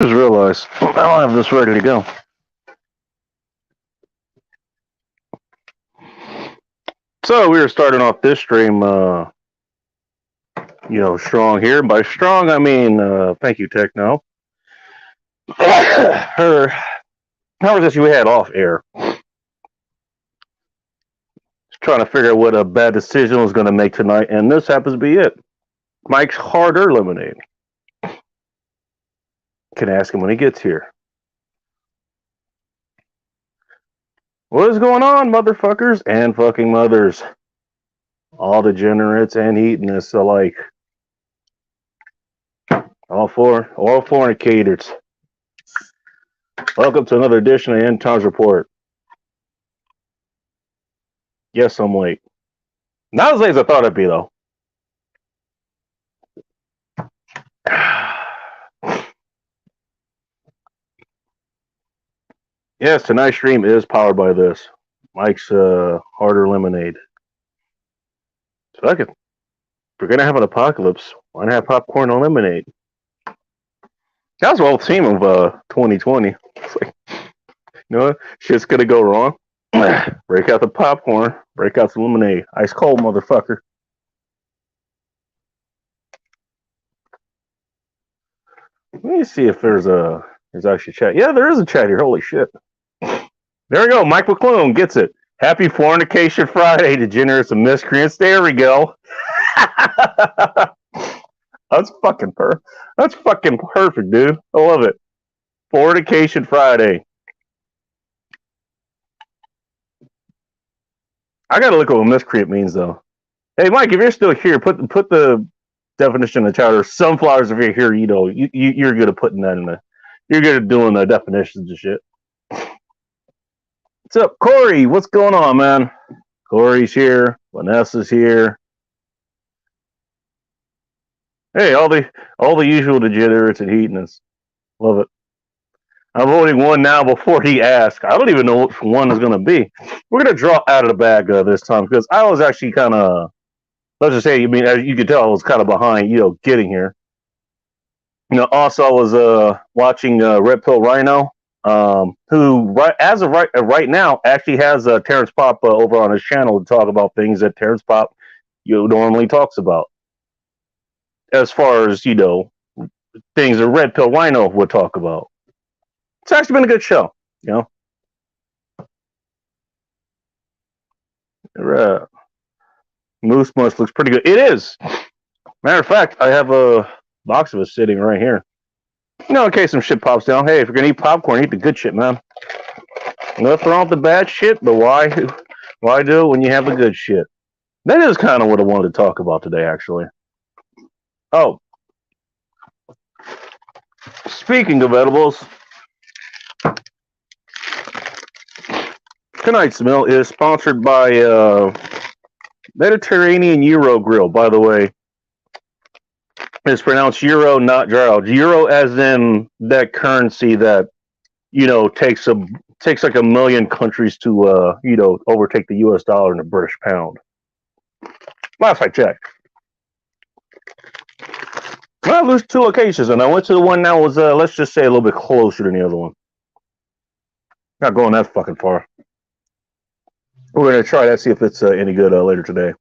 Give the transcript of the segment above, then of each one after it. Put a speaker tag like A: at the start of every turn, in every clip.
A: Just realized I don't have this ready to go. So we were starting off this stream, strong here. By strong, I mean, thank you, Techno. Her conversation we had off air, trying to figure out what a bad decision was going to make tonight, and this happens to be it. Mike's Harder Lemonade. Can ask him when he gets here. What is going on, motherfuckers and fucking mothers? All degenerates and hedonists alike. All fornicators. Welcome to another edition of End Times Report. Yes, I'm late. Not as late as I thought I'd be, though. Yes, tonight's stream is powered by this. Mike's Harder Lemonade. Fuck it. If we're going to have an apocalypse, why not have popcorn and lemonade? That was the whole theme of 2020. It's like, shit's going to go wrong. Break out the popcorn, break out some lemonade. Ice cold, motherfucker. Let me see if there's actually chat. Yeah, there is a chat here. Holy shit. There we go. Mike McClune gets it. Happy Fornication Friday, degenerates and miscreants. There we go. That's fucking perfect, dude. I love it. Fornication Friday. I gotta look at what miscreant means, though. Hey, Mike, if you're still here, put the definition in the chat. Or sunflowers, if you're here, you're good at putting that in the. You're good at doing the definitions and shit. What's up, Corey? What's going on, man? Corey's here. Vanessa's here. Hey, all the usual degenerates and hedonists. Love it. I'm voting one now before he asks. I don't even know which one is going to be. We're going to draw out of the bag this time because I was actually kind of, let's just say, as you can tell, I was kind of behind, getting here. Also I was watching Red Pill Rhino, who right now actually has Terrence Pop over on his channel to talk about things that Terrence Pop normally talks about. As far as, things that Red Pill Rhino would talk about. It's actually been a good show, Moose Mush looks pretty good. It is. Matter of fact, I have a box of it sitting right here. In case some shit pops down. Hey, if you're gonna eat popcorn, eat the good shit, man. Nothing wrong with the bad shit, but why do it when you have the good shit? That is kind of what I wanted to talk about today, actually. Oh, speaking of edibles, tonight's meal is sponsored by Mediterranean Euro Grill. By the way, it's pronounced Euro, not Gyro. Euro, as in that currency that takes like a million countries to overtake the U.S. dollar and the British pound. Last I checked. Well, there's two locations, and I went to the one that was, let's just say, a little bit closer than the other one. Not going that fucking far. We're going to try that, see if it's any good later today.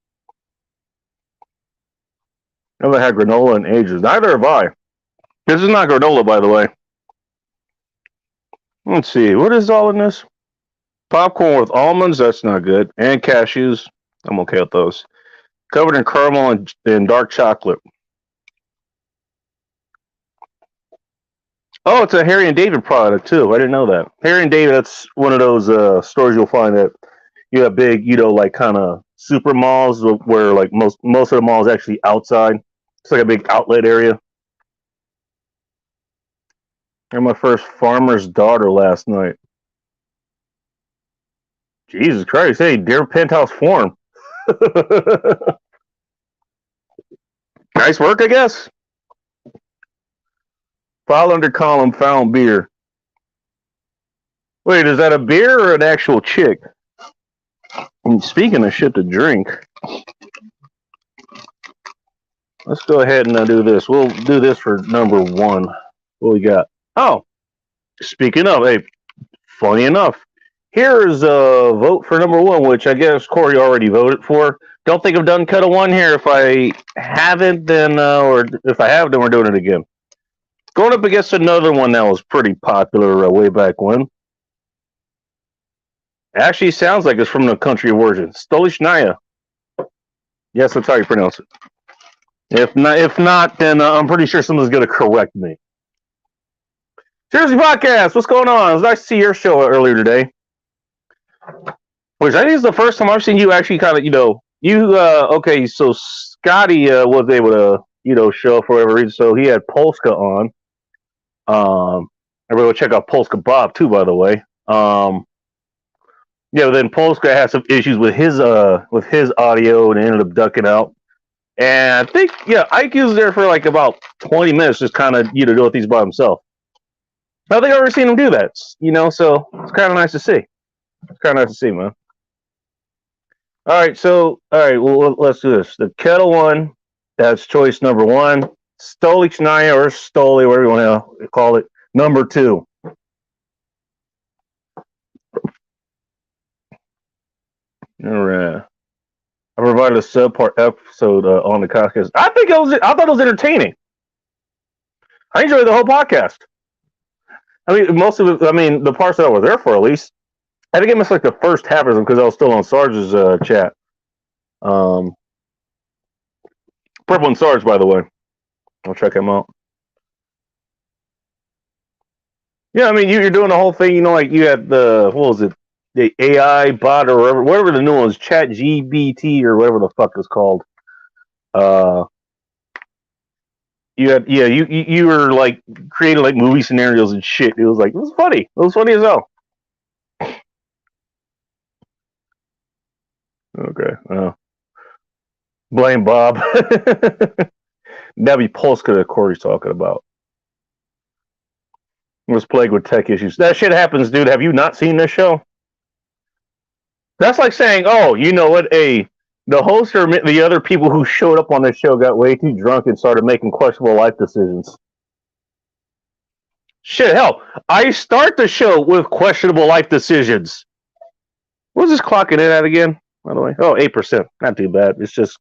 A: Never had granola in ages. Neither have I. This is not granola, by the way. Let's see. What is all in this? Popcorn with almonds. That's not good. And cashews. I'm okay with those. Covered in caramel and dark chocolate. Oh, it's a Harry and David product, too. I didn't know that. Harry and David, that's one of those stores you'll find that you have big, like kind of super malls where like most of the mall is actually outside. It's like a big outlet area. And my first farmer's daughter last night. Jesus Christ. Hey, Dear Penthouse Forum. Nice work, I guess. File under column found beer. Wait, is that a beer or an actual chick? And speaking of shit to drink, let's go ahead and do this. We'll do this for number one. What we got? Oh, speaking of, hey, funny enough, here is a vote for number one, which I guess Corey already voted for. Don't think I've done cut of one here. If I haven't, then or if I have, then we're doing it again. Going up against another one that was pretty popular way back when. Actually, sounds like it's from the country of origin, Stolichnaya. Yes, that's how you pronounce it. If not, then I'm pretty sure someone's going to correct me. Jersey Podcast, what's going on? It was nice to see your show earlier today. Which I think is the first time I've seen you actually kind of, okay, so Scotty was able to, show up for whatever reason, so he had Polska on. Everybody check out Polska Bob too, by the way. Then Polska had some issues with his audio and ended up ducking out. And I think, Ike was there for like about 20 minutes, just kind of, doing things by himself. I don't think I've ever seen him do that, so it's kind of nice to see. It's kind of nice to see, man. All right, well, let's do this. The kettle one, that's choice number one. Stolichnaya or Stoli, whatever you want to call it, number two. All right. I provided a subpart episode on the podcast. I thought it was entertaining. I enjoyed the whole podcast. I mean, most of it. I mean, the parts that I was there for, at least. I think I missed like the first half of them because I was still on Sarge's chat. Purple and Sarge, by the way. I'll check him out. Yeah, I mean, you're doing the whole thing. Like you had what was it? The AI bot or whatever the new one was, ChatGPT or whatever the fuck it's called. You were like creating like movie scenarios and shit. It was funny. It was funny as hell. Okay. Blame Bob. That'd be Polska that Corey's talking about. Was plagued with tech issues. That shit happens, dude. Have you not seen this show? That's like saying, oh, you know what? The host or the other people who showed up on this show got way too drunk and started making questionable life decisions. Shit, hell, I start the show with questionable life decisions. What's this clocking in at again, by the way? Oh, 8%. Not too bad. It's just,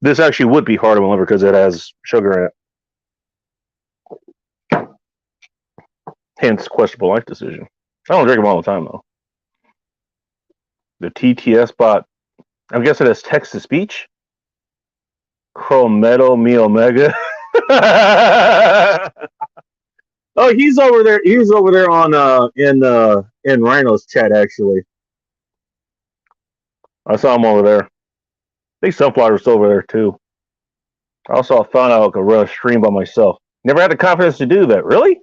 A: this actually would be harder than liver because it has sugar in it. Hence, questionable life decision. I don't drink them all the time, though. The TTS bot, I'm guessing that's text to speech. Chrometo Mi Omega. Oh, he's over there. He's over there on in Rhino's chat actually. I saw him over there. I think Sunflower's still over there too. Also, I found out I could run a stream by myself. Never had the confidence to do that. Really?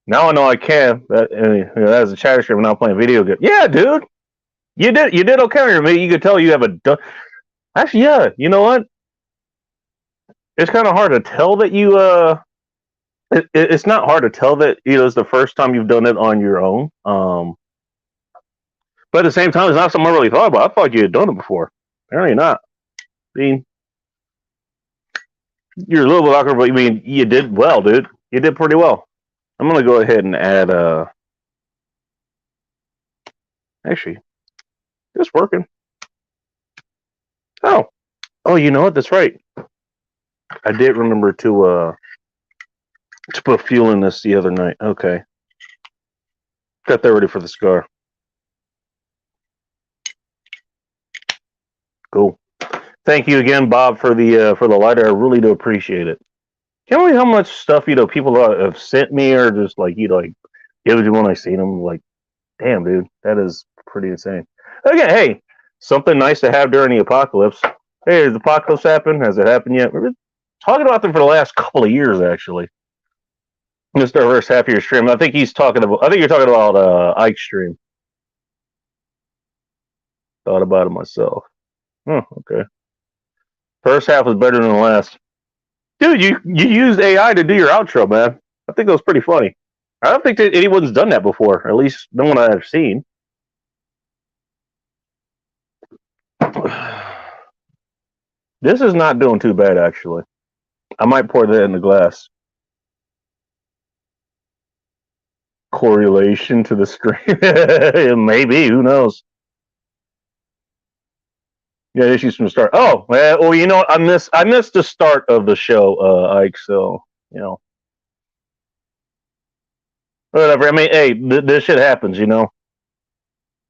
A: Now I know I can. That's a chatter stream. I'm not playing video game. Yeah, dude. You did okay on me. You could tell you have actually, yeah. You know what? It's kind of hard to tell that you it's not hard to tell that it's the first time you've done it on your own. But at the same time, it's not something I really thought about. I thought you had done it before. Apparently not. I mean, you're a little bit awkward, but I mean, you did well, dude. You did pretty well. I'm gonna go ahead and add actually, it's working. Oh, you know what? That's right. I did remember to put fuel in this the other night. Okay, got that ready for the cigar. Cool. Thank you again, Bob, for the lighter. I really do appreciate it. Tell me how much stuff people have sent me, or just like like give it to when I seen them. Like, damn, dude, that is pretty insane. Again, hey, something nice to have during the apocalypse. Hey, has the apocalypse happened? Has it happened yet? We've been talking about them for the last couple of years, actually. Just our first half of your stream. I think you're talking about Ike's stream. Thought about it myself. Oh, okay. First half was better than the last. Dude, you used AI to do your outro, man. I think that was pretty funny. I don't think that anyone's done that before. At least no one I've seen. This is not doing too bad, actually. I might pour that in the glass. correlation to the stream. Maybe, who knows? Yeah, issues from the start. Oh, well, you know what? I missed the start of the show, Ike. So you know, whatever. I mean, hey, this shit happens. You know.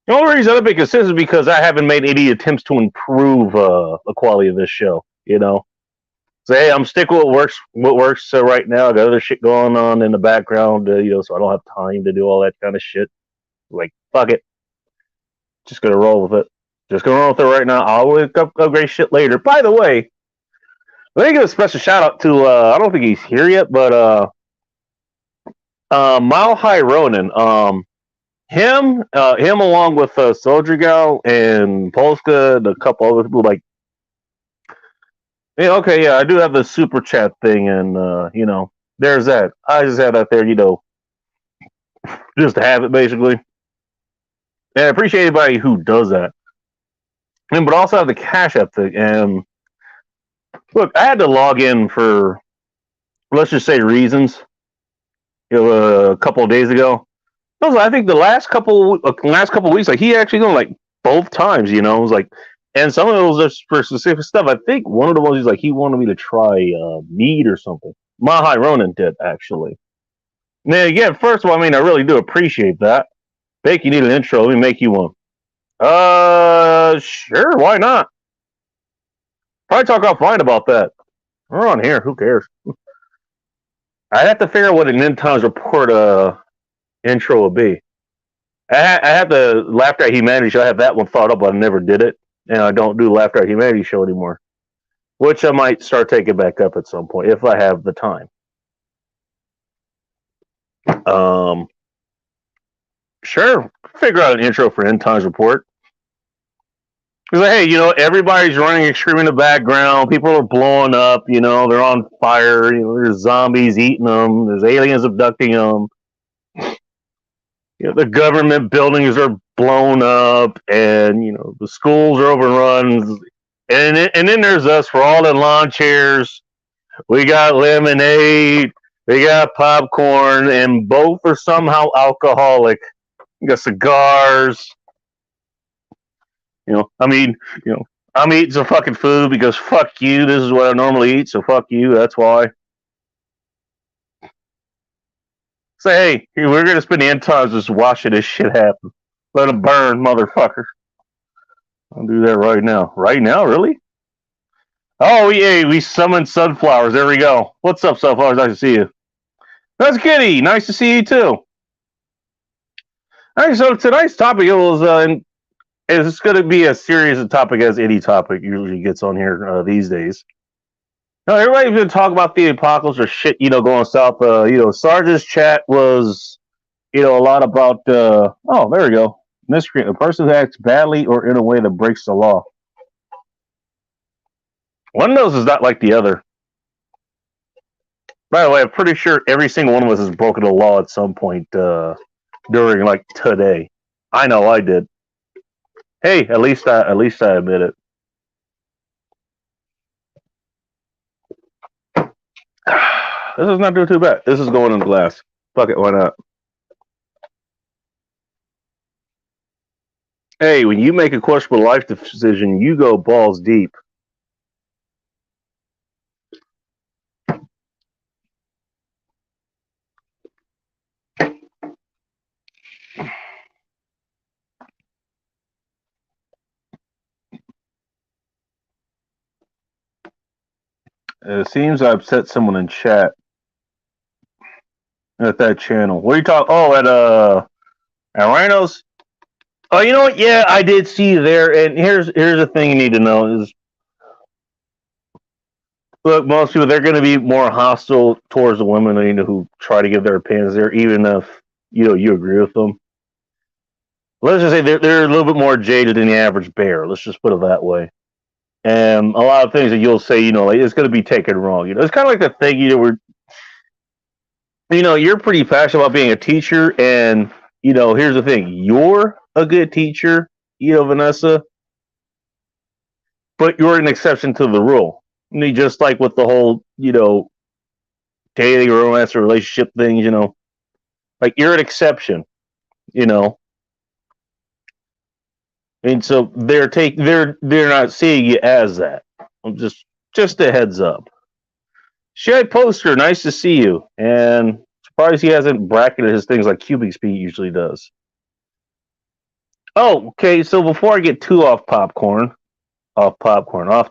A: The only reason I'm being consistent is because I haven't made any attempts to improve the quality of this show. You know. So hey, I'm sticking with what works. What works right now. I got other shit going on in the background. You know, so I don't have time to do all that kind of shit. Like, fuck it. Just gonna roll with it. Just gonna roll with it right now. I'll wake up great shit later. By the way, let me give a special shout out to I don't think he's here yet, but Mile High Ronin. Him along with Soldier Gal and Polska and a couple other people like yeah, okay, yeah, I do have the super chat thing and you know, there's that. I just have that there, you know, just to have it basically. And I appreciate anybody who does that. And but also have the Cash App thing. And look, I had to log in for let's just say reasons. You know, a couple of days ago. I think the last couple weeks, like he actually done like both times. You know, it was like, and some of it was just for specific stuff. I think one of the ones he's like he wanted me to try meat or something. Mahai Ronan did actually. Now again, first of all, I mean I really do appreciate that. Bake, you need an intro. Let me make you one. Sure, why not? Probably talk offline about that. We're on here. Who cares? I have to figure out what an End Times Report intro would be. I have the Laughter at Humanity show. I have that one thought up, but I never did it, and I don't do Laughter at Humanity show anymore. Which I might start taking back up at some point if I have the time. Sure, figure out an intro for End Times Report. Because hey, you know, everybody's running and screaming in the background. People are blowing up. You know, they're on fire. You know, there's zombies eating them. There's aliens abducting them. You know, the government buildings are blown up, and you know the schools are overrun. And then there's us. We're all in lawn chairs. We got lemonade. We got popcorn, and both are somehow alcoholic. We got cigars. You know, I'm eating some fucking food because fuck you. This is what I normally eat, so fuck you. That's why. Say, hey, we're gonna spend the end times just watching this shit happen. Let them burn, motherfucker. I'll do that right now. Right now, really? Oh, yeah, we summoned sunflowers. There we go. What's up, sunflowers? Nice to see you. That's Kitty. Nice to see you too. All right, so tonight's topic is going to be as serious a topic as any topic usually gets on here these days. Now, everybody's been talking about the apocalypse or shit, you know, going south. You know, Sarge's chat was, you know, a lot about. Oh, there we go. Miscreant, a person who acts badly or in a way that breaks the law. One of those is not like the other. By the way, I'm pretty sure every single one of us has broken the law at some point during like today. I know I did. Hey, at least I admit it. This is not doing too bad. This is going in glass. Fuck it, why not? Hey, when you make a questionable life decision, you go balls deep. It seems I upset someone in chat at that channel. What are you talking? Oh, at Rhinos. Oh, you know what? Yeah, I did see you there. And here's the thing you need to know is, look, most people they're going to be more hostile towards the women, you know, who try to give their opinions there, even if you know you agree with them. Let's just say they're a little bit more jaded than the average bear. Let's just put it that way. And a lot of things that you'll say, you know, like, it's going to be taken wrong. You know, it's kind of like the thing, you know, where, you know, you're pretty passionate about being a teacher, and you know, here's the thing: you're a good teacher, you know, Vanessa, but you're an exception to the rule. I mean, just like with the whole, you know, dating, romance, or relationship things, you know, Like you're an exception, you know. And so they're not seeing you as that. I'm just a heads up. Shay Poster, nice to see you. And surprised he hasn't bracketed his things like Cubic Speed usually does. Oh, okay. So before I get too off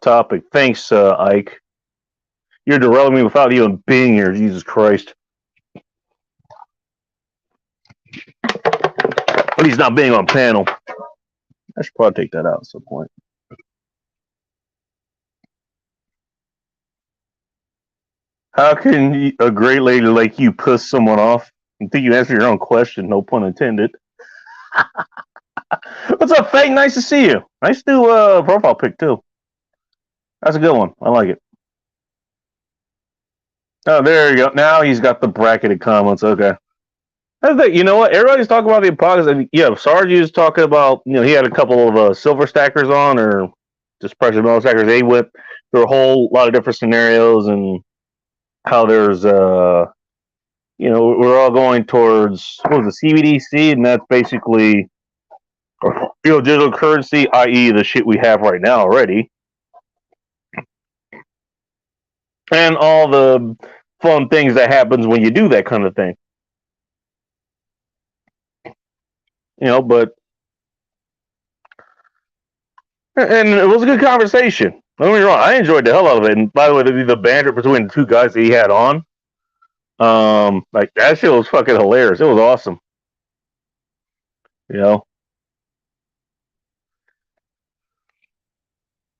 A: topic. Thanks, Ike. You're derailing me without even being here. Jesus Christ. But he's not being on panel. I should probably take that out at some point. How can a great lady like you piss someone off? I think you answered your own question, no pun intended. What's up, Fake? Nice to see you. Nice new profile pic, too. That's a good one. I like it. Oh, there you go. Now he's got the bracketed comments. Okay. You know what? Everybody's talking about the apocalypse. Yeah, Sarge was talking about, he had a couple of silver stackers on or just precious metal stackers. They went through a whole lot of different scenarios and how there's, we're all going towards, what was it, CBDC, and that's basically, digital currency, i.e. the shit we have right now already. And all the fun things that happens when you do that kind of thing. But and it was a good conversation. Don't get me wrong, I enjoyed the hell out of it. And by the way, the banter between the two guys that he had on, like that shit was fucking hilarious. It was awesome. I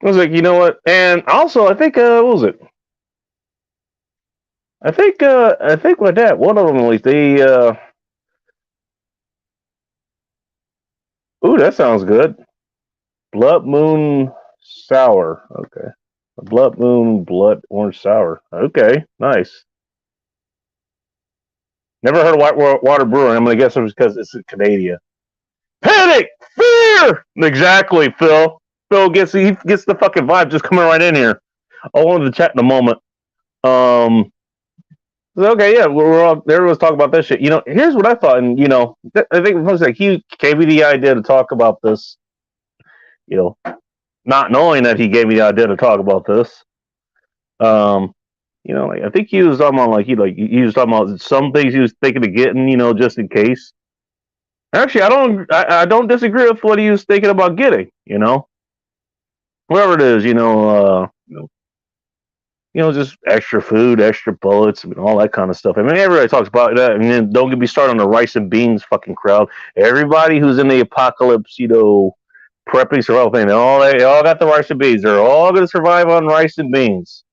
A: was like, you know what? And also, I think what was it? I think with that, one of them at least, they ooh, that sounds good. Blood Moon Sour. Okay. Blood Moon Blood Orange Sour. Okay, nice. Never heard of Whitewater Brewing. I'm going to guess it was because it's in Canada. Panic! Fear! Exactly, Phil. Phil gets the fucking vibe just coming right in here. I'll go into the chat in a moment. Okay, yeah, we're all, everyone's talking about this shit. Here's what I thought, and I think it was like he gave me the idea to talk about this. Not knowing that he gave me the idea to talk about this. I think he was talking about he was talking about some things he was thinking of getting, just in case. Actually, I don't disagree with what he was thinking about getting. Whatever it is, just extra food, extra bullets, all that kind of stuff. I mean, everybody talks about that. And then don't get me started on the rice and beans fucking crowd. Everybody who's in the apocalypse, prepping survival thing, they all got the rice and beans. They're all going to survive on rice and beans.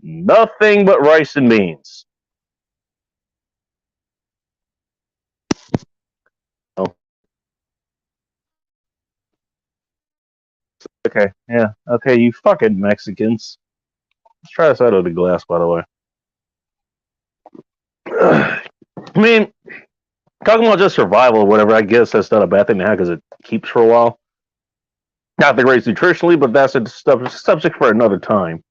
A: Nothing but rice and beans. Oh. Okay, yeah. Okay, you fucking Mexicans. Let's try this out of the glass, by the way. I mean, talking about just survival or whatever, I guess that's not a bad thing to have because it keeps for a while. Not the greatest nutritionally, but that's a subject for another time.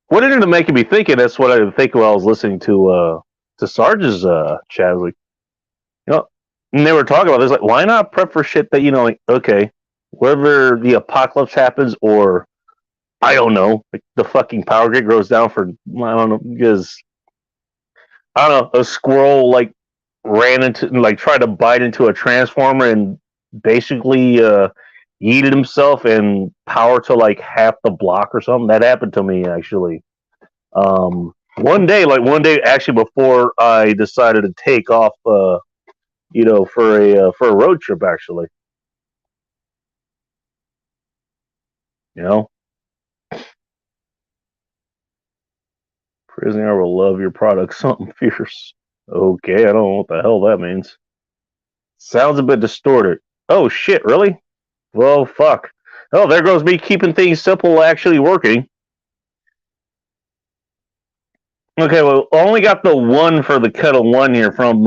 A: What ended up making me thinking, that's what I would think while I was listening to Sarge's chat. Like, and they were talking about this, like, why not prep for shit that, okay, whether the apocalypse happens or, I don't know, like the fucking power grid goes down for, I don't know, because, I don't know, a squirrel, ran into, tried to bite into a transformer and basically yeeted himself and power to, half the block or something. That happened to me, actually. One day, actually, before I decided to take off, for a road trip, actually. Prisoner will love your product. Something fierce. Okay, I don't know what the hell that means. Sounds a bit distorted. Oh shit, really? Well, fuck. Oh, there goes me keeping things simple actually working. Okay, well, I only got the one for the Kettle One here from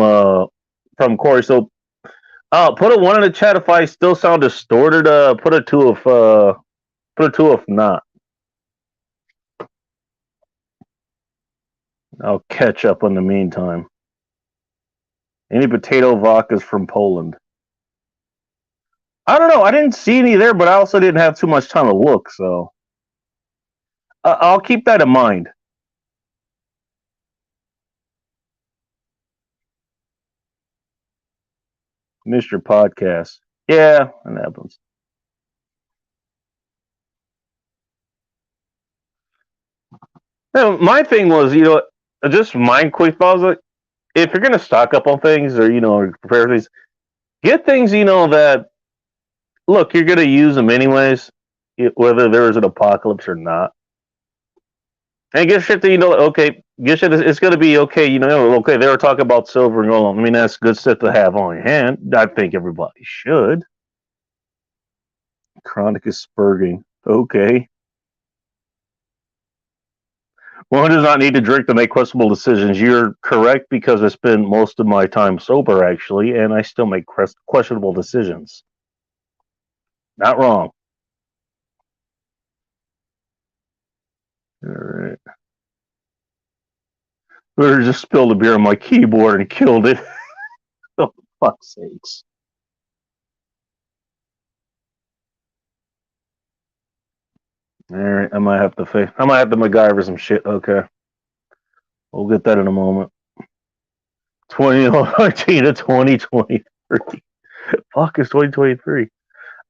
A: Corey. So, put a one in the chat if I still sound distorted. Put a two if not. I'll catch up in the meantime. Any potato vodkas from Poland? I don't know. I didn't see any there, but I also didn't have too much time to look, so I'll keep that in mind. Mr. Podcast. Yeah, that happens. My thing was, just mind quick thoughts. Like, if you're gonna stock up on things or prepare things, get things that look you're gonna use them anyways, whether there is an apocalypse or not. And get shit that okay, get shit. It's gonna be okay. Okay. They were talking about silver and gold. I mean, that's good stuff to have on your hand. I think everybody should. Chronic is spurging. Okay. One does not need to drink to make questionable decisions. You're correct because I spend most of my time sober, actually, and I still make questionable decisions. Not wrong. All right. Or just spilled a beer on my keyboard and killed it. Oh, fuck's sakes. All right, I might have to MacGyver some shit. Okay, we'll get that in a moment. 2019 to 2023. Fuck is 2023.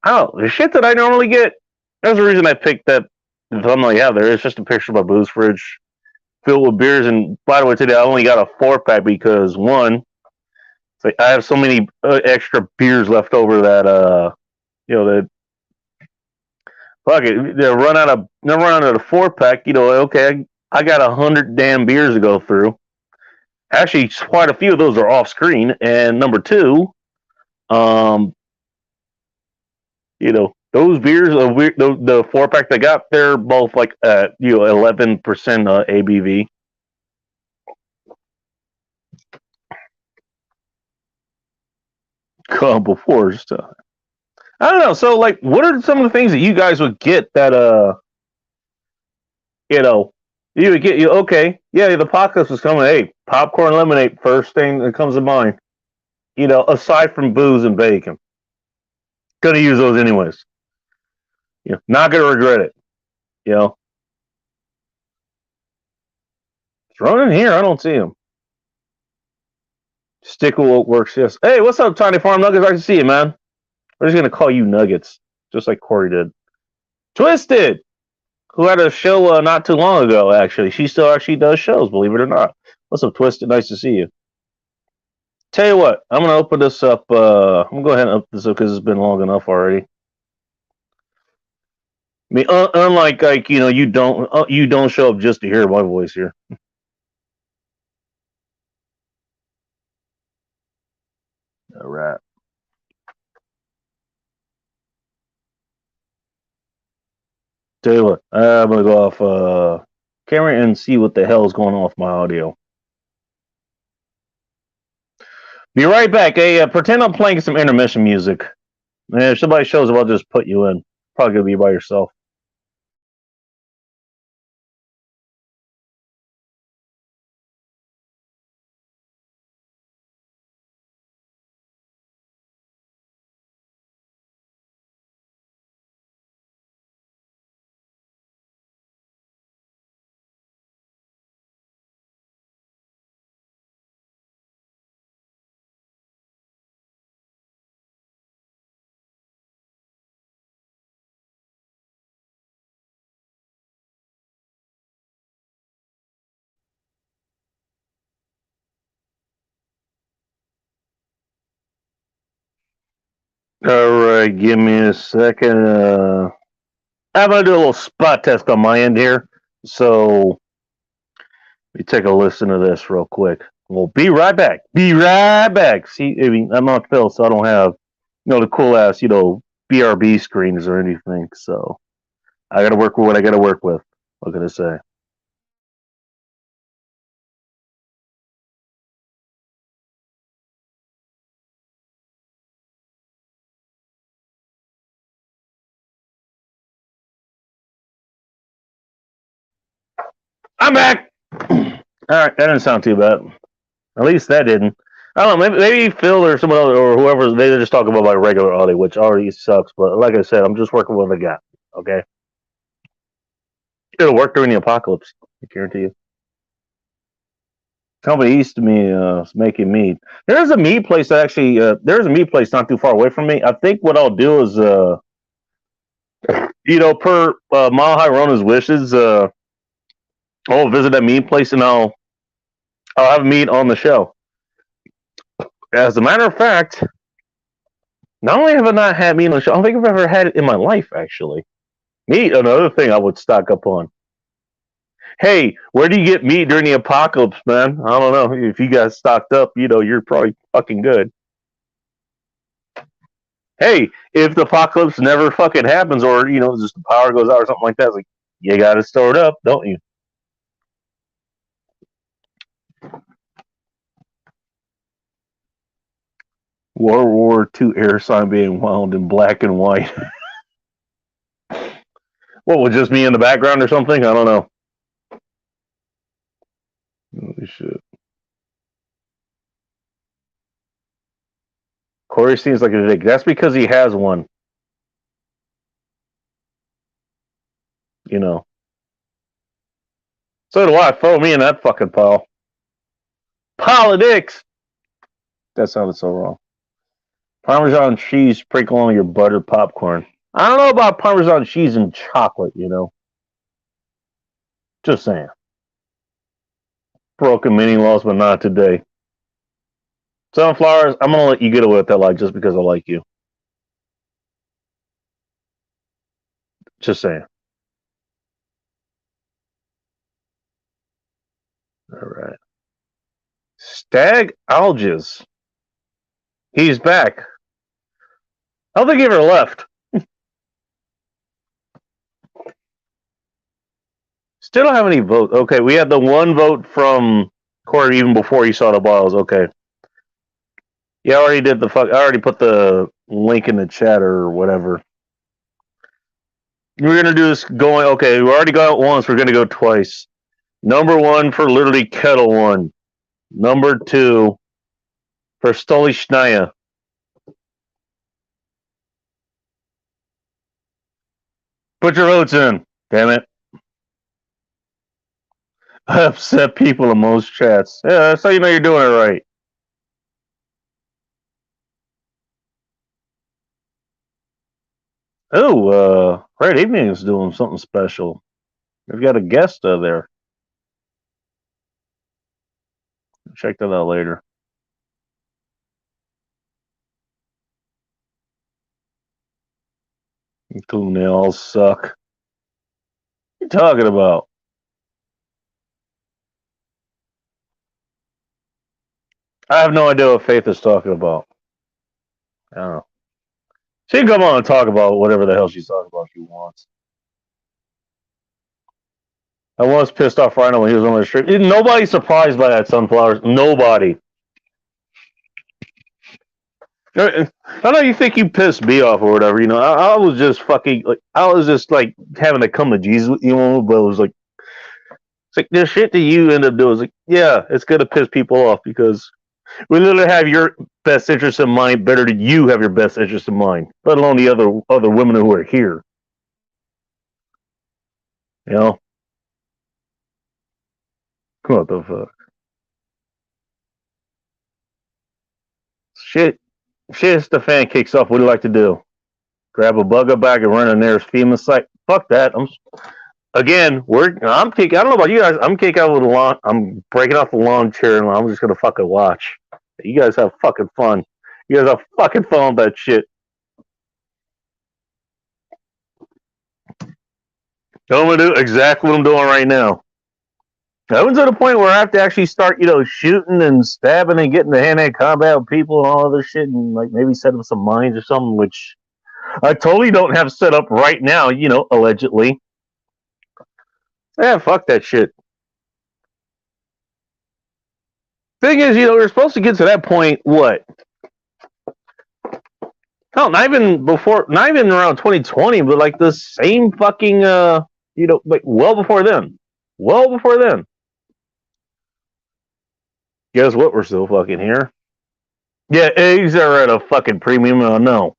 A: Oh, the shit that I normally get. That's the reason I picked that thumbnail. Yeah, there is just a picture of my booze fridge filled with beers. And by the way, today I only got a 4-pack because one, like I have so many extra beers left over that that fuck it, they run out of the 4-pack. Okay, I got 100 damn beers to go through. Actually, quite a few of those are off screen. And number two, um, those beers, the 4-pack they got, they're both like 11% ABV. Come before stuff. I don't know. So, like, what are some of the things that you guys would get that you know, you would get okay, yeah, the podcast is coming. Hey, popcorn lemonade, first thing that comes to mind. Aside from booze and bacon, gonna use those anyways. Not gonna regret it. You know, thrown in here. I don't see him. Stick with what works. Yes. Hey, what's up, Tiny Farm Nuggets? Nice to see you, man. We're just gonna call you Nuggets, just like Corey did. Twisted, who had a show not too long ago. Actually, she still actually does shows. Believe it or not. What's up, Twisted? Nice to see you. Tell you what, I'm gonna open this up. I'm gonna go ahead and open this up because it's been long enough already. I mean, unlike you don't show up just to hear my voice here. All right. Tell you what, I'm gonna go off camera and see what the hell is going on with my audio. Be right back. Hey, pretend I'm playing some intermission music. And if somebody shows up, I'll just put you in. Probably gonna be by yourself. All right, give me a second. I'm gonna do a little spot test on my end here. So let me take a listen to this real quick. We'll be right back. Be right back. See, I mean, I'm not Phil, so I don't have the cool ass BRB screens or anything. So I got to work with what I got to work with. What can I say? I'm back. All right, that didn't sound too bad. At least that didn't. I don't know. Maybe Phil or someone else or whoever they just talk about my regular audio, which already sucks. But like I said, I'm just working with what I got. Okay, it'll work during the apocalypse. I guarantee you. Company East to me is making meat. There's a meat place that actually. There's a meat place not too far away from me. I think what I'll do is, per Mile High Rona's wishes, I'll visit that meat place and I'll have meat on the show. As a matter of fact, not only have I not had meat on the show, I don't think I've ever had it in my life, actually. Meat, another thing I would stock up on. Hey, where do you get meat during the apocalypse, man? I don't know. If you guys stocked up, you're probably fucking good. Hey, if the apocalypse never fucking happens or, just the power goes out or something like that, it's like, you gotta store it up, don't you? World War II air sign being wound in black and white. What, would just me in the background or something? I don't know. Holy shit. Corey seems like a dick. That's because he has one. You know. So do I. Throw me in that fucking pile. Pile of dicks! That sounded so wrong. Parmesan cheese sprinkle on your buttered popcorn. I don't know about Parmesan cheese and chocolate, Just saying. Broken many laws, but not today. Sunflowers, I'm gonna let you get away with that lie just because I like you. Just saying. All right. Stag Alges. He's back. I don't think he ever left. Still don't have any votes. Okay, we had the one vote from Corey even before he saw the balls. Okay. Yeah, I already did I already put the link in the chat or whatever. We're gonna do this going. Okay, we already got it once. We're gonna go twice. Number one for literally Kettle One. Number two for Stoli Schneier. Put your votes in. Damn it. I upset people in most chats. Yeah, that's how you know you're doing it right. Oh, Red Evening is doing something special. We've got a guest there. Check that out later. Toenails suck. What are you talking about? I have no idea what Faith is talking about. I don't know. She can come on and talk about whatever the hell she's talking about if she wants. I was pissed off Rhino when he was on the stream. Nobody's surprised by that, Sunflowers. Nobody. I know you think you pissed me off or whatever. I was just fucking like I was just like having to come to Jesus with you, but it was like it's like the shit that you end up doing is like, yeah, it's gonna piss people off because we literally have your best interest in mind better than you have your best interest in mind, let alone the other women who are here. What the fuck? Shit, if the fan kicks off, what do you like to do? Grab a bugger bag and run in there's FEMA site. Fuck that. I'm kicking. I don't know about you guys. I'm kicking out of the lawn. I'm breaking off the lawn chair and I'm just gonna fucking watch. You guys have fucking fun. You guys have fucking fun with that shit. I'm gonna do exactly what I'm doing right now. I was at a point where I have to actually start, shooting and stabbing and getting the hand-to-hand combat with people and all other shit, and like maybe set up some mines or something, which I totally don't have set up right now. Allegedly. Yeah, fuck that shit. Thing is, we're supposed to get to that point. What? No, not even around 2020, but like the same fucking, like well before then. Well before then. Guess what? We're still fucking here. Yeah, eggs are at a fucking premium. No,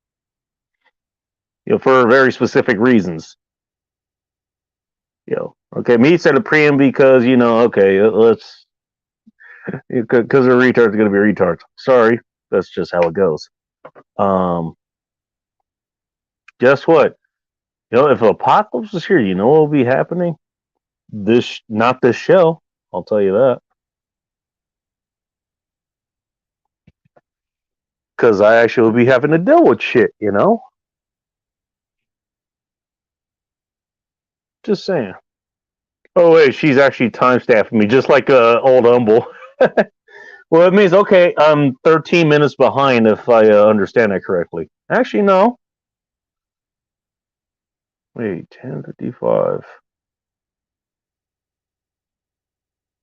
A: for very specific reasons. Okay, meat's at a premium because okay, let's because the retards are gonna be retards. Sorry, that's just how it goes. Um, guess what? If apocalypse is here, you know what will be happening? Not this show. I'll tell you that. Because I actually will be having to deal with shit. Just saying. Oh wait, she's actually time staffing me, just like old Humble. Well, it means okay, I'm 13 minutes behind if I understand that correctly. Actually, no. Wait, 10:55.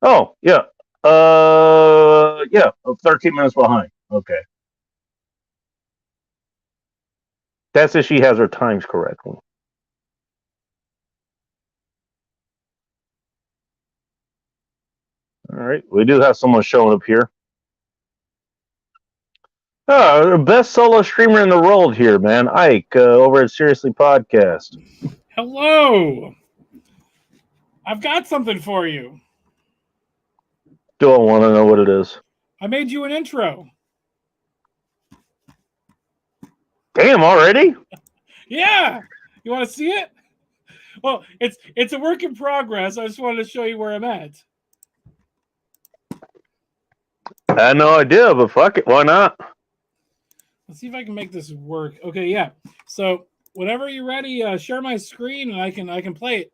A: Oh yeah, yeah, I'm 13 minutes behind. Okay, that's if she has her times correctly. All right, we do have someone showing up here. Oh, the best solo streamer in the world here, man. Ike over at Seriously Podcast.
B: Hello. I've got something for you.
A: Do I want to know what it is?
B: I made you an intro.
A: Damn, already?
B: Yeah. You want to see it? Well, it's a work in progress. I just wanted to show you where I'm at.
A: I had no idea, but fuck it, why not?
B: Let's see if I can make this work. Okay, yeah. So whenever you're ready, share my screen and I can play it.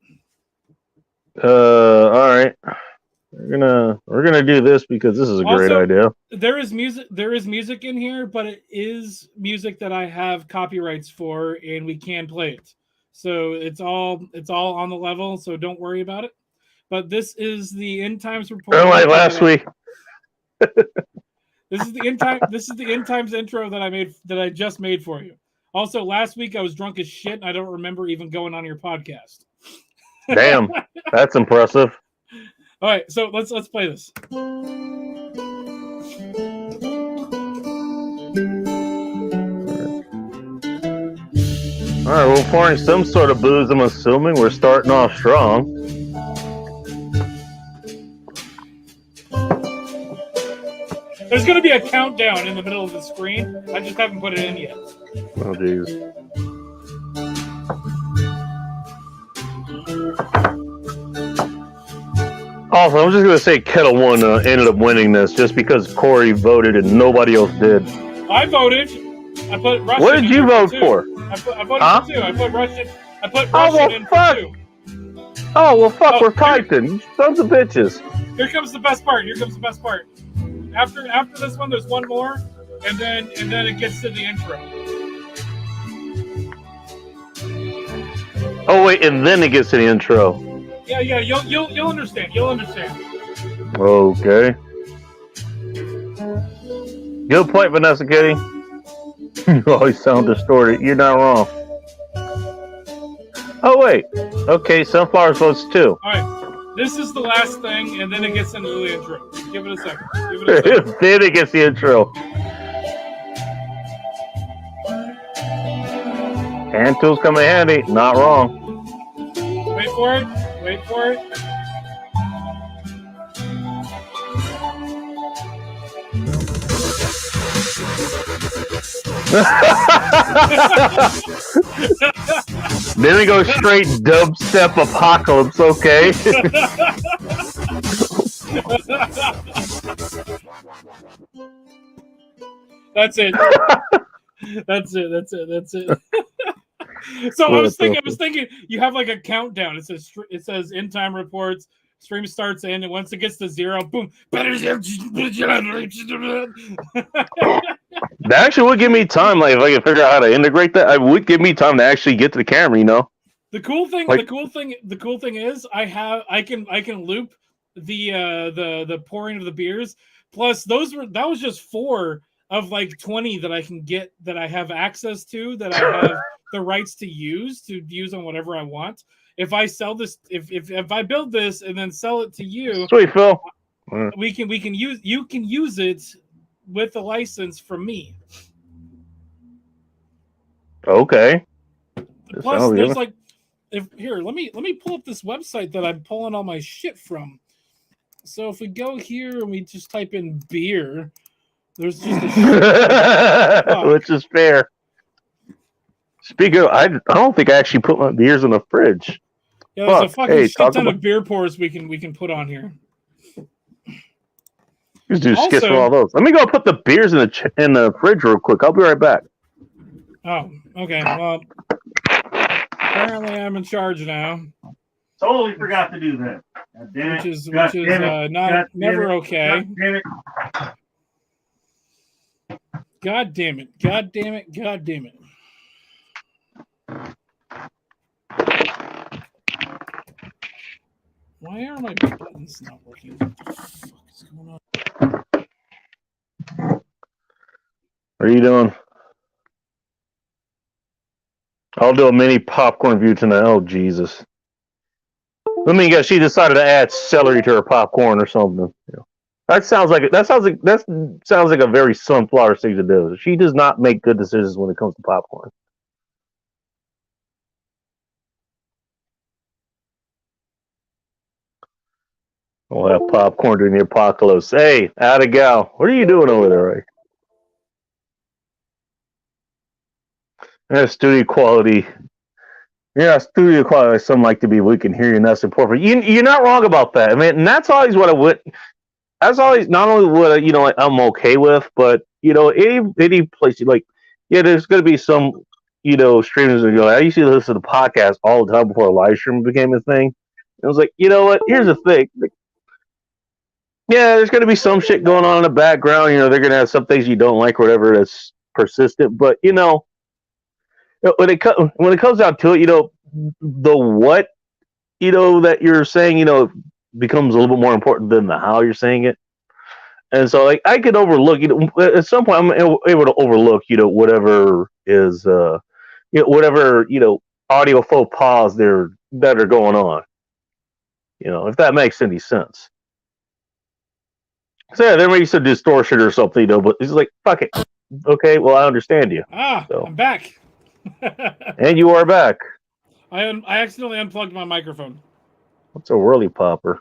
A: All right. We're gonna do this because this is a great idea.
B: There is music in here, but it is music that I have copyrights for, and we can play it. So it's all on the level. So don't worry about it. But this is the End Times report.
A: Like last week.
B: This is the End Time. This is the End Times intro that I just made for you. Also, last week I was drunk as shit, and I don't remember even going on your podcast.
A: Damn, that's impressive.
B: All right, so let's play this.
A: All right, we're pouring some sort of booze. I'm assuming we're starting off strong.
B: There's going to be a countdown in the middle of the screen. I just haven't put it in yet.
A: Oh, jeez. Also, I'm just going to say Kettle One ended up winning this just because Corey voted and nobody else did.
B: I voted. I put Russian.
A: What did you vote for?
B: I voted for 2. I put Russian. I put Russian in for 2.
A: Oh, well, fuck, we're fighting. You sons of bitches.
B: Here comes the best part. After this one, there's one more, and then it gets to the intro.
A: Oh, wait, and then it gets to the intro.
B: Yeah, you'll understand. You'll understand.
A: Okay. Good point, Vanessa Kitty. You always sound distorted. You're not wrong. Oh, wait. Okay, Sunflower votes too.
B: All right. This is the last thing, and then it gets into the intro. Give it a second.
A: Then it gets the intro. Hand tools come in handy. Not wrong.
B: Wait for it.
A: Then we go straight dubstep apocalypse, okay?
B: That's it. That's it. So I was thinking you have like a countdown. It says End Time reports, stream starts in, and once it gets to 0, boom.
A: That actually would give me time. Like if I could figure out how to integrate that, it would give me time to actually get to the camera.
B: The cool thing is I can loop the pouring of the beers. Plus that was just 4 of like 20 that I can get, that I have access to, that I have the rights to use on whatever I want. If I sell this, if I build this and then sell it to you,
A: sweet Phil,
B: we can use it with a license from me.
A: Okay.
B: Plus, there's like, let me pull up this website that I'm pulling all my shit from. So if we go here and we just type in beer, there's just a shit
A: which is fair. Speaking of, I don't think I actually put my beers in the fridge.
B: Yeah, there's a fucking shit ton of beer pours we can put on here.
A: Just do skits for all those. Let me go put the beers in the fridge real quick. I'll be right back.
B: Oh, okay. Well, apparently I'm in charge now.
A: Totally forgot to do that. God damn it.
B: Which is never okay. God damn it. God damn it. God damn it. Why are my buttons not working? What the fuck is going on?
A: What are you doing? I'll do a mini popcorn view tonight. Oh, Jesus. Let me guess. She decided to add celery to her popcorn or something. That sounds like a very sunflower thing to do. She does not make good decisions when it comes to popcorn. We'll have popcorn during the apocalypse. Hey, Gal, what are you doing over there, right? Yeah, studio quality. Yeah, studio quality. Some like to be. We can hear you, and that's important. You're not wrong about that. I mean, and that's always what I would. That's always not only what I'm okay with, but any place like there's going to be some streamers that go. I used to listen to podcasts all the time before a live stream became a thing. And I was like, you know what? Here's the thing. Yeah, there's going to be some shit going on in the background. They're going to have some things you don't like, or whatever, that's persistent. But when it comes down to it, the what that you're saying, becomes a little bit more important than the how you're saying it. And so, like, I could overlook, at some point, I'm able to overlook, whatever is, whatever, audio faux pas that are going on. If that makes any sense. So yeah, there may be some distortion or something, but it's like, fuck it. Okay, well, I understand you.
B: So. I'm back.
A: And you are back.
B: I accidentally unplugged my microphone.
A: What's a whirly popper?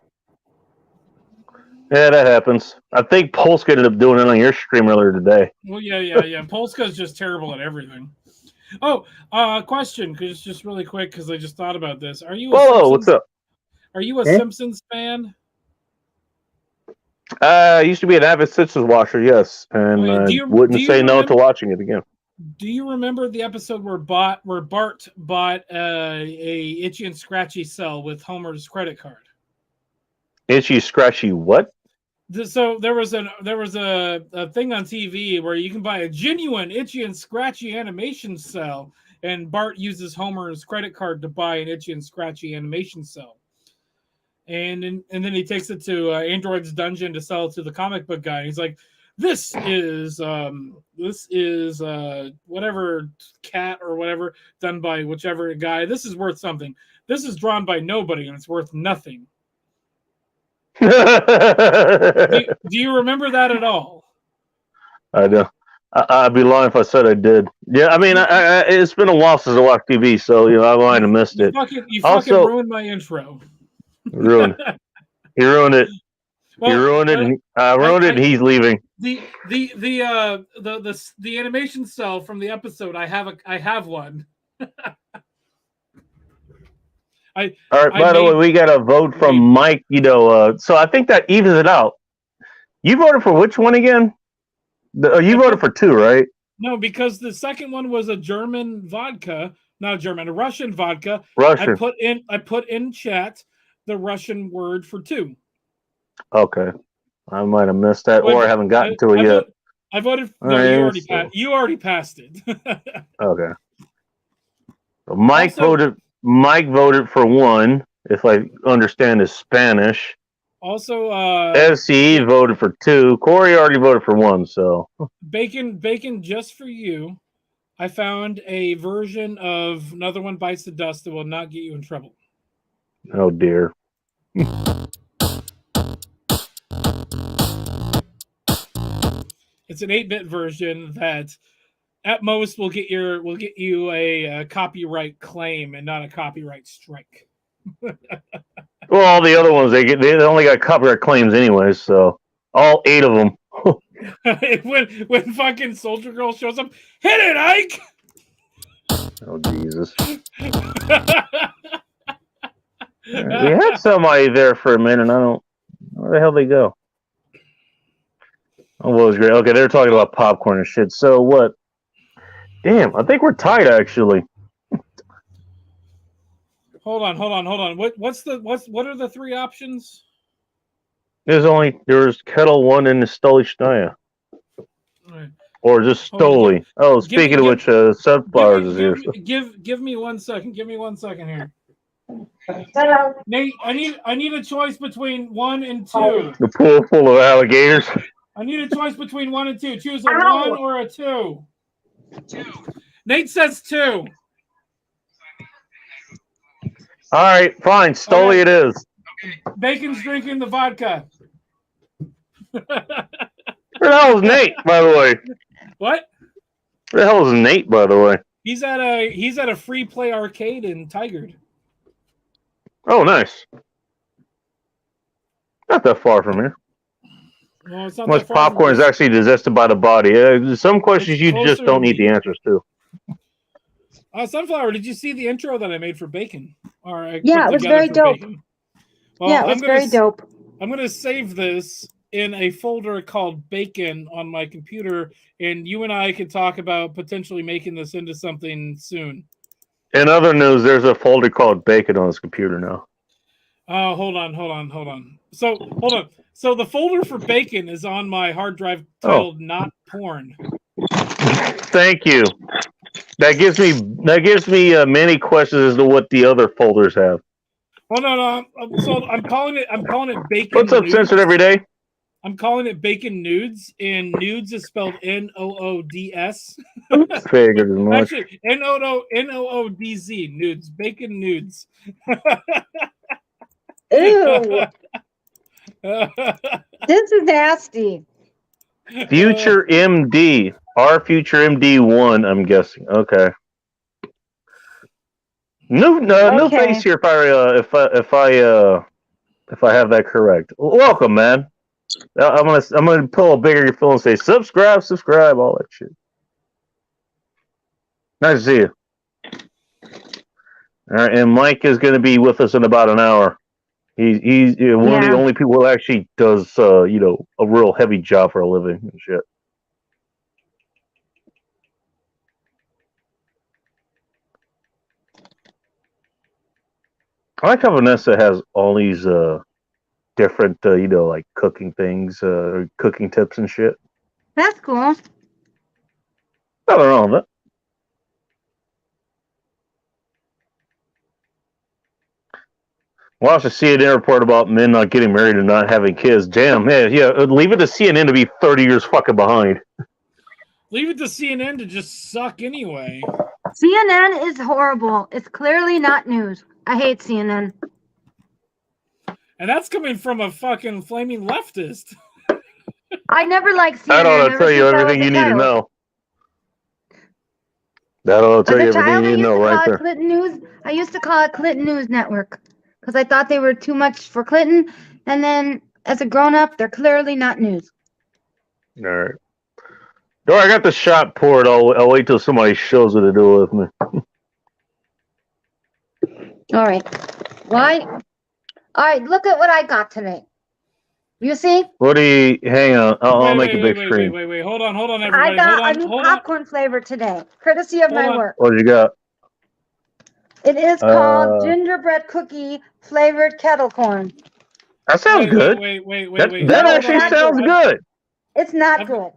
A: Yeah, that happens. I think Polska ended up doing it on your stream earlier today.
B: Well, yeah. Polska's just terrible at everything. Oh, question, because just really quick, because I just thought about this. Are you?
A: What's up?
B: Are you a Simpsons fan?
A: I used to be an avid Simpsons watcher, yes, and I wouldn't say no to watching it again.
B: Do you remember the episode where Bart bought a Itchy and Scratchy cell with Homer's credit card?
A: Itchy Scratchy what?
B: So there was a thing on TV where you can buy a genuine Itchy and Scratchy animation cell, and Bart uses Homer's credit card to buy an Itchy and Scratchy animation cell. And then he takes it to Android's dungeon to sell it to the comic book guy. He's like, this is whatever cat or whatever done by whichever guy. This is worth something. This is drawn by nobody and it's worth nothing. Do you remember that at all?
A: I do. I'd be lying if I said I did. Yeah, I mean, it's been a while since I watched TV, so I might have missed it.
B: You fucking ruined my intro.
A: Ruined. He ruined it. Well, he ruined it. And I ruined it, and he's leaving.
B: The animation cell from the episode. I have one.
A: All right. By the way, we got a vote from Mike. So I think that evens it out. You voted for which one again? You voted for 2, right?
B: No, because the second one was a German vodka, not German, a Russian vodka.
A: Russian.
B: I put in chat the Russian word for 2.
A: Okay, I might have missed that, or I haven't gotten to it yet.
B: I voted. No, you already passed it.
A: Okay. So Mike voted for 1. If I understand his Spanish.
B: Also,
A: FCE voted for 2. Corey already voted for 1. So
B: bacon, just for you. I found a version of Another One Bites the Dust that will not get you in trouble.
A: Oh dear.
B: It's an 8-bit version that at most will get you a copyright claim and not a copyright strike.
A: Well, all the other ones they only got copyright claims anyways, so all 8 of them.
B: when fucking Soldier Girl shows up, hit it, Ike!
A: Oh Jesus! We had somebody there for a minute. And I don't. Where the hell they go? Oh, well, it was great. Okay, they're talking about popcorn and shit. So what? Damn, I think we're tied actually.
B: Hold on. What are the 3 options?
A: There's Kettle 1 and the Stoli Schneier.
B: Right.
A: Or just Stoli. Oh, speaking of which, Sunflowers is here.
B: Give me 1 second. Give me 1 second here. Nate, I need a choice between 1 and 2.
A: The pool full of alligators.
B: I need a choice between 1 and 2. Choose a 1 or a 2. 2. Nate says 2.
A: All right, fine. Stoli it is.
B: Bacon's drinking the vodka.
A: Where the hell is Nate, by the way?
B: What?
A: Where the hell is Nate, by the way?
B: He's at a free play arcade in Tigard.
A: Oh, nice. Not that far from here.
B: No, it's not
A: Much popcorn is actually digested by the body. Some questions you just don't need the answers to.
B: Sunflower, did you see the intro that I made for Bacon?
C: Yeah, it was very dope.
B: Well,
C: yeah, it was very dope.
B: I'm going to save this in a folder called Bacon on my computer, and you and I can talk about potentially making this into something soon.
A: In other news, there's a folder called Bacon on his computer now.
B: Oh, hold on. So, hold on. So the folder for Bacon is on my hard drive titled Not Porn.
A: Thank you. That gives me many questions as to what the other folders have.
B: Oh no. So I'm calling it Bacon.
A: What's up,
B: Nudes.
A: Censored Every Day?
B: I'm calling it Bacon Nudes, and nudes is spelled Noods.
A: Figured as much.
B: Actually, Noodz. Nudes. Bacon Nudes.
C: Ew. This is nasty.
A: Future MD. Our Future MD1, I'm guessing. Okay. No face here if I have that correct. Welcome, man. I'm gonna pull a bigger your phone and say subscribe, all that shit. Nice to see you. All right, and Mike is gonna be with us in about an hour. He's one of the only people who actually does a real heavy job for a living and shit. I like how Vanessa has all these different, like cooking things, cooking tips and shit.
C: That's cool.
A: Nothing wrong with it. Watch the CNN report about men not getting married and not having kids. Damn, man, yeah. Leave it to CNN to be 30 years fucking behind.
B: Leave it to CNN to just suck anyway.
C: CNN is horrible. It's clearly not news. I hate CNN.
B: And that's coming from a fucking flaming leftist.
C: I never liked CNN.
A: That ought to tell you everything you need to know. That ought to tell you everything you need to know right there.
C: Clinton News. I used to call it Clinton News Network because I thought they were too much for Clinton. And then as a grown-up, they're clearly not news.
A: All right. I got the shot poured. I'll wait till somebody shows what to do with me.
C: All right. Why? All right. Look at what I got today. You see?
A: What do you? Hang on. I'll make a big screen.
B: Wait. Hold on, everybody.
C: I got a new popcorn flavor today, courtesy of my work.
A: What you got?
C: It is called gingerbread cookie flavored kettle corn.
A: That sounds good.
B: Wait.
A: That actually sounds good.
C: It's not good.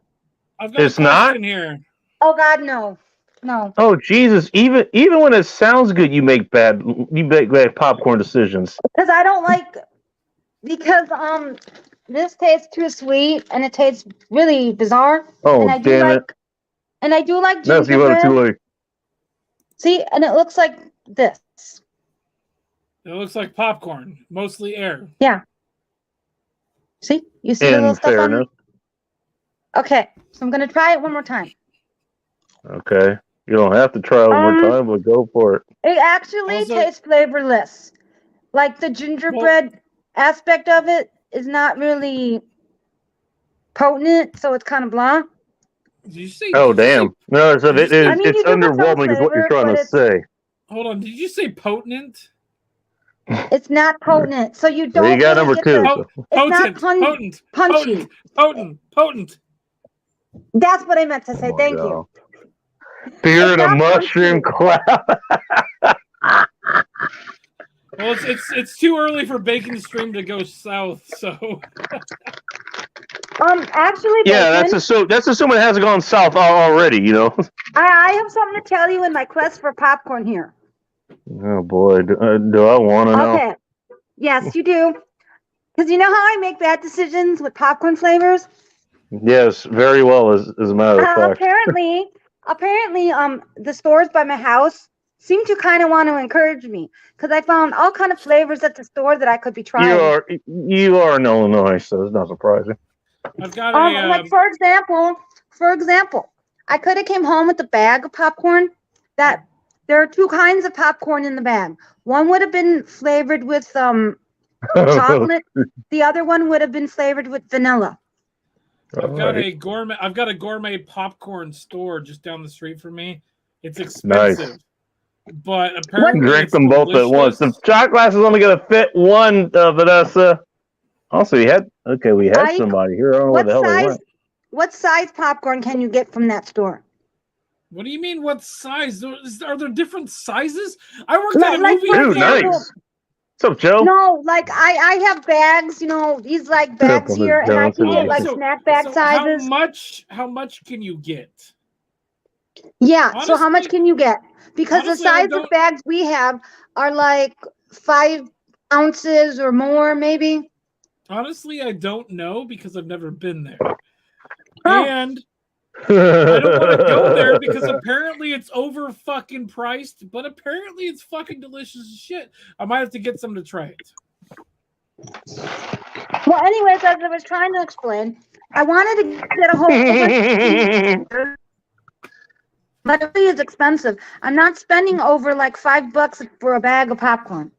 B: I've got a question here.
C: Oh God, no.
A: Oh Jesus! Even when it sounds good, you make bad popcorn decisions.
C: Because I don't like. Because this tastes too sweet and it tastes really bizarre.
A: Oh, damn it!
C: And I do like
A: gingerbread. Too late.
C: See, and it looks like this.
B: It looks like popcorn, mostly air.
C: Yeah. See, you see the little stuff on it. Okay, so I'm gonna try it one more time.
A: Okay. You don't have to try it one more time, but go for it.
C: It actually
B: Also-
C: tastes flavorless. Like the gingerbread aspect of it is not really potent, so it's kind of blah.
B: Did you say?
A: Oh,
B: did you say-
A: damn. No, so it is,
C: I mean,
A: it's
C: you do get some
A: underwhelming is what you're
C: flavor,
A: trying
C: but
A: to
C: it's-
A: say.
B: Hold on. Did you say potent?
C: It's not potent, so you
A: There
C: don't
A: you got
C: really
A: number
C: get
A: two.
C: the, it's not
B: Potent.
C: punchy.
B: Potent.
C: That's what I meant to say.
A: Oh my
C: Thank
A: God.
C: you.
A: Fear
C: It's
A: in a
C: not
A: mushroom
C: punchy.
A: cloud.
B: Well, it's too early for Bacon Stream to go south, so
C: Actually,
A: Yeah,
C: Bacon,
A: that's assuming it hasn't gone south already, you know.
C: I have something to tell you in my quest for popcorn here.
A: Oh boy, do I want to know?
C: Okay. Yes, you do. Because you know how I make bad decisions with popcorn flavors?
A: Yes, very well. As a matter of fact,
C: Apparently, the stores by my house seem to kind of want to encourage me because I found all kind of flavors at the store that I could be trying.
A: you are in Illinois, so it's not surprising.
B: I've got
C: Like for example, I could have came home with a bag of popcorn. That there are two kinds of popcorn in the bag. One would have been flavored with chocolate. The other one would have been flavored with vanilla.
B: I've got a gourmet popcorn store just down the street from me. It's expensive, but apparently
A: Drink
B: it's
A: them both at once.
B: delicious.
A: The shot glass is only going to fit one, Vanessa. Also, we had
C: Ike,
A: somebody here. I don't know where the hell they went.
C: What size popcorn can you get from that store?
B: What do you mean? What size? Are there different sizes? I worked at a
C: Like,
B: movie.
C: for
A: Dude,
C: example-
A: nice. What's up, Joe?
C: No, like I have bags, these like bags
A: Simple,
C: here, and I can
A: Johnson.
C: get like
B: So-
C: snack bag
B: So
C: sizes.
B: how much can you get?
C: Yeah. So how much
B: Honestly-
C: can you get? Because the
B: honestly, I
C: size of
B: don't-
C: bags we have are like 5 ounces or more, maybe.
B: Honestly, I don't know because I've never been there.
C: Oh.
B: And I don't want to go there because apparently it's over fucking priced, but apparently it's fucking delicious as shit. I might have to get some to try it.
C: Well, anyways, as I was trying to explain, I wanted to get a whole but it really is expensive. I'm not spending over like $5 for a bag of popcorn.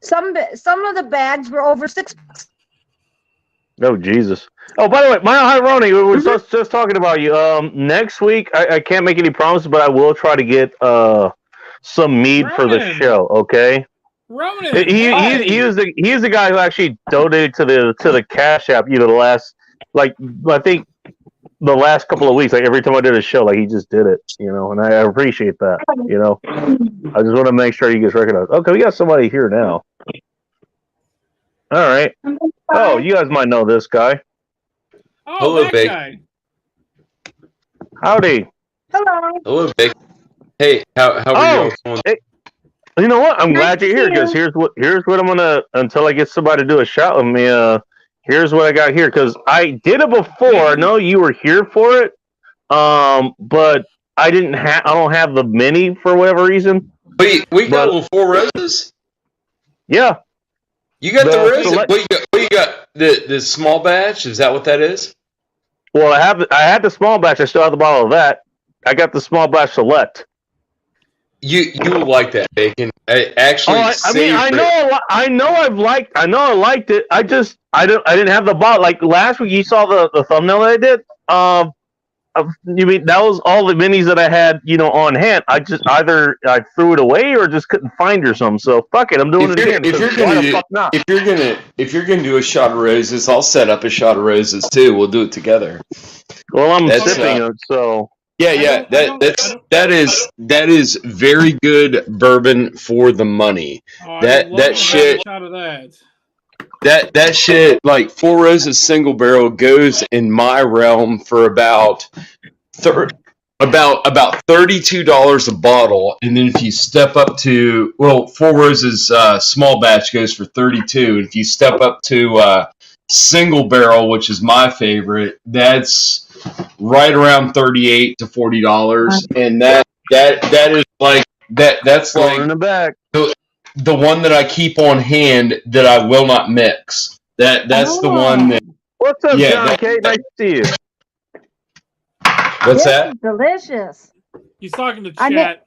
C: Some of the bags were over $6.
A: Oh Jesus! Oh, by the way, Mile High Roni, we were just talking about you. Next week, I can't make any promises, but I will try to get some mead for the
B: Ronan.
A: show. Okay.
B: Ronan,
A: He was the guy who actually donated to the Cash App. The last, like, I think the last couple of weeks, like every time I did a show, like he just did it. And I appreciate that. I just want to make sure he gets recognized. Okay, we got somebody here now. All right. Oh, you guys might know this guy.
B: Oh,
D: Hello,
B: that
D: Big.
B: guy.
A: Howdy.
C: Hello.
D: Hello, Big. Hey, how are you all doing?
A: You know what? I'm
C: Nice
A: glad
C: to
A: you're here
C: see
A: because
C: you.
A: here's what I'm gonna, until I get somebody to do a shot with me. Here's what I got here because I did it before. I know you were here for it, but I don't have the mini for whatever reason.
D: We got little Four Roses.
A: Yeah.
D: You got the roses.
A: select-
D: What you got? The small batch. Is that what that is?
A: Well, I had the small batch. I still have the bottle of that. I got the small batch select.
D: You will like that, Bacon. Actually,
A: I know I liked it. I didn't have the bottle. Like last week, you saw the thumbnail that I did. You mean that was all the minis that I had, on hand. I just either I threw it away or just couldn't find or something. So fuck it, I'm doing it again.
D: If you're
A: Why
D: gonna
A: the fuck not?
D: if you're gonna do a shot of roses, I'll set up a shot of roses too. We'll do it together.
A: Well, I'm
D: That's,
A: sipping it, so
D: Yeah. That is very good bourbon for the money.
B: Oh, I
D: That-
B: would love
D: that
B: to have
D: shit-
B: a shot of that.
D: That shit, like Four Roses single barrel, goes in my realm for about $32 a bottle, and then if you step up to Four Roses small batch goes for $32, and if you step up to single barrel, which is my favorite, that's right around $38 to $40, and that is like that's
A: throw it in
D: like
A: the back.
D: the one that I keep on hand that I will not mix. That's the one that
A: What's up,
D: Yeah,
A: John
D: that-
A: K? Nice to see you.
D: What's
C: This
D: that?
C: is delicious.
B: He's talking to
C: I know-
B: chat.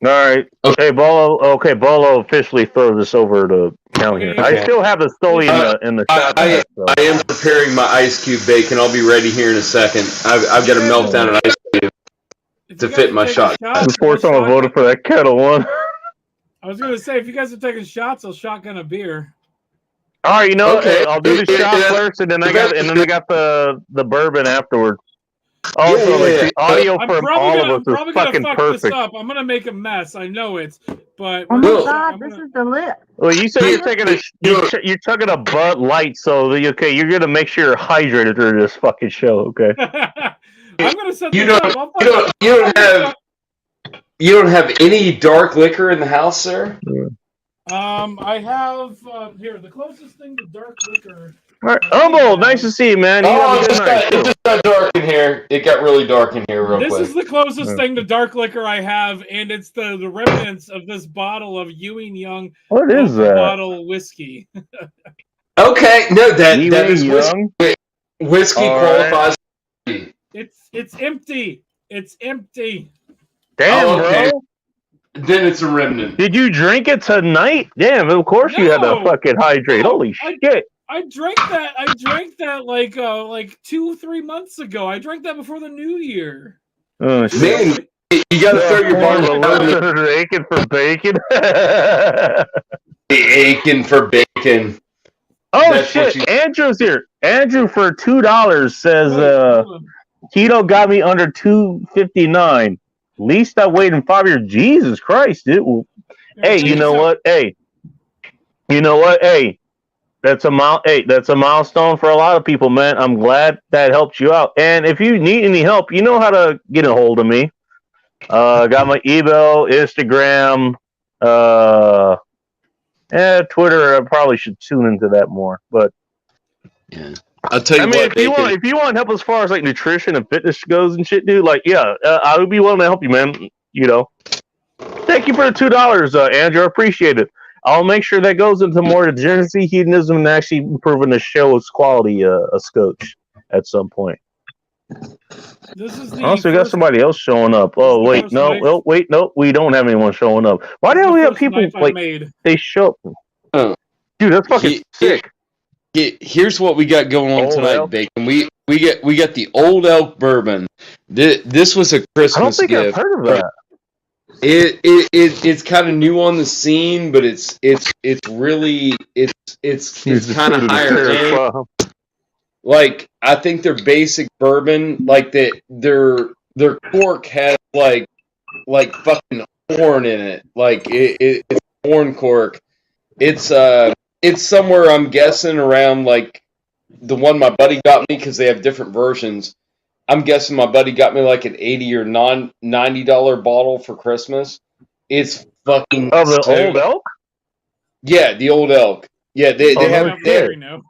A: All right.
D: Okay.
A: Hey, Bolo. Okay, Bolo officially throws this over to count here.
B: Okay.
A: I still have the Stoli in the shot.
D: I
A: so.
D: am preparing my ice cube bacon. I'll be ready here in a second. I've got to melt down an ice cube.
B: If
D: To
B: you guys
D: fit
B: are
D: my
B: taking
D: shot.
B: shots,
A: Before
B: I'll
A: someone voted for that kettle one.
B: I was going to say, if you guys are taking shots, I'll shotgun a beer.
A: All right, you know,
D: Okay.
A: hey, I'll do the shot first, and then I got the bourbon afterwards. Also, like the audio
B: I'm
A: from
B: probably
A: all
B: gonna,
A: of us is fucking
B: fuck
A: perfect.
B: this up. I'm gonna make a mess. I know it, but
C: Oh my
D: Well-
C: God,
B: I'm
C: this
B: gonna-
C: is delicious.
A: Well, you say you're taking
D: You-
A: you're chugging a Bud Light, so okay, you're gonna make sure you're hydrated through this fucking show, okay?
B: I'm gonna set
D: You
B: this
D: don't-
B: up.
D: You don't have any dark liquor in the house, sir?
B: I have here the closest thing to dark liquor.
A: All right, Humble, nice to see you, man. You have a
D: it
A: good night, too.
D: just got dark in here. It got really dark in here real
B: This
D: quick.
B: is the closest
A: Yeah.
B: thing to dark liquor I have, and it's the remnants of this bottle of Ewing Young
A: What is that?
B: bottle whiskey.
D: Okay, no, that
A: Ewing
D: is whiskey.
A: Young?
D: Whiskey
A: All right.
D: qualifies.
B: It's empty. It's empty.
A: Damn,
D: Oh, okay.
A: bro.
D: Then it's a remnant.
A: Did you drink it tonight? Damn, of course you had to
B: No.
A: fucking hydrate.
B: No,
A: Holy
B: I-
A: shit.
B: I drank that like 2-3 months ago. I drank that before the new year.
A: Oh, shit.
D: Man, you gotta throw your bottle down.
A: Aching for bacon.
D: Aching for bacon.
A: Oh
D: That's what
A: shit!
D: you-
A: Andrew's here. Andrew for $2 says,
B: Hold on.
A: Keto got me under $2.59. Least I waited in 5 years. Jesus Christ, dude. Hey,
B: Check
A: you know
B: this out.
A: what? Hey, you know what? Hey, that's a milestone for a lot of people, man. I'm glad that helped you out. And if you need any help, you know how to get a hold of me. Got my email, Instagram, Twitter. I probably should tune into that more. But
D: Yeah. I'll tell you
A: I mean,
D: what,
A: if you want help as far as like nutrition and fitness goes and shit, dude, like yeah, I would be willing to help you, man. You know. Thank you for the $2, Andrew. I appreciate it. I'll make sure that goes into more degeneracy, hedonism, and actually improving the show's quality, a scotch at some point.
B: This is the
A: Also, we got
B: first-
A: somebody else showing up. Oh
B: the
A: wait,
B: first
A: no,
B: knife.
A: well, wait, no, we don't have anyone showing up. Why
B: this
A: do
B: is
A: we
B: the
A: have
B: first
A: people
B: knife I
A: like
B: made.
A: they show?
D: Oh.
A: Dude, that's fucking
D: He-
A: sick.
D: Here's what we got going on
A: Old
D: tonight,
A: elk?
D: Bacon. We got the Old Elk bourbon. This was a
A: I don't
D: Christmas
A: think I've
D: gift.
A: heard of that.
D: It's kind of new on the scene, but it's really it's kind of higher end. Like I think their basic bourbon, like their cork has like fucking horn in it. Like it's horn cork. It's somewhere I'm guessing around like the one my buddy got me because they have different versions. I'm guessing my buddy got me like an $80 or $90 bottle for Christmas. It's fucking
A: Of the
D: so-
A: Old Elk?
D: Yeah, the Old Elk. Yeah, they
A: Oh,
D: have
A: no
D: they
A: shit.
B: now.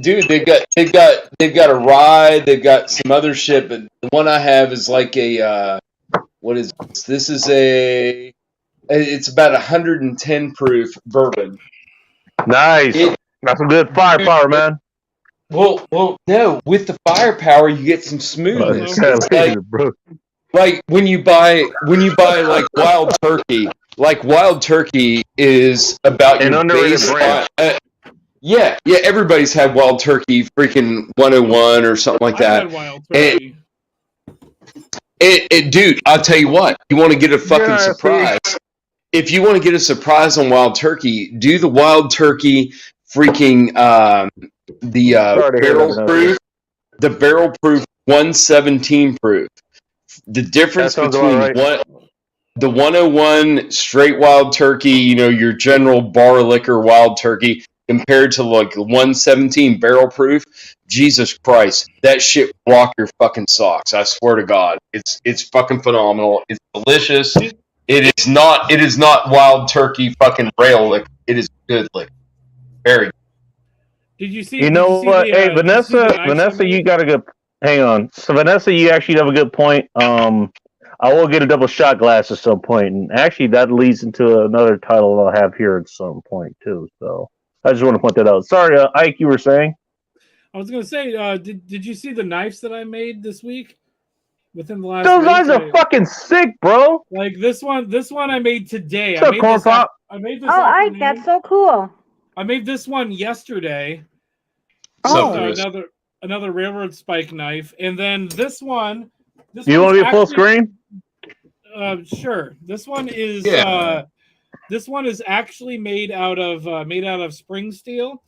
D: dude, they've got a rye, they've got some other shit, but the one I have is like a what is this? This is it's about 110 proof bourbon.
A: Nice.
D: It-
A: Got some good firepower, man.
D: Well, no, with the firepower you get some smoothness. It's like when you buy like Wild Turkey. Like Wild Turkey is about
A: An
D: your
A: underrated
D: base.
A: brand.
D: Yeah, everybody's had Wild Turkey, freaking 101 or something like
B: I
D: that.
B: had Wild Turkey.
D: Dude, I'll tell you what. You want to get a fucking
A: Yeah, see.
D: surprise? If you want to get a surprise on Wild Turkey, do the Wild Turkey freaking
A: Sorry to hear
D: barrel
A: that.
D: proof, the barrel proof 117 proof. The difference
A: That sounds
D: between
A: about
D: the 101 straight Wild Turkey, your general bar liquor Wild Turkey, compared to like 117 barrel proof, Jesus Christ, that shit rock your fucking socks. I swear to God, it's fucking phenomenal. It's delicious. It is not Wild Turkey fucking rail liquor. It is good liquor. Very good.
B: Did you see?
A: You
B: did
A: know
B: see
A: what?
B: the,
A: Hey,
B: did you see the knives I
A: Vanessa, you
B: made?
A: got a good. Hang on. So, Vanessa, you actually have a good point. I will get a double shot glass at some point, and actually, that leads into another title I'll have here at some point too. So, I just want to point that out. Sorry, Ike, you were saying?
B: I was gonna say, did you see the knives that I made this week? Within the last
A: Those
B: week,
A: knives are fucking sick, bro.
B: like this one I made today.
A: What's up, Corn Pop?
B: I made this.
C: Oh, Ike,
B: afternoon.
C: that's so cool.
B: I made this one yesterday.
C: Oh.
B: Another railroad spike knife, and then this one.
A: You want to be full screen?
B: Sure. This one is actually made out of spring steel,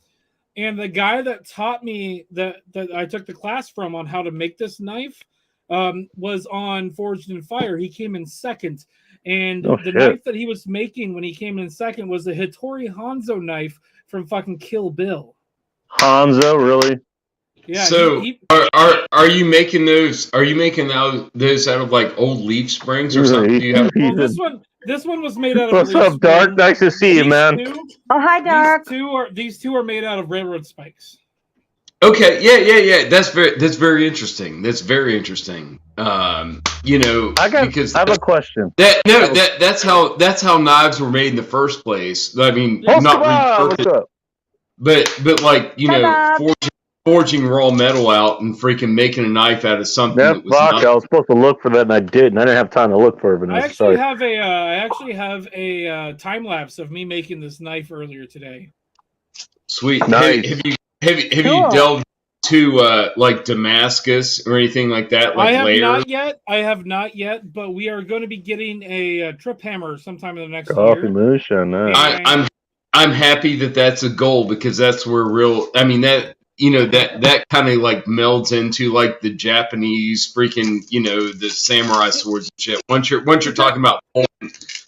B: and the guy that taught me that I took the class from on how to make this knife was on Forged in Fire. He came in second, and the knife that he was making when he came in second was the Hattori Hanzo knife from fucking Kill Bill.
A: Hanzo, really?
B: Yeah.
D: So are you making those? Are you making those out of like old leaf springs or something? Do you have?
B: Well, this one was made out of.
A: What's up, Dark? Nice to see you, man.
C: Oh, hi, Dark.
B: These two are made out of railroad spikes.
D: Okay, yeah. That's very interesting. That's very interesting. Because
A: I have a question.
D: That's how knives were made in the first place. I mean, not
A: what's up?
D: But like forging raw metal out and freaking making a knife out of something that was not.
A: I was supposed to look for that and I didn't. I didn't have time to look for it.
B: I actually have a time lapse of me making this knife earlier today.
D: Sweet.
A: Nice.
D: Have you delved to like Damascus or anything like that? Like
B: I have not yet, but we are going to be getting a trip hammer sometime in the next
A: Coffee
B: year.
A: moonshine, nice.
D: I'm happy that that's a goal because that's where that kind of like melds into like the Japanese freaking the samurai swords and shit. Once you're talking about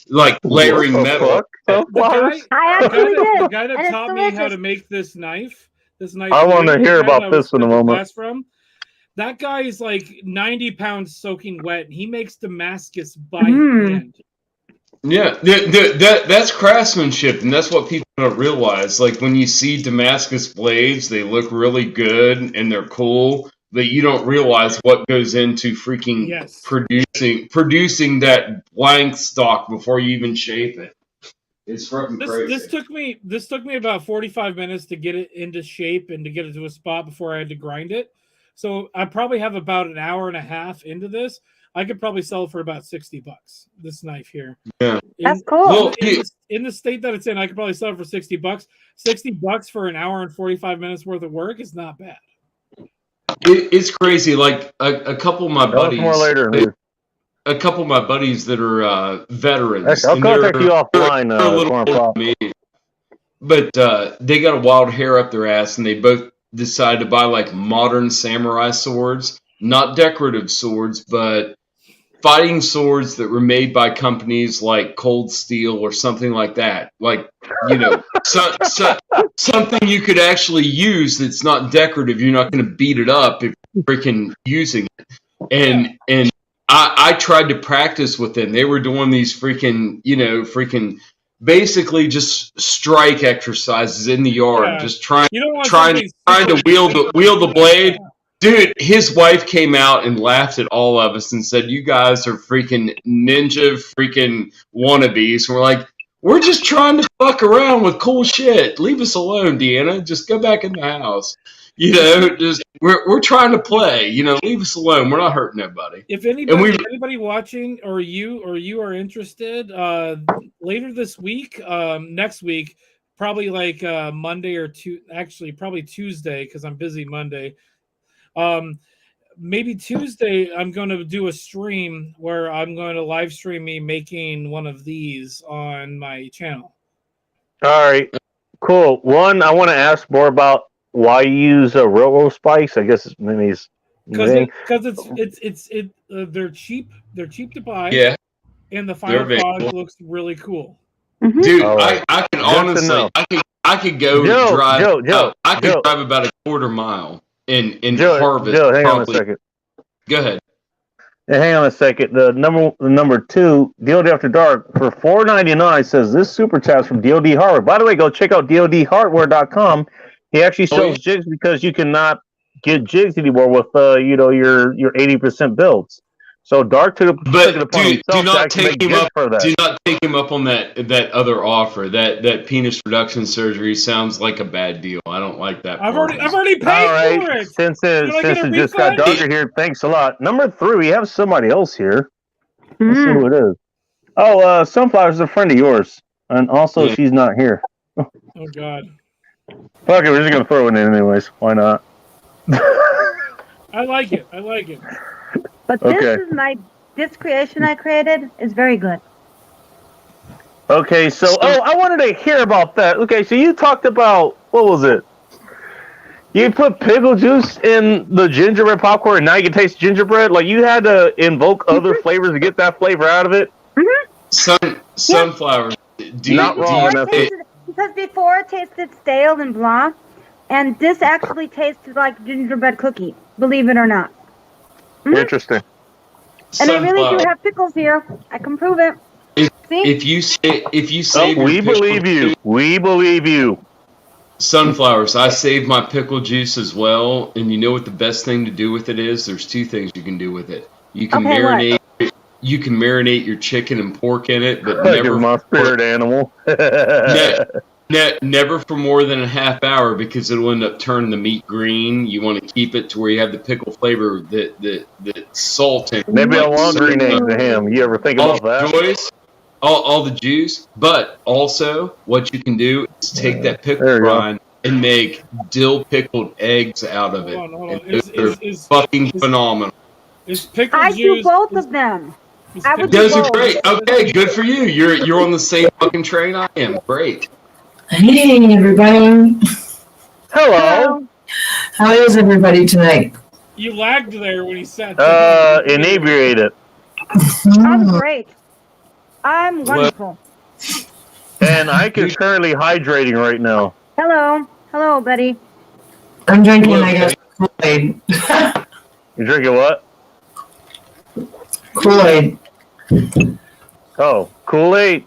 D: like layering metal.
B: The guy that taught me how to make this knife.
A: I want to hear about this in a moment.
B: That guy is like 90 pounds soaking wet. And he makes Damascus by hand.
D: Yeah, that's craftsmanship, and that's what people don't realize. Like when you see Damascus blades, they look really good and they're cool, but you don't realize what goes into freaking producing that blank stock before you even shape it. It's fucking crazy.
B: This took me about 45 minutes to get it into shape and to get it to a spot before I had to grind it. So I probably have about an hour and a half into this. I could probably sell it for about $60. This knife here.
D: Yeah,
C: that's cool.
B: In the state that it's in, I could probably sell it for $60. $60 for an hour and 45 minutes worth of work is not bad.
D: It's crazy. Like a couple of my buddies.
A: More later.
D: A couple of my buddies that are veterans.
A: I'll contact you offline.
D: They're a little older than me, but they got a wild hair up their ass, and they both decided to buy like modern samurai swords, not decorative swords, but fighting swords that were made by companies like Cold Steel or something like that. Like, something you could actually use that's not decorative. You're not going to beat it up if you're freaking using it. And I tried to practice with them. They were doing these freaking basically just strike exercises in the yard, just trying to wield the blade. Dude, his wife came out and laughed at all of us and said, "You guys are freaking ninja freaking wannabes." And we're like, "We're just trying to fuck around with cool shit. Leave us alone, Deanna. Just go back in the house. Just we're trying to play. Leave us alone. We're not hurting nobody."
B: If anybody watching or you are interested, later this week, next week, probably like Monday or probably Tuesday because I'm busy Monday. Maybe Tuesday I'm going to do a stream where I'm going to live stream me making one of these on my channel.
A: All right, cool. One, I want to ask more about why you use railroad spikes. I guess because they're cheap. They're cheap to buy.
D: Yeah,
B: and the final product looks really cool.
C: Mm-hmm.
D: Dude, right. I can honestly, I could go drive. I could drive about a quarter mile. In harvest.
A: Joe, hang on a second.
D: Go ahead.
A: Hey, hang on a second. The number 2, DoD After Dark, for $4.99 says this super chat's from DoD Hardware. By the way, go check out DoDHardware.com. He actually sells jigs because you cannot get jigs anymore with your 80% builds. So Dark took it upon
D: do
A: himself to
D: not
A: actually
D: take
A: make
D: him
A: good
D: up.
A: for that.
D: Do not take him up on that other offer. That penis reduction surgery sounds like a bad deal. I don't like that.
B: I've
D: part.
B: already paid
A: All right,
B: for it.
A: since
B: Did I get a
A: it just got
B: refund?
A: darker here, thanks a lot. Number 3, we have somebody else here. Let's see who it is. Oh, Sunflower's a friend of yours, and also
D: Yeah.
A: she's not here.
B: Oh God.
A: Fuck it, we're just gonna throw it in anyways. Why not?
B: I like it. I like it.
C: But this
A: Okay.
C: is this creation I created is very good.
A: Okay, so I wanted to hear about that. Okay, so you talked about what was it? You put pickle juice in the gingerbread popcorn, and now you can taste gingerbread. Like you had to invoke other flavors to get that flavor out of it.
D: Sunflower.
A: Not wrong.
C: Because before it tasted stale and blah, and this actually tasted like gingerbread cookie. Believe it or not.
A: Interesting.
C: And I really do have pickles here. I can prove it. See?
D: If you save
A: we
D: your pickle
A: believe you.
D: juice-
A: We believe you.
D: Sunflowers. I save my pickle juice as well, and you know what the best thing to do with it is? There's 2 things you can do with it. You can
C: Okay, what?
D: marinate. You can marinate your chicken and pork in it, but
A: Like
D: never
A: my spirit animal.
D: never for more than a half hour because it'll end up turning the meat green. You want to keep it to where you have the pickle flavor that salt and
A: Maybe I
D: like,
A: want green eggs to him. You ever think
D: all
A: about that?
D: the joys, all the juice. But also, what you can do is take that pickle
A: There you go.
D: brine and make dill pickled eggs out of it.
B: Hold on.
D: And those are fucking phenomenal.
B: Is pickle
C: I
B: juice?
C: do both of them.
B: is
C: I would
B: pickle-
D: Those are
C: both.
D: great. Okay, good for you. You're on the same fucking train I am. Great.
E: Hey, everybody.
A: Hello.
E: How is everybody tonight?
B: You lagged there when he said.
A: Inebriated.
C: I'm great. I'm wonderful.
A: And I can currently hydrating right now.
C: Hello. Hello, Betty.
E: I'm drinking, I guess, Kool-Aid.
A: You drinking what?
E: Kool-Aid.
A: Oh, Kool-Aid.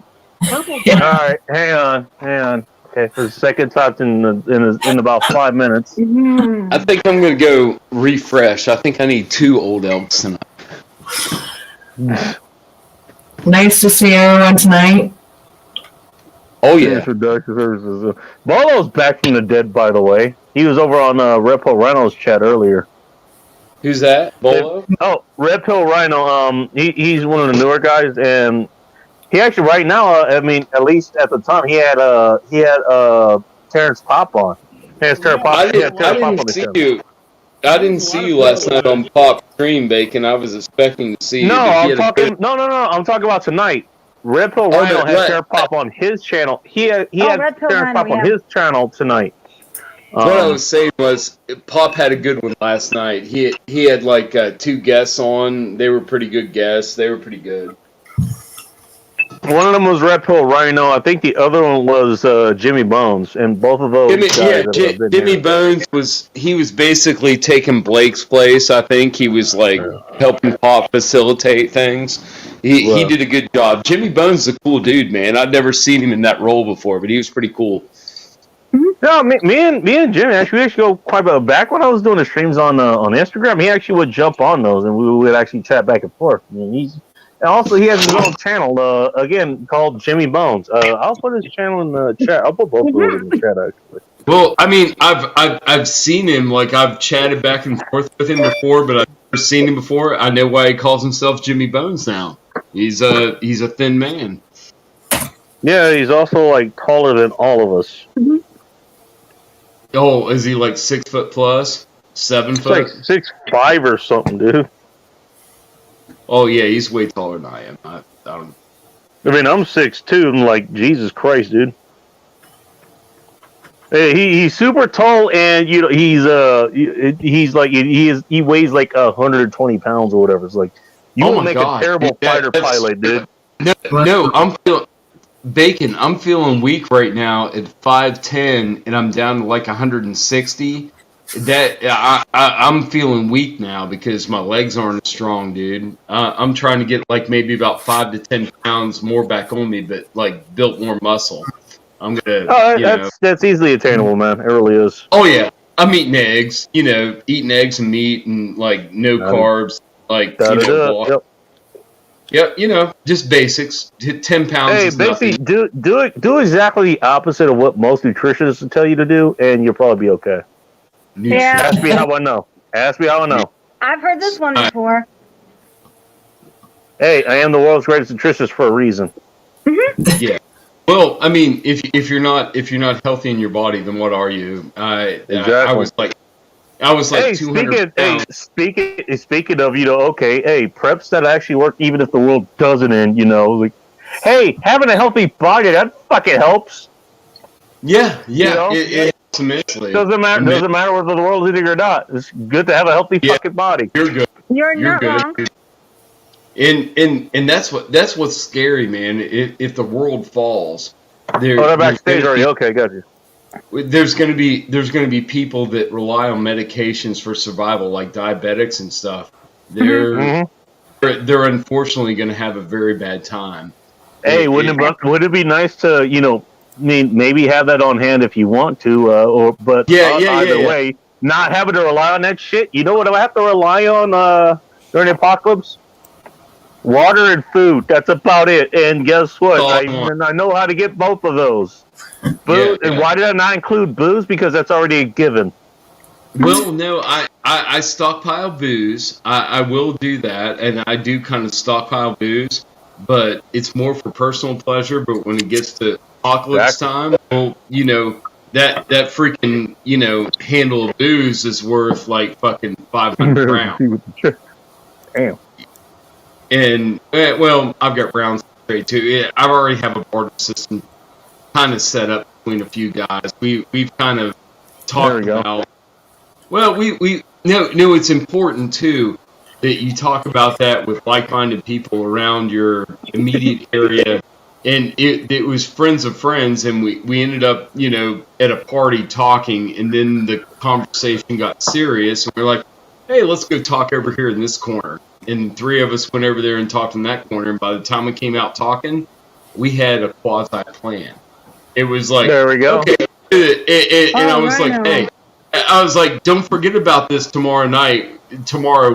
B: Purple
A: All right, hang on. Okay, for the second time in about 5 minutes.
C: Mm.
D: I think I'm gonna go refresh. I think I need 2 Old Elks tonight.
E: Nice to see everyone tonight.
D: Oh
A: Cheers for Doctor Services. Bolo's back from the dead, by the way. He was over on Red Pill Rhino's chat earlier.
D: Who's that? Bolo?
A: Oh, Red Pill Rhino. He's one of the newer guys, and he actually right now. I mean, at least at the time, he had Terrence Pop on. He has Terrence Pop.
D: I
A: He had Terrence Pop on
D: didn't
A: the
D: see
A: show.
D: you. I didn't see you last night on Pop Stream Bacon. I was expecting to see you.
A: No,
D: but he
A: I'm
D: had a
A: talking.
D: good-
A: No. I'm talking about tonight. Red Pill
D: Oh,
A: Rhino
D: no,
A: had
D: right.
A: Terrence Pop on his channel. He had
C: Red Pill
A: Terrence
C: Rhino,
A: Pop on
C: yeah.
A: his channel tonight.
D: What I was saying was, Pop had a good one last night. He had like 2 guests on. They were pretty good guests. They were pretty good.
A: One of them was Red Pill Rhino. I think the other one was Jimmy Bones, and both of those guys have been
D: Jimmy
A: here.
D: Bones was basically taking Blake's place. I think he was like helping Pop facilitate things. He
A: Wow.
D: did a good job. Jimmy Bones is a cool dude, man. I'd never seen him in that role before, but he was pretty cool.
A: No, me and Jimmy actually go quite a bit back when I was doing the streams on Instagram. He actually would jump on those, and we would actually chat back and forth. I mean, and also he has his own channel again called Jimmy Bones. I'll put his channel in the chat. I'll put both of those in the chat actually.
D: Well, I mean, I've seen him. Like I've chatted back and forth with him before, but I've never seen him before. I know why he calls himself Jimmy Bones now. He's a thin man.
A: Yeah, he's also like taller than all of us.
D: Oh, is he like 6 foot plus? 7
A: He's
D: foot?
A: like 6'5" or something, dude.
D: Oh yeah, he's way taller than I am. I don't.
A: I mean, I'm 6'2", and like Jesus Christ, dude. Hey, he's super tall, and you know he's like he weighs like 120 pounds or whatever. It's like you
D: Oh
A: will
D: my
A: make
D: God.
A: a terrible
D: Yeah,
A: fighter
D: that's-
A: pilot, dude.
D: No, I'm feeling Bacon. I'm feeling weak right now at 5'10", and I'm down to like 160. I'm feeling weak now because my legs aren't as strong, dude. I'm trying to get like maybe about 5 to 10 pounds more back on me, but like built more muscle. I'm gonna.
A: Oh, that's easily attainable, man. It really is.
D: Oh yeah, I'm eating eggs. Eating eggs and meat and like no carbs. Like,
A: Gotta do it.
D: walk.
A: Yep.
D: Yep, just basics. 10 pounds
A: Hey,
D: is
A: basically,
D: nothing.
A: do exactly the opposite of what most nutritionists tell you to do, and you'll probably be okay.
C: Yeah.
A: Ask me how I know. Ask me how I know.
C: I've heard this one before.
A: Hey, I am the world's greatest nutritionist for a reason.
D: Yeah. Well, I mean, if you're not healthy in your body, then what are you? I was like
A: Hey,
D: 200 pounds.
A: speaking of, preps that actually work even if the world doesn't end, like, hey, having a healthy body, that fucking helps.
D: Yeah,
A: know?
D: it helps immensely.
A: Doesn't matter whether the world's ending or not. It's good to have a healthy fucking body.
D: You're good.
C: You're not
D: good.
C: wrong.
D: And that's what's scary, man. If the world falls,
A: they're backstage already. Okay, got you.
D: There's going to be people that rely on medications for survival, like diabetics and stuff. They're unfortunately going to have a very bad time.
A: Hey, wouldn't it be nice to maybe have that on hand if you want to, either way, not having to rely on that shit. You know what I have to rely on during the apocalypse? Water and food. That's about it. And guess what? I know how to get both of those. Booze. And why did I not include booze? Because that's already a given.
D: Well, no, I stockpile booze. I will do that, and I do kind of stockpile booze, but it's more for personal pleasure. But when it gets to apocalypse time, well, that freaking handle of booze is worth like fucking 500 rounds.
A: Damn.
D: And I've got rounds trade too. I've already have a barter system kind of set up between a few guys. We've kind of talked about. Well, we no. It's important too that you talk about that with like-minded people around your immediate area. And it was friends of friends, and we ended up at a party talking, and then the conversation got serious, and we're like, hey, let's go talk over here in this corner. And 3 of us went over there and talked in that corner. And by the time we came out talking, we had a quasi plan. It was like,
A: there we go.
D: Okay. And I was like, hey, I was like, don't forget about this tomorrow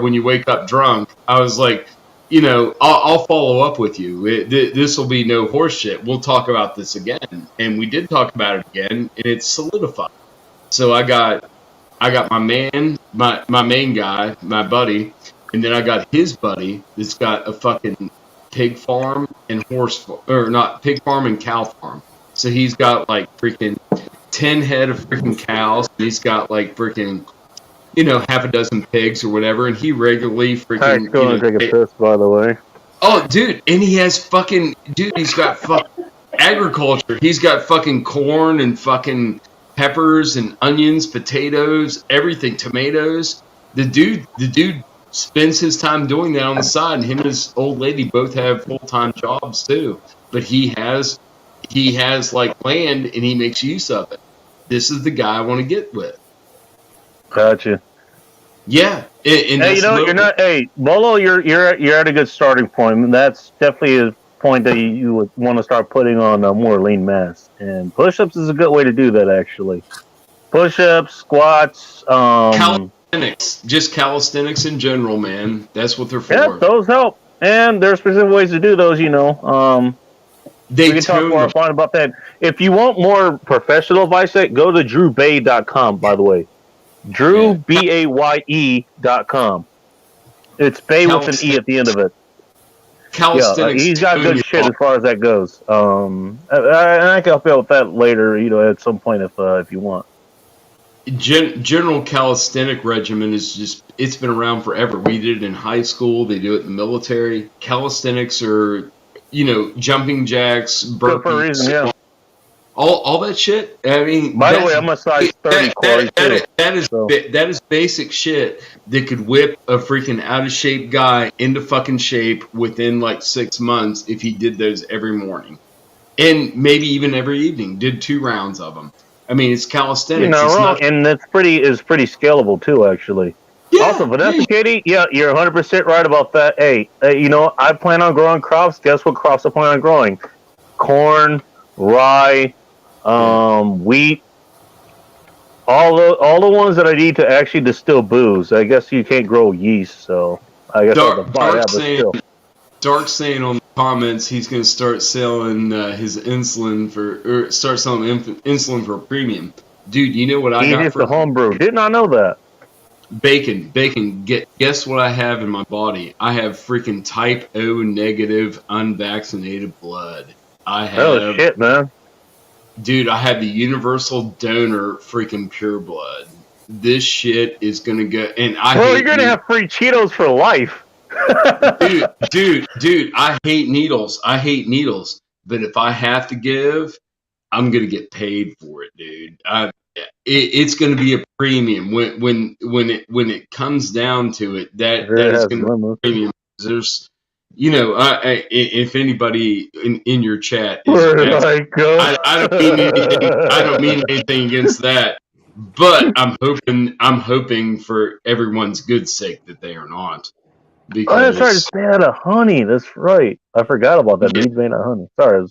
D: when you wake up drunk. I was like, I'll follow up with you. This will be no horse shit. We'll talk about this again. And we did talk about it again, and it's solidified. So I got my man, my main guy, my buddy, and then I got his buddy that's got a fucking pig farm and pig farm and cow farm. So he's got like freaking 10 head of freaking cows, and he's got like freaking, half a dozen pigs or whatever, and he regularly freaking.
A: Going to take a piss, by the way.
D: Oh, dude, and he has he's got agriculture. He's got fucking corn and fucking peppers and onions, potatoes, everything, tomatoes. The dude spends his time doing that on the side, and him and his old lady both have full-time jobs too. But he has like land, and he makes use of it. This is the guy I want to get with.
A: Gotcha.
D: Yeah, and
A: hey, you're not. Hey, Bolo, you're at a good starting point. And that's definitely a point that you would want to start putting on more lean mass. And push-ups is a good way to do that, actually. Push-ups, squats.
D: Calisthenics, just calisthenics in general, man. That's what they're for.
A: Yeah, those help, and there are specific ways to do those. We can talk more about that. If you want more professional advice, go to drewbaye.com. By the way, BAYE.com. It's Bay with an E at the end of it.
D: Calisthenics.
A: He's got good shit as far as that goes. I can help you out with that later. At some point if you want.
D: General calisthenic regimen it's been around forever. We did it in high school. They do it in the military. Calisthenics are, jumping jacks, burpees,
A: for a reason, yeah.
D: all that shit. I mean,
A: by the way, I'm a size 30
D: that is basic shit that could whip a freaking out of shape guy into fucking shape within like 6 months if he did those every morning, and maybe even every evening. Did 2 rounds of them. I mean, it's calisthenics.
A: You're not wrong, and it's pretty scalable too, actually. Yeah, also, Vanessa Katie, you're 100% right about that. Hey, I plan on growing crops. Guess what crops I plan on growing? Corn, rye, wheat, all the ones that I need to actually distill booze. I guess you can't grow yeast, so I guess I'll have to buy that,
D: Dark
A: but
D: saying,
A: still.
D: Dark saying on the comments he's going to start selling his insulin insulin for a premium. Dude, you know what I got
A: Edith
D: for
A: the homebrew. Did not know that.
D: bacon? Guess what I have in my body? I have freaking type O negative unvaccinated blood. I have,
A: Oh shit, man.
D: dude, I have the universal donor freaking pure blood. This shit is gonna go, and
A: Well, you're gonna have free Cheetos for life.
D: dude, I hate needles. But if I have to give, I'm gonna get paid for it, dude. It's gonna be a premium when it comes down to it. That is gonna be a premium. There's, if anybody in your chat is,
A: Where did I go?
D: I don't mean anything against that. But I'm hoping for everyone's good sake that they are not.
A: That's right. It's made out of honey. That's right. I forgot about that. Meat's made out of honey. Sorry.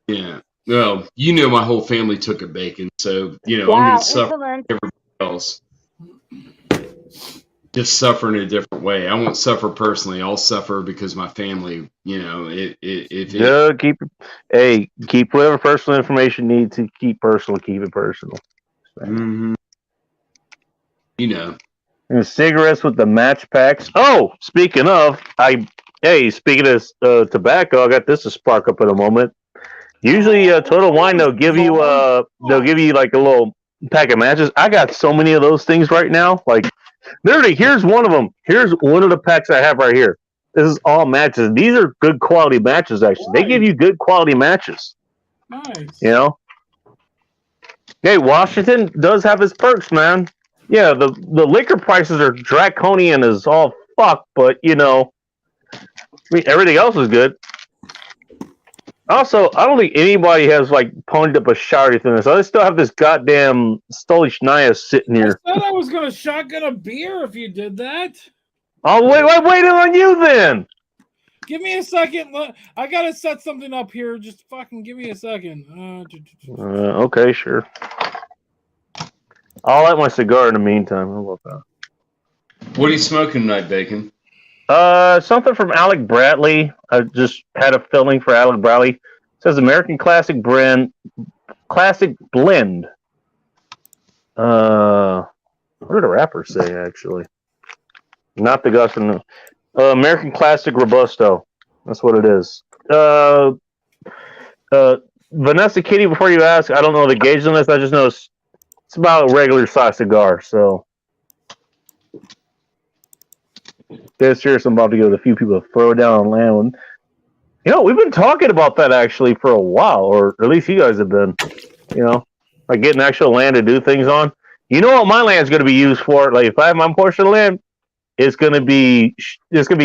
D: Yeah. Well, my whole family took a bacon, so I'm
C: Wow,
D: going to suffer
C: excellent.
D: everybody else. Just suffer in a different way. I won't suffer personally. I'll suffer because my family,
A: keep whatever personal information you need to keep personal. Keep it personal.
D: Mm-hmm.
A: And cigarettes with the match packs. Oh, speaking of tobacco, I got this to spark up in a moment. Usually, Total Wine they'll give you like a little pack of matches. I got so many of those things right now. Like, literally, here's one of them. Here's one of the packs I have right here. This is all matches. These are good quality matches. Actually, They give you good quality matches.
B: Nice.
A: Hey, Washington does have its perks, man. Yeah, the liquor prices are draconian as all fuck, but everything else is good. Also, I don't think anybody has like ponied up a shot or anything. So I still have this goddamn Stolichnaya sitting here.
B: I thought I was gonna shotgun a beer if you did that.
A: Oh wait, waiting on you then.
B: Give me a second. I gotta set something up here. Just fucking give me a second.
A: Okay, sure. I'll light my cigar in the meantime. How about that?
D: What are you smoking tonight, Bacon?
A: Something from Alec Bradley. I just had a filling for Alec Bradley. It says American Classic Blend. What did the rapper say, actually? Not the guy from American Classic Robusto. That's what it is. Vanessa Kitty, before you ask, I don't know the gauge on this. I just know it's about a regular size cigar. So, dead serious, I'm about to get a few people to throw down on land. We've been talking about that actually for a while, or at least you guys have been. Like getting actual land to do things on. You know what my land's going to be used for? Like if I have my portion of land, it's going to be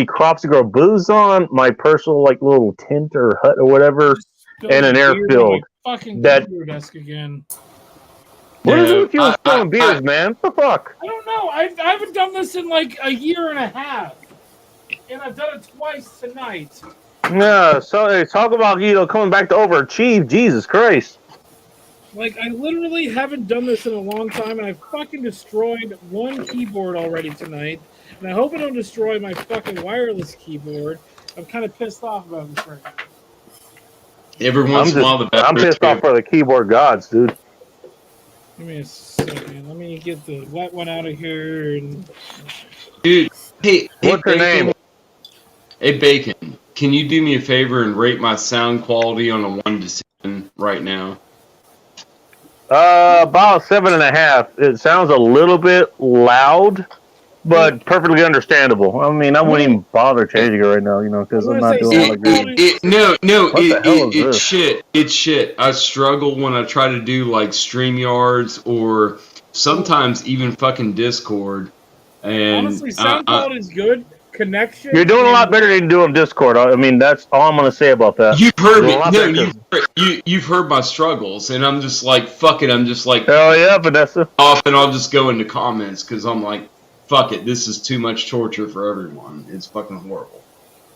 A: crops to grow booze on, my personal like little tent or hut or whatever, and an airfield.
B: Fucking computer desk again.
A: What is it with you and selling beers, man? What the fuck?
B: I don't know. I haven't done this in like a year and a half, and I've done it twice tonight.
A: Yeah, so talk about coming back to overachieve. Jesus Christ!
B: Like I literally haven't done this in a long time, and I fucking destroyed one keyboard already tonight, and I hope I don't destroy my fucking wireless keyboard. I'm kind of pissed off about this right now.
D: Every once in a while,
A: I'm pissed off for the keyboard gods, dude.
B: Give me a second. Let me get the wet one out of here.
D: Dude, hey,
A: what's your name?
D: Hey, Bacon, can you do me a favor and rate my sound quality on a 1 to 7 right now?
A: About 7.5. It sounds a little bit loud, but perfectly understandable. I mean, I wouldn't even bother changing it right now, because I'm not doing like this.
D: It's shit. It's shit. I struggle when I try to do like StreamYards or sometimes even fucking Discord. And
B: honestly, sound quality is good. Connection.
A: You're doing a lot better than you do on Discord. I mean, that's all I'm going to say about that.
D: You've heard me. No, you've heard my struggles, and I'm just like, fuck it. I'm just like,
A: hell yeah, Vanessa.
D: Off, and I'll just go into comments because I'm like, fuck it. This is too much torture for everyone. It's fucking horrible.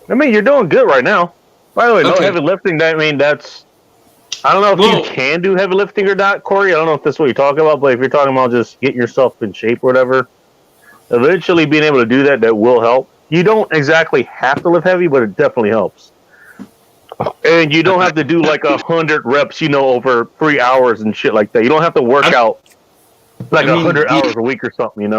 A: I mean, you're doing good right now. By the way, no heavy lifting. I mean, that's. I don't know if you can do heavy lifting or not, Corey. I don't know if that's what you're talking about, but if you're talking about just getting yourself in shape or whatever, eventually being able to do that will help. you don't exactly have to lift heavy, but it definitely helps. And you don't have to do like 100 reps, over 3 hours and shit like that. You don't have to work out like 100 hours a week or something,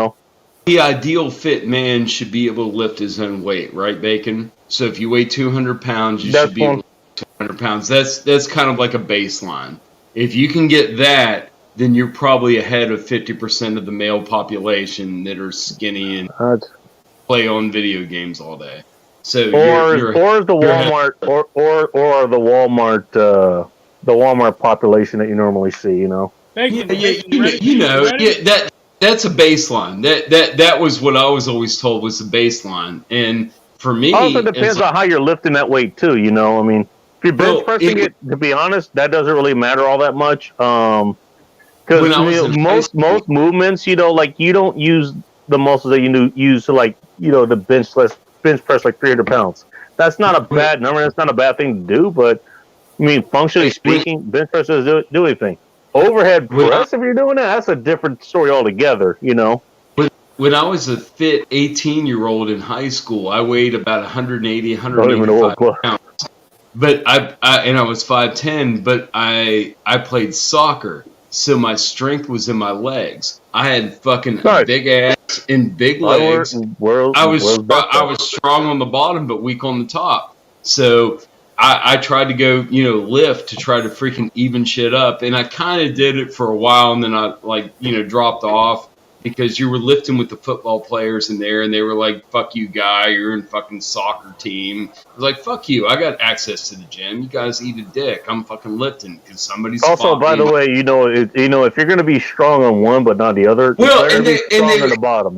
D: The ideal fit man should be able to lift his own weight, right, Bacon? So if you weigh 200 pounds, you should be able to lift 200 pounds. That's kind of like a baseline. If you can get that, then you're probably ahead of 50% of the male population that are skinny and play on video games all day. So
A: or the Walmart or the Walmart population that you normally see,
B: Bacon,
D: that's a baseline. That was what I was always told was the baseline. And for me,
A: also depends on how you're lifting that weight too. I mean, if you're bench pressing it, to be honest, that doesn't really matter all that much. Because most movements, like you don't use the muscles that you use to the bench press like 300 pounds. That's not a bad number. That's not a bad thing to do. But I mean, functionally speaking, bench press doesn't do anything. Overhead press, if you're doing that, that's a different story altogether.
D: When I was a fit 18-year-old in high school, I weighed about 180, 185 pounds. But I was 5'10", but I played soccer, so my strength was in my legs. I had fucking big ass and big legs. I was strong on the bottom, but weak on the top. So I tried to go, lift to try to freaking even shit up, and I kind of did it for a while, and then I dropped off. Because you were lifting with the football players in there, and they were like, "Fuck you, guy! You're in fucking soccer team." I was like, "Fuck you! I got access to the gym. You guys eat a dick. I'm fucking lifting because somebody's."
A: Also, by the way, if you're gonna be strong on one but not the other,
D: and
A: be strong on the bottom.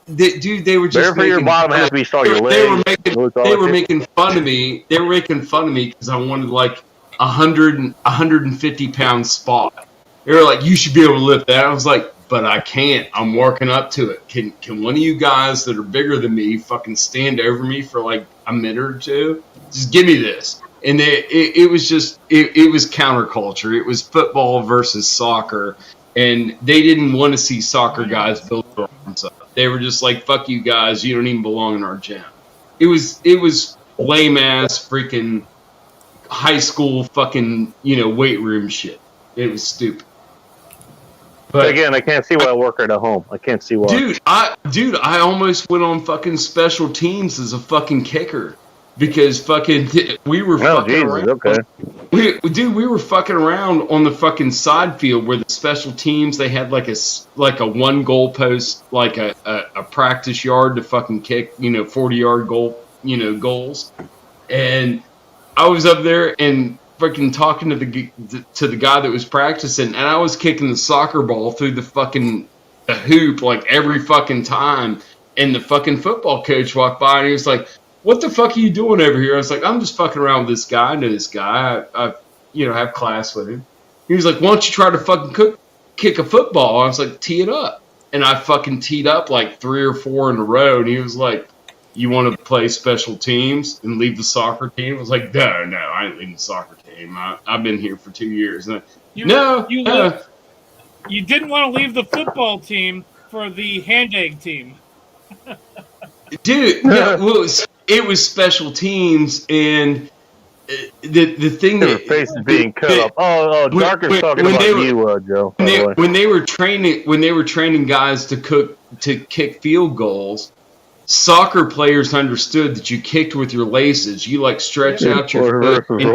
D: They were just
A: making, your bottom has to be strong. Your legs.
D: They were making fun of me. They were making fun of me because I wanted like 150 pound spot. They were like, "You should be able to lift that." I was like, "But I can't. I'm working up to it. Can one of you guys that are bigger than me fucking stand over me for like a minute or two? Just give me this." And it was just it was counterculture. It was football versus soccer, and they didn't want to see soccer guys build their arms up. They were just like, "Fuck you guys. You don't even belong in our gym." It was lame ass freaking high school fucking weight room shit. It was stupid.
A: But again, I can't see why I work right at home. I can't see why.
D: Dude, I almost went on fucking special teams as a fucking kicker because we were fucking around.
A: Okay.
D: We were fucking around on the fucking side field where the special teams, they had like a one goal post, like a practice yard to fucking kick, 40-yard goal, goals. And I was up there and fucking talking to the guy that was practicing, and I was kicking the soccer ball through the hoop like every fucking time, and the fucking football coach walked by and he was like, "What the fuck are you doing over here?" I was like, "I'm just fucking around with this guy. I know this guy. I have class with him." He was like, "Why don't you try to fucking kick a football?" I was like, "Tee it up." And I fucking teed up like 3 or 4 in a row, and he was like, "You want to play special teams and leave the soccer team?" I was like, no, I ain't leaving the soccer team. I've been here for 2 years.
B: You didn't want to leave the football team for the hand egg team.
D: Dude, it was special teams, and the thing
A: that face is being cut up. Dark is talking about you, Joe.
D: When they were training guys to kick field goals, soccer players understood that you kicked with your laces. You stretch out your foot.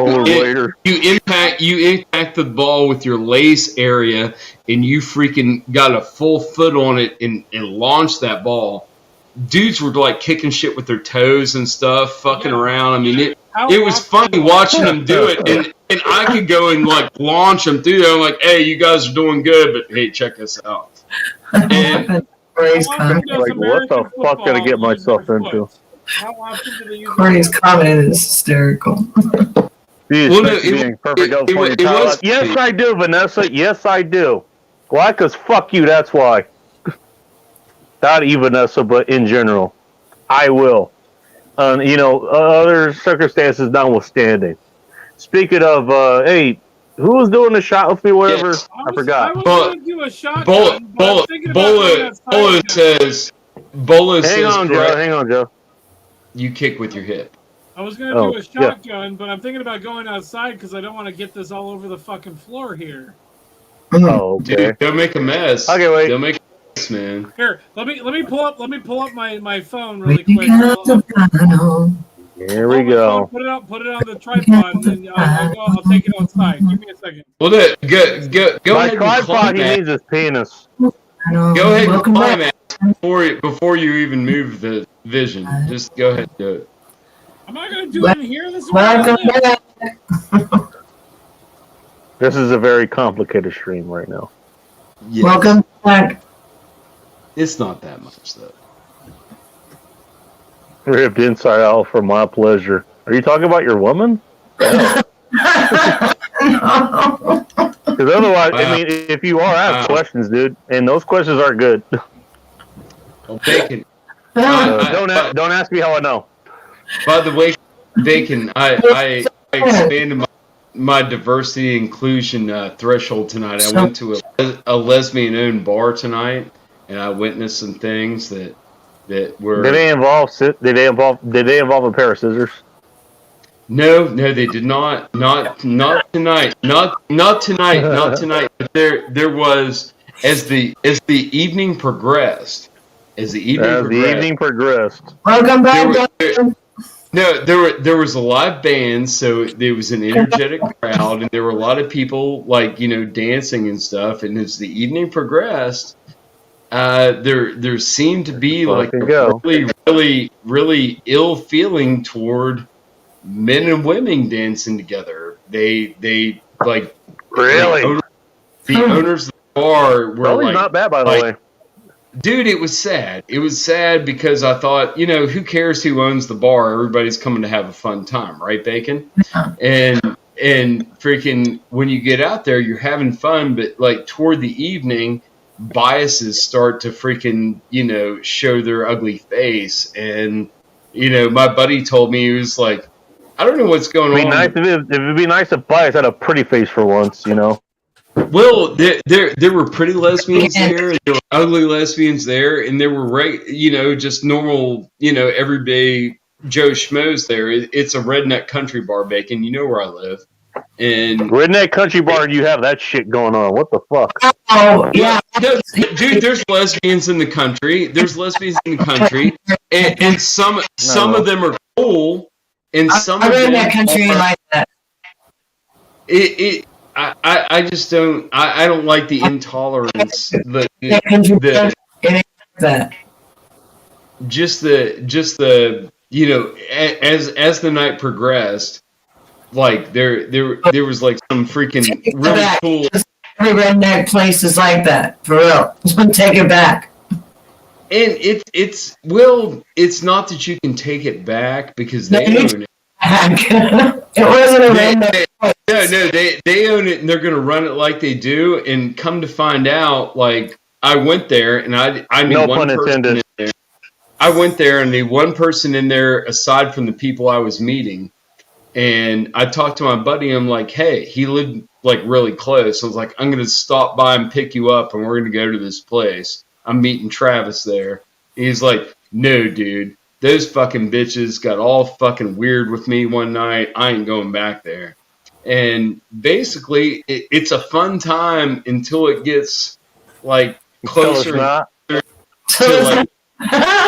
D: You impact the ball with your lace area, and you freaking got a full foot on it and launch that ball. Dudes were kicking shit with their toes and stuff, fucking around. I mean, it was funny watching them do it, and I could go and launch them through there. I'm like, "Hey, you guys are doing good, but hey, check this out." And
A: what the fuck did I get myself into?
E: Corey's comment is hysterical.
A: Yes, I do, Vanessa. Yes, I do. Why? Because fuck you, that's why. Not you, Vanessa, but in general. I will. Other circumstances notwithstanding. Speaking of, hey, who was doing the shot with me, whatever?
D: Yes.
A: I forgot.
B: I was going to do a shot.
D: Bola says, Bolo
A: Hang
D: says
A: on,
D: correct.
A: Joe. Hang on, Joe.
D: You kick with your hip.
B: I was gonna do a shotgun, but I'm thinking about going outside because I don't want to get this all over the fucking floor here.
A: Oh, okay.
D: Dude, don't make a mess.
A: Okay, wait.
D: Don't make a mess, man.
B: Here, let me pull up my phone really
E: We
B: quick.
E: got the final.
A: Here we go.
B: Put it on the tripod, and then I'll take it outside. Give me a second.
D: Well, go
A: By
D: ahead and
A: tripod,
D: climb
A: he
D: it.
A: means his penis.
D: Go ahead and
E: Welcome
D: climb
E: back.
D: it before you even move the vision. Just go ahead and do it.
B: I'm not gonna do it in here. This is where I
E: Welcome
B: live.
E: back.
A: This is a very complicated stream right now.
D: Yes.
E: Welcome back.
D: It's not that much though.
A: Ripped inside out for my pleasure. Are you talking about your woman? Because otherwise, I mean, if you are, I have questions, dude, and those questions are good.
D: Well, Bacon.
A: Don't ask me how I know.
D: By the way, Bacon, I expanded my diversity inclusion threshold tonight. I went to a lesbian-owned bar tonight, and I witnessed some things that were.
A: Did they involve a pair of scissors?
D: No, they did not. Not tonight. Not tonight. But there was as the evening progressed. As the evening progressed.
E: Welcome back.
D: There was a live band, so there was an energetic crowd, and there were a lot of people dancing and stuff. And as the evening progressed, there seemed to be like a really ill feeling toward men and women dancing together. They like
A: really
D: the owners of the bar were
A: probably not bad, by the way.
D: Dude, it was sad. It was sad because I thought, who cares who owns the bar? Everybody's coming to have a fun time, right, Bacon? And freaking when you get out there, you're having fun, but like toward the evening, biases start to freaking, show their ugly face. And, my buddy told me, he was like, I don't know what's going on.
A: It'd be nice if bias had a pretty face for once,
D: Well, there were pretty lesbians there, there were ugly lesbians there, and there were just normal, everyday Joe Schmoes there. It's a redneck country bar, Bacon. You know where I live. And
A: redneck country bar, you have that shit going on. What the fuck?
E: Oh yeah,
D: no, dude. There's lesbians in the country. And some of them are cool, and some of them
E: that country
D: are,
E: like that.
D: I just don't. I don't like the intolerance. Just the as the night progressed, like there was like some freaking really cool.
E: Every redneck place is like that, for real. Take it back.
D: And it's not that you can take it back because they own it.
E: It wasn't a redneck.
D: No, they own it and they're gonna run it like they do. And come to find out, like I went there and I knew
A: no
D: one
A: pun
D: person
A: intended.
D: in there. I went there and the one person in there aside from the people I was meeting. And I talked to my buddy. I'm like, hey, he lived like really close. I was like, I'm gonna stop by and pick you up, and we're gonna go to this place. I'm meeting Travis there. And he's like, no, dude, those fucking bitches got all fucking weird with me one night. I ain't going back there. And basically, it's a fun time until it gets like closer to like.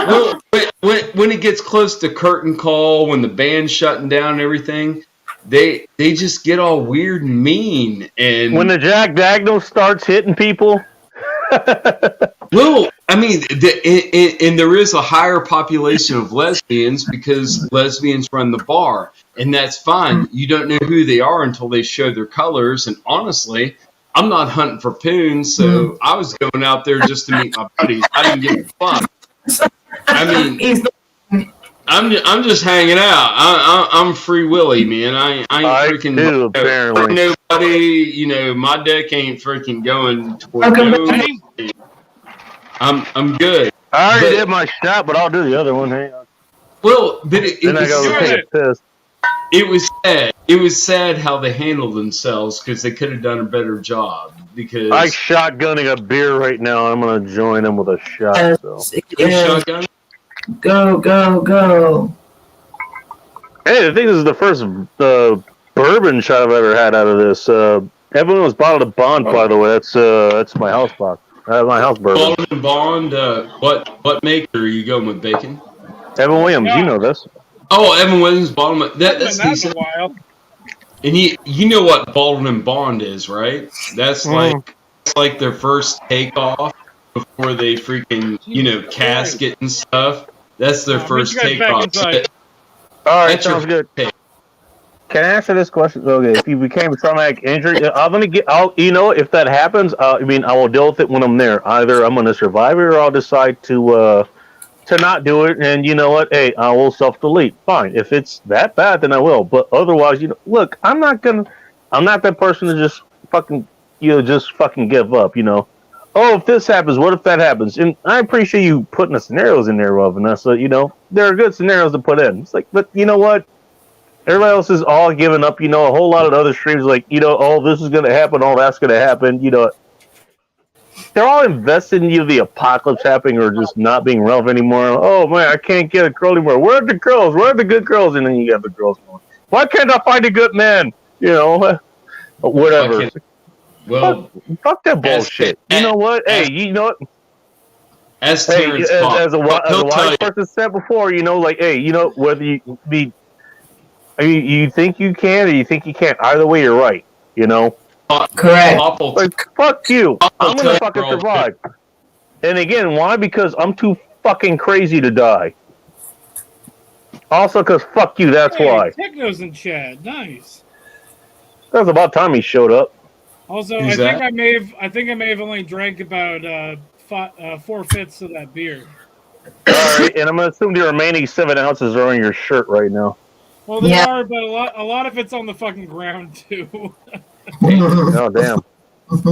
D: Well, when it gets close to curtain call, when the band's shutting down and everything, they just get all weird and mean. And
A: when the Jack Daniels starts hitting people.
D: Well, I mean, and there is a higher population of lesbians because lesbians run the bar, and that's fine. You don't know who they are until they show their colors. And honestly, I'm not hunting for poons, so I was going out there just to meet my buddies. I didn't give a fuck. I mean, I'm just hanging out. I'm free willy, man. I ain't freaking
A: too, apparently.
D: Nobody. My deck ain't freaking going toward nobody. I'm good.
A: I already did my shot, but I'll do the other one. Hang on.
D: Well, but
A: Then I go take a piss.
D: It was It was sad how they handled themselves because they could have done a better job. Because
A: I'm shotgunning a beer right now. I'm gonna join them with a shot. So.
D: Who's shotgun?
E: Go, go, go.
A: Hey, I think this is the first bourbon shot I've ever had out of this. Everyone was bottled at Bond, by the way. That's my house box. My house bourbon.
D: Bond. What maker are you going with, Bacon?
A: Evan Williams, you know this.
D: Oh, Evan Williams, Baldwin. That's
B: Been that
D: decent.
B: a while.
D: And you know what Baldwin and Bond is, right? That's like their first takeoff before they freaking casket and stuff. That's their first takeoff.
A: All right, sounds good. Can I answer this question? Okay, if you became a traumatic injury, I'm gonna get. If that happens, I will deal with it when I'm there. Either I'm gonna survive it, or I'll decide to not do it. And you know what? Hey, I will self-delete. Fine. If it's that bad, then I will. But otherwise, look, I'm not that person to just fucking give up. Oh, if this happens, what if that happens? And I appreciate you putting the scenarios in there, Vanessa. There are good scenarios to put in. It's like, but you know what? Everybody else is all giving up. A whole lot of other streams like, oh, this is going to happen, all that's going to happen. They're all invested in the apocalypse happening or just not being relevant anymore. Oh, man, I can't get a girl anymore. Where are the girls? Where are the good girls? And then you got the girls going, why can't I find a good man? Whatever.
D: Well,
A: fuck that bullshit. You know what? Hey, you know what?
D: As a
A: wise person said before, whether you be, you think you can or you think you can't. Either way, you're right.
E: Correct.
A: Like, fuck you. I'm gonna fucking survive. And again, why? Because I'm too fucking crazy to die. Also, because fuck you. That's why.
B: Techno's in chat. Nice.
A: That was about time he showed up.
B: Also, I think I may have only drank about 4/5 of that beer.
A: All right, and I'm gonna assume the remaining 7 ounces are on your shirt right now.
B: Well, they are, but a lot of it's on the fucking ground too.
A: Oh damn!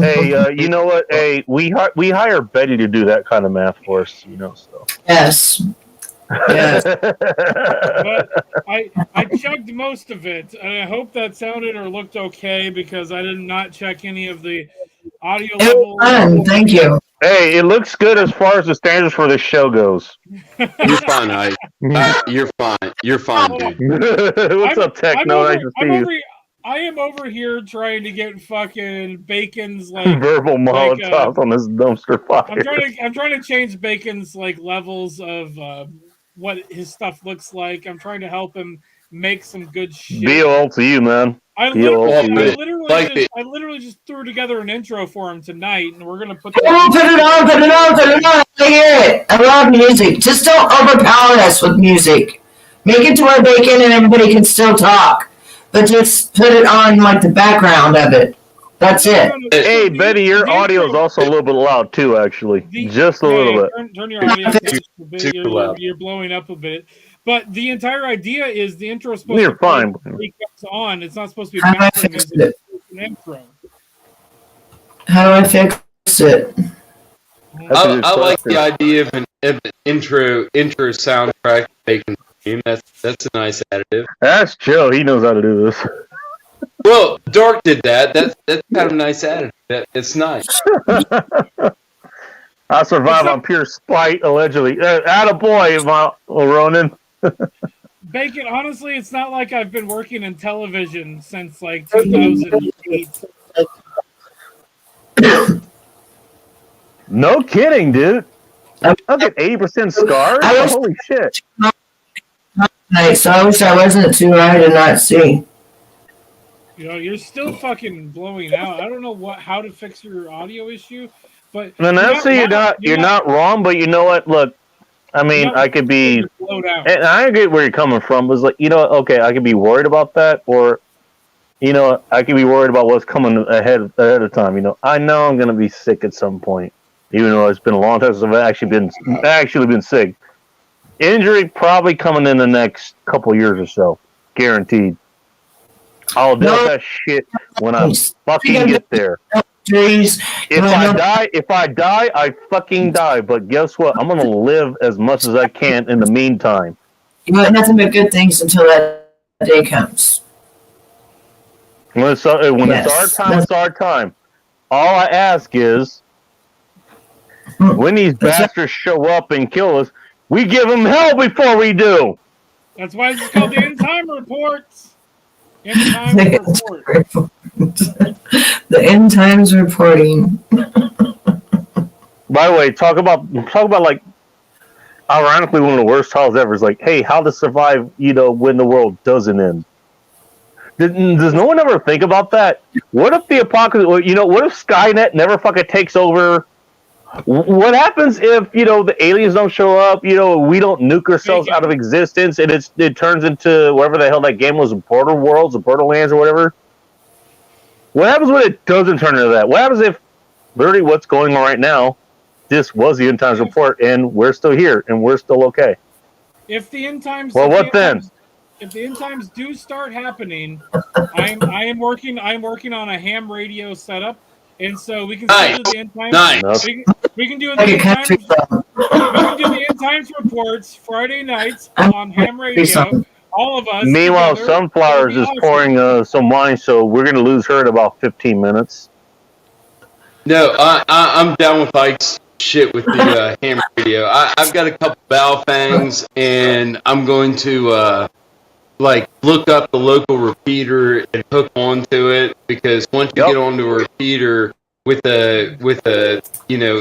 A: Hey, you know what? Hey, we hire Betty to do that kind of math for us. So.
E: Yes. Yes.
B: But I chugged most of it, and I hope that sounded or looked okay because I did not check any of the audio level.
E: Fun. Thank you.
A: Hey, it looks good as far as the standards for this show goes.
F: You're fine, Ike. You're fine. You're fine, dude.
A: What's up, Techno? Nice to see you.
B: I am over here trying to get fucking Bacon's like
A: verbal molotovs on this dumpster fire.
B: I'm trying to change Bacon's like levels of what his stuff looks like. I'm trying to help him make some good shit.
A: BOL to you, man.
B: I literally just threw together an intro for him tonight, and we're gonna put.
E: Put it on. I hear it. I love music. Just don't overpower us with music. Make it to where Bacon and everybody can still talk. But just put it on like the background of it. That's it.
A: Hey, Betty, your audio is also a little bit loud too, actually. Just a little bit.
B: Turn your audio up a bit. You're blowing up a bit. But the entire idea is the intro is supposed to be on. It's not supposed to be background as an intro.
E: How do I fix it?
F: I like the idea of an intro soundtrack Bacon. That's a nice additive.
A: That's Joe. He knows how to do this.
F: Well, Dark did that. That's kind of a nice additive. It's nice.
A: I survive on pure spite, allegedly. Attaboy, Ronan.
B: Bacon, honestly, it's not like I've been working in television since like 2008.
A: No kidding, dude. I'll get 80% scars? Holy shit.
E: So I wish I wasn't too high to not see.
B: You're still fucking blowing out. I don't know how to fix your audio issue, but
A: Vanessa, you're not wrong, but you know what? Look, I could be, and I get where you're coming from. It's like, okay, I could be worried about that, or, I could be worried about what's coming ahead of time. I know I'm gonna be sick at some point, even though it's been a long time since I've actually been sick. Injury probably coming in the next couple years or so, guaranteed. I'll deal with that shit when I fucking get there. If I die, I fucking die. But guess what? I'm gonna live as much as I can in the meantime.
E: You want nothing but good things until that day comes.
A: When it's our
E: Yes,
A: time, it's our time. All I ask is, when these bastards show up and kill us, we give them hell before we do.
B: That's why it's called the End Time Reports. End Time Report.
E: The End Times reporting.
A: By the way, talk about like, ironically, one of the worst titles ever is like, hey, how to survive, when the world doesn't end. Does no one ever think about that? What if the apocalypse, what if Skynet never fucking takes over? What happens if, the aliens don't show up, we don't nuke ourselves out of existence, and it turns into whatever the hell that game was, Portal Worlds or Borderlands or whatever? What happens when it doesn't turn into that? What happens if literally what's going on right now, this was the End Times Report, and we're still here, and we're still okay?
B: If the End Times...
A: Well, what then?
B: If the End Times do start happening, I am working on a ham radio setup, and so we can do the End Times.
F: Nice.
B: We can do the End Times. We can do the End Times reports Friday nights on ham radio. All of us.
A: Meanwhile,
B: together.
A: Sunflowers is pouring some wine, so we're going to lose her in about 15 minutes.
F: No, I'm down with Ike's shit with the ham radio. I've got a couple Baofangs, and I'm going to look up the local repeater and hook onto it, because once you get onto a repeater with a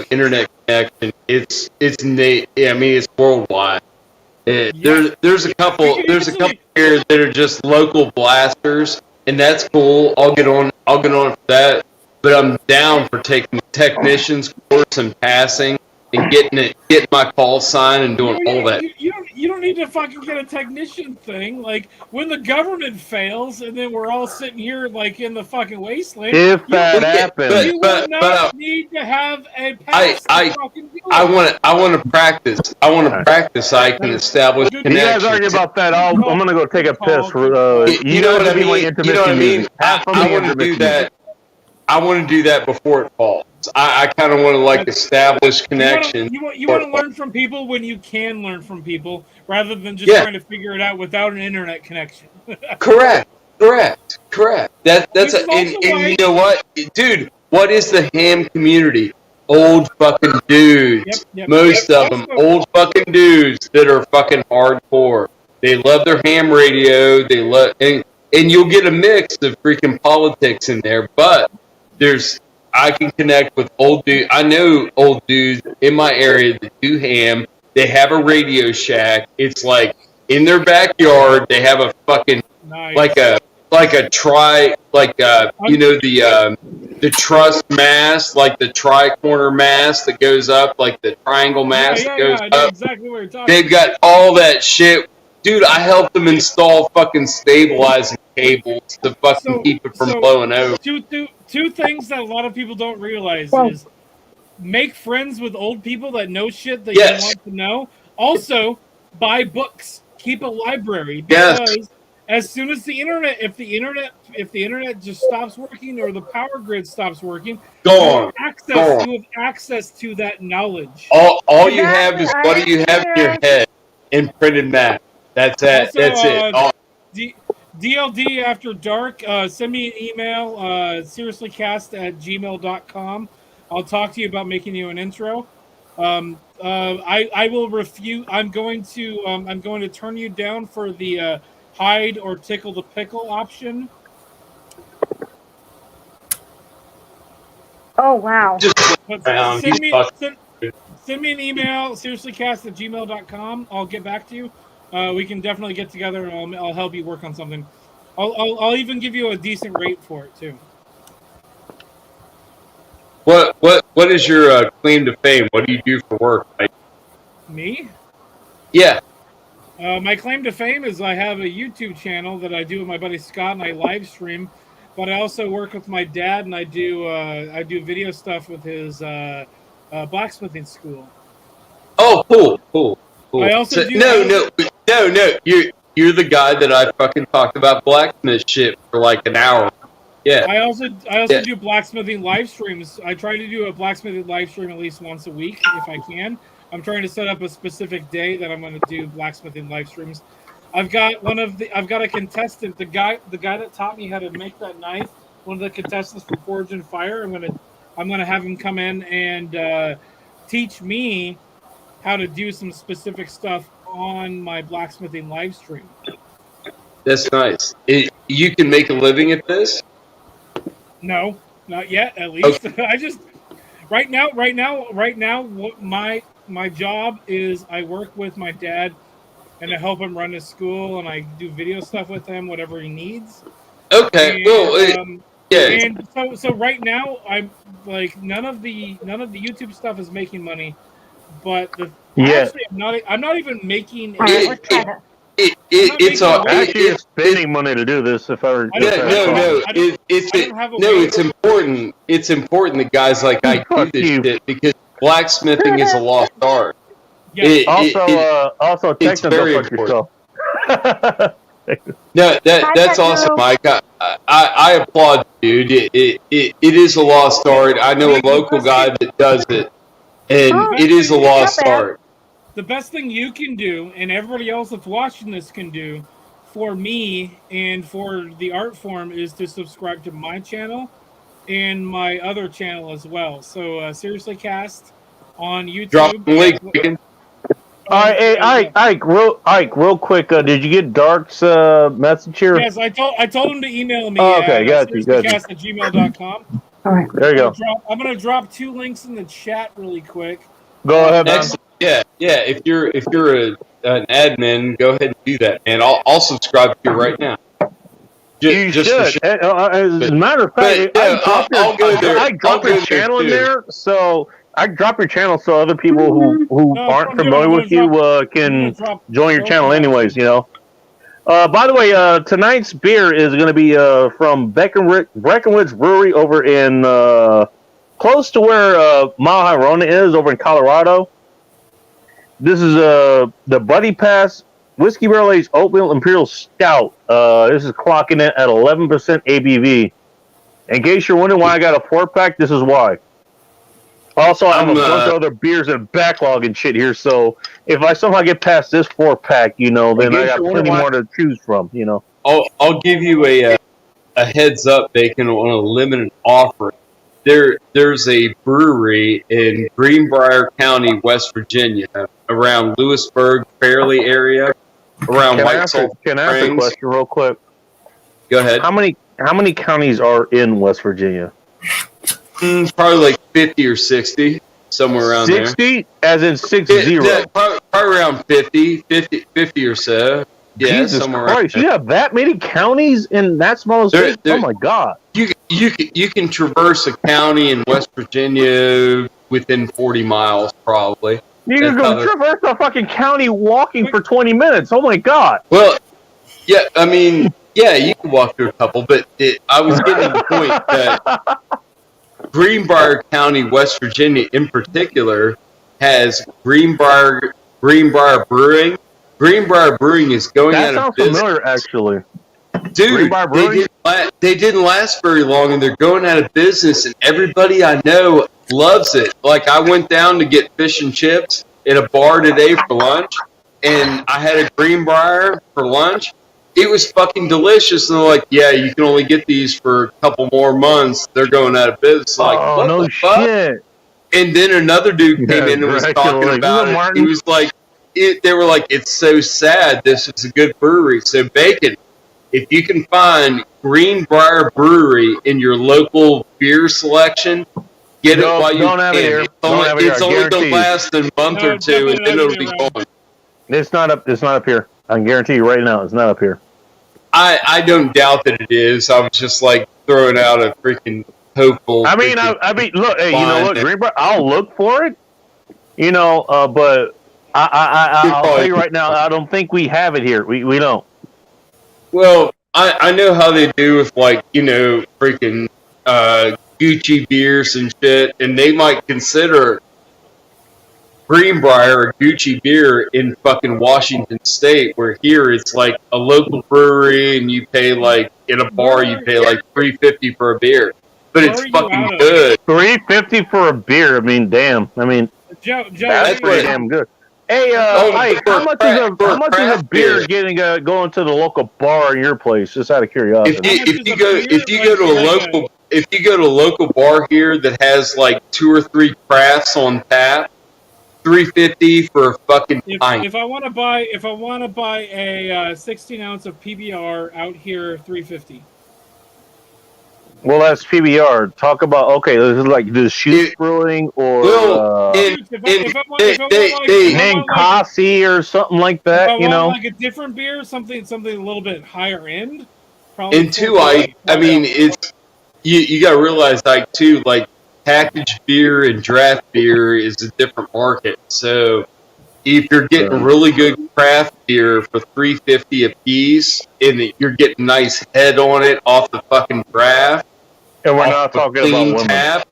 F: internet connection, it's worldwide. There's a couple here that are just local blasters, and that's cool. I'll get on for that. But I'm down for taking the technician's course and passing and getting my call sign and doing all that.
B: You don't need to fucking get a technician thing. Like, when the government fails and then we're all sitting here like in the fucking wasteland.
A: If that happens,
B: you would not need to have a pass.
F: I want to practice. I want to practice. I can establish connections.
A: You guys argue about that. I'm gonna go take a piss.
F: You know what I mean? I want to do that. I want to do that before it falls. I kind of want to establish connections.
B: You want to learn from people when you can learn from people, rather than just trying to figure it out without an internet connection.
F: Correct. That's and you know what, dude? What is the ham community? Old fucking dudes. Most of them old fucking dudes that are fucking hardcore. They love their ham radio. They love and you'll get a mix of freaking politics in there, but I can connect with old dudes. I know old dudes in my area that do ham. They have a Radio Shack. It's like in their backyard. They have a fucking the truss mast, like the tri-corner mast that goes up, like the triangle mast that goes up.
B: Exactly what you're talking.
F: They've got all that shit. Dude, I helped them install fucking stabilizing cables to fucking keep it from blowing over.
B: Two things that a lot of people don't realize is make friends with old people that know shit that you want to know. Also, buy books. Keep a library, because as soon as if the internet just stops working or the power grid stops working, you have access to that knowledge.
F: All you have is what do you have in your head in printed map. That's it.
B: Also,
F: That's it.
B: DLD After Dark, send me an email, seriouslycast@gmail.com. I'll talk to you about making you an intro. I will refute. I'm going to turn you down for the hide or tickle the pickle option.
C: Oh wow!
B: Send me an email, seriouslycast@gmail.com. I'll get back to you. We can definitely get together, and I'll help you work on something. I'll even give you a decent rate for it too.
F: What is your claim to fame? What do you do for work, Mike?
B: Me?
F: Yeah.
B: My claim to fame is I have a YouTube channel that I do with my buddy Scott, and I live stream. But I also work with my dad, and I do video stuff with his blacksmithing school.
F: Oh, cool.
B: I also do.
F: No. You're the guy that I fucking talked about blacksmith shit for like an hour. Yeah.
B: I also do blacksmithing live streams. I try to do a blacksmithing live stream at least once a week if I can. I'm trying to set up a specific day that I'm going to do blacksmithing live streams. I've got a contestant, the guy that taught me how to make that knife. One of the contestants from Forge and Fire. I'm gonna have him come in and teach me how to do some specific stuff on my blacksmithing live stream.
F: That's nice. You can make a living at this?
B: No, not yet. At least I just right now. What my job is, I work with my dad, and I help him run his school, and I do video stuff with him, whatever he needs.
F: Okay. Yeah.
B: And so right now, I'm like none of the YouTube stuff is making money, but actually, I'm not even making.
F: It's
A: spending money to do this. If I were,
F: it's important. It's important that guys like I do this shit because blacksmithing is a lost art.
B: Yeah.
A: Also,
F: it's very
A: fuck yourself.
F: No, that's awesome, Mike. I applaud you, dude. It is a lost art. I know a local guy that does it, and it is a lost art.
B: The best thing you can do, and everybody else that's watching this can do, for me and for the art form, is to subscribe to my channel and my other channel as well. So Seriously Cast on YouTube.
F: Drop the link.
A: All right, hey, Ike, real quick. Did you get Dark's message here?
B: Yes, I told him to email me.
A: Okay, got you.
B: seriouslycast@gmail.com.
C: All right.
A: There you go.
B: I'm gonna drop 2 links in the chat really quick.
A: Go ahead, man.
F: Yeah. If you're an admin, go ahead and do that, man. I'll subscribe to you right now.
A: You should. As a matter of fact, I drop your channel in there, so I drop your channel so other people who aren't familiar with you can join your channel, anyways. You know. By the way, tonight's beer is going to be from Breckenridge Brewery over in close to where Mile High Rona is, over in Colorado. This is the Buddy Pass Whiskey Barrel Aged Oatmeal Imperial Stout. This is clocking it at 11% ABV. In case you're wondering why I got a 4-pack, this is why. Also, I have a bunch of other beers and backlog and shit here, so if I somehow get past this 4-pack, you know, then I got plenty more to choose from, you know.
F: I'll give you a heads up, Bacon, on a limited offer. There's a brewery in Greenbrier County, West Virginia, around Lewisburg, Fairleigh area, around White Salt
A: Can I ask a question real quick?
F: Go ahead.
A: How many counties are in West Virginia?
F: Probably like 50 or 60, somewhere around
A: 60? As in 60?
F: Yeah, probably around 50 or so. Yeah,
A: Jesus
F: somewhere
A: Christ,
F: around
A: you have that many counties in that small state? Oh my God.
F: You can traverse a county in West Virginia within 40 miles, probably.
A: You can go traverse a fucking county walking for 20 minutes. Oh my God.
F: Well, yeah, I mean, yeah, you can walk through a couple, but I was getting to the point that Greenbrier County, West Virginia, in particular, has Greenbrier Brewing. Greenbrier Brewing is going out of business.
A: That sounds familiar, actually.
F: Dude, they didn't last very long, and they're going out of business, and everybody I know loves it. Like, I went down to get fish and chips at a bar today for lunch, and I had a Greenbrier for lunch. It was fucking delicious, and they're like, yeah, you can only get these for a couple more months. They're going out of business. Like, what
A: no
F: the fuck?
A: Shit.
F: And then another dude came in and was talking about it. He was like, they were like, it's so sad. This is a good brewery. So, Bacon, if you can find Greenbrier Brewery in your local beer selection, get it while you can. It's only going to last a month or two, and then it'll be gone.
A: It's not up here. I can guarantee you right now, it's not up here.
F: I don't doubt that it is. I was just like throwing out a freaking hopeful.
A: I mean, look, hey, you know what, Greenbrier? I'll look for it. You know, but I'll tell you right now, I don't think we have it here. We don't.
F: Well, I know how they do with, like, you know, freaking Gucci beers and shit, and they might consider Greenbrier a Gucci beer in fucking Washington State, where here it's like a local brewery, and you pay like in a bar you pay like $3.50 for a beer, but it's fucking good.
A: $3.50 for a beer. I mean, damn. I mean,
B: Joe,
A: that's pretty damn good. Hey, Ike, how much is a beer
F: beer.
A: getting going to the local bar in your place? Just out of curiosity.
F: If you go to a local bar here that has like 2 or 3 crafts on tap, $3.50 for a fucking pint.
B: If I want to buy a 16 ounce of PBR out here, $3.50.
A: Well, that's PBR. Talk about this is like the shoot brewing or Ninkasi or something like that.
B: If I want like a different beer, something a little bit higher end. Probably.
F: And two, I mean, it's you got to realize like too, like packaged beer and draft beer is a different market. So if you're getting really good craft beer for $3.50 a piece, and you're getting nice head on it off the fucking draft.
A: And we're not talking about women.
F: Tap,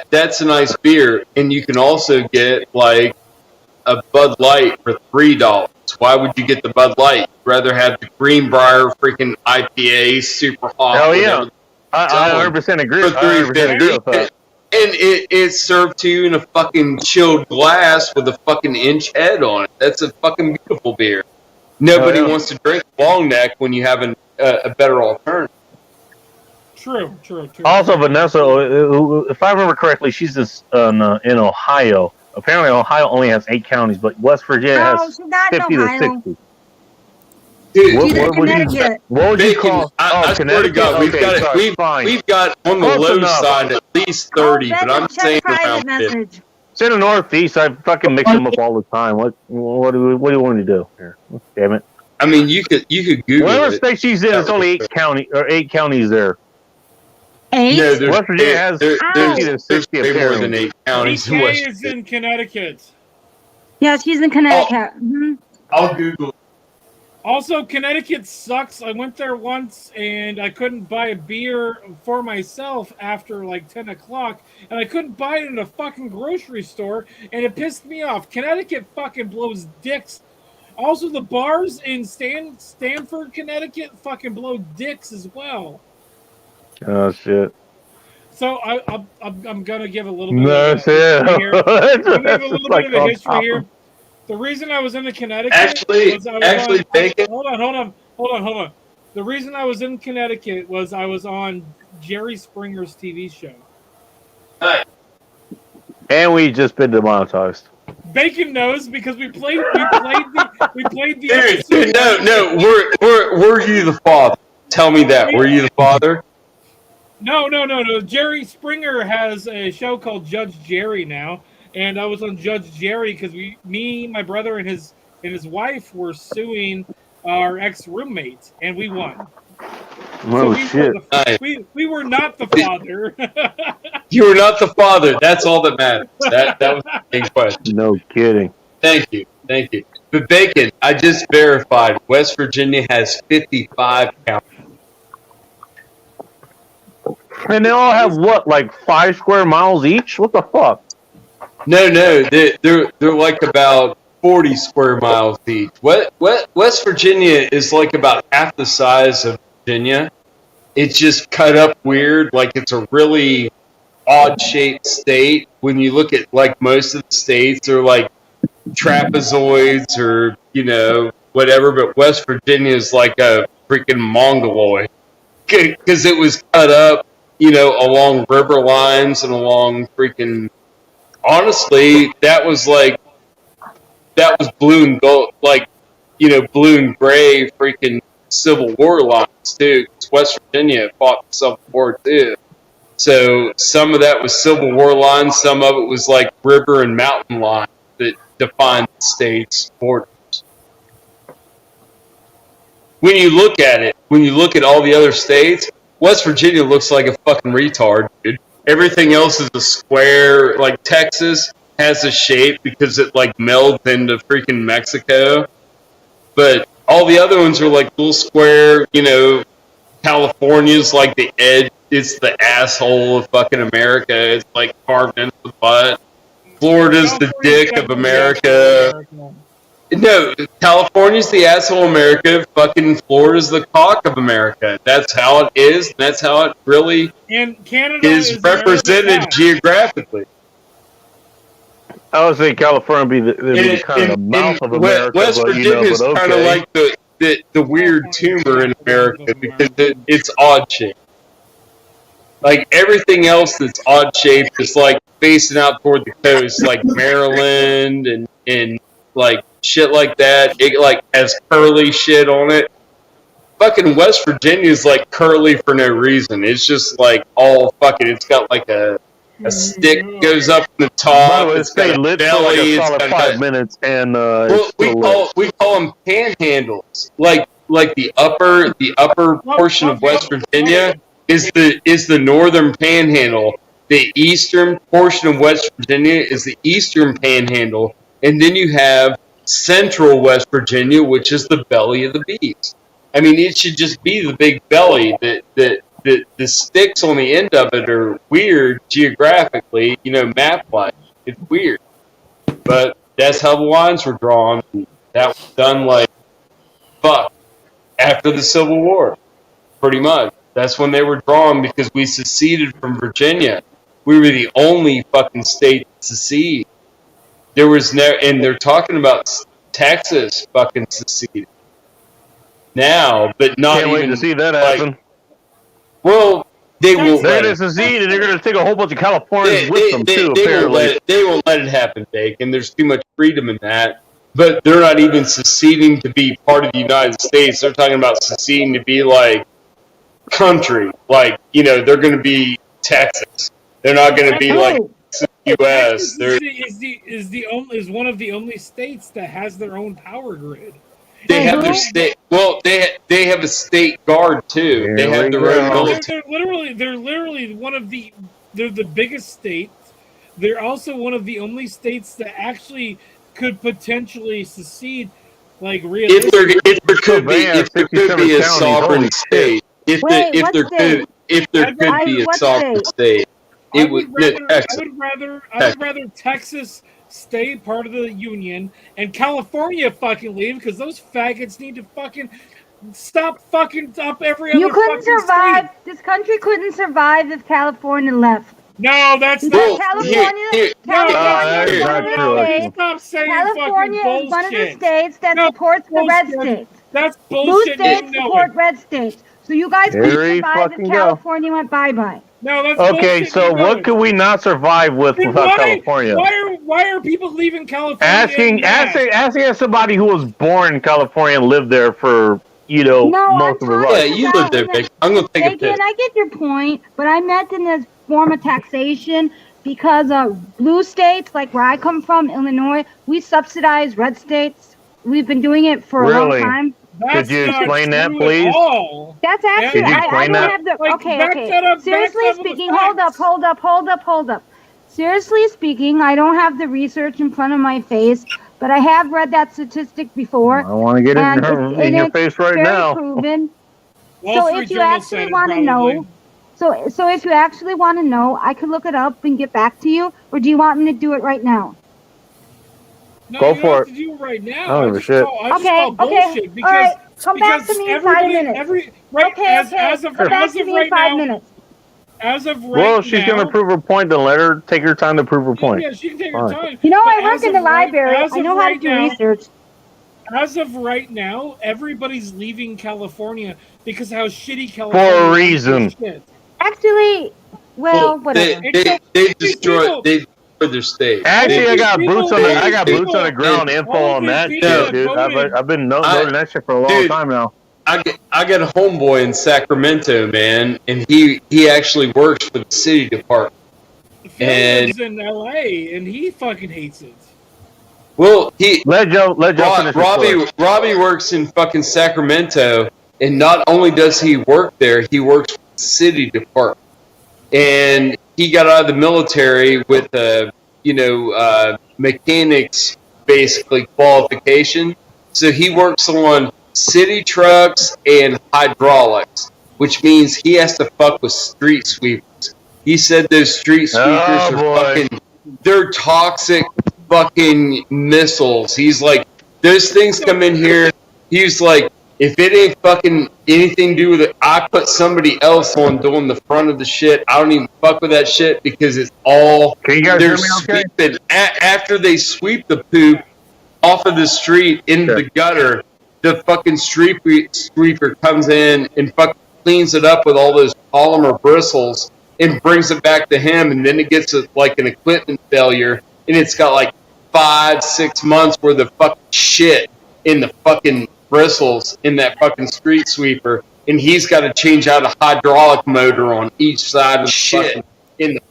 F: that's a nice beer, and you can also get like a Bud Light for $3. Why would you get the Bud Light? You'd rather have the Greenbrier freaking IPA, super hot.
A: Hell yeah, I 100% agree.
F: For $3.50, and it's served to you in a fucking chilled glass with a fucking inch head on it. That's a fucking beautiful beer. Nobody wants to drink long neck when you have a better alternative.
B: True.
A: Also, Vanessa, if I remember correctly, she's in Ohio. Apparently, Ohio only has 8 counties, but West Virginia has 50 to 60.
F: Dude,
A: what would you call?
F: I swear to God, we've got on the low side at least 30, but I'm saying around 50.
A: It's in the Northeast. I fucking mix them up all the time. What do you want to do here? Damn it!
F: I mean, you could Google
A: whatever
F: it.
A: state she's in, it's only 8 counties there.
C: 8?
A: No, West Virginia has 50 to 60
F: way more than 8 counties.
B: BK is in Connecticut.
C: Yeah, she's in Connecticut.
F: I'll Google it.
B: Also, Connecticut sucks. I went there once and I couldn't buy a beer for myself after like 10 o'clock, and I couldn't buy it in a fucking grocery store, and it pissed me off. Connecticut fucking blows dicks. Also, the bars in Stamford, Connecticut fucking blow dicks as well.
A: Oh, shit.
B: So I'm going to give a little
A: bit
B: of a history here. The reason I was in the Connecticut hold on. The reason I was in Connecticut was I was on Jerry Springer's TV show.
F: Nice.
A: And we just been demonetized.
B: Bacon knows because we played the
F: Dude, no. Were you the father? Tell me that. Were you the father?
B: No. Jerry Springer has a show called Judge Jerry now. And I was on Judge Jerry because my brother, and his wife were suing our ex-roommate, and we won.
A: Oh, shit.
B: We were not the father.
F: You were not the father. That's all that matters. That was the big question.
A: No kidding.
F: Thank you. But Bacon, I just verified West Virginia has 55 counties.
A: And they all have what, like 5 square miles each? What the fuck?
F: No, they're like about 40 square miles each. West Virginia is like about half the size of Virginia. It's just cut up weird, like it's a really odd-shaped state. When you look at like most of the states, they're like trapezoids or whatever. But West Virginia is like a freaking mongoloid because it was cut up, along river lines and along freaking. Honestly, that was blue and gold, blue and gray freaking Civil War lines too. 'Cause West Virginia fought the Civil War too. So some of that was Civil War lines, some of it was like river and mountain lines that defined the state's borders. When you look at all the other states, West Virginia looks like a fucking retard, dude. Everything else is a square. Like Texas has a shape because it like melds into freaking Mexico. But all the other ones are like little square, California's like the edge. It's the asshole of fucking America. It's like carved into the butt. Florida's the dick of America. No, California's the asshole of America. Fucking Florida's the cock of America. That's how it is. And that's how it really
B: and Canada
F: is represented geographically.
A: I would say California would be kind of the mouth of America,
F: West
A: but,
F: Virginia is
A: but
F: kind of
A: okay.
F: like the weird tumor in America because it's odd shaped. Like everything else that's odd shaped is like facing out toward the coast, like Maryland and like shit like that. It like has curly shit on it. Fucking West Virginia is like curly for no reason. It's just like all fucking. It's got like a stick goes up in the top.
A: By the way,
F: It's
A: stay
F: got a
A: lit for
F: belly.
A: like a
F: It's
A: solid
F: got
A: 5 minutes, and
F: well,
A: it's still lit.
F: we call them panhandles. Like the upper portion of West Virginia is the northern panhandle. The eastern portion of West Virginia is the eastern panhandle, and then you have central West Virginia, which is the belly of the beast. I mean, it should just be the big belly. The sticks on the end of it are weird geographically, map-wise. It's weird. But that's how the lines were drawn. That was done after the Civil War, pretty much. That's when they were drawn because we seceded from Virginia. We were the only fucking state to secede. There was and they're talking about Texas fucking seceding now, but not
A: Can't
F: even
A: wait to see that happen.
F: Well, they won't.
A: They're going to secede, and they're going to take a whole bunch of Californians with them too. Apparently,
F: they won't let it happen, Bacon. There's too much freedom in that. But they're not even seceding to be part of the United States. They're talking about seceding to be like country, like they're going to be Texas. They're not going to be like U.S.
B: Is one of the only states that has their own power grid.
F: They have their state. Well, they have a state guard too.
A: Here
F: they have their own military.
B: They're literally one of the. They're the biggest state. They're also one of the only states that actually could potentially secede, like realistically.
F: If there could be a sovereign state. If there could be a sovereign state, I would rather Texas
B: stay part of the Union and California fucking leave because those faggots need to fucking stop fucking up every other.
C: You couldn't
B: fucking
C: survive.
B: state.
C: This country couldn't survive if California left.
B: No, that's
C: Because
B: not.
C: California. California is one of the states.
B: Stop saying
C: California
B: fucking
C: is one of the
B: bullshit.
C: states that
B: No,
C: supports the red
B: bullshit.
C: states.
B: That's
C: Blue
B: bullshit.
C: states
B: You know
C: support
B: it.
C: red states. So you guys
A: There
C: couldn't
A: you
C: survive
A: fucking
C: if
A: go.
C: California went bye-bye.
B: No, that's
A: okay.
B: bullshit.
A: So
B: You know
A: what
B: it.
A: could we not survive with
B: Then
A: without California?
B: Why are people leaving California?
A: Asking as somebody who was born in California and lived there for
C: No,
A: most of
C: I'm
A: his
C: talking
A: life.
F: Yeah, you live there,
C: about-
F: Vic. I'm gonna take a piss.
C: I get your point, but I meant in this form of taxation because blue states, like where I come from, Illinois, we subsidize red states. We've been doing it for a long
A: Really?
C: time.
B: That's
A: Could you
B: not
A: explain that,
B: true
A: please?
B: at all.
C: That's actually,
A: Could you
C: I
A: explain
C: don't
A: that?
C: have the,
B: Like,
C: okay.
B: back that up,
C: Seriously
B: back that up with
C: speaking,
B: facts.
C: hold up. Seriously speaking, I don't have the research in front of my face, but I have read that statistic before.
A: I want to get it
C: And
A: in your
C: it's
A: face right
C: very
A: now.
C: proven.
B: Wall
C: So
B: Street
C: if you
B: Journal
C: actually
B: said it,
C: want to
B: probably.
C: know, so if you actually want to know, I could look it up and get back to you, or do you want me to do it right now?
B: No,
A: Go
B: you don't
A: for
B: have
A: it.
B: to do it right now.
A: I don't give a shit.
B: I just
C: Okay,
B: call bullshit
C: okay,
B: because,
C: all right. Come back
B: because
C: to me in 5
B: everybody,
C: minutes.
B: as of
C: Come back
B: as
C: to
B: of
C: me in
B: right
C: 5
B: now,
C: minutes.
B: as of right
A: Well, she's
B: now,
A: going to prove her point. Then let her take her time to prove her point.
B: Yeah, she can take her
A: Fine.
B: time.
C: You know,
B: But
C: I work
B: as
C: in the
B: of right-
C: library.
B: as
C: I
B: of
C: know how to
B: right
C: do
B: now-
C: research.
B: As of right now, everybody's leaving California because of how shitty California
A: For a
B: is.
A: reason.
B: Shit.
C: Actually, well, whatever.
F: They destroyed their state.
A: Actually, I got
B: People-
A: boots on the I got
B: people-
A: boots on the ground info
B: all
A: on
B: these
A: that
B: people
A: shit, dude.
B: voted.
A: I've been noting that shit for a long
F: Dude.
A: time now.
F: I got a homeboy in Sacramento, man, and he actually works for the city department.
B: Phil
F: And-
B: lives in LA and he fucking hates it.
F: Well, he
A: Let Joe finish his story.
F: Robbie works in fucking Sacramento, and not only does he work there, he works for the city department. And he got out of the military with a mechanics basically qualification. So he works on city trucks and hydraulics, which means he has to fuck with street sweepers. He said those street sweepers they're toxic fucking missiles. He's like, those things come in here. He's like, If it ain't fucking anything to do with it, I put somebody else on doing the front of the shit. I don't even fuck with that shit because it's all
A: Can you guys
F: they're
A: hear me okay?
F: sweeping. After they sweep the poop off of the street into the gutter, the fucking street sweeper comes in and fucking cleans it up with all those polymer bristles and brings it back to him, and then it gets like an equipment failure, and it's got like 5-6 months worth of fucking shit in the fucking bristles in that fucking street sweeper, and he's got to change out a hydraulic motor on each side of the shit. In the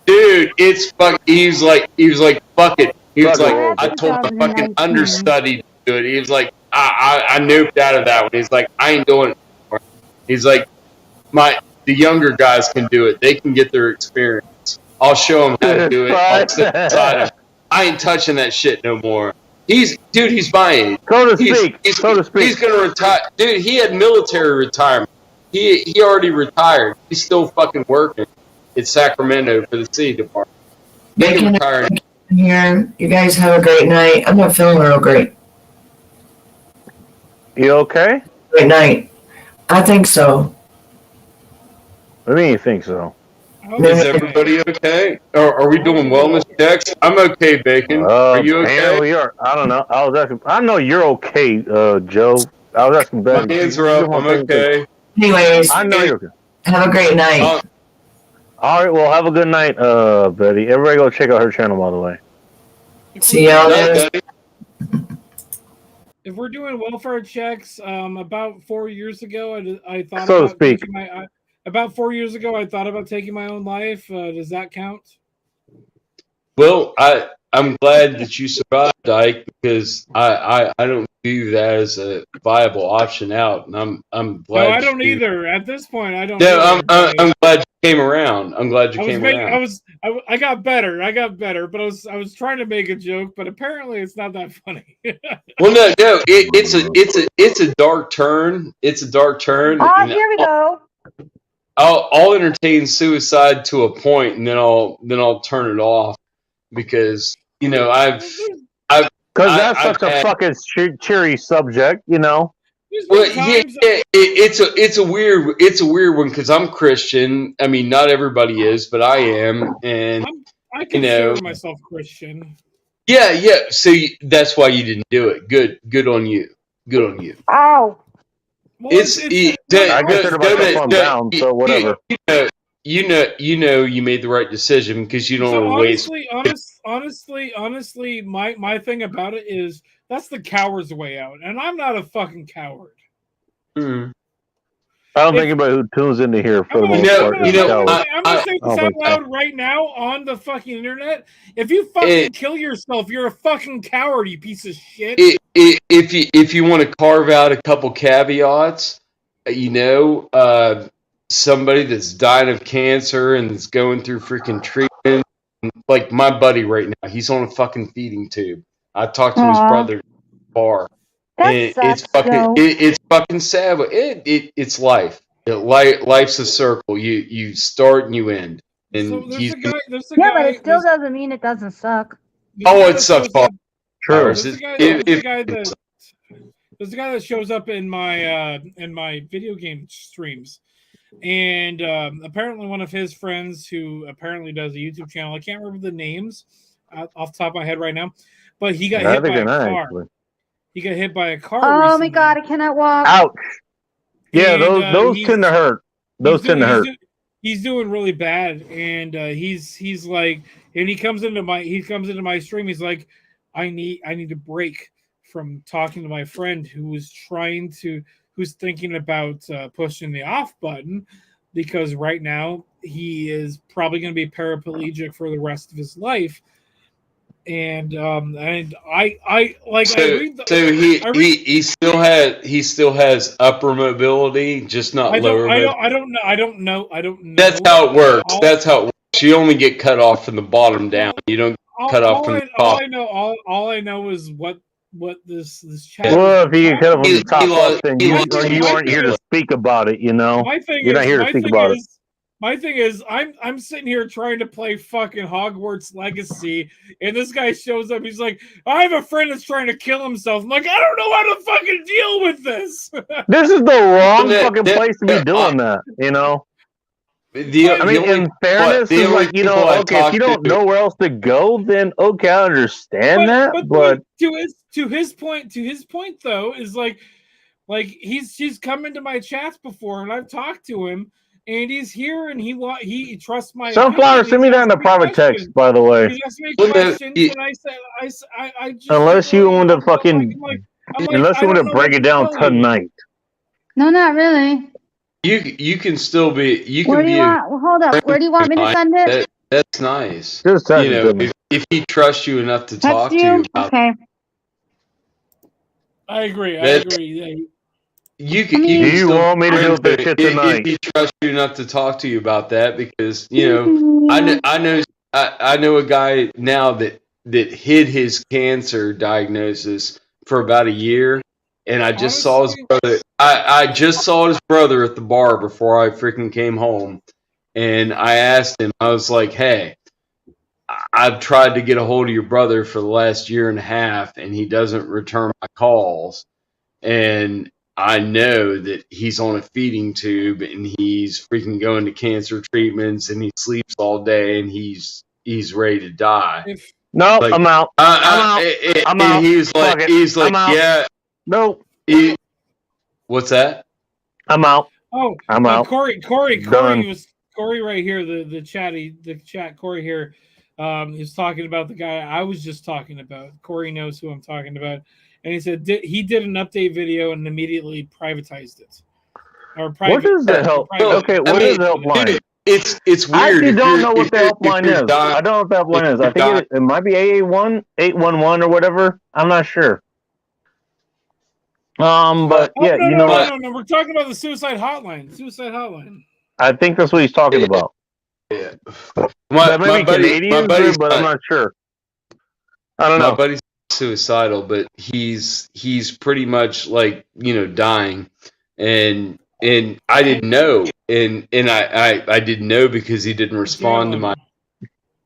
F: dude, it's fuck. He was like, fuck it. He was like, I told my fucking understudy to do it. He was like, I noped out of that one. He's like, I ain't doing it anymore. He's like, the younger guys can do it. They can get their experience. I'll show them how to do it. I'll sit beside him. I ain't touching that shit no more. He's my age.
A: So to speak.
F: He's gonna retire. Dude, he had military retirement. He already retired. He's still fucking working in Sacramento for the city department.
E: Bacon here. You guys have a great night. I'm not feeling real great.
A: You okay?
E: Great night. I think so.
A: What do you mean you think so?
F: Is everybody okay? Are we doing wellness checks? I'm okay, Bacon. Are you okay?
A: We are. I don't know. I was asking. I know you're okay, Joe. I was asking Ben.
F: My hands are up. I'm okay.
E: Anyways,
A: I know you're okay.
E: have a great night.
A: All right. Well, have a good night, Betty. Everybody go check out her channel, by the way.
E: See y'all later.
B: If we're doing welfare checks, about 4 years ago, I thought
A: So to
B: about
A: speak.
B: about 4 years ago, I thought about taking my own life. Does that count?
F: Well, I'm glad that you survived, Ike, because I don't view that as a viable option out, and I'm glad.
B: No, I don't either. At this point, I don't.
F: No, I'm glad you came around. I'm glad you came around.
B: I got better. But I was trying to make a joke, but apparently it's not that funny.
F: Well, no, it's a dark turn. It's a dark turn.
C: Oh, here we go.
F: I'll entertain suicide to a point, and then I'll turn it off because I've
A: because that's such a fucking cheery subject,
F: Well, yeah, it's a weird one because I'm Christian. I mean, not everybody is, but I am, and
B: I consider myself Christian.
F: Yeah. So that's why you didn't do it. Good on you. Good on you.
C: Ow.
B: Well,
A: I consider myself unbound, so whatever.
F: You made the right decision because you don't want to waste.
B: Honestly, my thing about it is that's the coward's way out, and I'm not a fucking coward.
F: Mm.
A: I don't think anybody who tunes into here for the most part is a coward.
B: I'm gonna say this out loud right now on the fucking internet. If you fucking kill yourself, you're a fucking coward, you piece of shit.
F: If you want to carve out a couple caveats, somebody that's dying of cancer and is going through freaking treatment, like my buddy right now, he's on a fucking feeding tube. I talked to his brother at the bar. And it's fucking sad. But it's life. Life's a circle. You start and you end. And
B: so
C: but it still doesn't mean it doesn't suck.
F: Oh, it sucks.
A: True.
B: There's a guy that shows up in my video game streams, and apparently one of his friends who apparently does a YouTube channel. I can't remember the names off the top of my head right now, but he got hit by a car. He got hit by a car.
C: Oh
B: recently.
C: my god, I cannot walk.
A: Ouch. Yeah, those tend to hurt. Those tend to hurt.
B: He's doing really bad, and he's like, and he comes into my stream. He's like, I need a break from talking to my friend who's thinking about pushing the off button, because right now he is probably going to be paraplegic for the rest of his life. And I like.
F: So he still has upper mobility, just not lower.
B: I don't know.
F: That's how it works. That's how it works. You only get cut off from the bottom down. You don't cut off from the top.
B: All I know is what this chat.
A: Well, if you get cut off from the top up, then you aren't here to speak about it.
B: My thing
A: You're not here to speak about it.
B: My thing is, I'm sitting here trying to play fucking Hogwarts Legacy, and this guy shows up. He's like, I have a friend that's trying to kill himself. I'm like, I don't know how to fucking deal with this.
A: This is the wrong fucking place to be doing that, you know? I mean, in fairness, it's like, you know, okay, if you don't know where else to go, then okay, I understand that. But
B: to his point though, is like he's come into my chats before, and I've talked to him, and he's here, and he trusts my
A: Sunflower,
B: opinion.
A: send me that in a private text, by the way.
B: He asked me questions, and I said, I just
A: Unless you want to fucking, unless you want to break it down tonight.
C: No, not really.
F: You can still be. You
C: Where
F: can
C: do
F: be.
C: you want? Hold up. Where do you want me to send it?
F: That's nice.
A: Just
F: You know, if he trusts you enough to talk
C: Text
F: to you
C: you?
F: about,
C: Okay.
B: I agree. Yeah.
F: you can.
C: I mean-
F: You
A: Do
F: can
A: you
F: still
A: want me to
F: be
A: do
F: friends,
A: this
F: but
A: shit
F: if
A: tonight?
F: he trusts you enough to talk to you about that, because you know, I know a guy now that hid his cancer diagnosis for about a year, and I just saw his brother. I just saw his brother at the bar before I freaking came home, and I asked him. I was like, "Hey, I've tried to get a hold of your brother for the last year and a half, and he doesn't return my calls, and I know that he's on a feeding tube, and he's freaking going to cancer treatments, and he sleeps all day, and he's ready to die."
A: No,
F: Like,
A: I'm out. I'm
F: And
A: out.
F: he's
A: Fuck
F: like,
A: it. I'm out.
F: yeah.
A: Nope.
F: What's that?
A: I'm out.
B: Oh,
A: I'm out.
B: Corey
A: Done.
B: was Corey right here. The chat. Corey here. He's talking about the guy I was just talking about. Corey knows who I'm talking about, and he said he did an update video and immediately privatized it. Or
A: What is the help? Okay, what is the helpline?
F: Dude, it's weird.
A: I actually
F: if
A: don't
F: you're-
A: know what
F: if
A: the
F: you're- if
A: helpline
F: you're
A: is.
F: dying-
A: I don't know what the helpline
F: if
A: is. I
F: you're
A: think it might be AA1, 811 or whatever. I'm not sure. But yeah, you know what?
B: No. We're talking about the suicide hotline. Suicide hotline.
A: I think that's what he's talking about.
F: Yeah.
A: That may be Canadian, but I'm not sure. I don't
F: My
A: know.
F: buddy's suicidal, but he's pretty much like, you know, dying, and I didn't know, and I didn't know because he didn't respond to my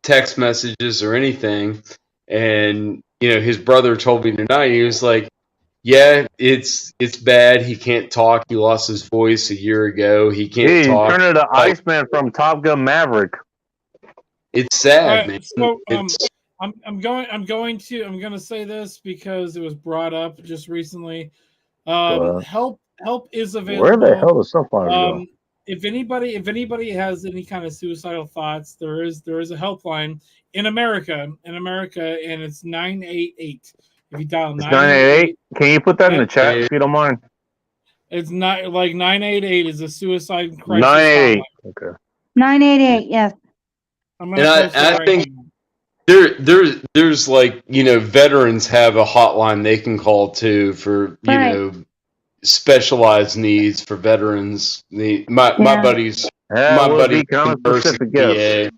F: text messages or anything, and you know, his brother told me tonight. He was like, "Yeah, it's bad. He can't talk. He lost his voice a year ago. He can't
A: Hey,
F: talk.
A: turn into Iceman from Top Gun Maverick.
F: It's sad,
B: Alright,
F: man.
B: so,
F: It's
B: I'm going to say this because it was brought up just recently. Help is available.
A: Where the hell does Sunflower go?
B: If anybody has any kind of suicidal thoughts, there is a helpline in America, and it's 988. If you dial
A: It's 988. Can you put that in the chat if you don't mind?
B: It's not like 988 is a suicide crisis.
A: 988.
B: hotline.
A: Okay.
C: 988. Yes.
B: I'm gonna
F: And
B: post it
F: I
B: right
F: think
B: now.
F: there's like, you know, veterans have a hotline they can call to for, you
C: Right.
F: know, specialized needs for veterans. My
C: Yeah.
F: buddies,
A: Yeah,
F: my
A: we'll
F: buddy
A: be kind of specific, yes.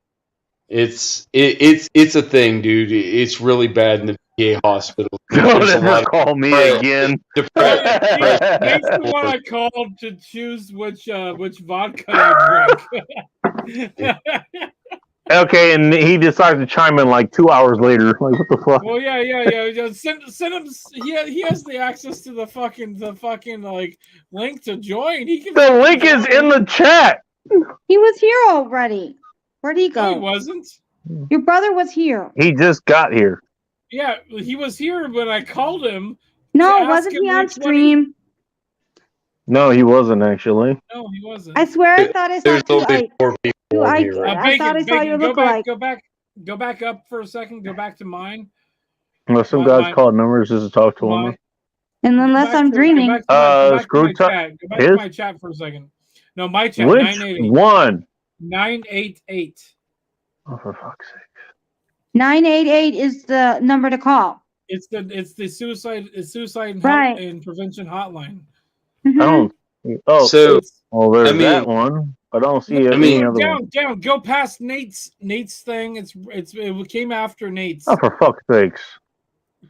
F: it's a thing, dude. It's really bad in the VA hospital.
A: Don't
F: There's a
A: ever
F: lot of
A: call me
F: depression.
A: again.
B: Nate's the one I called to choose which vodka you drink.
A: Okay, and he decides to chime in like 2 hours later. Like, what the fuck?
B: Well, yeah. Just send him. He has the access to the fucking like link to join. He can.
A: The link is in the chat.
C: He was here already. Where'd he
B: No, he
C: go?
B: wasn't.
C: Your brother was here.
A: He just got here.
B: Yeah, he was here when I called him.
C: No,
B: ask
C: wasn't
B: him
C: he on
B: which one
C: stream?
A: No, he wasn't actually.
B: No, he wasn't.
C: I swear I thought I saw
F: There's
C: two.
F: only 4 people
C: two
F: on
C: I-
F: here, right?
C: I thought I saw your lookalike.
B: Go back up for a second. Go back to mine.
A: Unless some
B: My-
A: guys called numbers just to talk to him.
C: And unless I'm dreaming.
A: Screw
B: Go back to
A: his?
B: my chat for a second. No, my chat.
A: Which
B: 988.
A: one?
B: 988.
A: Oh, for fuck's sake.
C: 988 is the number to call.
B: It's the suicide and,
C: Right.
B: and prevention hotline.
C: Mhm.
A: I don't. Oh,
F: So
B: It's-
A: well, there's
F: I mean-
A: that one. I don't see
F: I
A: any
F: mean-
A: other one.
B: down. Go past Nate's thing. It came after Nate's.
A: Oh, for fuck's sakes.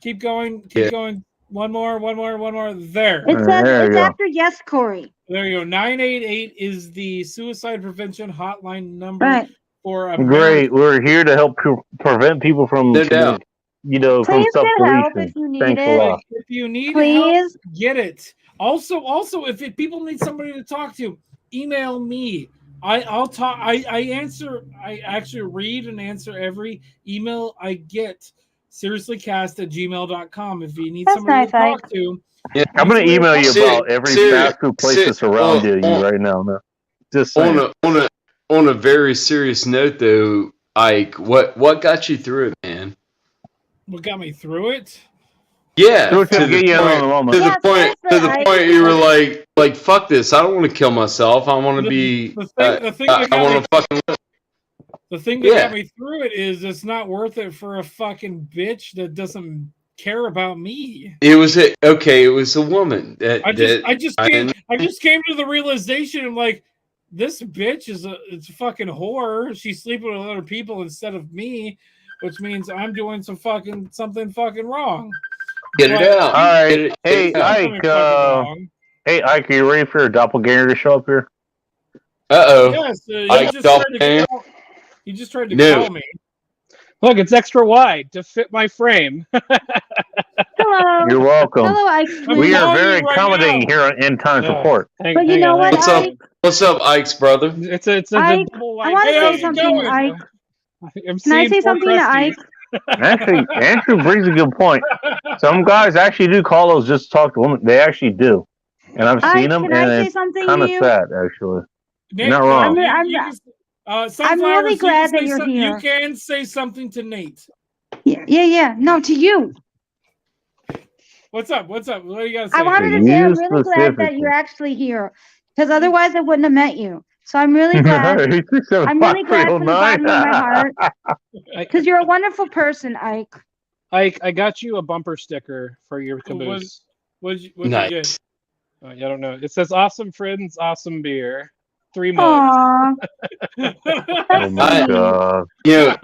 B: Keep going.
F: Yeah.
B: Going. One more. There.
C: It says
A: There you
C: it's
A: go.
C: after yes, Corey.
B: There you go. 988 is the suicide prevention hotline number
C: Right.
B: for
A: Great. We're here to help prevent people from,
F: No doubt.
A: from
C: Please get help
A: self-deletion.
C: if you need
A: Thanks a
C: it.
A: lot.
B: If you need help,
C: Please.
B: get it. Also, if people need somebody to talk to, email me. I'll talk. I answer. I actually read and answer every email I get. Seriouslycast@gmail.com. If you need
C: That's
B: somebody to
C: nice,
B: talk to,
A: I'm going to email you
F: Sid,
A: about every
F: Sid,
A: fast food place
F: Sid,
A: that's around you
F: on-
A: right now. No. Just saying.
F: On a very serious note, though, Ike, what got you through it, man?
B: what got me through it?
F: Yeah,
A: Sure, to get you in on the moment.
F: to
C: Yeah,
F: the point,
C: seriously, Ike.
F: point you were like, fuck this. I don't want to kill myself. I want to be.
B: The thing that
F: I
B: got
F: want
B: me
F: to fucking live.
B: The thing that
F: Yeah.
B: got me through it is it's not worth it for a fucking bitch that doesn't care about me.
F: It was a woman.
B: I just
F: I
B: came
F: didn't-
B: to the realization of like this bitch it's a fucking whore. She's sleeping with other people instead of me, which means I'm doing something fucking wrong.
F: Get it out.
A: All right.
F: Get it
A: Hey,
F: out.
A: Ike.
B: Something fucking wrong.
A: Hey, Ike, are you ready for your doppelganger to show up here?
F: Uh-oh.
B: Yes,
F: Ike
B: he just tried to
F: No.
B: call me.
G: Look, it's extra wide to fit my frame.
C: Hello.
A: You're welcome.
C: Hello, Ike.
A: We are
B: calling
A: very
B: you right
A: accommodating
B: now.
A: here on End Times
G: Yeah.
A: Report.
C: But you know what,
F: What's up?
C: Ike?
F: What's up, Ike's brother?
G: It's a
C: Ike,
G: double
C: I
G: wide.
C: want to
B: Hey,
C: say
B: how's it
C: something,
B: going?
C: Ike.
G: I'm
C: Can I
G: seeing
C: say
G: poor
C: something to
G: Krusty.
C: Ike?
A: Actually, Andrew brings a good point. Some guys actually do call those just to talk to women. They actually do. And I've
C: Ike,
A: seen them,
C: can I
A: and
C: say
A: it's
C: something
A: kind
C: to
A: of
C: you?
A: sad, actually.
B: Nate,
A: Not wrong.
B: Sunflowers,
C: really glad that
B: you
C: you're
B: can say
C: here.
B: You can say something to Nate.
C: Yeah. No, to you.
B: What's up? What do you got to say?
C: I wanted to
A: To
C: say I'm
A: you
C: really glad that
A: specifically.
C: you're actually here, because otherwise I wouldn't have met you. So I'm really glad. I'm really glad from the bottom of my heart, because you're a wonderful person, Ike.
G: Ike, I got you a bumper sticker for your caboose.
B: What'd you get?
F: Nice.
G: Oh, I don't know. It says "Awesome Friends, Awesome Beer." 3 mugs.
C: Aww.
A: Oh my god.
F: You know,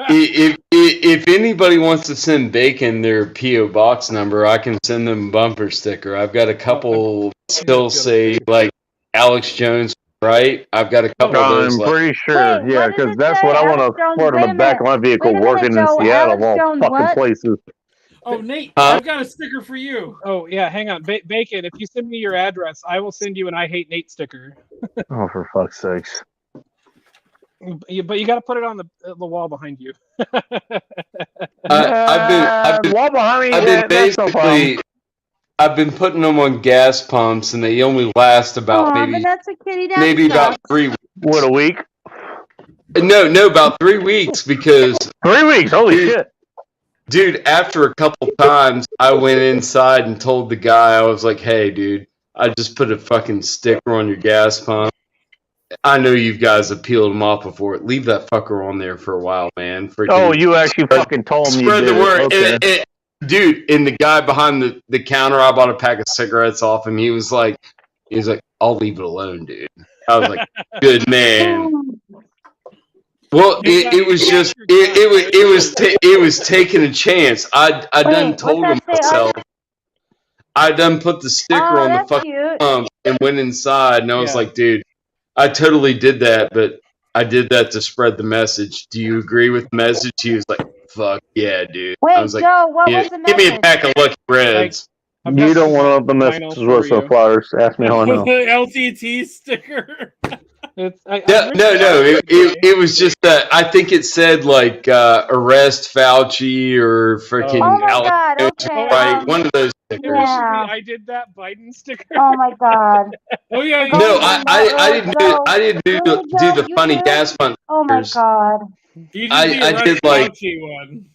F: if anybody wants to send Bacon their PO box number, I can send them a bumper sticker. I've got a couple still say like Alex Jones, right? I've got a couple of
A: I'm
F: those left.
A: pretty sure,
C: Wait,
A: yeah,
C: what does
A: because
C: it
A: that's
C: say?
A: what I want
C: Alex
A: to
C: Jones,
A: put on
C: wait
A: the
C: a
A: back of my vehicle,
C: Wait a minute,
A: working in
C: Joe.
A: Seattle,
C: Alex
A: of all
C: Jones,
A: fucking
C: what?
A: places.
B: Oh, Nate,
F: Huh?
B: I've got a sticker for you.
G: Oh yeah, hang on, Bacon. If you send me your address, I will send you an "I Hate Nate" sticker.
A: Oh, for fuck's sakes.
G: But you got to put it on the wall behind you.
F: I've been
A: Wall behind me,
F: I've
A: yeah,
F: been
A: that's no problem.
F: basically I've been putting them on gas pumps, and they only last about
C: Aw,
F: maybe
C: Vanessa Kitty, that
F: maybe about
C: sucks.
F: 3 weeks.
A: What, a week?
F: No, about 3 weeks because
A: 3 weeks, holy
F: Dude.
A: shit.
F: dude, after a couple times, I went inside and told the guy, I was like, "Hey, dude, I just put a fucking sticker on your gas pump. I know you guys have peeled them off before. Leave that fucker on there for a while, man. Freaking
A: Oh, you actually fucking told me you
F: spread the
A: did.
F: word."
A: Okay.
F: Dude, and the guy behind the counter, I bought a pack of cigarettes off him. He was like, "I'll leave it alone, dude." I was like, "Good man." Well, it was just it was taking a chance. I done
C: Wait,
F: told
C: what's
F: him
C: that say,
F: myself. I done put the sticker
C: Oh,
F: on the
C: that's
F: fucking
C: cute.
F: pump and went inside, and I was
G: Yeah.
F: like, "Dude, I totally did that, but I did that to spread the message. Do you agree with the message?" He was like, "Fuck yeah, dude."
C: Wait,
F: I was like,
C: Joe, what
F: "Yeah,
C: was the
F: give me a
C: message?
F: pack of Lucky Reds."
G: I've
A: You
G: got
A: don't
G: some
A: want to the
G: vinyl
A: messages
G: for
A: with
G: you.
A: suppliers. Ask me how I know.
B: The LTT sticker.
F: No. It was just that I think it said like arrest Fauci or freaking
C: Oh my
F: Alex
C: God,
F: Jones,
C: okay.
F: right? One of those stickers.
C: Yeah.
G: I did that Biden sticker.
C: Oh my God.
B: Oh yeah,
C: Oh,
F: No,
C: my
F: I didn't do
C: God.
F: I didn't do
C: Really,
F: do
C: Joe?
F: the
C: You
F: funny
C: did?
F: gas pump.
C: Oh my
F: stickers.
C: God.
B: you did
F: I
B: the arrest
F: did, like-
B: Fauci one.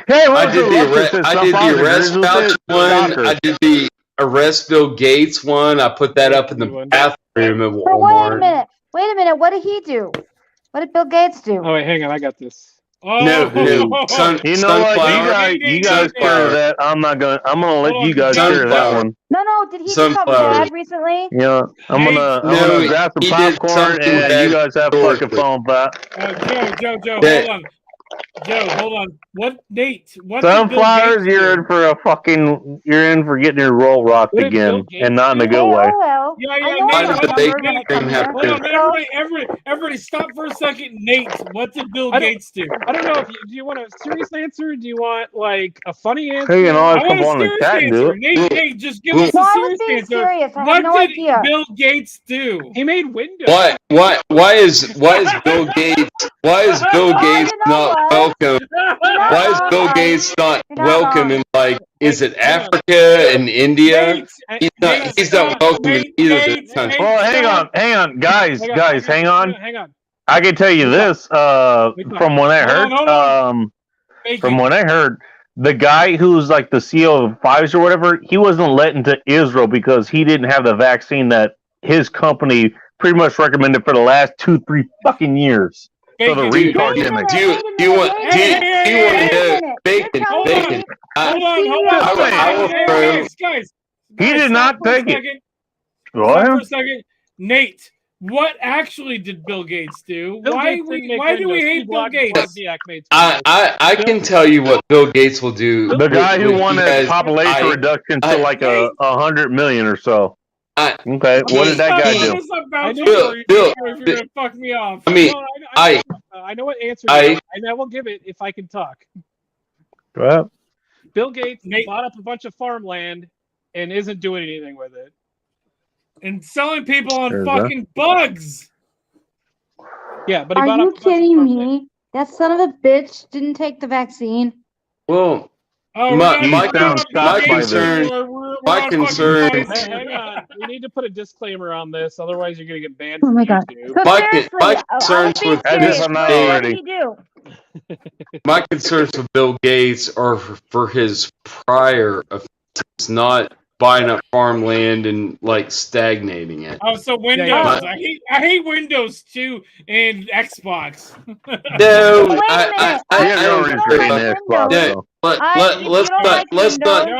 A: Hey,
F: I
A: what's
F: did the arrest Fauci one.
A: Doctor.
F: I did the arrest Bill Gates one. I put that up in the
G: One.
F: bathroom at
C: So
F: Walmart.
C: wait a minute. What did he do? What did Bill Gates do?
G: Oh wait, hang on, I got this.
B: Oh,
F: No.
A: You know what?
F: Sunflower.
A: You guys carry that. I'm gonna let
B: Hold
A: you
B: on,
A: guys carry that
F: sunflower.
A: one.
C: No, did he do something
F: Sunflower.
C: bad recently?
A: Yeah, I'm
B: Hey,
A: gonna grab
F: he
A: some
F: did
A: popcorn
F: something
A: and
F: bad
A: you guys have
F: historically.
A: fucking phone back.
B: Joe,
F: Yeah.
B: hold on. Joe, hold on. What, Nate? What did Bill
A: Sunflowers,
B: Gates
A: you're
B: do?
A: in for a fucking. You're in for getting your roll rocked
G: What did Bill
A: again,
G: Gates
A: and not in a
G: do?
A: good way.
C: well.
B: Yeah,
C: I
B: yeah,
C: know
F: Why
B: Nate.
F: does
C: I'm
F: the
C: a
F: bacon
C: nerd when I
F: cream
C: come
F: have
C: here.
B: Hold on, everybody, stop for a second. Nate, what did Bill
G: I don't-
B: Gates do?
G: I don't know if you, do you want a serious answer? Do you want like a funny answer?
A: Hey, you know,
B: I
A: come
B: want a
A: on the
B: serious
A: chat and do
B: answer.
A: it.
B: Nate, just give us
C: No,
B: a
C: I was
B: serious
C: being
B: answer.
C: serious. I
B: What
C: have no
B: did
C: idea.
B: Bill Gates do?
G: He made Windows.
F: Why is Bill Gates
C: you know
F: not
C: what?
F: welcome? Why is Bill Gates not
C: You're not
F: welcome
C: wrong.
F: in, like, is it
G: Hang on.
F: Africa and India?
B: Nate,
F: He's not welcome in either of those countries.
A: Well, hang on, guys, hang on.
G: Hang on.
A: I can tell you this, from what I heard,
B: Hold on.
A: from what I heard, the guy who's like the CEO of Pfizer or whatever, he wasn't let into Israel because he didn't have the vaccine that his company pretty much recommended for the last 2-3 fucking years. So the
B: Bacon.
A: retard
C: Wait a
A: gimmick.
C: minute,
F: Do you want
C: wait a minute,
F: do you want to
C: wait a
F: know
C: minute.
F: bacon?
C: You're telling
F: Bacon.
C: me-
B: Hold on.
F: I will prove-
B: Guys.
A: He did
B: stop
A: not
B: for a
A: take it.
B: second.
A: What?
B: Stop for a second. Nate, what actually did Bill Gates do?
G: Bill
B: Why
G: Gates didn't make
B: do we
G: Windows.
B: hate
G: Steve
B: Bill Gates?
G: Wozniak made Windows.
F: I can tell you what Bill Gates will do.
A: The guy who
F: with
A: wanted
F: you guys.
A: population reduction to
F: I-
A: like 100 million or so.
F: I-
A: Okay, what did that guy do?
B: Stop vouching
F: Bill-
B: for you
F: Bill-
B: if you're gonna fuck me off.
F: I mean,
G: No,
F: I-
G: I know what answer
F: I-
G: you want, and I will give it if I can talk.
A: Well,
G: Bill Gates
B: Nate-
G: bought up a bunch of farmland and isn't doing anything with it.
B: And selling people on
A: There's
B: fucking bugs.
G: Yeah, but he
C: Are
G: bought
C: you
G: up a bunch of
C: kidding
G: farmland.
C: me? That son of a bitch didn't take the vaccine.
F: Well,
B: Oh,
F: My-
B: we're
F: my
B: not talking about
A: con-
B: Bill
A: my
B: Gates
F: concern-
B: anymore. We're
F: my
B: on fucking
F: concern-
B: Pfizer.
G: Hang on. We need to put a disclaimer on this, otherwise you're gonna get banned
C: Oh
G: from
C: my God.
G: YouTube.
C: So
F: My-
C: seriously,
F: my
C: I was
F: concerns
C: being
F: with
A: this-
C: serious.
A: I'm not
C: What
A: ready.
C: did he do?
F: my concerns with Bill Gates are for his prior offenses, not buying up farmland and like stagnating it.
B: Oh, so Windows.
G: Yeah.
B: I hate Windows too and Xbox.
F: No,
C: Wait a
F: I
C: minute.
A: he
F: don't
A: has no
C: I
A: reason
C: don't
A: to
C: like
A: be an Xbox,
F: Yeah.
A: though.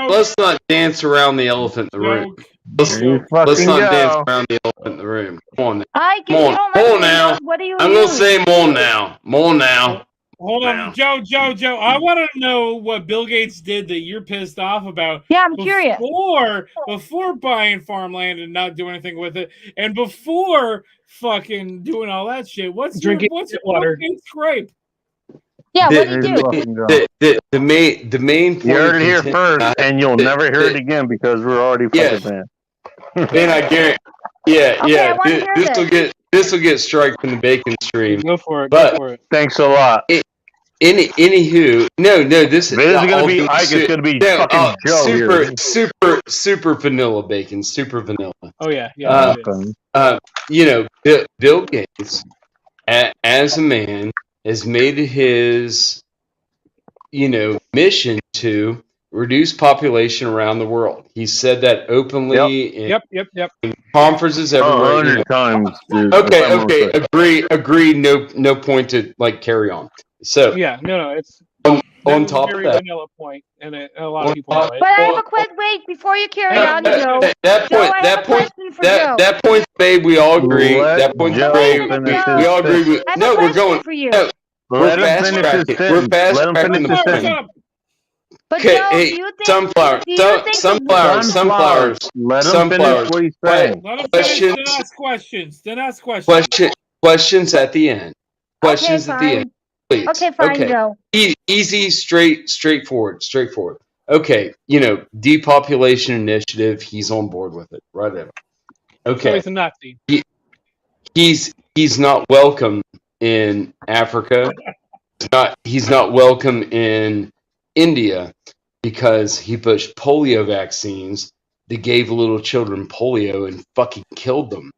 F: Let's not dance around the elephant in the room.
B: Joke.
F: Let's
A: You
F: not
A: fucking
F: dance
A: go.
F: around the elephant in the room. Come on, now.
C: Ike, if
F: Come
C: you
F: on,
C: don't
F: come
C: like
F: on now.
C: Windows, what do you
F: I'm gonna
C: use?
F: say more now. More now.
B: Hold on, Joe. I want to know what Bill Gates did that you're pissed off about.
C: Yeah, I'm curious.
B: Before buying farmland and not doing anything with it, and before fucking doing all that shit. What's
G: Drinking
B: your
G: water.
B: Bill Gates gripe?
C: Yeah, what
A: There
C: do
A: you
C: you do?
A: fucking go.
F: The main point.
A: You heard it here
F: of contention-
A: first, and you'll never hear it again because we're already
F: Yeah.
A: fucking banned.
F: And I guarantee. Yeah,
C: Okay, I
F: yeah.
C: wanna hear
F: This will get strike from the bacon stream.
G: Go for it.
F: But-
G: Go for it.
A: Thanks a lot.
F: Anywho, no. This
A: If it isn't
F: I'll
A: gonna be
F: do
A: Ike, it's gonna be
F: no,
A: fucking Joe here.
F: super vanilla bacon, super vanilla.
G: Oh yeah, yeah. it is.
F: Bill Gates, as a man, has made his, mission to reduce population around the world. He said that openly in
G: Yep.
F: conferences everywhere.
A: 100 times. Dude.
F: Okay. Agree. No point to carry on. So
G: Yeah, no, it's
F: on
G: that
F: top
G: was a
F: of
G: very
F: that,
G: vanilla point, and a lot of people know it.
C: But I have a quick wait before you carry on, Joe.
F: that
C: Joe,
F: point,
C: I have
F: that
C: a
F: point,
C: question for Joe.
F: that point's made. We all agree.
A: Let
F: That point's
A: Joe
F: made.
A: finish
F: We
A: his
F: all agree.
A: sentence.
C: I have
F: No,
C: a
F: we're
C: question
F: going.
C: for you.
F: No,
A: Let
F: we're
A: him
F: fast
A: finish his
F: tracking.
A: sentence.
F: We're fast
A: Let him
F: tracking
A: finish
F: the
A: his
F: point.
A: sentence.
C: But
F: Okay,
C: Joe,
F: hey,
C: do you think
F: sunflower,
C: do you think
F: sunflowers.
A: Let him
F: Sunflowers.
A: finish what he's
F: Right.
A: saying.
B: Let him
F: Questions?
B: finish. Then ask questions.
F: Questions at the end. Questions at the
C: fine.
F: end, please.
C: Okay, fine, Joe.
F: Easy, straightforward. Okay, depopulation initiative. He's on board with it. Right over.
G: So
F: Okay,
G: he's a Nazi.
F: he's not welcome in Africa. He's not welcome in India because he pushed polio vaccines that gave little children polio and fucking killed them.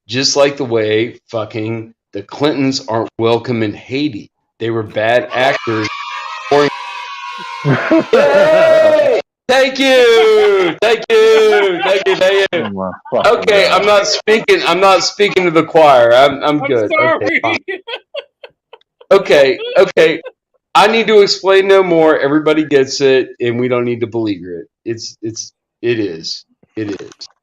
F: Just like the way fucking the Clintons aren't welcome in Haiti. They were bad actors. Yay! Thank you.
A: Oh, my fucking
F: Okay,
A: God.
F: I'm not speaking to the choir. I'm
B: I'm
F: good.
B: sorry.
F: Okay, fine. Okay. I need to explain no more. Everybody gets it, and we don't need to beleaguer it. It is.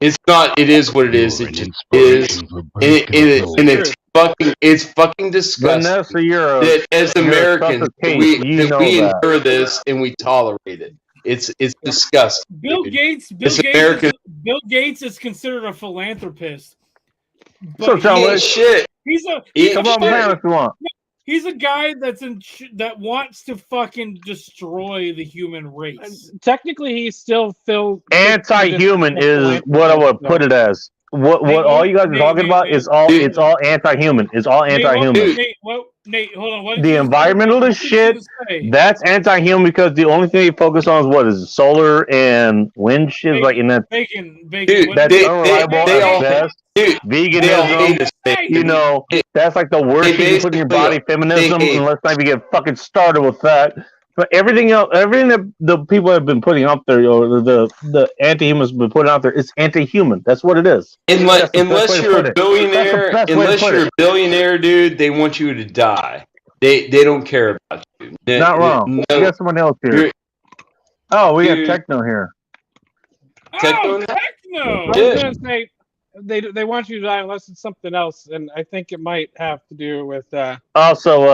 F: It's not. It is what it is. It just is, and it's fucking disgusting
A: Vanessa, you're a
F: that as
A: you're a
F: Americans
A: sucker case.
F: we
A: You know that.
F: endure this and we tolerate it. It's disgusting.
B: Bill
F: dude.
B: Gates.
F: It's American.
B: Bill Gates is considered a philanthropist.
A: So
B: But
A: John
F: He
A: Wick,
F: ain't shit.
B: he's a
F: He
A: come
F: ain't
A: on,
F: shit.
A: man, if you want.
B: he's a guy that wants to fucking destroy the human race.
G: Technically, he's still Phil.
A: Anti-human is what I would put it as. What all you guys are talking about is all
F: Dude.
A: it's all anti-human. It's all anti-human.
B: Nate, hold on. What
A: The
B: did you-
A: environmentalist
B: what did you
A: shit,
B: say?
A: That's anti-human because the only thing they focus on is what is solar and wind shit, like in that
B: Bacon.
F: Dude,
B: what
A: that's
B: did-
A: unreliable
F: they
A: at
F: all-
A: best.
F: Dude, they all hate
A: Veganism,
F: us. They-
A: you know, that's like the worst thing you put in your body. Feminism,
F: they-
A: and let's not even get fucking started with that. But everything else, everything that the people have been putting up there, or the anti-humans have been putting out there, it's anti-human. That's what it is.
F: Unless,
A: That's the best way
F: unless
A: to
F: you're
A: put
F: a
A: it.
F: billionaire,
A: That's the best way to
F: unless
A: put
F: you're
A: it.
F: a billionaire, dude, they want you to die. They don't care about you.
A: Not wrong.
F: No,
A: We got someone else here.
F: you're-
A: Oh, we got
F: Dude.
A: Techno here.
B: Oh,
F: Techno-
B: Techno!
G: I was
F: Yeah.
G: gonna say they want you to die unless it's something else, and I think it might have to do with
A: Also,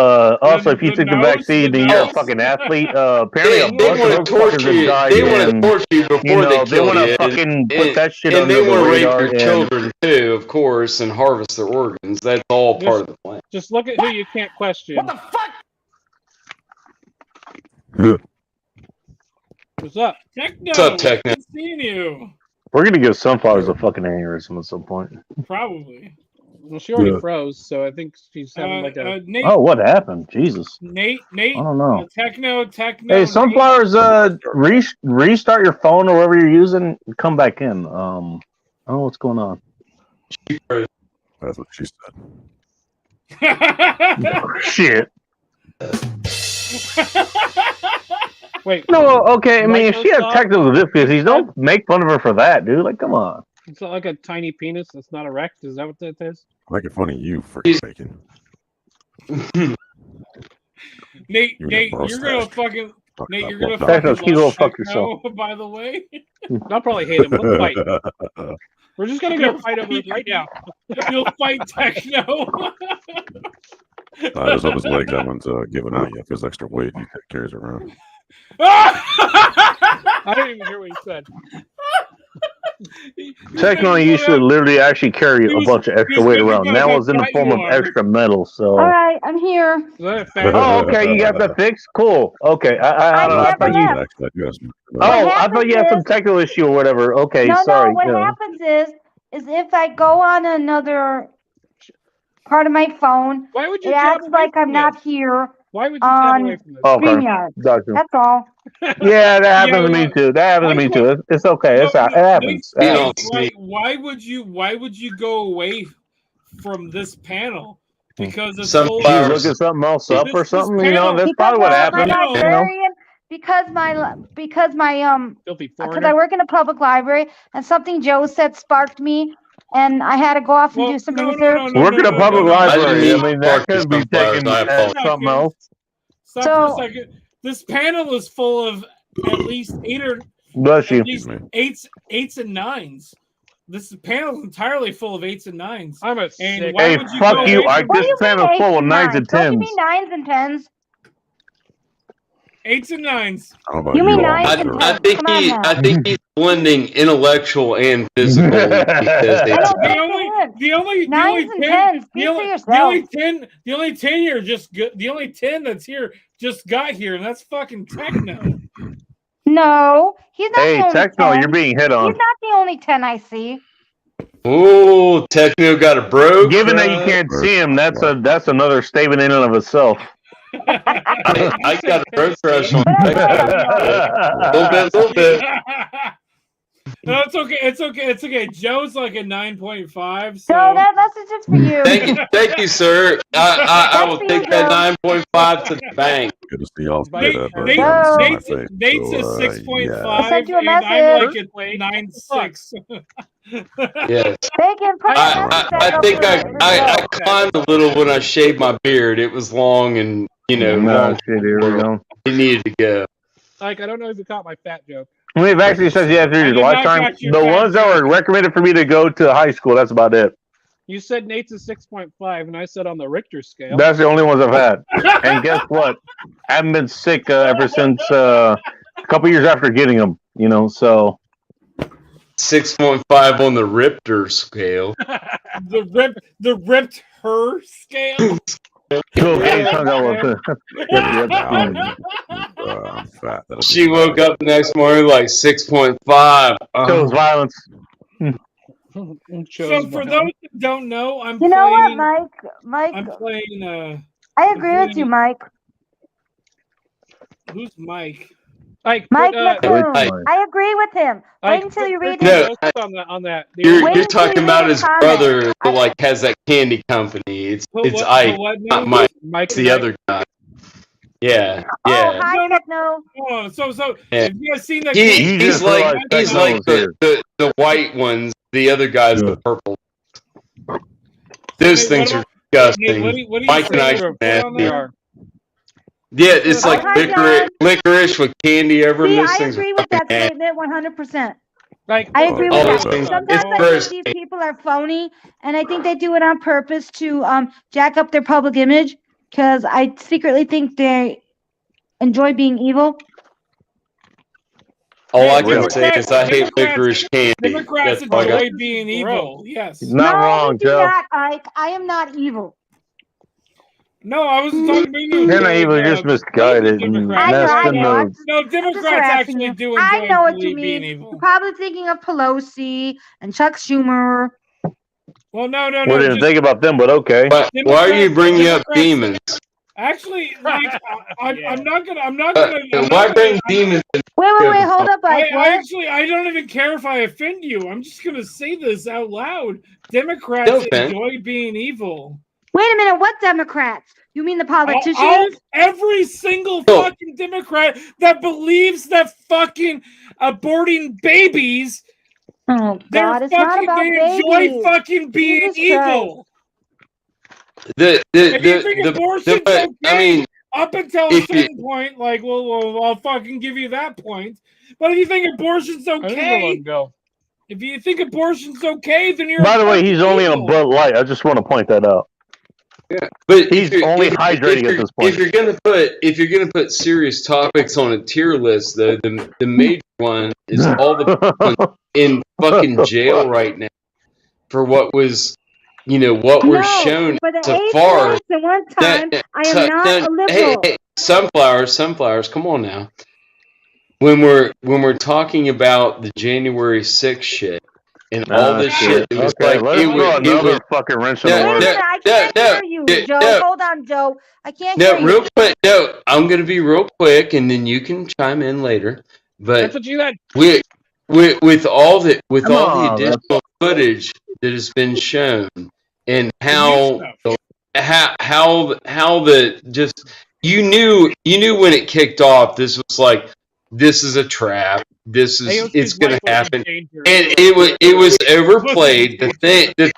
A: if you
B: the
A: took the
B: nose,
A: vaccine,
B: the
A: then you're a
B: nose.
A: fucking athlete. Apparently, a
F: They
A: bunch
F: want
A: of
F: to
A: those fuckers
F: torture
A: have
F: you.
A: died,
F: They want to
A: and
F: torture you before
A: you know
F: they
A: they
F: kill
A: want
F: you.
A: to fucking put
F: And-
A: that shit
F: and
A: under
F: they
A: the
F: want to rape
A: radar.
F: your
A: And
F: children too, of course, and harvest their organs. That's all part of the plan.
G: just look at who you can't question.
H: What the fuck?
G: What's up?
B: Techno!
F: What's up, Techno?
B: Good seeing you.
A: we're gonna give Sunflowers a fucking aneurysm at some point.
B: Probably.
G: Well, she already
A: Yeah.
G: froze, so I think she's having like a.
B: Nate,
A: Oh, what happened? Jesus,
B: Nate,
A: I don't know.
B: Techno.
A: Hey, Sunflowers, restart your phone or whatever you're using. And come back in. I don't know what's going on.
I: That's what she said.
A: Shit.
G: Wait,
A: No, okay. I mean, if she has
G: Microsoft-
A: technical difficulties, don't make fun of her for that, dude. Like, come on.
G: it's not like a tiny penis that's not erect. Is that what that is?
I: I'm making fun of you, freaking bacon.
B: Nate,
I: You
B: Nate,
I: got
B: you're gonna
I: mustache.
B: fucking
I: Fuck
B: Nate,
I: that
B: you're gonna
I: blood
A: Techno,
B: fucking
A: you go
B: love
A: fuck
B: Techno, by the way.
G: I'll probably hate him. Let's fight. We're just gonna go fight over it right now.
B: You'll fight Techno.
I: Just up his leg. That one's giving out. If there's extra weight, you carries around.
G: I didn't even hear what he said.
A: Techno, you should literally actually carry a bunch of extra weight around. That was in the form of extra metal, so.
C: All right, I'm here.
G: Is that a fact?
A: Oh, okay, you got that fixed? Cool. Okay, I thought you.
C: never
A: Oh, I thought you had some technical issue or whatever. Okay,
C: No,
A: sorry.
C: no. What
A: yeah.
C: happens is if I go on another part of my phone,
G: Why would you?
C: it
G: tab
C: acts
G: away
C: like
G: from
C: I'm not
G: this?
C: here.
G: Why would you tab
C: on-
G: away from this?
A: Okay,
C: StreamYard.
A: gotcha.
C: That's all.
A: Yeah, that happens to me
B: look,
A: too. That happens to me too. It's okay. It happens.
F: You
A: It
F: know,
A: happens.
B: why would you go away from this panel? Because it's
F: Some
B: full
A: You
F: flowers.
A: looking something else up or
B: This
A: something? You
B: panel-
A: know, that's
C: Because
A: probably what
C: my
A: happened. You know?
C: librarian, because my
G: Filthy
C: because I
G: foreigner.
C: work in a public library, and something Joe said sparked me, and I had to go off and do some research.
A: Work in a public library. I mean, that
F: Park
A: could be
F: Sunflowers,
A: taken
F: I
A: as
F: apologize.
A: something else.
B: Stop
C: So-
B: for a second. This panel is full of at least
A: Bless you.
B: at least eights and nines. This panel is entirely full of 8s and 9s.
G: I'm a
B: And
G: sick.
B: why
A: Hey,
B: would you
A: fuck
B: go
A: you.
B: away
A: I
B: from
C: What do
A: this
C: you
A: panel's
C: mean
A: full of
C: 8s and
A: 9s and
C: 9s? Don't you
A: 10s.
C: mean 9s and 10s?
B: 8s and 9s?
I: I don't know about
C: You mean
I: all,
C: nine
I: but,
C: and
F: I think
C: Come on now.
F: I think he's blending intellectual and physical because
C: I
F: they,
C: don't
B: The
C: think
B: only,
C: it is.
B: the only, the
C: 9s
B: only
C: and
B: 10,
C: 10s.
B: the
C: Speak for
B: only,
C: yourself.
B: the only 10 here just the only 10 that's here just got here, and that's fucking Techno.
C: No, he's not
A: Hey,
C: the only
A: Techno,
C: 10.
A: you're being hit
C: He's
A: on.
C: not the only 10 I see.
F: oh, Techno got a bro.
A: Given that you can't see him, that's another statement in and of itself.
F: I got a bro crush on
C: But
F: a little bit.
B: No, it's okay. It's okay. It's okay. Joe's like a 9.5. So
C: So that message is for you.
F: Thank you, sir. I will take that 9.5 to the bank.
I: good to see y'all
B: Nate,
I: get that.
B: Nate,
C: No.
B: Nate's,
I: So,
B: Nate's a
I: yeah.
B: 6.5,
C: I sent you a
B: and I'm like
C: message.
B: a 9.6.
F: Yes.
C: Bacon, put that message
F: I
C: back
F: think
C: up there.
F: I climbed a little when I shaved my beard. It was long and
A: No,
F: long.
A: shit, here we go.
F: It needed to go.
G: Like, I don't know if you caught my fat joke.
A: We've actually said yeah through
B: I
A: your
B: did not
A: lifetime.
B: catch your
A: The
B: fat
A: ones that
B: joke.
A: were recommended for me to go to high school, that's about it.
G: You said Nate's a 6.5, and I said on the Richter scale.
A: That's the only ones I've had. And guess what? I haven't been sick ever since a couple years after getting them. You know, so
F: 6.5 on the Richter scale.
B: the ripped her scale.
I: Fat.
F: She woke up the next morning like 6.5.
A: Shows violence.
B: So for those that don't know,
C: You know what, Mike?
B: I'm playing.
C: I agree with you, Mike.
B: Who's Mike?
G: Mike,
C: McCoon.
F: Mike.
C: I agree with him. Wait until you read his.
F: No,
G: on that.
F: You're talking about his brother that like has that candy company. It's Ike, not Mike. It's the other guy. Yeah, yeah.
C: Oh, hi, no.
B: Oh, so
F: Yeah.
B: have you guys seen that?
F: He's like the white ones. The other guy's the purple. Those things are disgusting.
B: What do you
F: Mike and I
B: say?
F: are nasty. Yeah, it's like licorice with candy over
C: See,
F: them.
C: I agree with that statement 100%.
G: Like,
C: I agree with that.
F: things-
C: Sometimes I think these people are phony, and I think they do it on purpose to jack up their public image, because I secretly think they enjoy being evil.
F: All I can say is I hate licorice candy.
B: Democrats
F: That's all I got.
B: enjoy being evil. Yes.
A: He's not wrong,
C: you do
A: Joe.
C: not, Ike. I am not evil.
B: No, I wasn't talking about you.
A: You're not evil, you're just misguided. And
C: I know.
B: No, Democrats actually do enjoy
C: I know what you
B: being
C: mean.
B: evil.
C: You're probably thinking of Pelosi and Chuck Schumer.
B: Well, no.
A: We didn't think about them, but okay.
F: Why are you bringing up demons?
B: Actually, like, I'm not gonna.
F: Why bring demons?
C: Wait, hold up, Ike.
B: I don't even care if I offend you. I'm just gonna say this out loud. Democrats enjoy being evil.
C: Wait a minute, what Democrats? You mean the politicians?
B: Every single fucking Democrat that believes that fucking aborting babies,
C: oh God, it's not about
B: they enjoy
C: babies.
B: fucking being
C: Jesus
B: evil.
F: If
B: you think abortion's okay,
F: I mean,
B: up until a certain point, like, well, I'll fucking give you that point. But if you think abortion's okay, if you think abortion's okay, then you're.
A: By the way, he's only on Bud Light. I just want to point that out.
F: Yeah, but
A: he's only hydrating at this point.
F: If you're gonna put serious topics on a tier list, though, the major one is all the people in fucking jail right now for what was, what was shown so far.
C: One time, I am not a liberal.
F: Hey, sunflowers, come on now. When we're talking about the January 6th shit. And all this shit, it was
A: okay,
F: like it was
A: fucking wrench in the
C: Wait a minute, I can't hear you, Joe. Hold on, Joe. I can't hear you.
F: Real quick. No, I'm gonna be real quick, and then you can chime in later. But
G: that's what you had.
F: With all the additional footage that has been shown, and how the just you knew when it kicked off, this was like, this is a trap. It's going to happen, and it was overplayed. The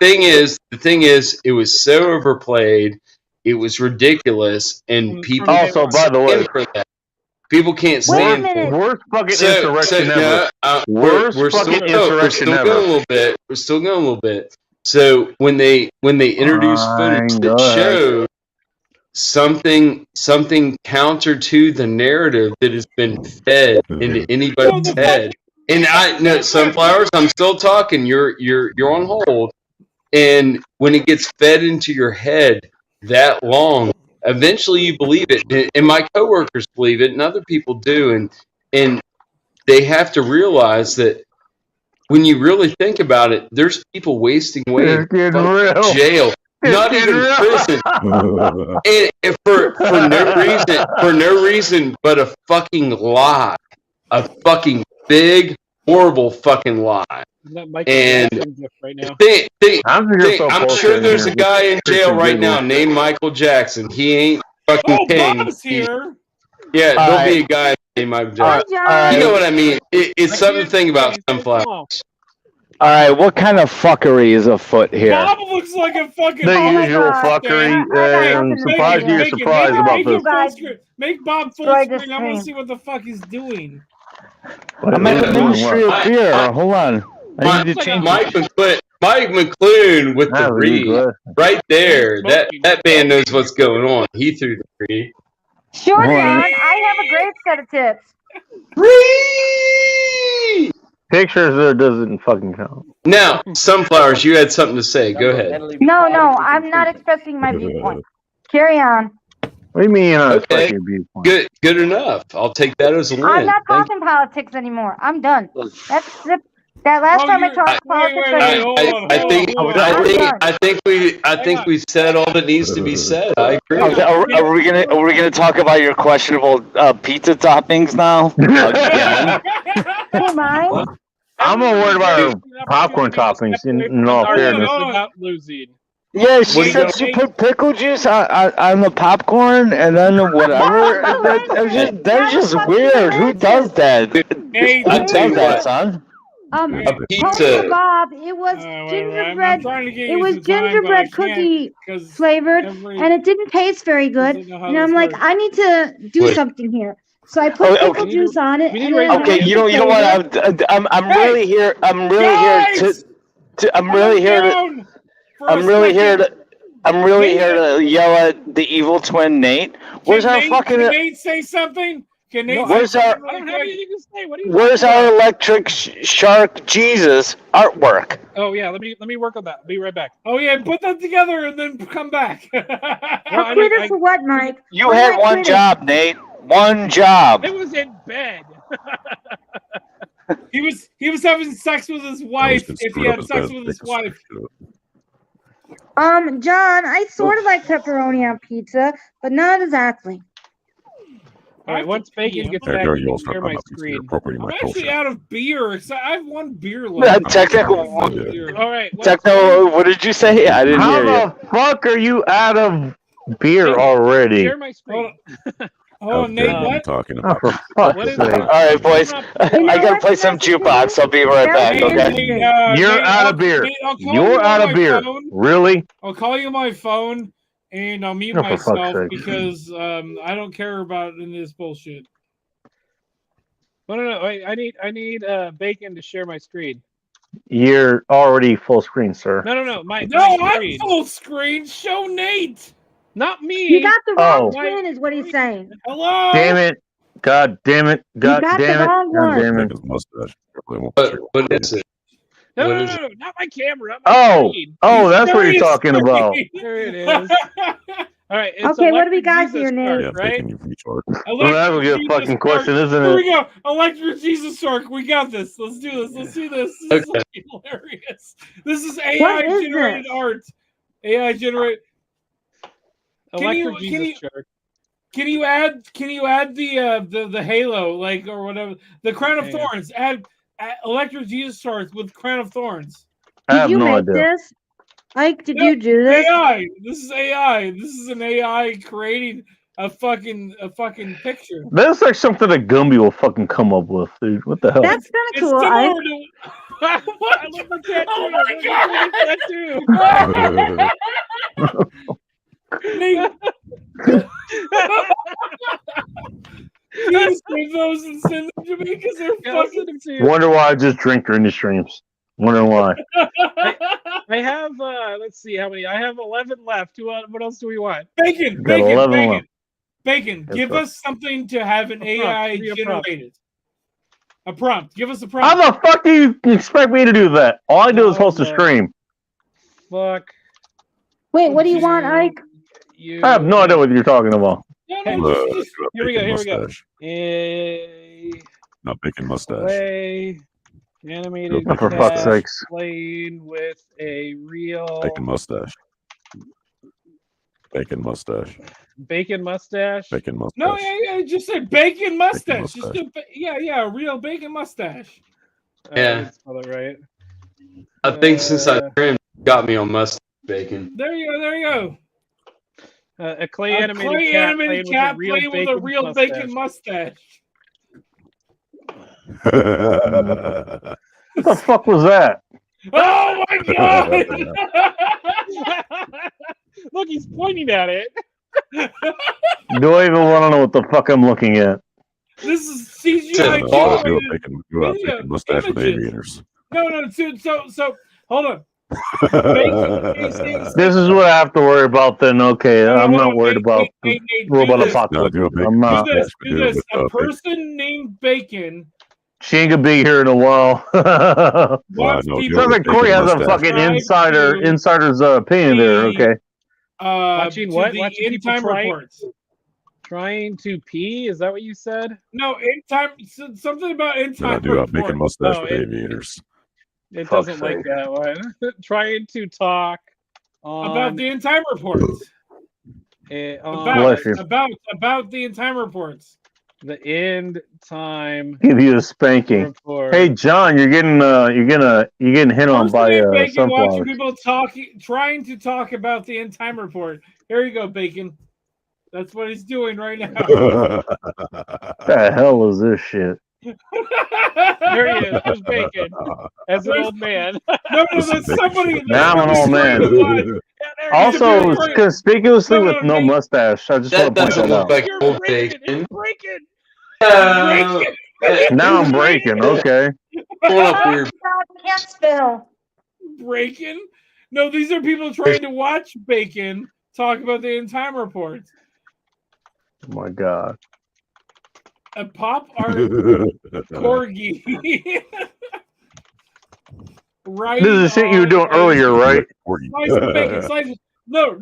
F: thing is, it was so overplayed, it was ridiculous, and people
A: also, by the way,
F: for that. People can't stand for it.
A: Worst fucking insurrection ever.
F: We're still going a little bit. We're still going a little bit. So when they introduced footage that showed something counter to the narrative that has been fed into anybody's head. And I know, sunflowers, I'm still talking. You're on hold. And when it gets fed into your head that long, eventually you believe it. And my coworkers believe it, and other people do. And they have to realize that when you really think about it, there's people wasting away in jail. Not even prison, and for no reason, but a fucking lie, a fucking big, horrible fucking lie. And I'm sure there's a guy in jail right now named Michael Jackson. He ain't fucking king.
B: Bob's here.
F: Yeah, there'll be a guy named Michael Jackson. You know what I mean? It's something to think about, sunflowers.
H: All right, what kind of fuckery is afoot here?
B: Bob looks like a fucking
A: the usual fuckery, and surprised you're surprised about this.
B: Make Bob full screen. I want to see what the fuck he's doing.
H: I'm at the Ministry of Beer. Hold on. I need to change.
F: Mike Mike McClune with the
A: That was
F: read.
A: good.
F: Right there. That man knows what's going on. He threw the read.
C: Sure,
A: Well,
C: John. I have a great set of tips.
F: Read!
A: Pictures doesn't fucking count.
F: Now, Sunflowers, you had something to say. Go ahead.
C: No, I'm not expressing my viewpoint. Carry on.
A: What do you mean you're not
F: Okay.
A: expressing your viewpoint?
F: Good enough. I'll take that as a win.
C: I'm not
F: Thank
C: talking politics anymore. I'm done. That last
B: Oh,
C: time I
B: you're-
C: talked
B: wait,
C: politics,
B: wait,
C: I
B: wait,
C: didn't-
B: hold on,
F: I
B: hold
F: think
B: on, hold on.
F: I think we said all that needs to be said. I agree.
H: Are we gonna talk about your questionable pizza toppings now? Again?
C: Hey, mine.
A: I'm more worried about our popcorn toppings. In all fairness,
G: About losing.
H: Yeah, she
F: What do
H: said she put pickle juice on the popcorn and then whatever. That's just weird. Who does that?
B: Hey,
H: Who
F: I'll
H: does
F: tell you
H: that,
F: what.
H: son?
F: A
C: Holy
F: pizza.
C: Bob, it was
B: I'm
C: gingerbread.
B: trying to get
C: It
B: you
C: was
B: some time,
C: gingerbread
B: but I can't
C: cookie
B: 'cause
C: flavored,
B: every-
C: and it didn't taste very good.
B: doesn't know how
C: And
B: this
C: I'm like,
B: works.
C: I need to do
F: Wait.
C: something here. So I put
H: Okay.
C: pickle juice on it.
G: We need
C: And
G: to
C: then
G: raise-
H: Okay, you know what? I'm really here. I'm really here to. I'm really here to. I'm really here to yell at the evil twin Nate. Where's our fucking?
B: Can Nate say something? Can Nate
H: Where's
B: say
H: our-
B: something
G: I don't
B: really
G: have
B: quick?
G: anything to say. What are you
H: Where's
G: talking
H: our
G: about?
H: electric shark Jesus artwork?
G: Oh yeah, let me work on that. Be right back.
B: Oh yeah, put that together and then come back.
G: Well,
C: I quit it for what, Mike?
H: You
C: Why
H: had
C: did I
H: one
C: quit it?
H: job, Nate. One job.
G: It was in bed.
B: he was having sex with his wife if he had sex with his wife.
C: John, I sort of like pepperoni on pizza, but not exactly.
G: All right, once bacon gets back,
I: There
G: you
I: you go.
G: can share my screen.
I: Appropriating
B: I'm
I: my
B: actually
I: culture.
B: out of beer. I have one beer left.
H: Technical.
G: All right. once-
H: Techno. What did you say? I didn't hear you.
A: how the fuck are you out of beer
G: Share-
A: already?
G: Share my screen.
B: Oh, Nate,
I: What are you
B: what?
I: talking
A: Oh,
I: about?
A: for
G: What
A: fuck's
G: is
A: sake.
G: it?
H: All right, boys.
C: You know
H: I gotta
C: what?
H: play some jukebox. I'll be right back.
B: Nate,
H: Okay.
B: Nate,
A: You're
B: Nate,
A: out of beer.
B: Nate, I'll call
A: You're
B: you on
A: out of
B: my
A: beer.
B: phone.
A: Really?
B: I'll call you on my phone and I'll mute
A: Oh, for fuck's
B: myself
A: sake.
B: because I don't care about any of this bullshit.
G: No. Wait, I need bacon to share my screen.
A: You're already full screen, sir.
G: No. My
B: No,
G: my
B: I'm
G: screen.
B: full screen. Show Nate.
G: Not me.
C: You got the wrong
A: Oh.
C: twin, is what he's saying.
B: Hello.
A: Damn it. God damn it. God
C: got the
A: damn it.
C: wrong
A: God
C: one.
A: damn it.
I: His mustache. Probably won't
F: What,
I: share.
F: what is it?
G: No,
F: What
G: no,
F: is
G: no, not my camera. My
A: Oh.
G: screen.
A: Oh, that's what
B: Show
A: you're
B: your
A: talking about.
B: screen.
G: There it is. All right. It's
C: Okay, what do we
G: Electric
C: got
G: Jesus
C: here, Nate?
G: Shark,
I: Yeah,
G: right?
I: bacon you retard.
A: Well, that's a good
B: Jesus
A: fucking
B: Shark.
A: question, isn't
B: Here
A: it?
B: we go. Electric Jesus Shark. We got this. Let's do this. This is hilarious. This is AI
C: What is
B: generated
C: this?
B: art. AI generate.
G: Electric
B: can
G: Jesus
B: you-
G: Shark.
B: Can you add the halo or whatever, the crown of
G: Yeah.
B: thorns? Add Electric Jesus Shark with crown of thorns.
A: I
C: Did
A: have
C: you
A: no
C: make
A: idea.
C: this? Ike, did
B: No,
C: you do this?
B: AI. This is AI. This is an AI creating a fucking picture.
A: That's like something that Gumby will fucking come up with, dude. What the hell?
C: That's kind
B: It's
C: of cool, Ike.
B: similar to what?
G: I love the tattoo.
B: Oh
G: I love the tattoo.
B: Nate, please save those and send them to me because they're
G: Yeah, I'll
B: fucking.
G: send them to you.
A: Wonder why I just drink during the streams. Wonder why.
G: I have let's see how many. I have 11 left. What else do we want?
B: Bacon,
A: Got 11
B: bacon.
A: left.
B: Bacon,
A: Yes,
B: give
A: sir.
B: us something to have an
G: A prompt.
B: AI
G: Give me a prompt.
B: generated. A prompt. Give us a
A: How
B: prompt.
A: the fuck do you expect me to do that? All I do is host a
G: Oh,
A: stream.
G: Fuck
C: Wait, what do you want, Ike?
G: you.
A: I have no idea what you're talking about.
B: No, just
G: Here we go, here we go.
I: Mustache.
G: A
I: Not bacon mustache.
G: play animated
A: Oh, for fuck's
G: cat
A: sakes.
G: playing with a real
I: Bacon mustache. Bacon mustache.
G: bacon mustache.
I: Bacon mustache.
B: no, yeah, just say bacon mustache. Just
I: mustache.
B: do, a real bacon mustache.
F: Yeah.
G: That's spell it right.
F: I think since I
G: Uh,
F: trimmed, got me on mustache bacon.
B: There you go. There you go.
G: A clay
B: A
G: animated
B: clay
G: cat
B: animated
G: playing
B: cat
G: with a real
B: playing with
G: bacon
B: a real
G: mustache.
B: bacon mustache.
A: What the fuck was that?
B: Oh my god!
G: Look, he's pointing at it.
A: Do I even want to know what the fuck I'm looking at?
B: This is
F: Said
B: CGI
F: bar.
I: Do a
B: generated.
I: bacon
B: video
I: mustache with
B: images.
I: aviators.
B: No, so hold on.
A: This is what I have to worry about then. Okay, I'm not worried about the robot apocalypse. I'm not.
B: Do this. A person named Bacon.
A: She ain't gonna be here in a while.
B: Wants
I: no,
B: people
A: Sounds like Corey has a fucking insider's opinion there. Okay.
G: Watching what?
B: The
G: Watching
B: in
G: people
B: time
G: try-
B: reports.
G: Trying to pee? Is that what you said?
B: No, in time. Something about in
I: Then I
B: time
I: do a bacon
B: reports.
I: mustache
G: Oh,
I: with
G: it-
I: aviators.
G: It
A: Fuck's
G: doesn't like
A: sake.
G: that one. Trying to talk
B: About
G: on,
B: the in time reports.
A: Bless you.
B: About the in time reports.
G: the end time
A: Give you a spanking.
G: report.
A: Hey John, you're getting hit on
B: Person
A: by
B: named Bacon watching
A: sunflowers.
B: people trying to talk about the in time report. Here you go, Bacon. That's what he's doing right now.
A: What the hell is this shit?
G: There he is. There's Bacon as an old man.
B: No, that's somebody.
A: Now I'm an old man. Also, conspicuously with no mustache. I just
F: That
A: want to point
F: doesn't
A: that
F: look
A: out.
F: like
G: You're
F: old
G: breaking.
F: bacon.
G: It's breaking.
A: Now I'm breaking. Okay.
F: Pulling up weird.
C: Can't spill.
B: Breaking? No, these are people trying to watch Bacon talk about the in time reports.
A: Oh my god.
B: A pop art corgi. Right.
A: This is the shit you were doing earlier, right?
B: Slice of bacon. No.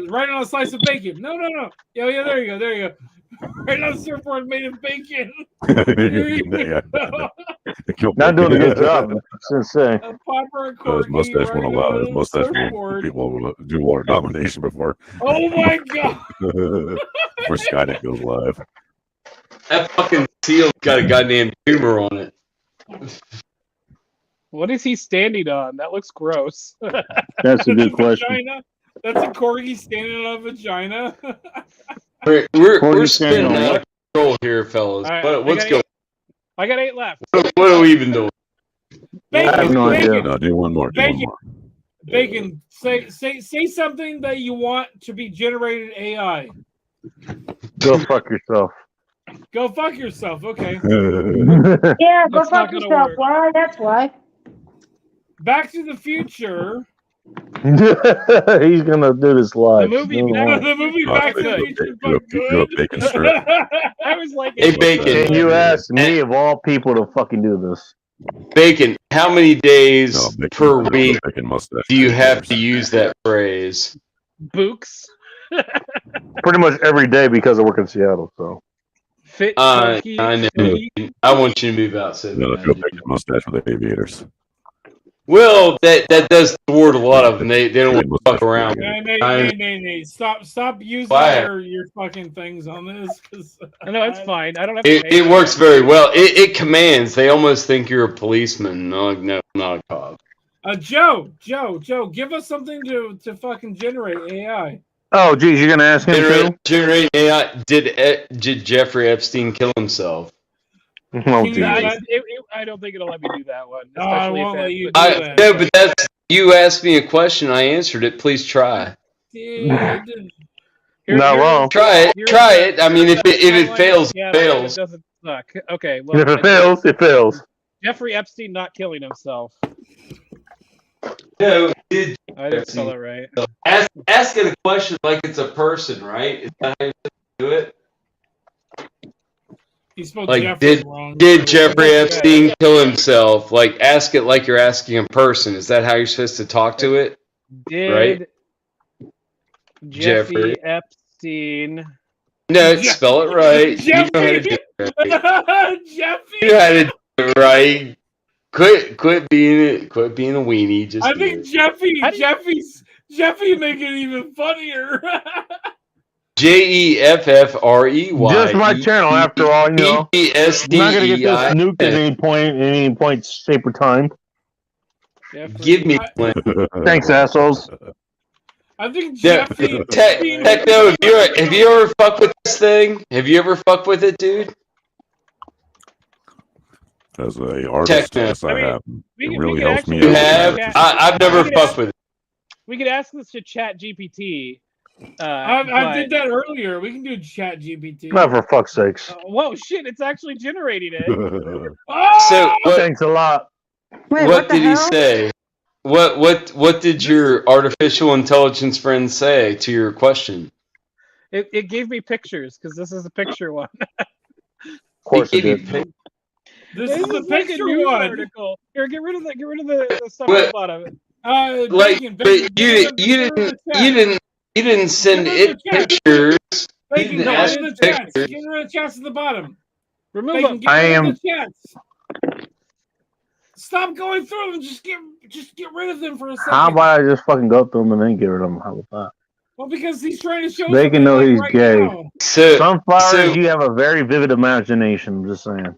B: Right on a slice of bacon. No. Yeah, there you go. Right on a surfboard made of bacon.
A: Not doing a good job. Sensei.
B: A pop art
I: His
B: corgi.
I: mustache won't
B: right
I: allow
B: on
I: his
B: a
I: mustache
B: surfboard.
I: people do water domination before
B: Oh my god.
I: before Skynet goes live.
F: That fucking seal's got a goddamn tumor on it.
G: What is he standing on? That looks gross.
A: That's a good question.
B: Vagina? That's a corgi standing on a vagina.
F: We're
A: standing
F: spinning
A: on
F: out of control here, fellas.
G: All right,
F: What's going?
G: I got 8 left.
F: What are we even doing?
A: I have no idea.
I: No, do one more. Do one
B: Bacon.
I: more.
B: Bacon, say something that you want to be generated AI.
A: Go fuck yourself.
B: Go fuck yourself. Okay.
C: Yeah, go
G: That's not
C: fuck
G: gonna
C: yourself.
G: work.
C: Why? That's why.
B: Back to the Future.
A: He's gonna do this live.
G: The movie
A: No.
B: The movie
I: Oh,
B: Back to the
I: do
B: Future is
I: a- do a
B: good.
I: bacon strip.
G: I was like,
F: Hey, Bacon.
A: And you asked me of all people to fucking do this.
F: Bacon, how many days
I: No, bacon,
F: per
I: no,
F: week
I: bacon mustache.
F: do you have to use that phrase?
G: Books.
A: Pretty much every day because I work in Seattle. So
G: Fit
F: I
G: turkey.
F: know.
G: sweet.
F: I want you to move out. So
I: No, do a bacon mustache with aviators.
F: well, that does thwart a lot of them. They don't want to fuck around.
B: Nay. Stop using
F: Why?
B: your fucking things on this. 'Cause
G: No, it's fine. I don't have to pay
F: It works very well. It commands. They almost think you're a policeman. No, I'm not a cop.
B: Joe, give us something to fucking generate AI.
A: oh geez, you're gonna ask him too?
F: Generate AI. Did Jeffrey Epstein kill himself?
A: Oh
B: Can you
A: geez.
G: I don't think it'll let me do that one.
B: No, I
G: especially
B: won't
G: if
B: let
G: it-
B: you do
F: I
B: that.
F: no, but that's you asked me a question. I answered it. Please try.
B: Dude.
A: Not wrong.
F: Try it.
G: here's
F: Try
G: the-
F: it. I mean, if it fails,
G: Yeah,
F: it
G: but
F: fails.
G: It doesn't suck. Okay. Well,
A: If it fails, it fails.
G: Jeffrey Epstein not killing himself.
F: No, did
G: I didn't spell it right.
F: ask it a question like it's a person, right? Is that how you're supposed to do it?
B: You spelled
F: Like,
B: Jeffrey wrong.
F: Did Jeffrey Epstein kill himself? Like, ask it like you're asking a person. Is that how you're supposed to talk to it?
G: Did
F: Right.
G: Jeffrey
F: Jeffrey.
G: Epstein?
F: No, spell it right. You know how to do it right.
B: Jeffy.
F: You know how to do it right. Quit being a weenie. Just
B: I
F: do
B: think
F: it.
B: Jeffy make it even funnier.
F: Jeffrey.
A: Just my channel, after all, you know. I'm not gonna get this nuked at any point, shape, or time.
G: Jeffrey.
F: Give me one.
A: Thanks, assholes.
B: I think
F: Yeah,
B: Jeffy.
F: Techno, have you ever fucked with this thing? Have you ever fucked with it, dude?
I: As a artist,
F: Techno.
I: yes, I have.
G: we
I: It
G: can-
I: really
G: we can
I: helps me
G: actually-
F: You
I: out.
F: have?
G: Yeah.
F: I've never
G: We can
F: fucked
G: ask-
F: with it.
G: We could ask this to Chat GPT.
B: I did that earlier. We can do Chat GPT.
A: Not for fuck's sakes.
G: Whoa, shit! It's actually generating it.
B: Oh!
F: So what
A: Thanks a lot.
C: Wait,
F: what
C: what the
F: did he
C: hell?
F: say? What did your artificial intelligence friend say to your question?
G: It gave me pictures because this is a picture one.
A: Of course it did.
B: This is the
G: like a
B: picture
G: news
B: one.
G: article. Here, get rid of the stuff
F: What?
G: at the bottom.
F: Like,
B: Bacon,
F: but
B: Bacon,
F: you didn't send
B: Give him
F: it
B: the chat.
F: pictures. You
B: Bacon,
F: didn't
B: get
F: ask
B: rid of the chats.
F: pictures.
B: Get rid of the chats at the bottom.
G: Remove
B: Bacon,
G: them.
B: get
A: I
B: rid
A: am-
B: of the chats. Stop going through them. Just get rid of them for a second.
A: How about I just fucking go through them and then get rid of them? How about that?
B: Well, because he's trying to show.
A: They can
B: something
A: know
B: like
A: he's
B: right
A: gay.
B: now.
A: Sunflowers, you have a very vivid imagination. I'm just saying.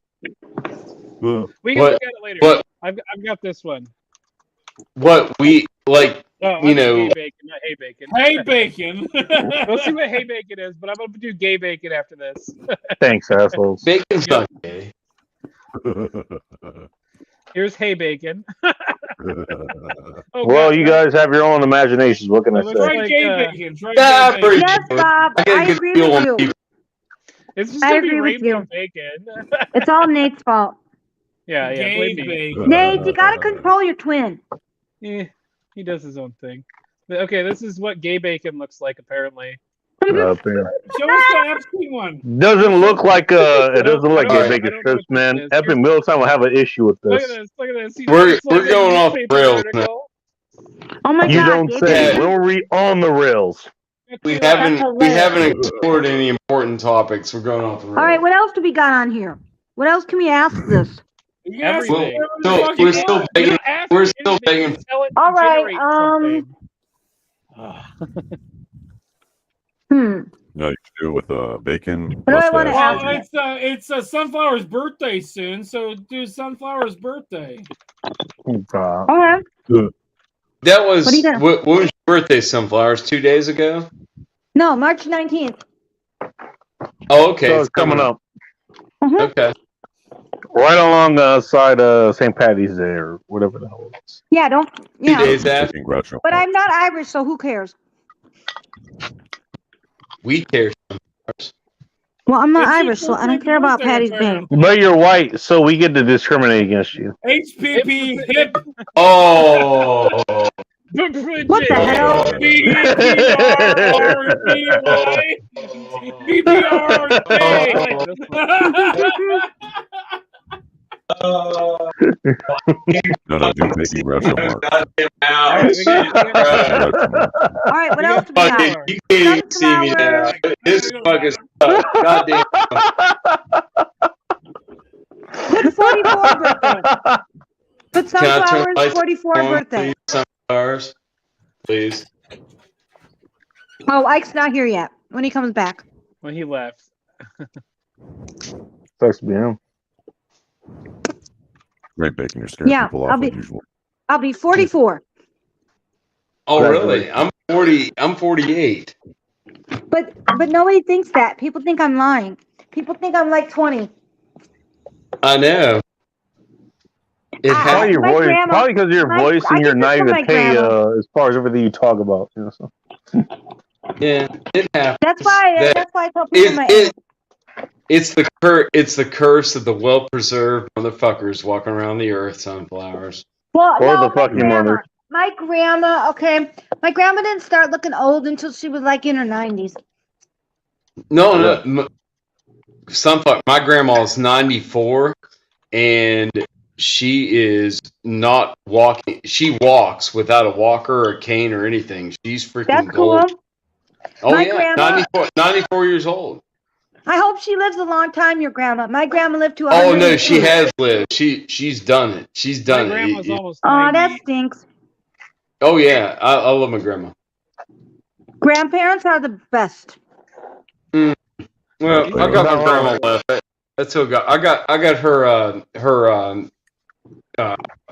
G: We can
F: What-
G: look at it later.
F: what-
G: I've got this one.
F: What we like,
G: Oh,
F: you
G: I'm
F: know.
G: Gay Bacon, not Hey Bacon.
B: Hey, Bacon.
G: We'll see what Hey Bacon is, but I'm gonna do Gay Bacon after this.
A: Thanks, assholes.
F: Bacon's not gay.
G: Here's Hey Bacon. Oh,
A: Well,
G: God,
A: you guys have your own imaginations. What can I
G: It looks
A: say?
B: Try
G: like,
B: gay
G: uh,
B: bacon. Try
F: Yeah,
B: gay
F: pretty
B: bacon.
C: Yes, Bob.
F: I got a
C: I
F: good
C: agree
F: feel
C: with
F: on
C: you.
F: people.
G: It's just
C: I
G: gonna be
C: agree with
G: Rainbow
C: you.
G: Bacon.
C: It's all Nate's fault.
G: yeah,
B: Gay
G: blame me.
B: bacon.
C: Nate, you gotta control your twin.
G: Eh, he does his own thing. But, okay, this is what Gay Bacon looks like, apparently.
A: Up there.
B: Show us the Epstein one.
A: Doesn't look like it doesn't look like
G: I
A: a
G: don't
A: bacon
G: know
A: strips,
G: what
A: man.
G: this is.
A: Epic Middletown will have an issue with
G: Look
A: this.
G: at this. Look at this. He
F: We're
G: looks like a
F: going off
G: newspaper
F: rails now.
G: article.
C: Oh my
A: You
C: God.
A: don't
C: Gay
A: say.
C: Bacon.
A: We'll read on the rails.
F: We
B: That's
F: haven't explored any important topics. We're going off the rails.
C: All right, what else do we got on here? What else can we ask this?
B: You can ask
G: Everything.
B: whatever the fuck you
F: We're still
B: want.
F: begging.
G: You don't ask
F: We're
G: for
F: still
G: anything,
F: begging.
G: you tell it to
C: All right,
G: generate something.
I: No, you should do it with bacon.
C: What do I wanna
I: mustache.
B: Well, it's Sunflower's birthday soon, so do Sunflower's birthday.
A: God.
C: All right.
F: That was
C: What do you got?
F: what was your birthday, Sunflowers? 2 days ago.
C: No, March 19th.
F: Oh, okay.
A: So it's coming up
F: Okay.
A: right alongside St. Patty's Day or whatever the hell it is.
C: Yeah, don't.
F: 2
C: Yeah.
F: days after.
I: Chicken Groucho.
C: But I'm not Irish, so who cares?
F: We care. Sunflowers.
C: Well, I'm not
B: It's your
C: Irish, so I don't
B: birthday
C: care about
B: birthday,
C: Patty's
B: Graham.
C: Day.
A: But you're white, so we get to discriminate against you.
B: HPP hip
F: Oh.
C: What the hell?
I: No, do bacon Groucho Mark.
C: All right, what else do we
F: Fucking,
C: got?
F: you can't even see me now. This fucking stuff. Goddamn.
C: Good 44 birthday. Good
F: Can I turn
C: Sunflower's
F: lights
C: 44
F: on,
C: birthday.
F: please, Sunflowers? Please.
C: Oh, Ike's not here yet. When he comes back.
G: When he left.
A: Sucks to be him.
I: Great bacon. You're scaring
C: Yeah,
I: people
C: I'll
I: off
C: be-
I: as usual.
C: I'll be 44.
F: Oh, really? I'm 40. I'm 48.
C: But nobody thinks that. People think I'm lying. People think I'm like 20.
F: I know. It
C: I-
A: Probably
F: happened.
A: your
C: My
A: voice.
C: grandma-
A: Probably because of your
C: my-
A: voice
C: I
A: and your
C: get this from my
A: naivete
C: grandma.
A: as far as everything you talk about. You know, so.
F: Yeah, it happens.
C: That's why I tell people my age.
F: It's the curse of the well-preserved motherfuckers walking around the earth, Sunflowers.
C: Well,
A: Or
C: no,
A: the
C: my
A: fucking
C: grandma.
A: mother.
C: My grandma, okay. My grandma didn't start looking old until she was like in her 90s.
F: No, Sunflower. My grandma's 94, and she is not walking. She walks without a walker or a cane or anything. She's freaking
C: That's cool.
F: gold. Oh
C: My
F: yeah,
C: grandma-
F: 94 years old.
C: I hope she lives a long time, your grandma. My grandma lived to
F: Oh no,
C: 102.
F: she has lived. She's done it. She's
G: My
F: done
G: grandma's
F: it.
G: almost
C: Oh,
G: 90.
C: that stinks.
F: Oh yeah, I love my grandma.
C: Grandparents are the best.
F: Well, I got my grandma left. That's who I got. I got her.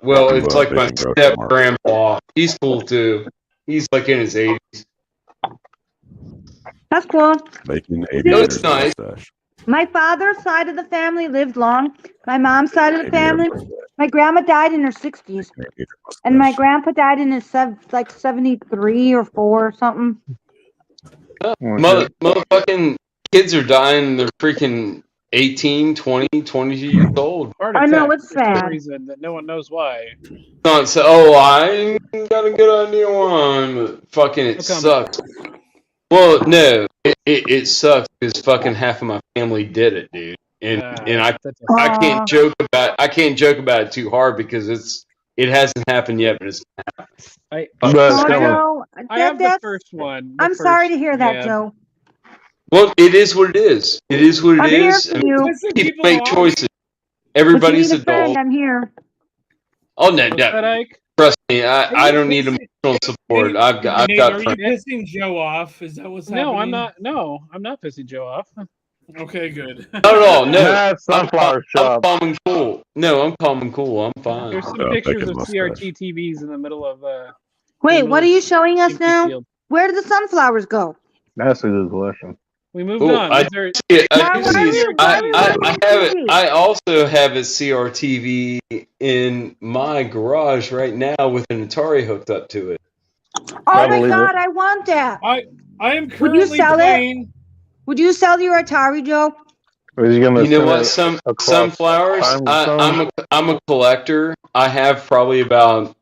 F: Well, it's like my step grandpa. He's cool too. He's like in his 80s.
C: That's cool.
I: Bacon,
F: No,
I: aviators,
F: it's nice.
I: mustache.
C: My father's side of the family lived long. My mom's side of the
I: Aviator
C: family,
I: mustache.
C: my grandma died in her 60s.
I: Aviator
C: And my
I: mustache.
C: grandpa died in his 73 or 4 or something.
F: Motherfucking kids are dying. They're freaking 18, 20, 22 years old.
G: Heart
C: I know,
G: attack
C: it's
G: for some
C: sad.
G: reason that no one knows why.
F: Not so, oh, I ain't got a good idea why, but fucking it
G: How come?
F: sucks. Well, no, it sucks because fucking half of my family did it, dude, and I can't joke about it too hard because it hasn't happened yet, but it's
G: I
C: Joe,
G: I have the first one.
C: I'm sorry to hear that, Joe.
F: Well, it is what it is. It is what
C: I'm
F: it
C: here
F: is.
C: for
F: And
C: you.
F: people make choices.
C: If
F: Everybody's
C: you need a friend,
F: adult.
C: I'm here.
F: Oh no, no. Trust me, I don't need emotional support. I've got
B: Nate, are you
F: friends.
B: pissing Joe off? Is that what's happening?
G: No, I'm not. No, I'm not pissing Joe off.
B: Okay, good.
F: Not at all. No,
A: That's sunflower
F: I'm
A: shop.
F: calm and cool. No, I'm calm and cool. I'm fine.
G: There's some pictures of CRT TVs in the middle of.
C: Wait, what are you showing us
G: empty
C: now?
G: field.
C: Where did the sunflowers go?
A: That's a good question.
G: We moved
F: Ooh,
G: on.
F: I
G: Is there-
F: see it.
C: Why are you
F: I have it.
C: TV?
F: I also have a CRTV in my garage right now with an Atari hooked up to it.
C: Oh my God, I want that.
B: I am
C: Would you
B: currently
C: sell
B: playing.
C: it? Would you sell your Atari, Joe?
A: Or is he gonna
F: You know
A: send
F: what?
A: it across
F: Sunflowers.
A: time zone?
F: I'm a collector. I have probably about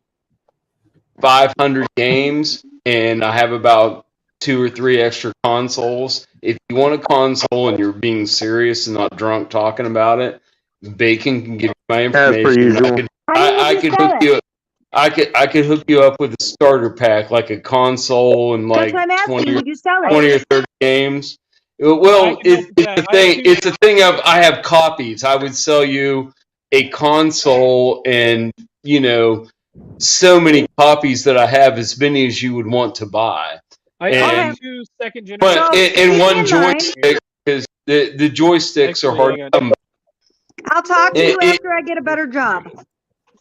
F: 500 games, and I have about 2 or 3 extra consoles. If you want a console and you're being serious and not drunk talking about it, Bacon can give you my
A: As per
F: information.
A: usual.
F: I could hook you up. I could hook you up with a starter pack, like a console and like
C: That's what I'm asking
F: 20
C: you.
F: or,
C: Would you sell it?
F: 20 or 30 games. Well, it's the thing. It's a thing of I have copies. I would sell you a console and so many copies that I have, as many as you would want to buy.
G: I have 2 second generation.
F: But in one joystick, because the joysticks are hard to come.
C: I'll talk to you after I get a better job.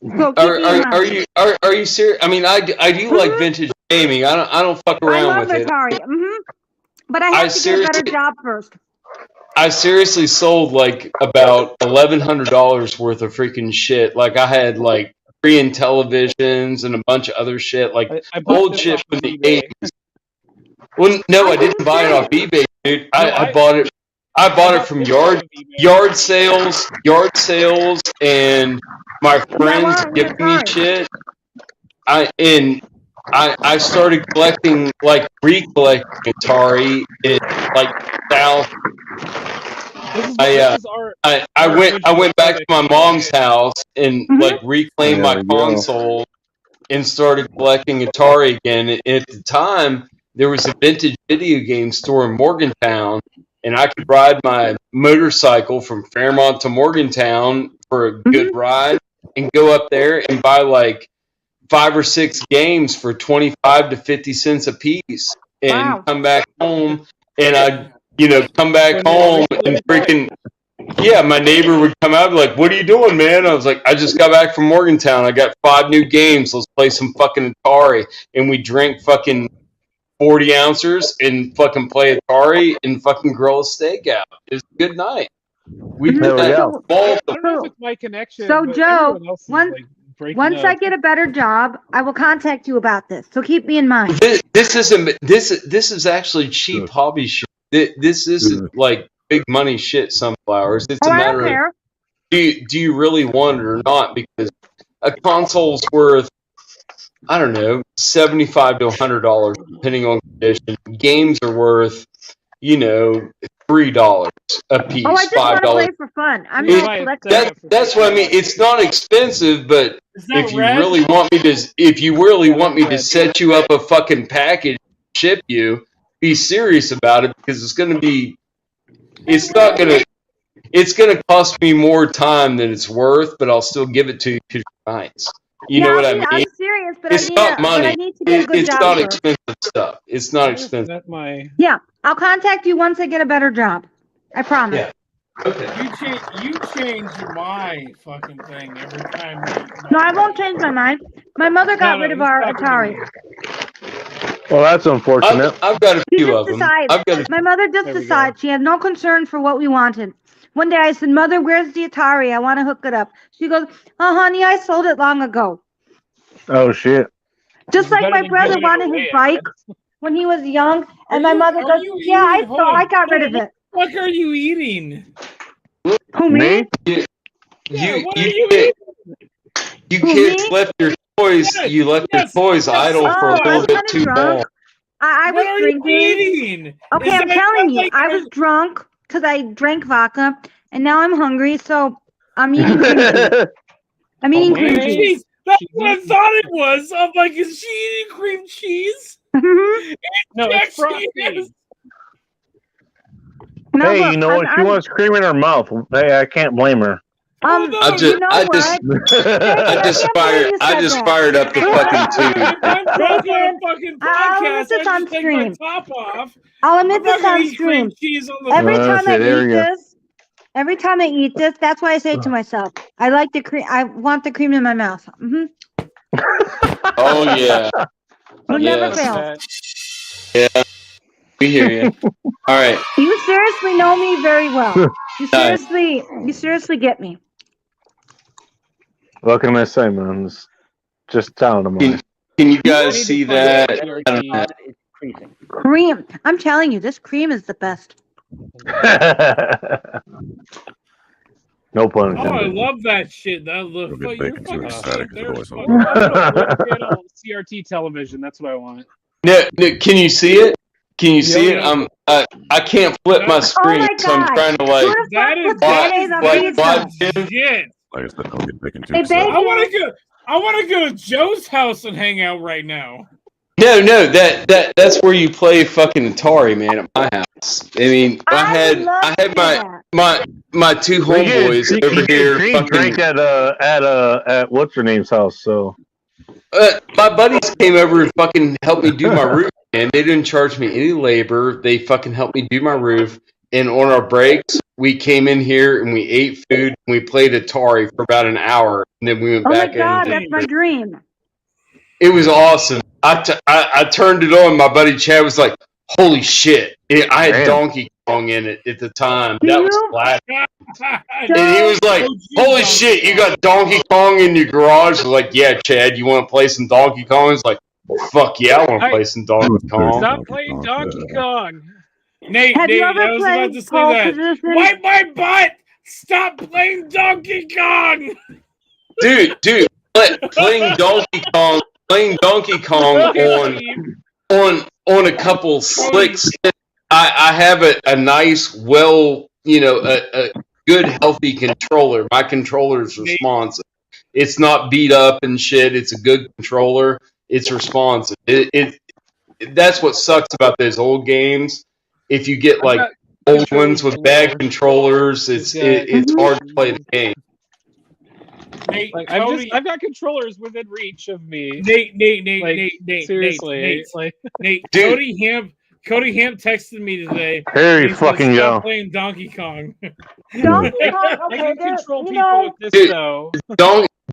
C: So keep me in mind.
F: Are you serious? I mean, I do like vintage gaming. I don't fuck
C: I
F: around
C: love
F: with it.
C: Atari. But I have to get a better job first.
F: I seriously sold like about $1,100 worth of freaking shit. Like I had like Korean televisions and a bunch of other shit, like old shit from the 80s. Well, no, I didn't buy it off eBay, dude. I bought it. I bought it from yard sales, and my friends giving me shit. I started collecting, like recollecting Atari in like South. I went back to my mom's house and like reclaimed my console and started collecting Atari again. And at the time, there was a vintage video game store in Morgantown, and I could ride my motorcycle from Fairmont to Morgantown for a good ride and go up there and buy like 5 or 6 games for 25 to 50 cents a piece and come back home. And I'd, come back home and freaking, my neighbor would come out and be like, "What are you doing, man?" I was like, "I just got back from Morgantown. I got 5 new games. Let's play some fucking Atari." And we drank fucking 40 ounces and fucking play Atari and fucking grill a steak out. It was a good night. We did that
G: I don't know if it's my connection.
C: So
G: but
C: Joe,
G: everyone else is, breaking
C: once
G: up.
C: I get a better job, I will contact you about this. So keep me in mind.
F: This is actually cheap hobby shit. This isn't like big money shit. Sunflowers. It's a matter of do you really want it or not? Because a console's worth, I don't know, $75 to $100 depending on condition. Games are worth, $3 a piece,
C: Oh, I just want to
F: $5.
C: play for fun. I'm not collecting.
F: That's what I mean. It's not expensive, but if you really want me to set you up a fucking package, ship you, be serious about it because it's going to cost me more time than it's worth, but I'll still give it to you because you're nice. You know what I mean?
C: I'm serious, but
F: It's not money.
C: I need to get a good
F: It's
C: job
F: not
C: first.
F: expensive stuff. It's not expensive.
C: Yeah, I'll contact you once I get a better job. I promise.
F: Yeah.
B: You change my fucking thing every time.
C: No, I won't change my mind. My mother got rid of our Atari.
A: Well, that's unfortunate.
F: I've got a few of them.
C: Decides. My mother just decided she had no concern for what we wanted. One day I said, "Mother, where's the Atari? I want to hook it up." She goes, "Oh, honey, I sold it long ago."
A: Oh shit!
C: Just like my brother wanted his bike when he was young, and my mother goes, "Yeah, I got rid of it."
B: What are you eating?
C: Who, me?
A: Me?
B: What are you eating?
F: You
C: Who,
F: kids
C: me?
F: left your toys.
B: Yes,
F: You left your
B: yes,
F: toys
B: yes.
F: idle for a
C: Oh,
F: little
C: I'm
F: bit
C: kind
F: too
C: of drunk.
F: long.
C: I
B: What
C: was
B: are you
C: drinking.
B: eating?
C: Okay,
B: Is
C: I'm
B: that
C: telling you,
B: like
C: I was drunk because I drank vodka, and now I'm hungry, so I'm eating cream cheese. I'm eating cream
B: cream
C: cheese.
B: cheese? That's what I thought it was. I'm like, is she eating cream cheese?
G: No,
B: Yes,
G: it's frosting.
B: she is.
C: No,
A: Hey,
C: look,
A: you know what? She wants cream in her mouth. Hey, I can't blame her.
B: Hold
F: I
B: on.
F: just,
C: you know
F: I
C: what?
F: just,
C: I
F: I just
C: can't believe you
F: I
C: said
F: just
C: that.
F: fired up the fucking tube.
B: If I'm drunk on a
C: Listen,
B: fucking
C: I'll admit
B: podcast,
C: this
B: I
C: on
B: just take my
C: stream.
B: top off.
C: I'll
B: I'm
C: admit
B: not
C: this
B: gonna
C: on
B: eat cream
C: stream.
B: cheese on the
C: Every
A: Oh,
C: time
A: okay,
C: I
A: there
C: eat
A: you go.
C: this, every time I eat this, that's why I say to myself, I like the cream. I want the cream in my mouth.
F: Oh yeah,
C: Will
F: Yeah.
C: never fail.
F: yeah. We hear you. All right.
C: You seriously know me very well. You seriously get me.
A: What can I say, man? It's just talent of mine.
F: Can you guys see that?
C: Cream. I'm telling you, this cream is the best.
A: No pun
B: Oh, I
A: intended.
B: love that shit. That
I: You'll
B: look,
I: get
B: you're
I: bacon too
B: fucking
I: excited
B: shit there.
I: 'cause the voice
G: I want a wood channel CRT television. That's what I want.
F: No, can you see it? Can you see it?
B: Yeah.
F: I can't flip my screen,
C: my
F: so I'm
C: God.
F: trying to
C: Who
F: like.
C: the
B: That
C: fuck
B: is
C: puts
F: Why-
C: mayonnaise on
F: like,
C: pizza?
F: why-
B: shit.
I: Like I said, don't get bacon too
C: Hey,
I: excited.
C: bacon.
B: I want to go to Joe's house and hang out right now.
F: No, that's where you play fucking Atari, man, at my house. I mean, I had my two
A: We get
F: homeboys over here. Fucking,
A: drink at what's her name's house. So
F: my buddies came over and fucking helped me do my roof, and they didn't charge me any labor. They fucking helped me do my roof. And on our breaks, we came in here and we ate food and we played Atari for about an hour, and then we went
C: Oh my
F: back
C: God,
F: in.
C: that's my dream.
F: It was awesome. I turned it on. My buddy Chad was like, "Holy shit!" I had
A: Damn.
F: Donkey Kong in it at the time. That was flat.
B: And
F: And he was like, "Holy shit! You got Donkey Kong in your garage?" I was like, "Yeah, Chad. You want to play some Donkey Kong?" It's like, "Fuck yeah, I want to play some Donkey Kong."
G: Stop playing Donkey Kong.
B: Nate,
C: Have you ever
B: I was about
C: played
B: to say
C: pole
B: that.
C: position?
B: Wipe my butt! Stop playing Donkey Kong!
F: Dude, playing Donkey Kong on a couple slicks. I have a nice, well, a good, healthy controller. My controller is responsive. It's not beat up and shit. It's a good controller. It's responsive. That's what sucks about those old games. If you get like old ones with bad controllers, it's hard to play the game.
B: Nate,
G: Like
B: Cody,
G: I've got controllers within reach of me.
B: Nate,
G: Like,
B: Nate,
G: seriously,
B: Nate,
G: like
B: Nate,
F: Dude.
B: Cody Hamp texted me today.
A: here you
B: He said,
A: fucking
B: "Stop
A: go.
B: playing Donkey Kong."
C: Donkey Kong,
G: I
C: okay,
G: can
C: there,
G: control
C: you
G: people
C: know,
G: with this
F: Dude.
G: though.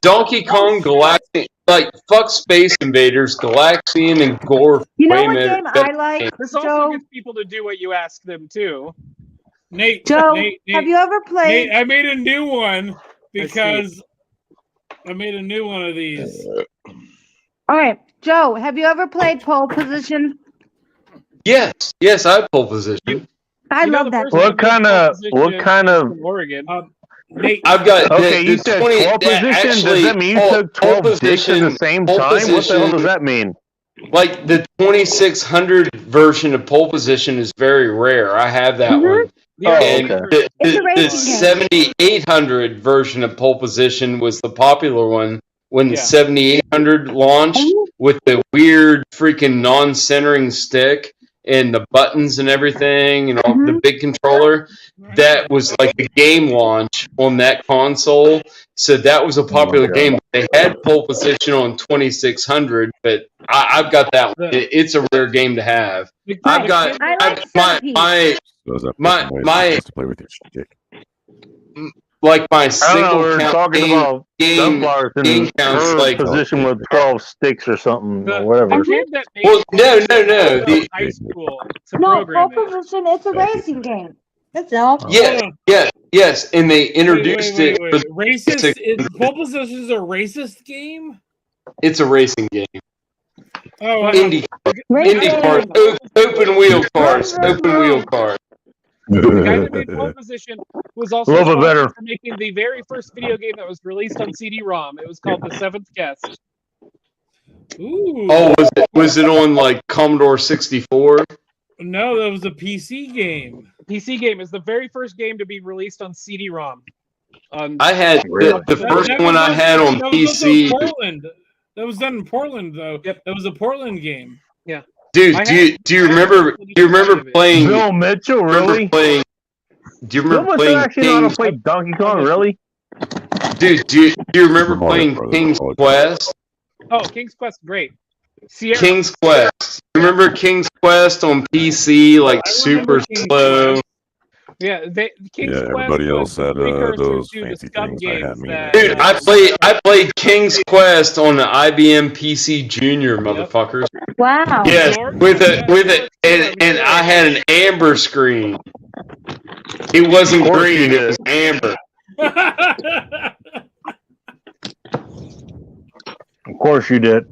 F: Donkey Kong Galactic, like fuck Space Invaders, Galaxian and Gore.
C: you know
F: way
C: what
F: better-
C: game I like,
G: This also
C: Joe?
G: gets people to do what you ask them to.
B: Nate,
C: Joe,
B: Nate,
C: have you ever played?
B: Nate, I made a new one because I made a new one of these.
C: All right, Joe, have you ever played pole position?
F: Yes, I have pole position.
C: I
G: You know
C: love
G: the
C: that.
G: person
A: What
G: that
A: kind
G: made pole
A: of
G: position in Oregon?
B: Nate,
F: I've got
A: Okay,
F: the
A: you said
F: 20
A: 12 position.
F: actually,
A: Does that mean you
F: pole-
A: took
F: pole
A: 12 dicks at the
F: position-
A: same
F: pole
A: time? What the hell
F: position-
A: does that mean?
F: Like the 2600 version of pole position is very rare. I have that one.
A: Oh,
F: And
A: okay.
C: It's a
F: the
C: racing game.
F: 7800 version of pole position was the popular one when the
G: Yeah.
F: 7800 launched with the weird freaking non-centering stick and the buttons and everything and all the big controller. That was like the game launch on that console. So that was a popular
A: God.
F: game. They had pole position on 2600, but I've got that one. It's a rare game to have. I've got
C: I like
F: my
C: centipede.
I: So is that
F: my-
I: fucking way
F: my-
I: supposed to play with your stick?
F: like my
A: I don't know.
F: single
A: We were
F: count
A: talking
F: game,
A: about
F: game
A: sunflowers in
F: game counts
A: her
F: like
A: position with 12 sticks or something or
G: The
A: whatever.
G: game that made
F: Well, no.
G: the high school to
C: No, pole
G: program it.
C: position. It's a racing game. That's all.
F: yes, and they introduced
B: wait.
F: it. But
B: Racist? Pole position is a racist game?
F: it's a racing game.
B: Oh,
F: Indy
C: Racing
F: cars,
C: game.
F: open wheel cars, open wheel cars.
G: The guy that made Pole Position was also
A: Love it
G: responsible
A: better.
G: for making the very first video game that was released on CD-ROM. It was called The Seventh Guest.
B: Ooh.
F: Oh, was it on like Commodore 64?
B: No, that was a PC game.
G: PC game is the very first game to be released on CD-ROM.
F: I had the first
B: That
F: one
B: was
F: I had on
B: that was also
F: PC.
B: Portland. That was done in Portland, though.
G: Yep.
B: That was a Portland game.
G: Yeah.
F: Dude, do you remember playing?
A: Bill Mitchell, really?
F: Do you
A: Bill
F: remember
A: Mitchell
F: playing
A: actually know how to
F: King's?
A: play Donkey Kong, really?
F: Dude, do you remember
I: Mario
F: playing
I: Brothers.
F: King's Quest?
G: Oh, King's Quest, great. Sierra.
F: King's Quest. Remember King's Quest on PC, like
B: I
F: super
B: remember King's
F: slow.
G: Yeah, King's
I: Yeah,
G: Quest
I: everybody
G: was
I: else had
G: the precursor
I: those
G: to the
I: fancy
G: Scum
I: things. I had
G: games
I: me.
G: that,
F: Dude, I played King's Quest on the IBM PC Junior, motherfuckers.
C: Wow.
F: Yes, with it, and I had an amber screen. It wasn't
A: Of course
F: green;
A: you
F: it was amber.
A: Of course you did.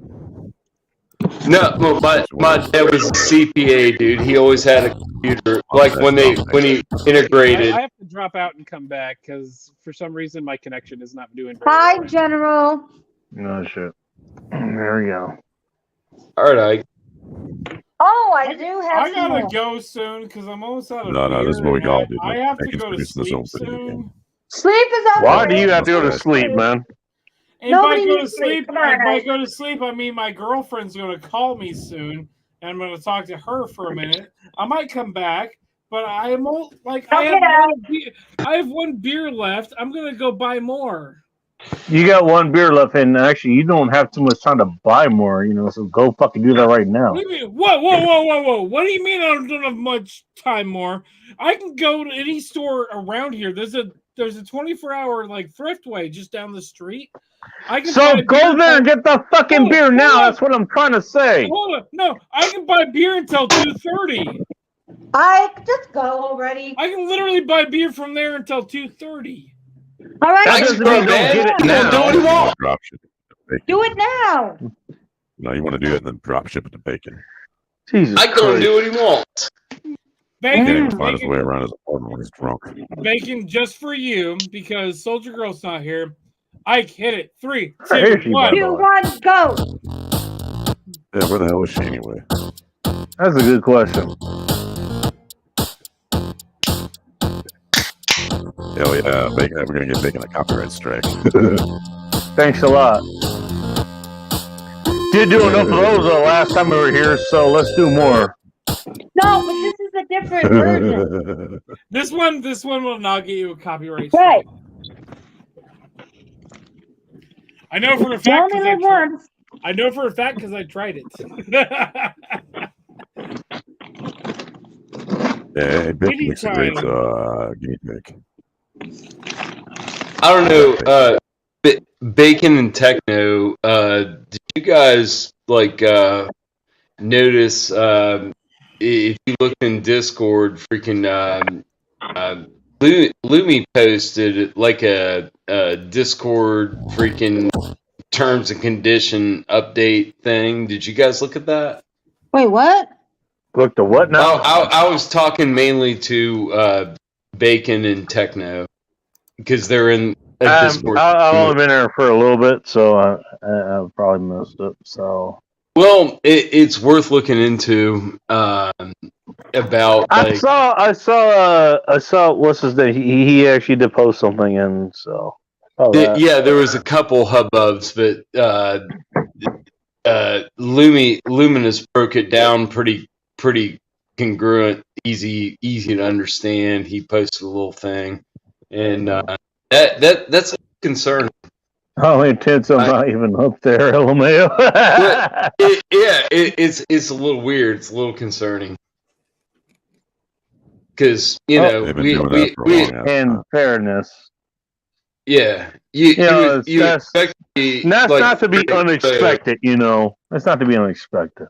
F: No, well, my dad was a CPA, dude. He always had a computer. Like when he integrated.
G: I have to drop out and come back because for some reason my connection is not doing very
C: Hi,
G: well.
C: General.
A: No shit. There we go.
F: All right,
C: Oh, I do have
B: I
C: some
B: gotta
C: more.
B: go soon because I'm almost out of
I: No, this is what we
B: beer,
I: all
B: and
I: do.
B: I have to
I: Bacon's
B: go to
I: producing his
B: sleep
I: own video
B: soon.
I: game.
C: Sleep is over.
A: Why do you have to go to sleep, man?
B: And
C: Nobody
B: if I go to
C: needs sleep.
B: sleep,
C: Come on,
B: if I
C: guys.
B: go to sleep, I mean my girlfriend's gonna call me soon, and I'm gonna talk to her for a minute. I might come back, but I am like I have one beer left. I'm gonna go buy more.
A: You got one beer left, and actually, you don't have too much time to buy more, you know, so go fucking do that right now.
B: What do you mean? Whoa! What do you mean I don't have much time more? I can go to any store around here. There's a 24-hour like Thriftway just down the street. I can
A: So
B: buy
A: go
B: beer
A: there and get the fucking
B: Hold on,
A: beer now.
B: hold on.
A: That's what I'm trying to say.
B: Hold on. No, I can buy beer until 2:30.
C: I just go already.
B: I can literally buy beer from there until 2:30.
C: All right.
A: That doesn't mean don't get it
F: Now do what he
A: now.
F: wants.
I: Drop ship it.
C: Do it now.
I: No, you want to do it and then drop ship it to Bacon.
A: Jesus
F: I go and do what he wants.
I: Can't even
B: Bacon,
I: find his
B: bacon,
I: way around his apartment when he's drunk.
B: bacon, just for you because Soldier Girl's not here. Ike, hit it. 3,
A: Here
B: 2,
A: she
B: 1.
A: goes.
C: 2, 1, go.
I: Yeah, where the hell is she anyway?
A: That's a good question.
I: Hell yeah, Bacon. We're gonna get Bacon a copyright strike.
A: Thanks a lot. Did do enough of those last time we were here, so let's do more.
C: No, but this is a different version.
B: This one will not get you a copyright
C: Right.
B: strike. I know for a
C: You
B: fact.
C: only
B: 'Cause I
C: live
B: tried-
C: once.
B: I know for a fact because I tried it.
I: Yeah, Bacon makes a great
B: Anytime.
I: guinea pig.
F: I don't know. Bacon and Techno. Did you guys like notice? If you look in Discord, freaking Lumi posted like a Discord freaking terms and condition update thing. Did you guys look at that?
C: Wait, what?
A: Look to what now?
F: I was talking mainly to Bacon and Techno because they're in a Discord.
A: I've only been there for a little bit, so I've probably missed it. So
F: Well, it's worth looking into about
A: I saw what's his name? He actually did post something, and so
F: yeah, there was a couple hubbubs, but Luminous broke it down pretty congruent, easy to understand. He posted a little thing, and that's a concern.
A: Oh, intense! I'm not even up there, LMAO.
F: It's a little weird. It's a little concerning because
I: They've been doing that for a long ass
A: in
I: time.
A: fairness,
F: you expect to be
A: that's
F: like,
A: not to be
F: free and
A: unexpected. You know, that's not to be unexpected.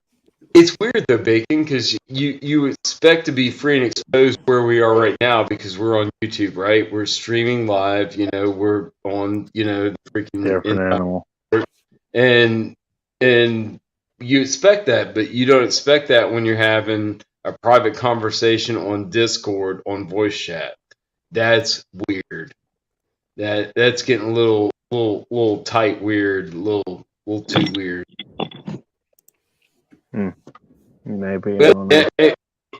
F: It's weird though, Bacon, because you expect to be free and exposed where we are right now because we're on YouTube, right? We're streaming live, we're on, the freaking
A: Different animal.
F: and you expect that, but you don't expect that when you're having a private conversation on Discord on voice chat. That's weird. That's getting a little tight, weird, little too weird.
A: Maybe. I
F: But
A: don't know.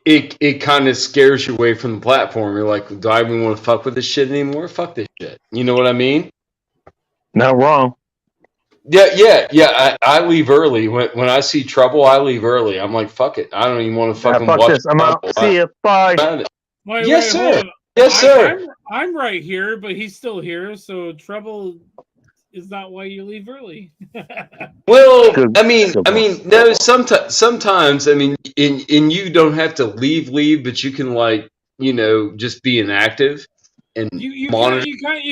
F: it kind of scares you away from the platform. You're like, do I even want to fuck with this shit anymore? Fuck this shit. You know what I mean?
A: Not wrong.
F: Yeah. I leave early when I see trouble. I leave early. I'm like, fuck it. I don't even want to fucking
A: Fuck
F: watch.
A: this. I'm out.
F: trouble.
A: See ya. Bye.
F: Yes, sir.
B: hold on.
F: Yes, sir.
B: I'm right here, but he's still here, so trouble is not why you leave early.
F: Well,
A: Good-
F: I mean,
A: good
F: no. Sometimes, I mean, and you don't have to leave, but you can just be inactive and
B: You
F: monitor.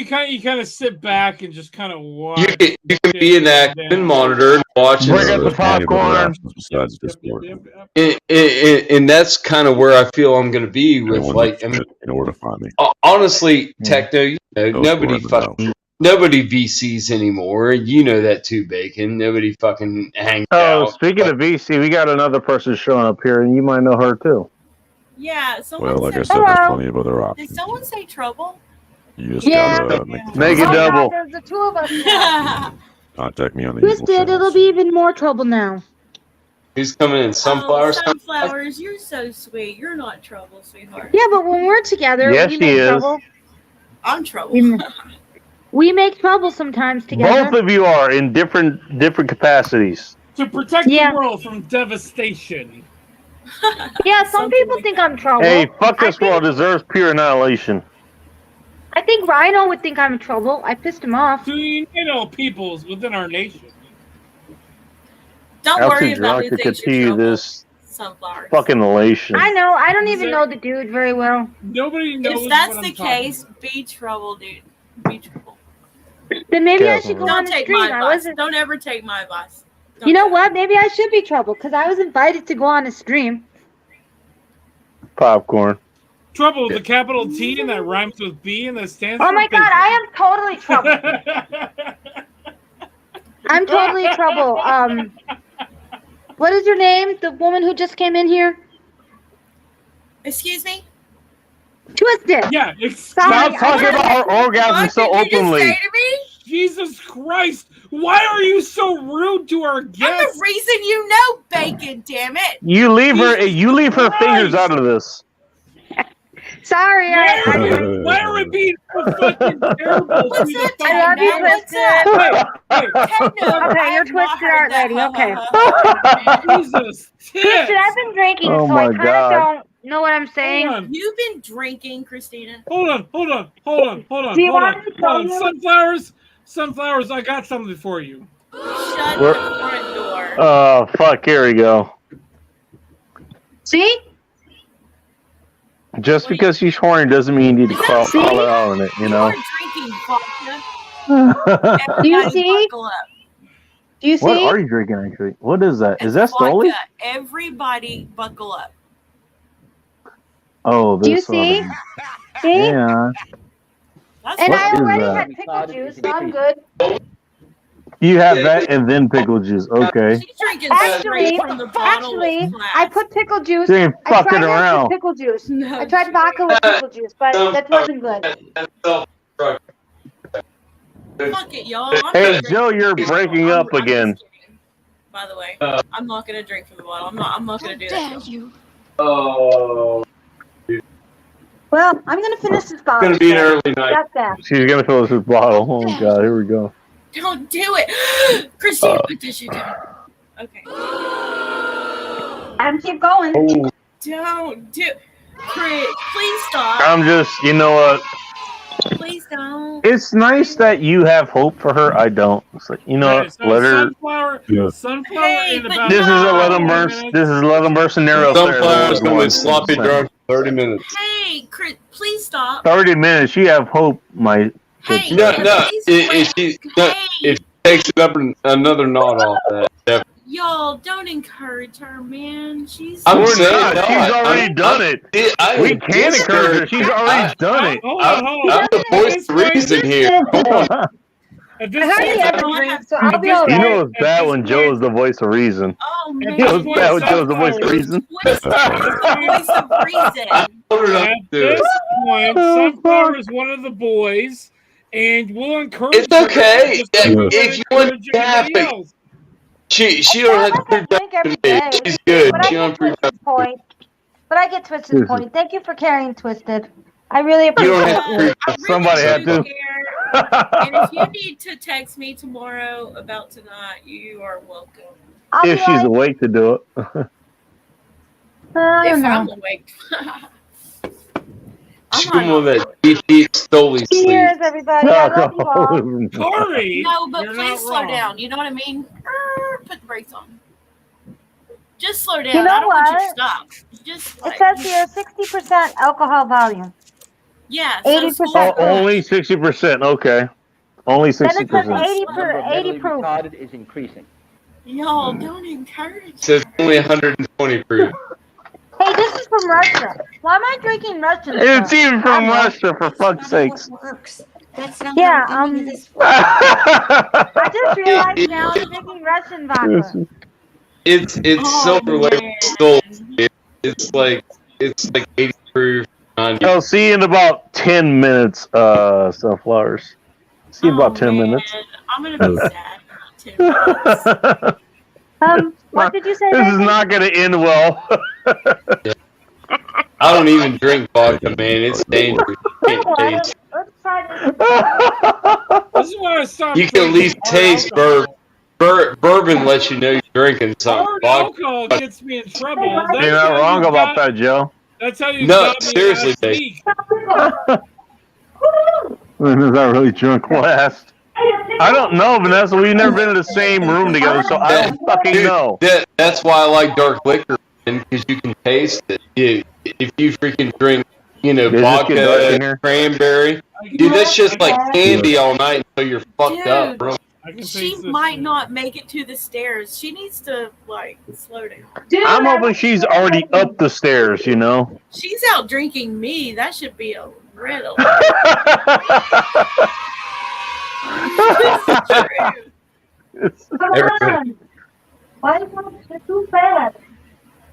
B: kind of sit back and just kind of watch.
F: You can be inactive and monitor and watch.
A: Bring
F: And,
A: up the
I: There's plenty of other
A: popcorn.
I: options besides Discord.
F: and that's kind of where I feel I'm going to be with
I: Everyone
F: like.
I: knows
F: I mean,
I: shit, you know where to find me.
F: honestly, Techno,
I: Those
F: nobody
I: who are in the know.
F: nobody VCs anymore. You know that too, Bacon. Nobody fucking hangs
A: Oh,
F: out.
A: speaking of VC, we got another person showing up here, and you might know her too.
J: Yeah, someone
I: Well, like I
J: said,
I: said, there's
C: Hello.
I: plenty of other
J: did
I: options.
J: someone say trouble?
I: You just
C: Yeah.
I: gotta make the
A: Make it
C: Oh,
A: double.
C: God, there's the two of us now.
I: contact me on the
C: Twist
I: usual
C: it, it'll
I: channels.
C: be even more trouble now.
F: Who's coming in? Sunflowers.
J: Oh, sunflowers, you're so sweet. You're not trouble, sweetheart.
C: Yeah, but when we're together,
A: Yes,
C: we
A: she
C: make
A: is.
C: trouble.
J: I'm trouble.
C: We make trouble sometimes together.
A: Both of you are in different capacities.
B: To protect
C: Yeah.
B: the world from devastation.
C: Yeah, some
J: Something
C: people
J: like
C: think
J: that.
C: I'm trouble.
A: Hey, fuck
C: I
A: this
C: think-
A: world deserves pure annihilation.
C: I think Rhino would think I'm trouble. I pissed him off.
B: To unite all peoples within our nation.
J: Don't
A: I'm
J: worry
A: too
J: about
A: drunk
J: who
A: to
J: thinks you're
A: continue
J: trouble.
A: this
J: Sunflowers.
A: fucking elation.
C: I know. I don't even know the dude very well.
B: Nobody knows.
J: If that's
B: what
J: the
B: I'm talking
J: case,
B: about.
J: be trouble, dude. Be trouble.
C: Then maybe I
A: Careful.
C: should go
J: Don't
C: on the
J: take
C: stream.
J: my
C: I
J: advice.
C: wasn't.
J: Don't ever take my advice. Don't
C: You know
J: do it.
C: what? Maybe I should be trouble because I was invited to go on a stream.
A: Popcorn.
B: Trouble with the capital T and that rhymes with B and that stands
C: Oh
B: for
C: my God, I am totally trouble.
B: am.
C: I'm totally trouble. What is your name? The woman who just came in here?
J: Excuse me?
C: Twisted.
B: Yeah, it's
C: Sorry,
A: Stop talking about her orgasm so
J: What did you just
A: openly.
J: say to me?
B: Jesus Christ! Why are you so rude to our
J: I'm
B: guests?
J: the reason you know bacon, damn it.
A: You leave her
B: Jesus
A: fingers
B: Christ.
A: out of this.
C: Sorry,
B: Why are we being so fucking terrible?
J: What's
B: to
J: that,
B: the
C: I love you,
J: Twister?
C: Twisted.
B: Hey,
C: Okay, you're twisted art lady. Okay.
B: Jesus,
C: Twisted, I've been drinking,
A: Oh
C: so I
A: my
C: kind
A: God.
C: of don't know what I'm saying.
B: Hold on,
J: You've been drinking, Christina.
B: hold on.
C: Do you want me to tell you?
B: Sunflowers, I got something for you.
J: Shut
A: Where-
J: the front door.
A: Oh, fuck. Here we go.
C: See?
A: Just because she's horny doesn't mean you need to call her out on it, you know?
J: You're drinking vodka.
C: Do you
J: Everybody
C: see?
J: buckle up.
C: Do you
A: What
C: see?
A: are you drinking, actually? What is that? Is that
J: It's vodka.
A: Stoli?
J: Everybody buckle up.
A: Oh,
C: Do you
A: this
C: see?
A: one.
C: See?
A: Yeah.
J: That's
C: And
A: What
C: I
A: is
C: already
A: that?
C: had pickle juice, so I'm good.
A: You have that and then pickle juice. Okay.
J: She's drinking
C: Actually,
J: straight from the bottle.
C: actually,
J: with
C: I
J: glass.
C: put pickle juice.
A: You ain't
C: I tried
A: fucking
C: that
A: around.
C: with pickle juice.
J: No,
C: I tried vodka with pickle juice, but that wasn't good.
J: Fuck it, y'all. I'm
A: Hey,
J: not
A: Joe, you're
J: drinking.
A: breaking
J: I'm
A: up
J: just
A: again.
J: kidding. By the way, I'm not gonna drink from the bottle. I'm not gonna do that. to y'all.
F: Oh,
C: Well, I'm gonna finish this
F: it's
C: bottle.
F: gonna be an early night.
C: That's that.
A: She's gonna fill us with bottle. Oh god, here we go.
J: Don't do it, Christina. Put that shit down. Okay.
C: I'm keep going.
A: Oh,
J: Don't do. Chris, please stop.
A: I'm just, you know what?
J: Please don't.
A: It's nice that you have hope for her. I don't. It's like, you know,
B: Alright, so
A: let her.
I: Yeah.
B: Sunflower
J: Hey,
B: in
J: but
B: about
A: This is a let 'em
B: 5
A: burn.
B: minutes.
A: This is a let 'em burn scenario.
F: Sunflower's gonna be
A: Everyone.
F: sloppy drunk for 30 minutes.
J: Hey, Chris, please stop.
A: 30 minutes. You have hope, my.
J: Hey,
F: No,
J: Chris,
F: no.
J: please
F: If
J: quit.
F: she no,
J: Hey,
F: if she takes it up another knot off that.
J: y'all, don't encourage her, man. She's.
F: I'm
A: We're
F: saying
A: not.
F: no,
A: She's already
F: I'm-
A: done it. We can't encourage her. She's already done it.
B: Hold on.
F: I'm the voice of reason here.
B: At
C: I
B: this
C: hardly
B: point,
C: ever drink, so I'll be all
A: You
C: right.
A: know it's bad when Joe is the voice of reason.
J: Oh
B: At
J: man.
A: You know
B: this
A: it's
B: point,
A: bad when Joe is the voice of
B: Sunflower.
A: reason.
J: Twist is the voice of reason.
F: Hold it up
B: At
F: to
B: this
F: it.
B: point,
A: Oh,
B: Sunflower is one of the boys, and we'll encourage.
F: It's
B: her
F: okay.
B: just like we would
F: If you want
B: encourage
F: to have
B: everybody
F: it,
B: else.
F: she don't have to prove that
C: drink every
F: to me.
C: day.
F: She's good.
C: But I
F: She don't
C: get
F: prove that.
C: Twisted's point. But I get Twisted's point. Thank you for carrying Twisted. I really
F: You don't
C: appreciate
F: have to
C: it.
F: prove
J: I really
A: Somebody had
J: do
A: to.
J: care. And if you need to text me tomorrow about tonight, you are welcome.
C: I'll
A: If
C: be
A: she's
C: like,
A: awake to do it.
C: I don't
J: If I'm
C: know.
J: awake.
F: She
J: I'm
F: will
J: not.
F: that deep stolly sleep.
C: Cheers, everybody. I love you all.
B: Corey,
J: No, but
B: you're
J: please
B: not
J: slow
B: wrong.
J: down. You know what I mean? Put the brakes on. Just slow down.
C: You know
J: I don't want you to
C: what?
J: stop. Just
C: It
J: like,
C: says here 60% alcohol volume.
J: yeah.
C: 80%
J: So slow
A: Oh,
J: down.
A: only 60%. Okay. Only
C: Then it says
A: 60%.
C: 80 proof.
K: is increasing.
J: Y'all don't encourage.
F: So it's only 120 proof.
C: Hey, this is from Russia. Why am I drinking Russian
A: It's
C: stuff?
A: even
C: I
A: from
C: don't know.
A: Russia, for fuck's sakes.
L: Works. That's not
C: Yeah,
L: how any of this
C: I just realized now I'm drinking Russian vodka.
F: It's
J: Oh,
F: silver label
J: man.
F: gold. It's like 80 proof. 90.
A: I'll see you in about 10 minutes, Sunflowers. See you in about 10
J: man.
A: minutes.
J: I'm gonna be sad. in about 10 minutes.
C: What did you say?
A: This is
C: Nathan?
A: not going to end well.
F: I don't even drink vodka, man. It's dangerous. You can't
C: What?
F: taste.
C: Let's try this.
B: This is when I stopped.
F: You can at least taste bourbon. Lets you know you're drinking something.
B: Hard
F: Vodka.
B: alcohol gets me in trouble. That's
A: You're not
B: how
A: wrong
B: you
A: about
B: got-
A: that, Joe.
B: That's how you
F: No,
B: got me
F: seriously,
B: last
F: Dave.
B: week.
A: When was I really drunk last? I don't know, Vanessa. We've never been in the same room together, so I don't fucking
F: Dude,
A: know.
F: that's why I like dark liquor, because you can taste it. If you freaking drink,
A: Does this get dark in
F: vodka,
A: here?
F: cranberry, dude, that's just like candy all night until you're fucked up,
J: Dude.
F: bro.
B: I can
J: She
B: taste this
J: might
B: shit.
J: not make it to the stairs. She needs to like slow down.
A: I'm hoping she's already up the stairs, you know?
J: She's out drinking me. That should be a riddle. It's true.
C: Come on. Why is it too fast?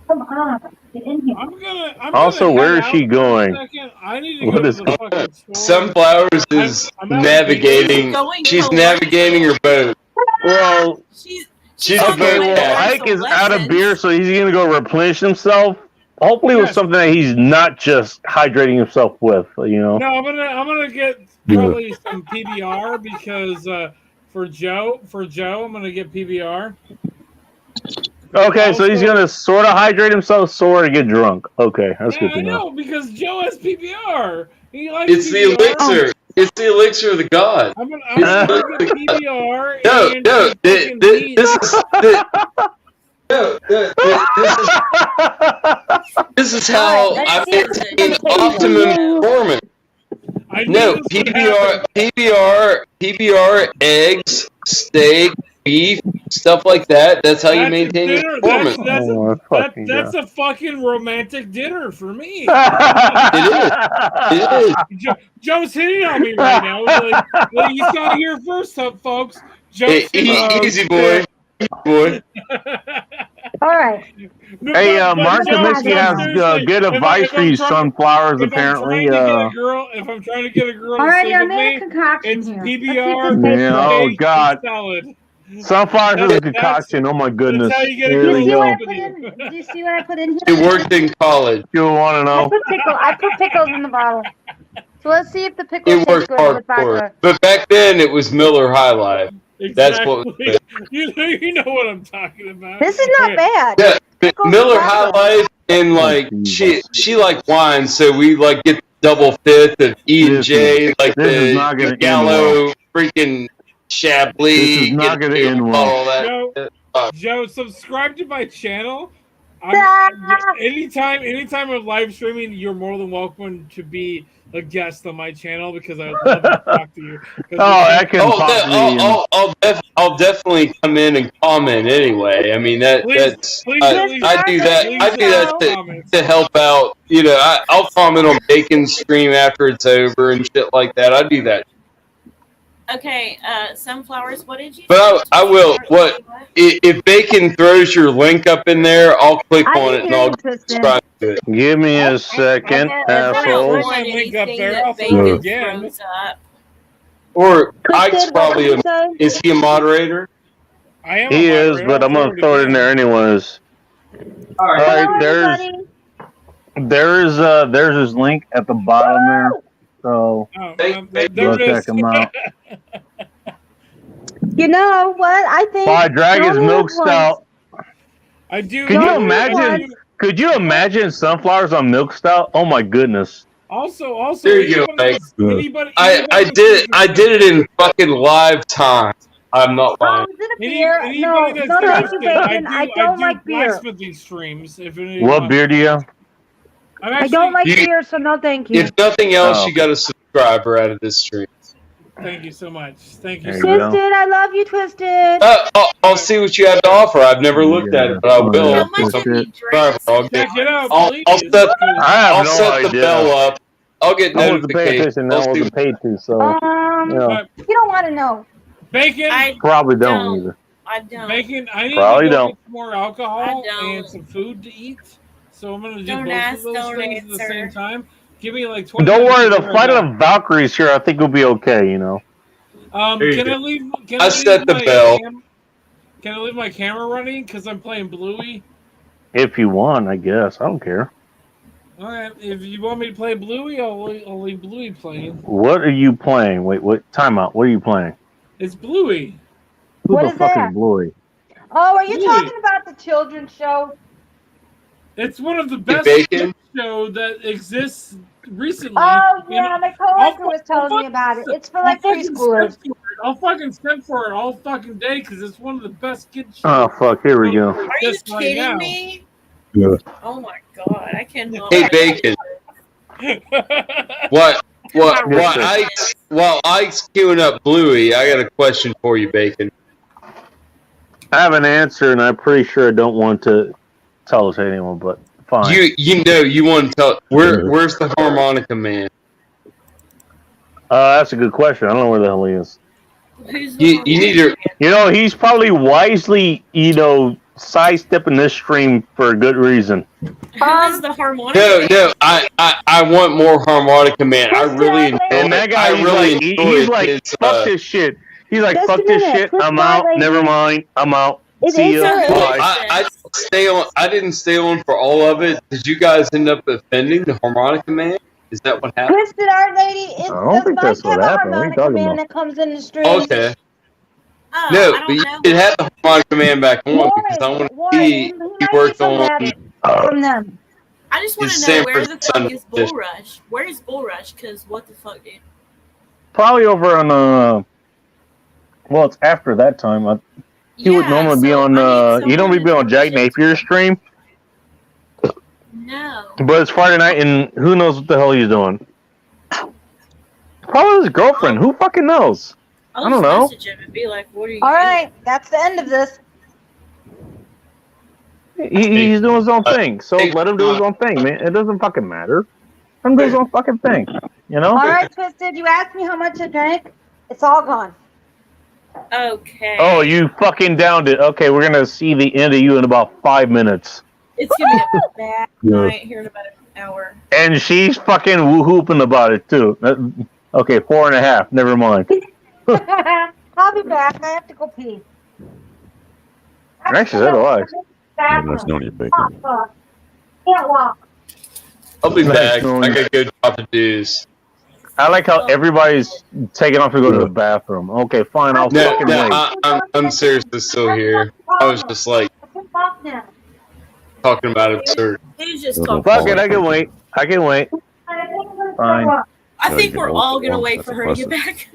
C: Come on. Get in here.
B: I'm
A: Also,
B: gonna
A: where
B: head
A: is she
B: out
A: going?
B: for a second. I need to
A: What
B: go to
A: is
B: the
A: going
B: fucking store.
F: Sunflowers is
B: I'm out
F: navigating.
J: Going
F: She's
J: to
F: navigating her boat.
A: Well,
F: She's
J: on
F: a
J: the
A: okay,
F: boat
J: way
A: well,
J: to
F: captain.
A: Ike is
J: some
A: out of
J: lessons.
A: beer, so he's going to go replenish himself. Hopefully with
B: Yes.
A: something that he's not just hydrating himself with, you know?
B: No, I'm gonna get probably some PBR because for Joe, I'm gonna get PBR.
A: Okay, so he's
B: Also-
A: going to sort of hydrate himself, sort of get drunk. Okay, that's
B: Yeah,
A: good
B: I
A: to know.
B: know because Joe has PBR. He likes
F: It's the
B: PBR.
F: elixir. It's the elixir of the god.
B: I'm gonna get PBR.
F: No,
B: and
F: no,
B: some fucking
F: this
B: meat.
F: this is how I maintain optimum performance.
B: I knew
F: No,
B: this would happen.
F: PBR, eggs, steak, beef, stuff like that. That's how you
B: That's
F: maintain your
B: dinner.
F: performance.
A: Oh, my fucking
B: That's
A: God.
B: a fucking romantic dinner for me.
F: It is.
B: Joe's hitting on me right now. Like, you saw it here first, folks. Joe's hitting on me.
F: Easy boy. Easy boy.
C: All right.
B: No,
A: Hey,
B: but
A: Mark
C: no,
A: Kaminsky has
B: seriously,
A: good
B: if
A: advice for
B: I'm
A: you,
B: trying-
A: Sunflowers,
B: if I'm
A: apparently.
B: trying to get a girl, if I'm trying to get a girl to
C: All right,
B: sleep
C: I
B: with
C: made a
B: me,
C: concoction
B: it's
C: here.
B: PBR.
C: Let's see if this tastes
A: Yeah,
C: good.
A: oh,
B: steak,
A: God.
B: and salad.
A: Sunflowers is a
B: That's-
A: concoction. Oh, my goodness.
B: That's how you get a
A: Here
B: girl
C: Do
A: we
C: you see
B: to
C: what
A: go.
C: I
B: sleep
C: put
B: with
C: in?
B: you.
C: Do you see what I put in
F: It
C: here?
F: worked in college.
A: You want to
C: I
A: know?
C: put pickles in the bottle. So let's see if the pickles
F: It
C: taste
F: worked
C: good with
F: hardcore.
C: vodka.
F: But back then, it was Miller High Life. That's what was
B: Exactly. You know what I'm talking about.
C: This is not
B: Okay.
C: bad.
F: Yeah,
C: Pickles
F: Miller
C: and
F: High
C: vodka.
F: Life, and like she liked wine, so we like get double fifth of E and J, like
A: this is not
F: the
A: gonna end
F: Gallo freaking Chablis.
A: This is not
F: get
A: gonna
F: a
A: end well.
F: bottle of that.
B: Joe, subscribe to my channel.
C: Ah!
B: Anytime I'm live streaming, you're more than welcome to be a guest on my channel because I would love to talk to you. 'Cause
A: Oh, I can
F: Oh,
A: possibly.
F: I'll definitely come in and comment anyway. I mean that's
B: please
F: I,
B: at least-
F: I do that.
B: please
F: I do that
B: comments.
F: to help out. You know, I'll comment on Bacon's stream after it's over and shit like that. I do that.
J: Okay, sunflowers. What did you?
F: But
J: say?
F: I will. What if Bacon throws your link up in there? I'll click
C: I
F: on
C: didn't
F: it and
C: hear
F: I'll
C: you, Tristan.
F: subscribe to it.
A: Give me a second,
J: I don't
A: assholes.
J: want
B: My link up
J: anything
B: there.
J: that
B: I'll throw it
J: Bacon
B: again.
J: throws up.
F: Or Ike's
C: Tristan, what
F: probably
C: did you say?
F: is he a moderator?
B: I am.
A: He
B: a
A: is,
B: moderator.
A: but
B: I'll
A: I'm gonna
B: it
A: throw it in
B: again.
A: there anyways.
F: All right.
A: All right,
C: Hello,
A: there's his link at the bottom there. So
B: Oh,
F: Hey,
B: there
A: go
B: it is.
A: check him out.
C: You know what? I think
A: By Dragon's
C: Tony
A: Milk
C: is one.
A: Stout.
B: I do.
A: Could you
C: Tony is
A: imagine?
C: one.
A: Could you imagine sunflowers on milk stout? Oh my goodness!
B: Also,
F: There you go,
B: anybody,
F: I did it in fucking live time. I'm not
C: Oh,
F: lying.
C: is it a beer? No,
B: Anybody
C: no,
B: that's
C: thank you,
B: interested,
C: Bacon. I don't
B: do
C: like beer.
B: blacksmithing streams. If anybody
A: What
B: wants-
A: beer do you have?
B: I'm
C: I
B: actually,
C: don't like
F: You-
C: beer, so no thank you.
F: If nothing else,
A: Oh.
F: you got a subscriber out of this stream.
B: Thank you so much. Thank you.
A: There
B: So
A: you
B: much.
A: go.
C: Twisted, I love you, Twisted.
F: I'll see what you have to offer. I've never looked at it, but I will.
J: How much have you drank?
F: I'll get-
B: Check it out,
F: I'll
B: please.
F: set,
A: I have
F: I'll
A: no
F: set the
A: idea.
F: bell up. I'll get
A: I wasn't paying
F: notifications.
A: attention. I
F: I'll see
A: wasn't paid to, so yeah.
C: You don't want to know.
B: Bacon.
J: I
A: Probably don't either.
J: I don't.
B: Bacon. I need
A: Probably
B: to go
A: don't.
B: get some more alcohol
J: I don't.
B: and some food to eat. So I'm gonna do
J: Don't
B: both
J: ask,
B: of those
J: don't
B: things at the
J: answer.
B: same time. Give me like 20.
A: Don't worry,
B: minutes
A: the
B: to
A: flight
B: figure
A: of the Valkyries here, I think will be okay. You know.
B: it out.
F: There you
B: Can
F: go.
B: I leave? Can
F: I
B: leave
F: set the
B: my
F: bell.
B: Can I leave my camera running because I'm playing Bluey?
A: If you want, I guess. I don't care.
B: All right. If you want me to play Bluey, I'll leave Bluey playing.
A: What are you playing? Wait, what? Time out. What are you playing?
B: It's Bluey.
A: Who
C: What
A: the
C: is
A: fuck
C: that?
A: is Bluey?
C: Oh, are you
B: Really?
C: talking about the children's show?
B: It's one of the best
F: Bacon?
B: show that exists recently.
C: Oh, yeah,
B: And
C: my coworker
B: I'll-
C: was telling
B: I'll
C: me about it. It's for
B: I'll
C: like
B: fucking
C: preschoolers.
B: stand for it. I'll fucking stand for it all fucking day because it's one of the best kids shows.
A: Oh fuck! Here we go.
J: Are you
B: Just right
J: kidding
B: now.
J: me?
I: Yeah.
J: Oh my god, I cannot.
F: Hey, Bacon. What?
A: Yes, sir.
F: While Ike's queuing up Bluey, I got a question for you, Bacon.
A: I have an answer, and I'm pretty sure I don't want to tell it to anyone, but fine.
F: You know you want to tell where's the harmonica man?
A: That's a good question. I don't know where the hell he is.
J: Who's the
F: You
J: one
F: need
J: who-
F: to
A: You know, he's probably wisely, sidestepping this stream for a good reason.
J: Who is the harmonica?
F: No, I want more harmonica man. I really enjoy
A: And that guy,
F: I
A: he's
F: really
A: like,
F: enjoyed
A: he's like,
F: his,
A: fuck this shit. He's like,
C: Just
A: fuck
C: a
A: this
C: minute.
A: shit.
C: Just
A: I'm
C: one
A: out.
C: lady.
A: Never mind. I'm out.
C: It
A: See
C: is
A: ya.
C: her.
F: Well, I didn't stay on. I didn't stay on for all of it. Did you guys end up offending the harmonica man? Is that what happened?
C: Twisted Art Lady,
A: I don't think that's what happened. What are you talking
C: man
A: about?
C: that comes in the stream.
F: Okay.
J: Oh,
F: No,
J: I
F: but
J: don't
F: you
J: know.
F: should have the harmonica man back on because I want to see
C: He
F: he
C: might
F: worked
C: be from
F: on.
C: that- from them.
J: I just want
F: His
J: to know
F: Sanford
J: where the fuck
F: Sun
J: is
F: dish.
J: Bull Rush? Where is Bull Rush? Because what the fuck, dude?
A: Probably over on, well, it's after that time. He would normally be on, you don't be on Jack Napier's stream,
J: No.
A: but it's Friday night and who knows what the hell he's doing. Probably his girlfriend. Who fucking knows?
J: I'll
A: I don't
J: just
A: know.
J: message him and be like, what are you
C: All
J: doing?
C: right, that's the end of this.
A: He's doing his own thing, so let him do his own thing, man. It doesn't fucking matter. Let him do his own fucking thing, you know?
C: All right, Twisted, you asked me how much I drank. It's all gone.
J: Okay.
A: Oh, you fucking downed it. Okay, we're gonna see the end of you in about 5 minutes.
J: It's going to be a bad
A: Yeah.
J: night here in about an hour.
A: And she's fucking whooping about it too. Okay, 4.5. Never mind.
C: I'll be back. I have to go pee.
A: Actually, so do I.
I: Nice knowing you, Bacon.
C: Oh, fuck. Can't walk.
F: I'll be
A: Nice
F: back.
A: knowing
F: I
A: you.
F: gotta go drop the dues.
A: I like how everybody's taking off to go to the bathroom. Okay, fine. I'll
F: No,
A: fucking
F: no,
A: wait.
F: I'm seriously still here. I was just like
C: I can walk now.
F: talking about absurd.
J: He's just
I: Little
J: talking.
A: Fuck it. I can wait. I can wait. Fine.
J: I
I: No,
J: think
I: you
J: we're
I: can
J: all
I: hold
J: going to
I: it.
J: wait
I: That's
J: for her to get back.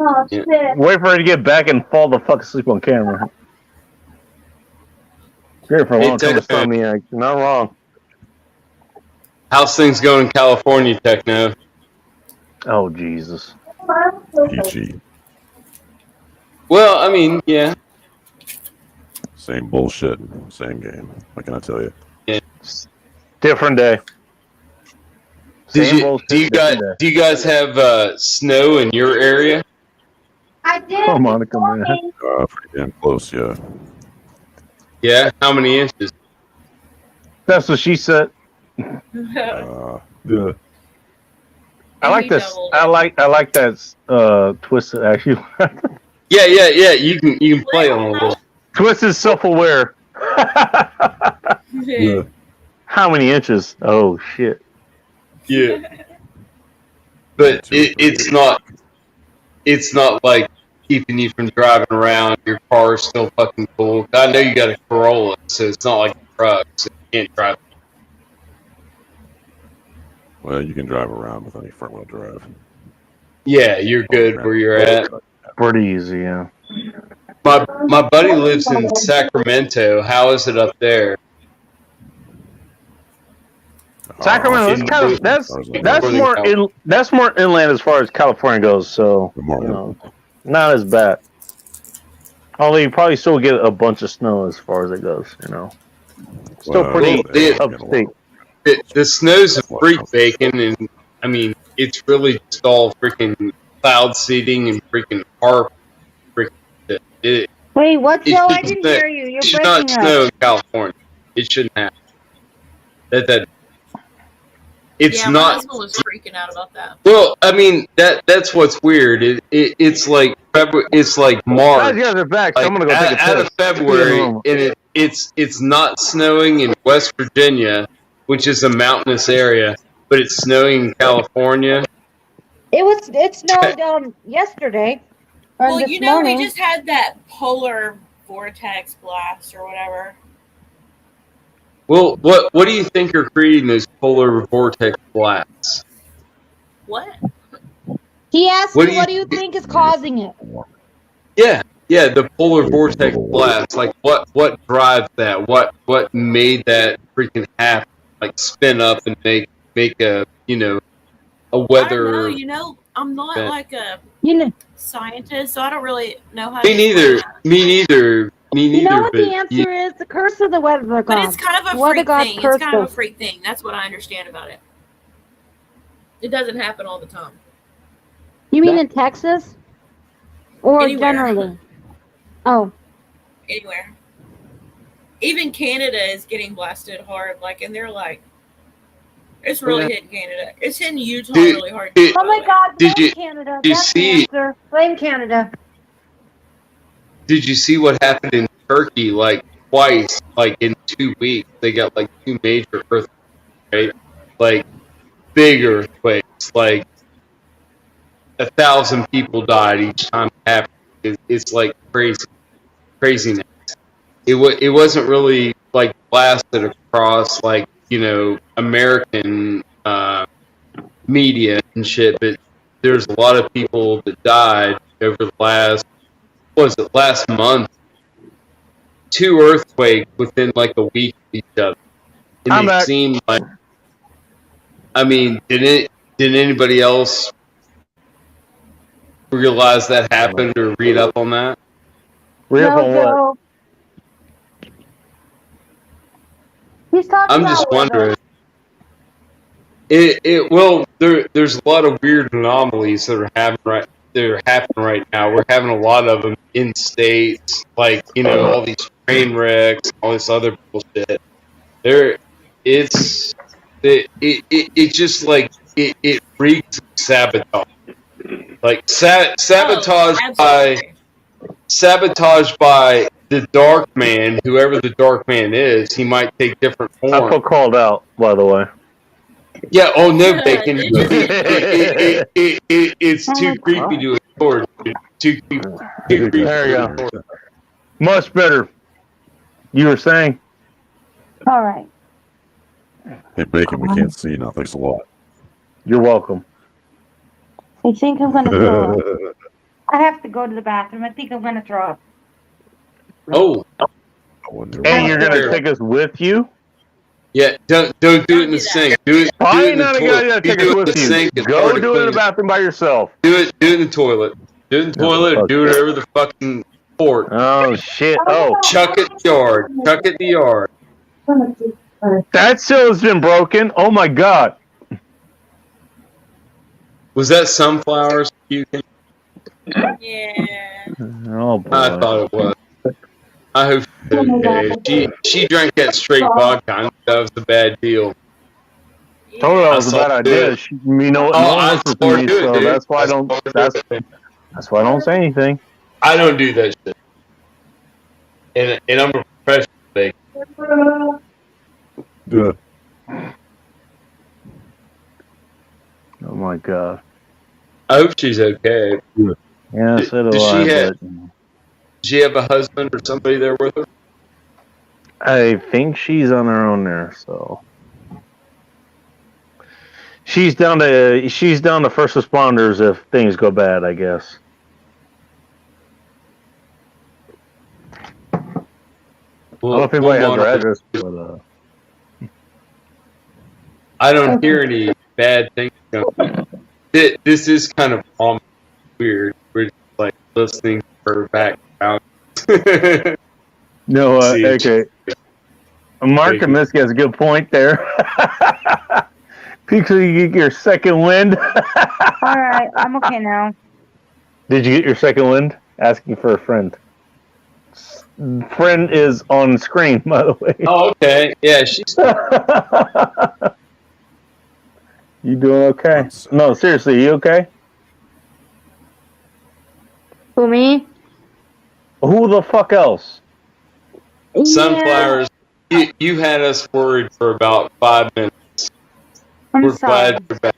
C: Oh,
F: Yeah.
C: shit.
A: Wait for her to get back and fall the fuck asleep on camera. Great for a
F: Hey,
A: long time,
F: Techno.
A: Insomniac. You're not wrong.
F: How's things going in California, Techno?
A: Oh Jesus.
I: Peachy.
F: Well, I mean, yeah.
I: Same bullshit. Same game. What can I tell you?
A: Different day.
F: Did
A: Same
F: you,
A: bullshit,
F: do you guys
A: different day.
F: do you guys have snow in your area?
C: I did.
A: Harmonica Man.
I: Pretty damn close, yeah.
F: Yeah, how many inches?
A: That's what she said.
I: Yeah.
A: I like this. I like that Twisted actually.
F: Yeah. You can play on a little.
A: Twisted self-aware.
I: Yeah.
A: How many inches? Oh shit.
F: Yeah. But it's not like keeping you from driving around. Your car's still fucking cool. I know you got a Corolla, so it's not like a truck, so you can't drive.
I: Well, you can drive around with any front wheel drive.
F: Yeah, you're good where you're at.
A: Pretty easy, yeah.
F: My buddy lives in Sacramento. How is it up there?
A: Sacramento, that's kind of that's more inland as far as California goes, so not as bad. Although you probably still get a bunch of snow as far as it goes, Still pretty upstate.
F: The snow's a freak bacon, and I mean it's really just all freaking cloud seeding and freaking harp.
C: Wait, what, Joe? I didn't hear you. You're
F: it should
C: breaking
F: not
C: up.
F: snow in California. It shouldn't happen. It's
J: my
F: not.
J: husband was freaking out about that.
F: Well, I mean that's what's weird. It's like it's like March.
A: Guys are back.
F: Like,
A: I'm gonna go take a
F: out of
A: test.
F: February, and it's not snowing in West Virginia, which is a mountainous area, but it's snowing in California.
C: It snowed yesterday.
J: Well,
C: this
J: you know,
C: morning.
J: we just had that polar vortex blast or whatever.
F: Well, what do you think are creating those polar vortex blasts?
J: What?
C: He asked
F: What
C: me,
F: do
C: what do you think is causing it?
F: Yeah, the polar vortex blast. Like, what drives that? What made that freaking happen? Like, spin up and make a a weather.
J: I don't know. I'm not
F: event.
J: like a scientist, so I don't really know how.
F: Me neither.
C: You know what
F: but
C: the answer is? The curse of the weather god.
J: But it's kind of a
C: Weather
J: freak
C: god
J: thing. It's
C: cursed
J: kind of a
C: us.
J: freak thing. That's what I understand about it. It doesn't happen all the time.
C: You mean in Texas? Or
J: Anywhere.
C: generally? Oh.
J: Anywhere. Even Canada is getting blasted hard. Like, and they're like, it's really hitting Canada. It's hitting Utah really hard.
C: Oh my God! Blame
F: did
C: Canada.
F: you
C: That's
F: see-
C: the answer. Blame Canada.
F: Did you see what happened in Turkey? Like twice, like in 2 weeks, they got like 2 major earthquakes, right? Like big earthquakes. Like 1,000 people died each time it happened. It's like craziness. It wasn't really like blasted across like American media and shit, but there's a lot of people that died over the last month. 2 earthquakes within like a week of each other. And it seemed like, I mean, did anybody else realize that happened or read up on that?
A: Read up on what?
C: Joe. He's talking
F: I'm
C: about
F: just
C: weather.
F: wondering. Well, there's a lot of weird anomalies that are happening right now. We're having a lot of them in states, like all these train wrecks, all this other bullshit. It's just like it reeks of sabotage, like sabotage by the Dark Man, whoever the Dark Man is. He might take different
A: I
F: form.
A: feel called out, by the way.
F: Yeah, oh no, Bacon. It's too creepy to ignore. Too creepy.
A: There you go. Much better. You were saying?
C: All right.
I: Hey, Bacon, we can't see you now. Thanks a lot.
A: You're welcome.
C: I think I'm gonna throw up. I have to go to the bathroom. I think I'm gonna throw up.
F: Oh.
A: And you're gonna take us with you?
F: Yeah, don't do it in the sink. Do it.
A: Probably
F: in the
A: not a
F: toilet.
A: good idea to
F: You
A: take
F: do
A: us
F: it in
A: with
F: the
A: you.
F: sink, it's
A: Go
F: hard to
A: do it in
F: clean
A: the bathroom by yourself.
F: Do it in the toilet. Do it in the toilet. Or do it over the fucking port.
A: Oh shit! Oh,
F: Chuck it in the yard. Chuck it in the yard.
A: that seal's been broken. Oh my god!
F: Was that sunflowers? You can.
J: Yeah.
A: Oh boy.
F: I thought it was. I hope she's okay. She drank that straight vodka. I knew that was a bad deal.
A: Told her that was a
F: I
A: bad
F: saw
A: idea.
F: it.
A: She, you know,
F: Oh,
A: no one
F: I
A: listens
F: saw
A: to
F: her
A: me,
F: do it,
A: so
F: dude.
A: that's why I
F: I
A: don't.
F: saw her do it.
A: That's why I don't say anything.
F: I don't do that shit. And I'm a professional. Thing.
I: Yeah.
A: Oh my god.
F: I hope she's okay.
A: Yeah, so do
F: Does
A: I.
F: she have?
A: But
F: Does she have a husband or somebody there with her?
A: I think she's on her own there. So she's down to first responders if things go bad, I guess. I don't know if anybody has her address, but
F: I don't hear any bad things going. This is kind of almost weird. We're just like listening for her background.
A: no,
F: See.
A: okay. Mark Kaminsky has a good point there. Because you get your second wind.
C: All right, I'm okay now.
A: Did you get your second wind? Asking for a friend. Friend is on screen, by the way.
F: Oh, okay. Yeah, she's.
A: You doing okay? No, seriously, you okay?
C: Who, me?
A: Who the fuck else?
F: Sunflowers. You had us worried for about 5 minutes.
C: I'm
F: We're
C: sorry.
F: glad you're back.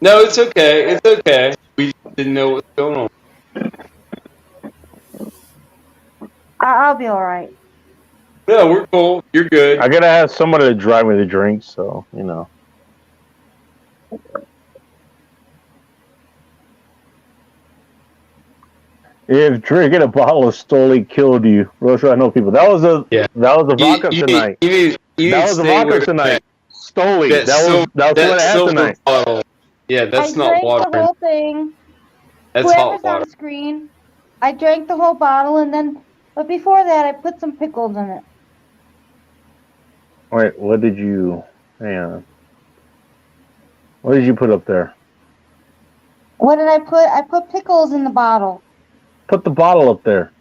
F: No, it's okay. It's okay. We didn't know what's going on.
C: I'll be all right.
F: No, we're cool. You're good.
A: I gotta have somebody to drive me the drink, so, you know. If drinking a bottle of Stoli killed you, Rosha, I know people. That was a vodka tonight.
F: You need
A: That
F: to
A: was a
F: stay away
A: vodka
F: from
A: tonight. Stoli.
F: that
A: That's what I had
F: silver
A: tonight.
F: bottle. Yeah, that's
C: I
F: not
C: drank
F: water.
C: the whole thing.
F: That's
C: Whoever's
F: hot
C: on
F: water.
C: the screen, I drank the whole bottle, and then, but before that, I put some pickles in it.
A: Wait, what did you? Hang on. What did you put up there?
C: What did I put? I put pickles in the bottle.
A: Put the bottle up there.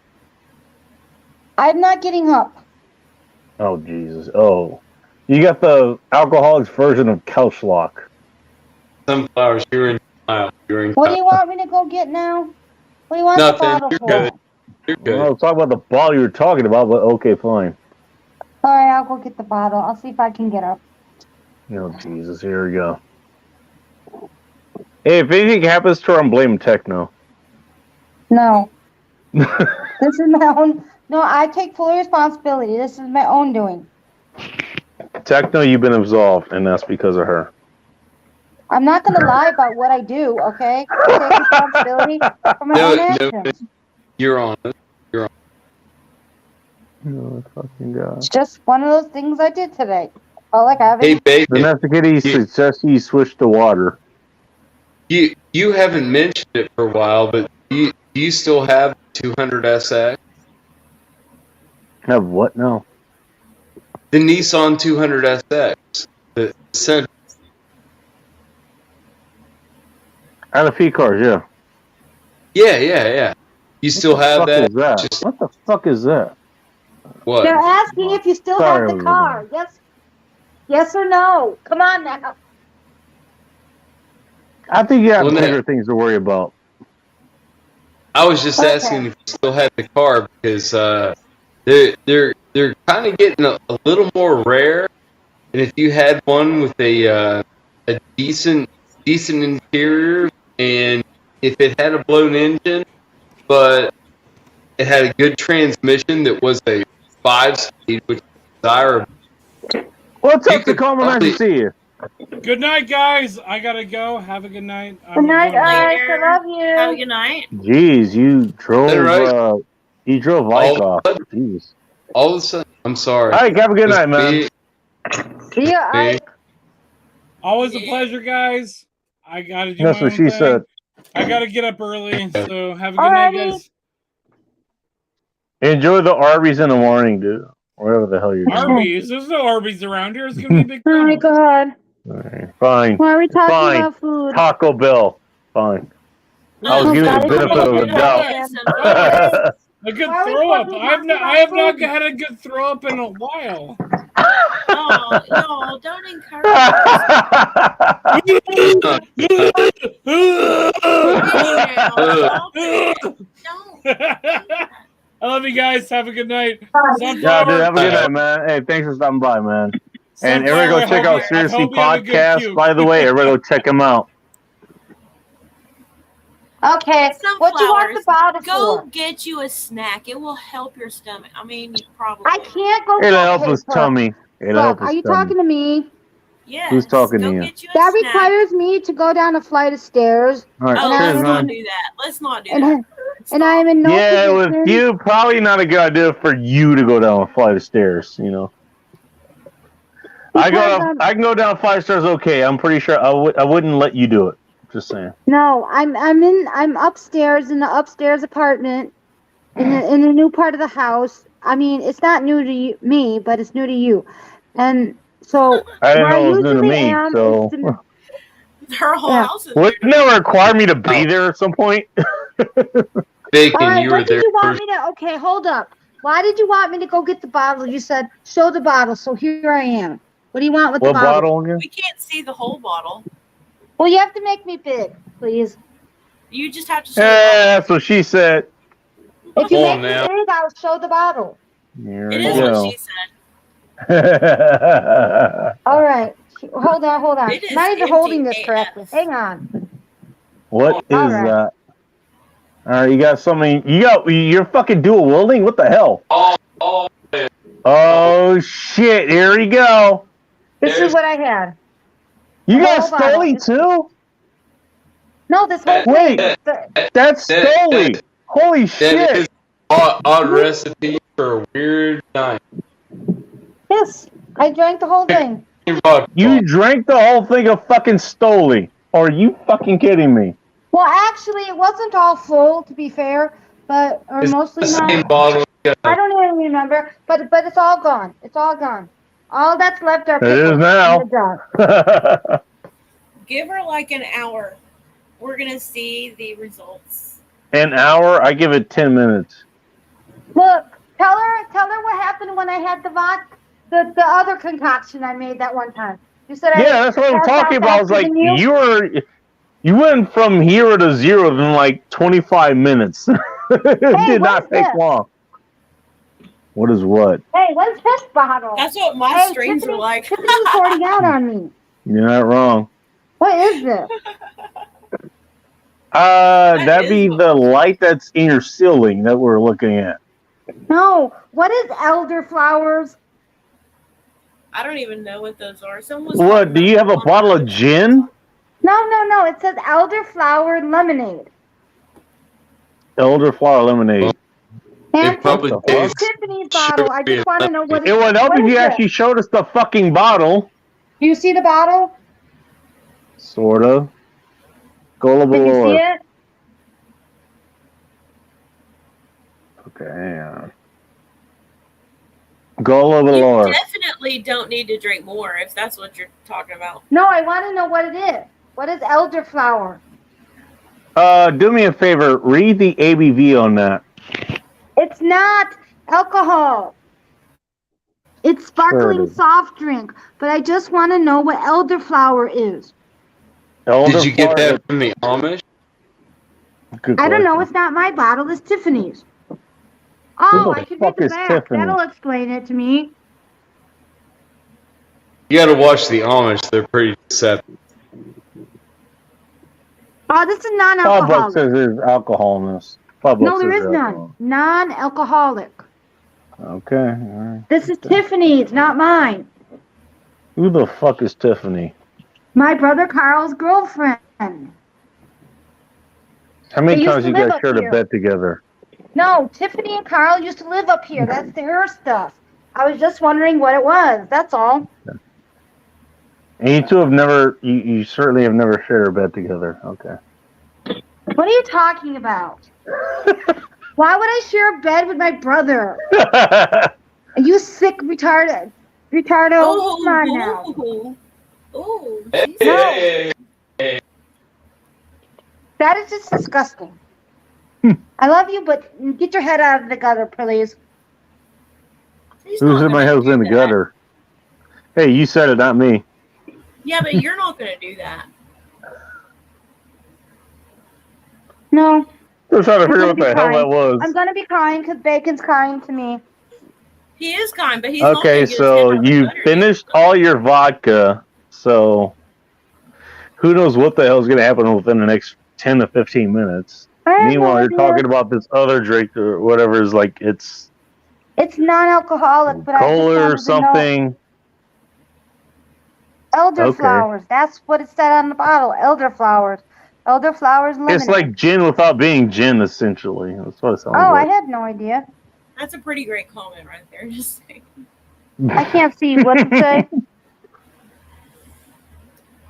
C: I'm not getting up.
A: Oh Jesus! Oh, you got the alcoholics version of Couch Lock.
F: Sunflowers, you're in denial. You're in
C: What do you want me to go get now? What do you want
F: Nothing.
C: the bottle
F: You're
C: for?
F: good. You're good.
A: Well, I was talking about the bottle you were talking about, but okay, fine.
C: All right, I'll go get the bottle. I'll see if I can get up.
A: Oh Jesus! Here we go. Hey, if anything happens to her, I'm blaming Techno.
C: No. This is my own. No, I take full responsibility. This is my own doing.
A: Techno, you've been absolved, and that's because of her.
C: I'm not going to lie about what I do, okay? I take responsibility for my own actions.
F: You're on it. You're on.
A: Oh, fucking God.
C: It's just one of those things I did today. I felt like having.
F: Hey, baby.
A: Vanessa Kitty suggests you switch to water.
F: You haven't mentioned it for a while, but do you still have 200 SX?
A: Have what now?
F: The Nissan 200 SX. The Sentra.
A: Out of fee cars, yeah.
F: Yeah. You still have
A: What the
F: that?
A: fuck is that?
F: Just
A: What the fuck is that?
F: what?
C: They're asking if you still
A: Sorry,
C: have the car. Yes or no? Come on now.
A: I think you have
F: Well,
A: bigger things to worry about.
F: I was just asking if you still had the car because they're kind of getting a little more rare, and if you had one with a decent interior, and if it had a blown engine, but it had a good transmission that was a 5-speed, which is desirable.
A: What's
F: You
A: up, Tacoma?
F: could
A: Nice to
F: probably-
A: see you.
B: Good night, guys. I gotta go. Have a good night.
C: Good night, guys.
J: Later.
C: I love you.
J: Have a good night.
A: Jeez, you drove.
F: Is that right?
A: You drove Ike off.
F: All,
A: Jeez.
F: all of a sudden, I'm sorry.
A: All right, have a good night, man.
F: Me-
C: See ya.
F: me.
B: Always a pleasure, guys. I gotta do
A: That's
B: my
A: what
B: own
A: she
B: thing.
A: said.
B: I gotta get up early, so have a good night,
C: Alrighty.
B: guys.
A: Enjoy the Arby's in the morning, dude. Whatever the hell you're doing.
B: Arby's. There's no Arby's around here. It's gonna be a big
C: Oh my
B: problem.
C: God.
A: All right, fine.
C: Why are we talking
A: Fine.
C: about food?
A: Taco Bell. Fine. I was giving you the benefit of the doubt.
B: A good
C: Why are we
B: throw up.
C: fucking
B: I have
C: talking
B: not
C: about
B: had a good throw up in a while.
J: Oh, no, don't encourage
B: I love you guys. Have a good night.
A: Yeah, dude, have a good night, man. Hey, thanks for stopping by, man. And everybody go check out Seriously Podcast. By the way, everybody go check him out.
C: Okay, what do you want the bottle
J: Go
C: for?
J: get you a snack. It will help your stomach. I mean, you probably.
C: I can't go.
A: It'll
C: get
A: help his
C: paper.
A: tummy. It'll help
C: Look,
A: his
C: are you
A: tummy.
C: talking to me?
J: Yes.
A: Who's talking to
J: go
A: you?
J: Get you a
C: That
J: snack.
C: requires me to go down a flight of stairs.
A: All right,
J: Oh,
A: cheers,
J: let's not
A: man.
J: do that. Let's not do
C: And,
J: that.
C: and I am in no
A: Yeah,
C: position.
A: with you, probably not a good idea for you to go down a flight of stairs. You know, I can go down 5 stairs. Okay, I'm pretty sure I wouldn't let you do it. Just saying.
C: No, I'm upstairs in the upstairs apartment in a new part of the house. I mean, it's not new to me, but it's new to you. And so
A: I didn't
C: where
A: know it was new to
C: usually
A: me.
C: am
A: So
C: is the-
J: Her whole
C: Yeah.
J: house is.
A: would it never require me to be there at some point?
F: Bacon,
C: All right,
F: you were
C: what
F: there
C: did you want
F: first.
C: me to? Okay, hold up. Why did you want me to go get the bottle? You said show the bottle, so here I am. What do you want with
A: What
C: the bottle?
A: bottle again?
J: We can't see the whole bottle.
C: Well, you have to make me big, please.
J: You just have to show.
A: Yeah, that's what she said.
C: If you
F: Come on
C: make
F: now.
C: me big, I'll show the bottle.
A: Here
J: It
A: we
J: is
A: go.
J: what she said.
C: All right, hold on.
J: It is
C: I'm not even
J: empty
C: holding this
J: AF.
C: correctly. Hang on.
A: What is
C: All right.
A: that? All right, you got something. You're fucking dual wielding. What the hell? Oh shit! Here we go.
C: This is what I had.
A: You got
C: Hold on.
A: Stoli too?
C: No, this whole
A: Wait,
C: thing.
A: that's Stoli. Holy
F: That
A: shit!
F: is odd recipe for a weird night.
C: Yes, I drank the whole thing.
A: You drank the whole thing of fucking Stoli. Are you fucking kidding me?
C: Well, actually, it wasn't all full, to be fair, but or
F: It's
C: mostly
F: the same
C: not.
F: bottle.
C: I don't even remember, but it's all gone. It's all gone. All that's left are
A: It is
C: pickles
A: now.
C: in the jar.
J: Give her like an hour. We're gonna see the results.
A: An hour? I give it 10 minutes.
C: Look, tell her what happened when I had the other concoction I made that one time. You said
A: Yeah, that's what I'm talking about. I was like, you went from 0 to 0 in like 25 minutes. It did not
C: what's
A: take
C: this?
A: long. What is what?
C: Hey, what's this bottle?
J: That's what my
C: Hey,
J: streams are
C: Tiffany-
J: like.
C: Tiffany's pouring out on me.
A: You're not wrong.
C: What is this?
A: That'd be the light that's in your ceiling that we're looking at.
C: No, what is elderflowers?
J: I don't even know what those are. Someone was
A: What? Do you have a bottle of gin?
C: No. It says elderflower lemonade.
A: Elderflower lemonade.
C: And
F: probably
A: What the fuck?
C: it's Tiffany's bottle. I just want to know what
A: It would help
C: what
A: if
C: is
A: you
C: it?
A: actually showed us the fucking bottle.
C: Do you see the bottle?
A: Sort of. Gullible
C: Can you see
A: Lord.
C: it?
A: Okay, hang on. Gullible
J: You
A: Lord.
J: definitely don't need to drink more if that's what you're talking about.
C: No, I want to know what it is. What is elderflower?
A: Do me a favor. Read the ABV on that.
C: It's not alcohol. It's sparkling
A: Sure it is.
C: soft drink, but I just want to know what elderflower is.
F: Did you get
A: Elderflower-
F: that from the Amish?
A: Good
C: I don't know.
A: question.
C: It's not my bottle. It's Tiffany's.
A: Who
C: Oh,
A: the
C: I should
A: fuck
C: read
A: is
C: the back.
A: Tiffany?
C: That'll explain it to me.
F: You got to watch the Amish. They're pretty deceptive.
C: Oh, this is
A: Starbucks
C: non-alcoholic.
A: says there's alcohol in this. Starbucks
C: No, there
A: says
C: is
A: there's
C: none.
A: alcohol.
C: Non-alcoholic.
A: Okay, alright.
C: This is Tiffany's, not mine.
A: Who the fuck is Tiffany?
C: My brother Carl's girlfriend.
A: How many
C: They used
A: times
C: to
A: you
C: live
A: guys
C: up
A: shared a
C: here.
A: bed together?
C: No, Tiffany and Carl used to live up here. That's her stuff. I was just wondering what it was. That's all.
A: And you two have never, you certainly have never shared a bed together. Okay.
C: What are you talking about? Why would I share a bed with my brother? Are you sick, retarded? Retardo? Come on now.
J: Oh,
C: No. That is just disgusting. I love you, but get your head out of the gutter, please.
J: He's
A: Who's
J: not
A: in my
J: gonna
A: house
J: do
A: in the
J: that.
A: gutter? Hey, you said it, not me.
J: Yeah, but you're not gonna do that.
C: No.
A: I was trying to
C: I'm
A: figure
C: gonna
A: out what
C: be
A: the hell
C: kind.
A: that was.
C: I'm gonna be kind because Bacon's kind to me.
J: He is kind, but he's not gonna
A: Okay,
J: get his head
A: so
J: out of the
A: you
J: gutter.
A: finished all your vodka, so who knows what the hell's going to happen within the next 10 to 15 minutes.
C: I have
A: Meanwhile,
C: no
A: you're
C: idea.
A: talking about this other drink or whatever is like it's
C: It's non-alcoholic, but I just
A: cola or
C: wanted to know.
A: something.
C: Elderflowers.
A: Okay.
C: That's what it said on the bottle. Elderflowers. Elderflowers lemonade.
A: It's like gin without being gin, essentially. That's what it sounds
C: Oh, I
A: like.
C: had no idea.
J: That's a pretty great comment right there. Just saying.
C: I can't see what to say.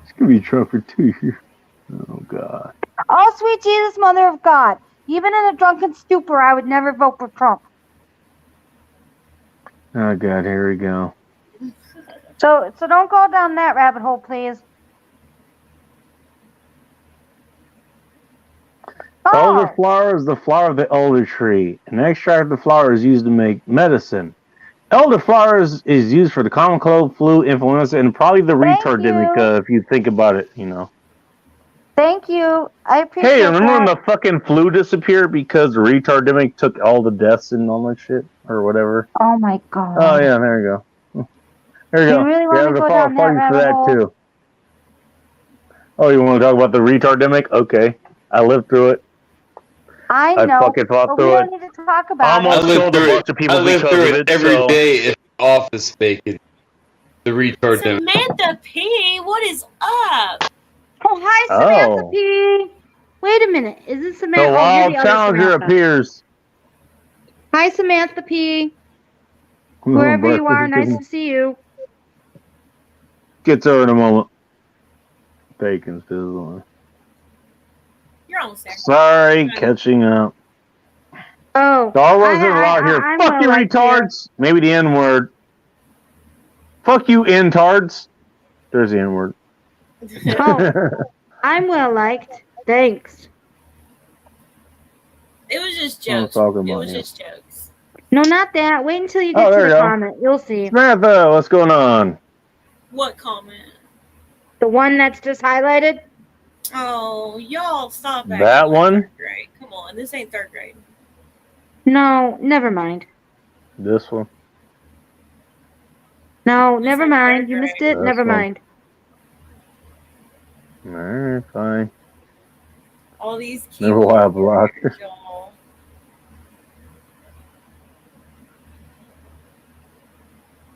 A: It's going to be Trump for 2 years. Oh, God.
C: Oh, sweet Jesus, Mother of God. Even in a drunken stupor, I would never vote for Trump.
A: Oh, God, here we go.
C: So don't go down that rabbit hole, please. Oh,
A: Elderflower is the flower of the elder tree. An extract of the flower is used to make medicine. Elderflower is used for the common cold, flu, influenza, and probably the
C: Thank
A: retardemic,
C: you.
A: if you think about it, you know.
C: thank you. I appreciate
A: Hey, remember when
C: that.
A: the fucking flu disappeared because the retardemic took all the deaths and all that shit? Or whatever?
C: Oh, my God.
A: Oh, yeah, there you go. There you
C: You
A: go.
C: really want
A: Yeah,
C: to
A: the
C: go
A: fall
C: down that
A: party for
C: rabbit
A: that,
C: hole?
A: too. Oh, you want to talk about the retardemic? Okay. I lived through it.
C: I
A: I
C: know,
A: fucking fought
C: but we
A: through
C: don't
A: it.
C: need to talk about
A: Almost
J: I
C: it.
J: lived
A: killed a
J: through
A: bunch of people
F: I live
A: because
F: through
A: of
F: it
A: it,
F: every
A: so...
F: day at office bacon. The retard demo.
J: Samantha P, what is up?
C: Oh, hi, Samantha
A: Oh.
C: P. Wait a minute. Is this
A: The
C: Samantha? Oh, you're
A: wild
C: the other
A: challenger
C: Samantha.
A: appears.
C: Hi, Samantha P. Wherever you are, nice to see you.
A: Gets over in a moment. Bacon's fizzling.
J: You're almost there.
A: Sorry, catching up.
C: Oh,
A: Star Wars is allowed here.
C: I'm
A: Fuck you,
C: well liked here.
A: retards. Maybe the N word. Fuck you, intards. There's the N word.
C: Oh, I'm well liked. Thanks.
J: It was just
A: I was
J: jokes.
A: talking
J: It
A: about
J: was
A: you.
J: just jokes.
C: No, not that. Wait until you
A: Oh,
C: get
A: there
C: to
A: you
C: the
A: go.
C: comment. You'll see.
A: Samantha, what's going on?
J: What comment?
C: The one that's just highlighted.
J: Oh, y'all stop acting
A: That
J: like
A: one?
J: third grade. Come on, this ain't third grade.
C: No, never mind.
A: This one.
C: No,
J: This
C: never
J: ain't
C: mind.
J: third
C: You missed
J: grade.
C: it. Never
A: That's one.
C: mind.
A: Alright, fine.
J: All these
A: Never wild block.
J: keyboards, y'all.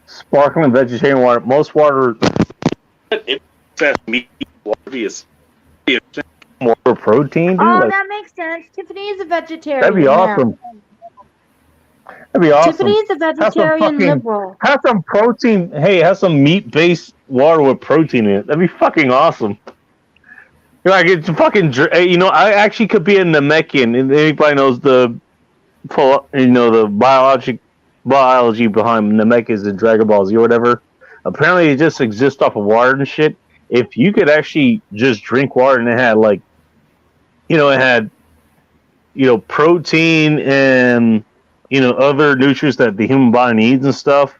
A: Sparkling vegetarian water. Most water. Meat water is more protein. Dude.
C: Oh,
A: Like,
C: that makes sense. Tiffany is a vegetarian.
A: that'd be
C: yeah.
A: awesome. That'd be awesome.
C: Tiffany is a vegetarian liberal.
A: Have some protein. Hey, have some meat-based water with protein in it. That'd be fucking awesome. Like it's fucking. You know, I actually could be a Namekian, and anybody knows the, the biology behind Namekians and Dragon Ball Z or whatever. Apparently, it just exists off of water and shit. If you could actually just drink water and it had like, it had, protein and other nutrients that the human body needs and stuff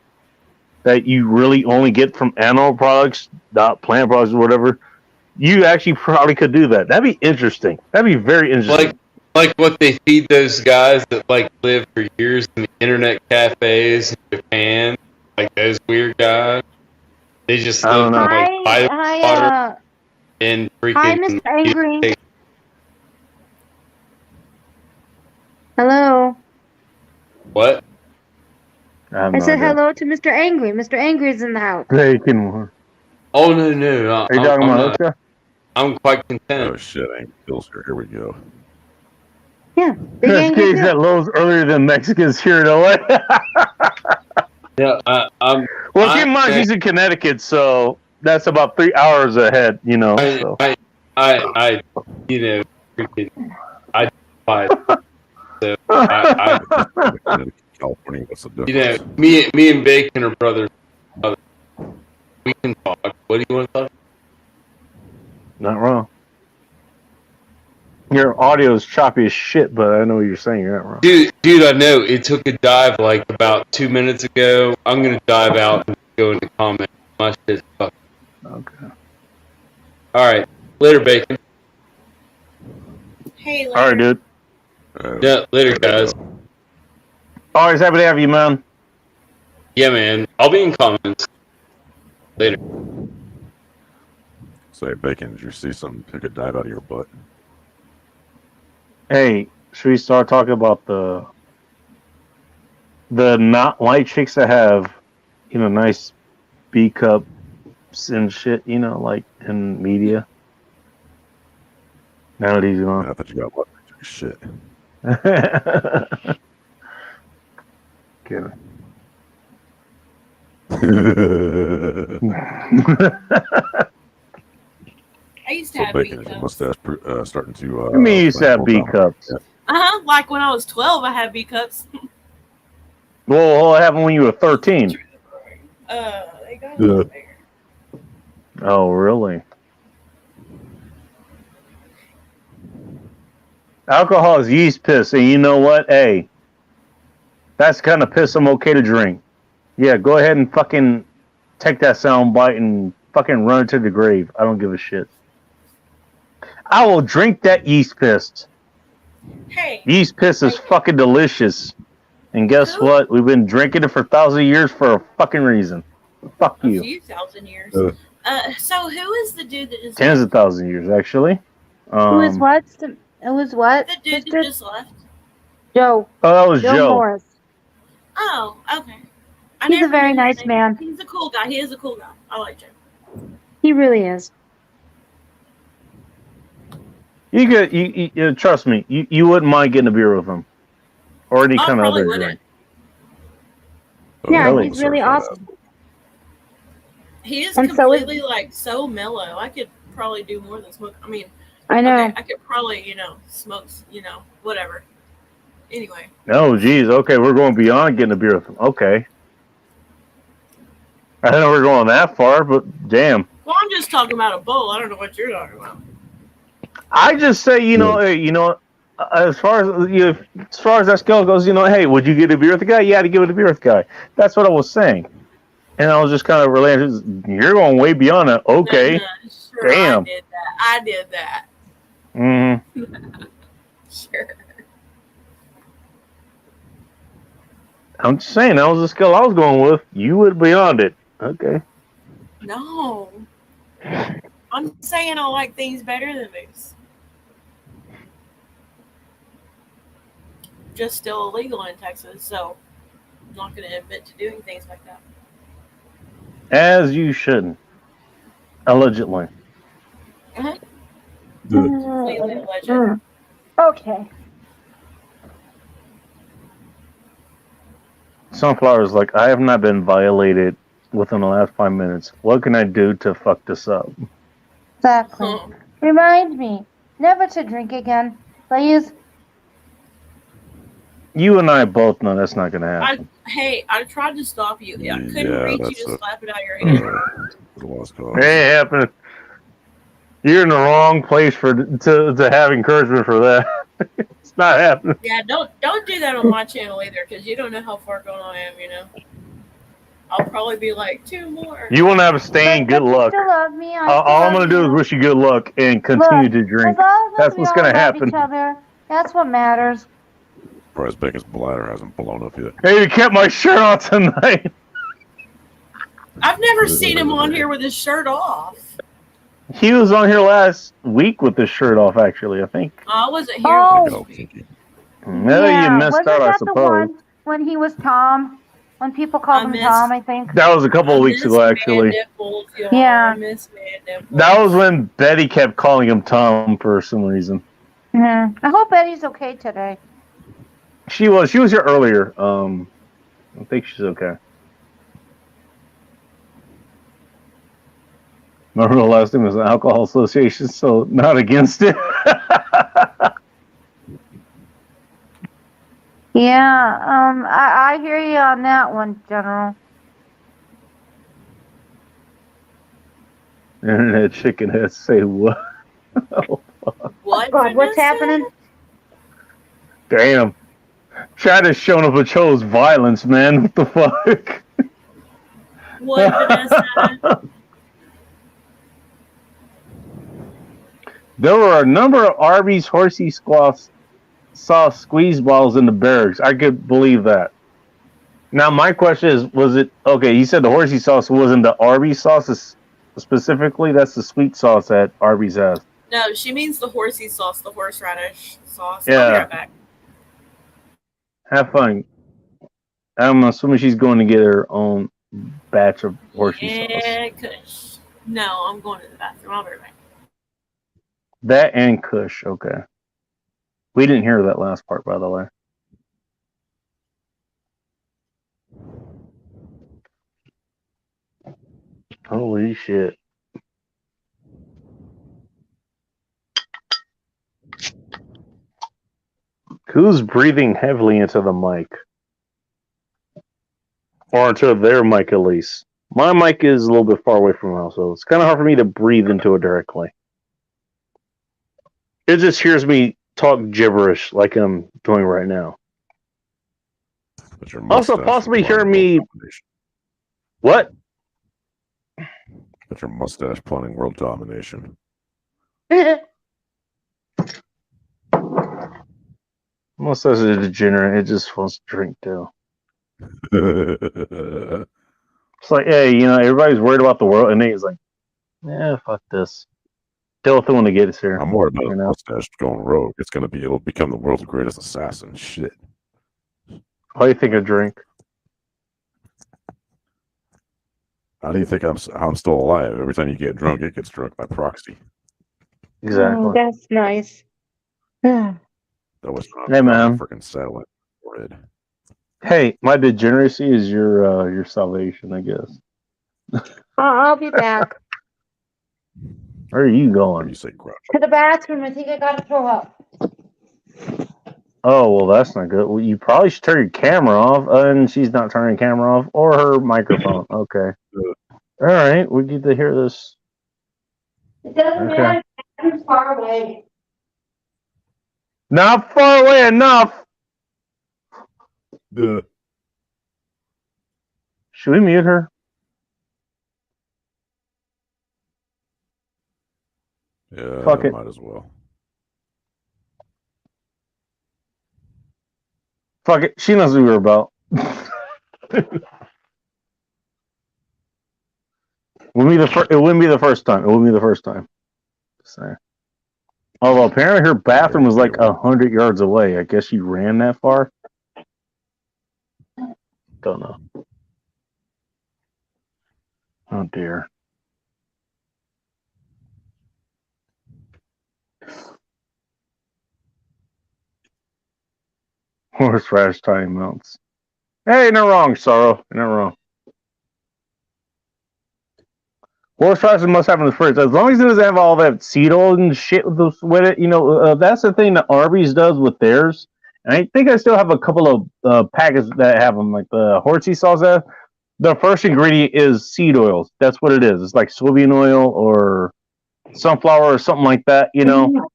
A: that you really only get from animal products, not plant products or whatever, you actually probably could do that. That'd be interesting. That'd be very interesting.
F: Like what they feed those guys that like live for years in the internet cafes in Japan, like those weird guys. They just
A: I don't
F: live
A: know.
F: like by the water and freaking.
C: Hi, Mr. Angry. Hello.
F: What?
C: I said hello to Mr. Angry. Mr. Angry is in the house.
A: Bacon.
F: Oh no!
A: Are you talking about Hookah?
F: I'm quite content.
I: Oh shit, Angry Pilsner. Here we go.
C: Yeah.
A: This case that lows earlier than Mexicans here in LA.
F: Yeah,
A: well, keep in mind she's in Connecticut, so that's about 3 hours ahead. So.
F: I freaking, so
I: California, what's the difference?
F: me and Bacon are brothers. We can talk. What do you want to talk?
A: Not wrong. Your audio is choppy as shit, but I know what you're saying. You're not wrong.
F: Dude, I know it took a dive like about 2 minutes ago. I'm gonna dive out and go into comments. My shit's fucked.
A: Okay.
F: All right, later, Bacon.
J: Hey,
A: All right, dude.
F: Yeah, later, guys.
A: Always happy to have you, man.
F: Yeah, man. I'll be in comments later.
I: Say, Bacon, did you see something take a dive out of your butt?
A: Hey, should we start talking about the not white chicks that have, nice B cups and shit, like in media? Nowadays,
I: I thought you got what? Shit.
A: Kidding.
J: I used to
I: So
J: have B
I: Bacon, is your
J: cups.
I: mustache starting to?
A: I mean, you used to have B cups.
J: Like when I was 12, I had B cups.
A: Well, what happened when you were 13?
J: They got a little bigger.
A: Oh, really? Alcohol is yeast piss, and you know what? Hey, that's the kind of piss I'm okay to drink. Yeah, go ahead and fucking take that sound bite and fucking run it to the grave. I don't give a shit. I will drink that yeast piss.
J: Hey.
A: Yeast piss is fucking delicious. And guess what? We've been drinking it for 1,000 years for a fucking reason. Fuck
J: A
A: you.
J: few thousand years. So who is the dude that just
A: Tens of thousands of years, actually.
C: Who is what? Who is what?
J: The dude that just left?
C: Joe.
A: Oh, that was Joe.
C: Morris.
J: Oh, okay.
C: He's a very nice man.
J: He's a cool guy. He is a cool guy. I like Joe.
C: He really is.
A: You could, you trust me. You wouldn't mind getting a beer with him, or any kind of other drink.
C: Yeah,
A: really?
C: he's really awesome.
J: He is
C: And so is-
J: completely so mellow. I could probably do more than smoke. I mean,
C: I know.
J: okay, I could probably, smoke, whatever. Anyway.
A: Oh, geez. Okay, we're going beyond getting a beer with him. Okay. I didn't know we were going that far, but damn.
J: Well, I'm just talking about a bowl. I don't know what you're talking about.
A: I just say, hey, as far as that scale goes, hey, would you get a beer with the guy? Yeah, to give it a beer with the guy. That's what I was saying. And I was just kind of relating. You're going way beyond that. Okay.
J: Sure,
A: damn.
J: I did that.
A: Mm-hmm.
J: Sure.
A: I'm just saying, that was the skill I was going with. You went beyond it. Okay.
J: No. I'm saying I like things better than Moose. Just still illegal in Texas, so I'm not going to admit to doing things like that.
A: As you shouldn't. Allegedly.
J: Uh-huh. Completely alleged.
C: Okay.
A: Sunflower's like, I have not been violated within the last 5 minutes. What can I do to fuck this up?
C: Exactly. Remind me never to drink again, please.
A: You and I both know that's not going to happen.
J: I tried to stop you. I couldn't
I: Yeah,
J: reach you
I: that's
J: to
I: a-
J: slap it out of your hand.
A: It ain't happening. You're in the wrong place to have encouragement for that. It's not happening.
J: Yeah, don't do that on my channel either, because you don't know how far gone I am. I'll probably be like 2 more.
A: You want to have a stain, good luck.
C: You love me.
A: All I'm going to do is wish you good luck and continue to drink. That's what's going to happen.
C: Each other, that's what matters.
I: Surprised Bacon's bladder hasn't blown up yet.
A: Hey, you kept my shirt on tonight.
J: I've never seen him on here with his shirt off.
A: He was on here last week with his shirt off, actually, I think.
J: I wasn't here.
C: Oh.
A: No, you missed
C: wasn't
A: out, I
C: that the
A: suppose.
C: one when he was Tom? When people called him Tom, I think.
A: That was a couple of weeks ago, actually.
C: Yeah.
J: I miss man nipples.
A: That was when Betty kept calling him Tom for some reason.
C: Yeah. I hope Eddie's okay today.
A: She was here earlier. I think she's okay. Remember the last name was an alcohol association, so not against it.
C: Yeah, I hear you on that one, General.
A: Internet chicken heads say what?
J: What?
C: God, what's
J: Vanessa?
C: happening?
A: Damn. Chad has shown up and chose violence, man. What the fuck?
J: What, Vanessa?
A: There were a number of Arby's horsey sauce squeeze balls in the barracks. I could believe that. Now, my question is, was it... Okay, you said the horsey sauce wasn't the Arby's sauce specifically? That's the sweet sauce that Arby's has.
J: No, she means the horsey sauce, the horseradish sauce.
A: Yeah.
J: I'll be right back.
A: Have fun. I'm assuming she's going to get her own batch of horsey sauce.
J: Yeah, Kush. No, I'm going to the bathroom. I'll be right back.
A: That and Kush, okay. We didn't hear that last part, by the way. Holy shit. Who's breathing heavily into the mic? Or into their mic, at least. My mic is a little bit far away from me, so it's kind of hard for me to breathe into it directly. It just hears me talk gibberish like I'm doing right now. Also, possibly hear me... What?
I: That's your mustache planning world domination.
A: Mustache is a degenerate. It just wants to drink, too. It's like, hey, you know, everybody's worried about the world, and Nate's like, yeah, fuck this. Deal with it when they get us here.
I: I'm worried about mustache going rogue. It'll become the world's greatest assassin. Shit.
A: Why do you think I drink?
I: How do you think I'm still alive? Every time you get drunk, it gets drunk by proxy.
A: Exactly.
C: Oh, that's nice.
I: That was not
A: Hey, man.
I: freaking satellite. Red.
A: Hey, my degeneracy is your salvation, I guess.
C: I'll be back.
A: Where are you going?
I: You say grouch.
C: To the bathroom. I think I gotta throw up.
A: Oh, well, that's not good. Well, you probably should turn your camera off, and she's not turning camera off, or her microphone. Okay. All right, we get to hear this.
C: It doesn't
A: Okay.
C: matter. I'm far away.
A: Not far away enough. Should we mute her?
I: Yeah,
A: Fuck it.
I: might as well.
A: Fuck it. She knows what we were about. It wouldn't be the first time. It wouldn't be the first time. Just saying. Although apparently her bathroom was like 100 yards away. I guess she ran that far. Don't know. Oh dear. Horseradish tiny amounts. Hey, no wrong, Sorrow. You're not wrong. Horseradish must have in the fridge. As long as it doesn't have all that seed oil and shit with it, you know, that's the thing that Arby's does with theirs. And I think I still have a couple of packets that have them, like the horsey sauce. The first ingredient is seed oils. That's what it is. It's like soybean oil or sunflower or something like that, you know.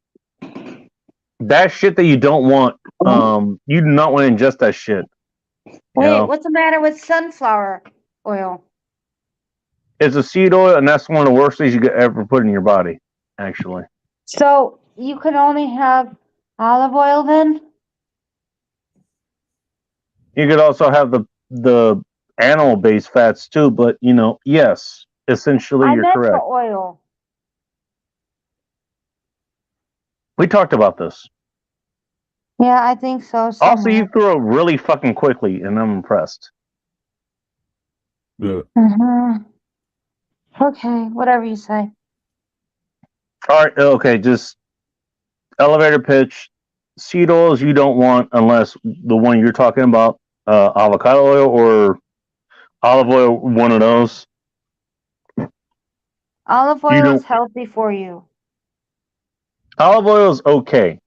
A: That shit that you don't want. You do not want to ingest that shit.
C: Wait, what's the matter with sunflower oil?
A: It's a seed oil, and that's one of the worst things you could ever put in your body, actually.
C: So you can only have olive oil then?
A: You could also have the animal-based fats too, but you know, yes, essentially
C: I
A: you're
C: meant
A: correct.
C: the oil.
A: We talked about this.
C: Yeah, I think so.
A: Also, you threw up really fucking quickly, and I'm impressed.
I: Yeah.
C: Okay, whatever you say.
A: All right, okay, just elevator pitch. Seed oils you don't want unless the one you're talking about, avocado oil or olive oil, one of those.
C: Olive
A: You
C: oil
A: don't-
C: is healthy for you.
A: Olive oil is okay.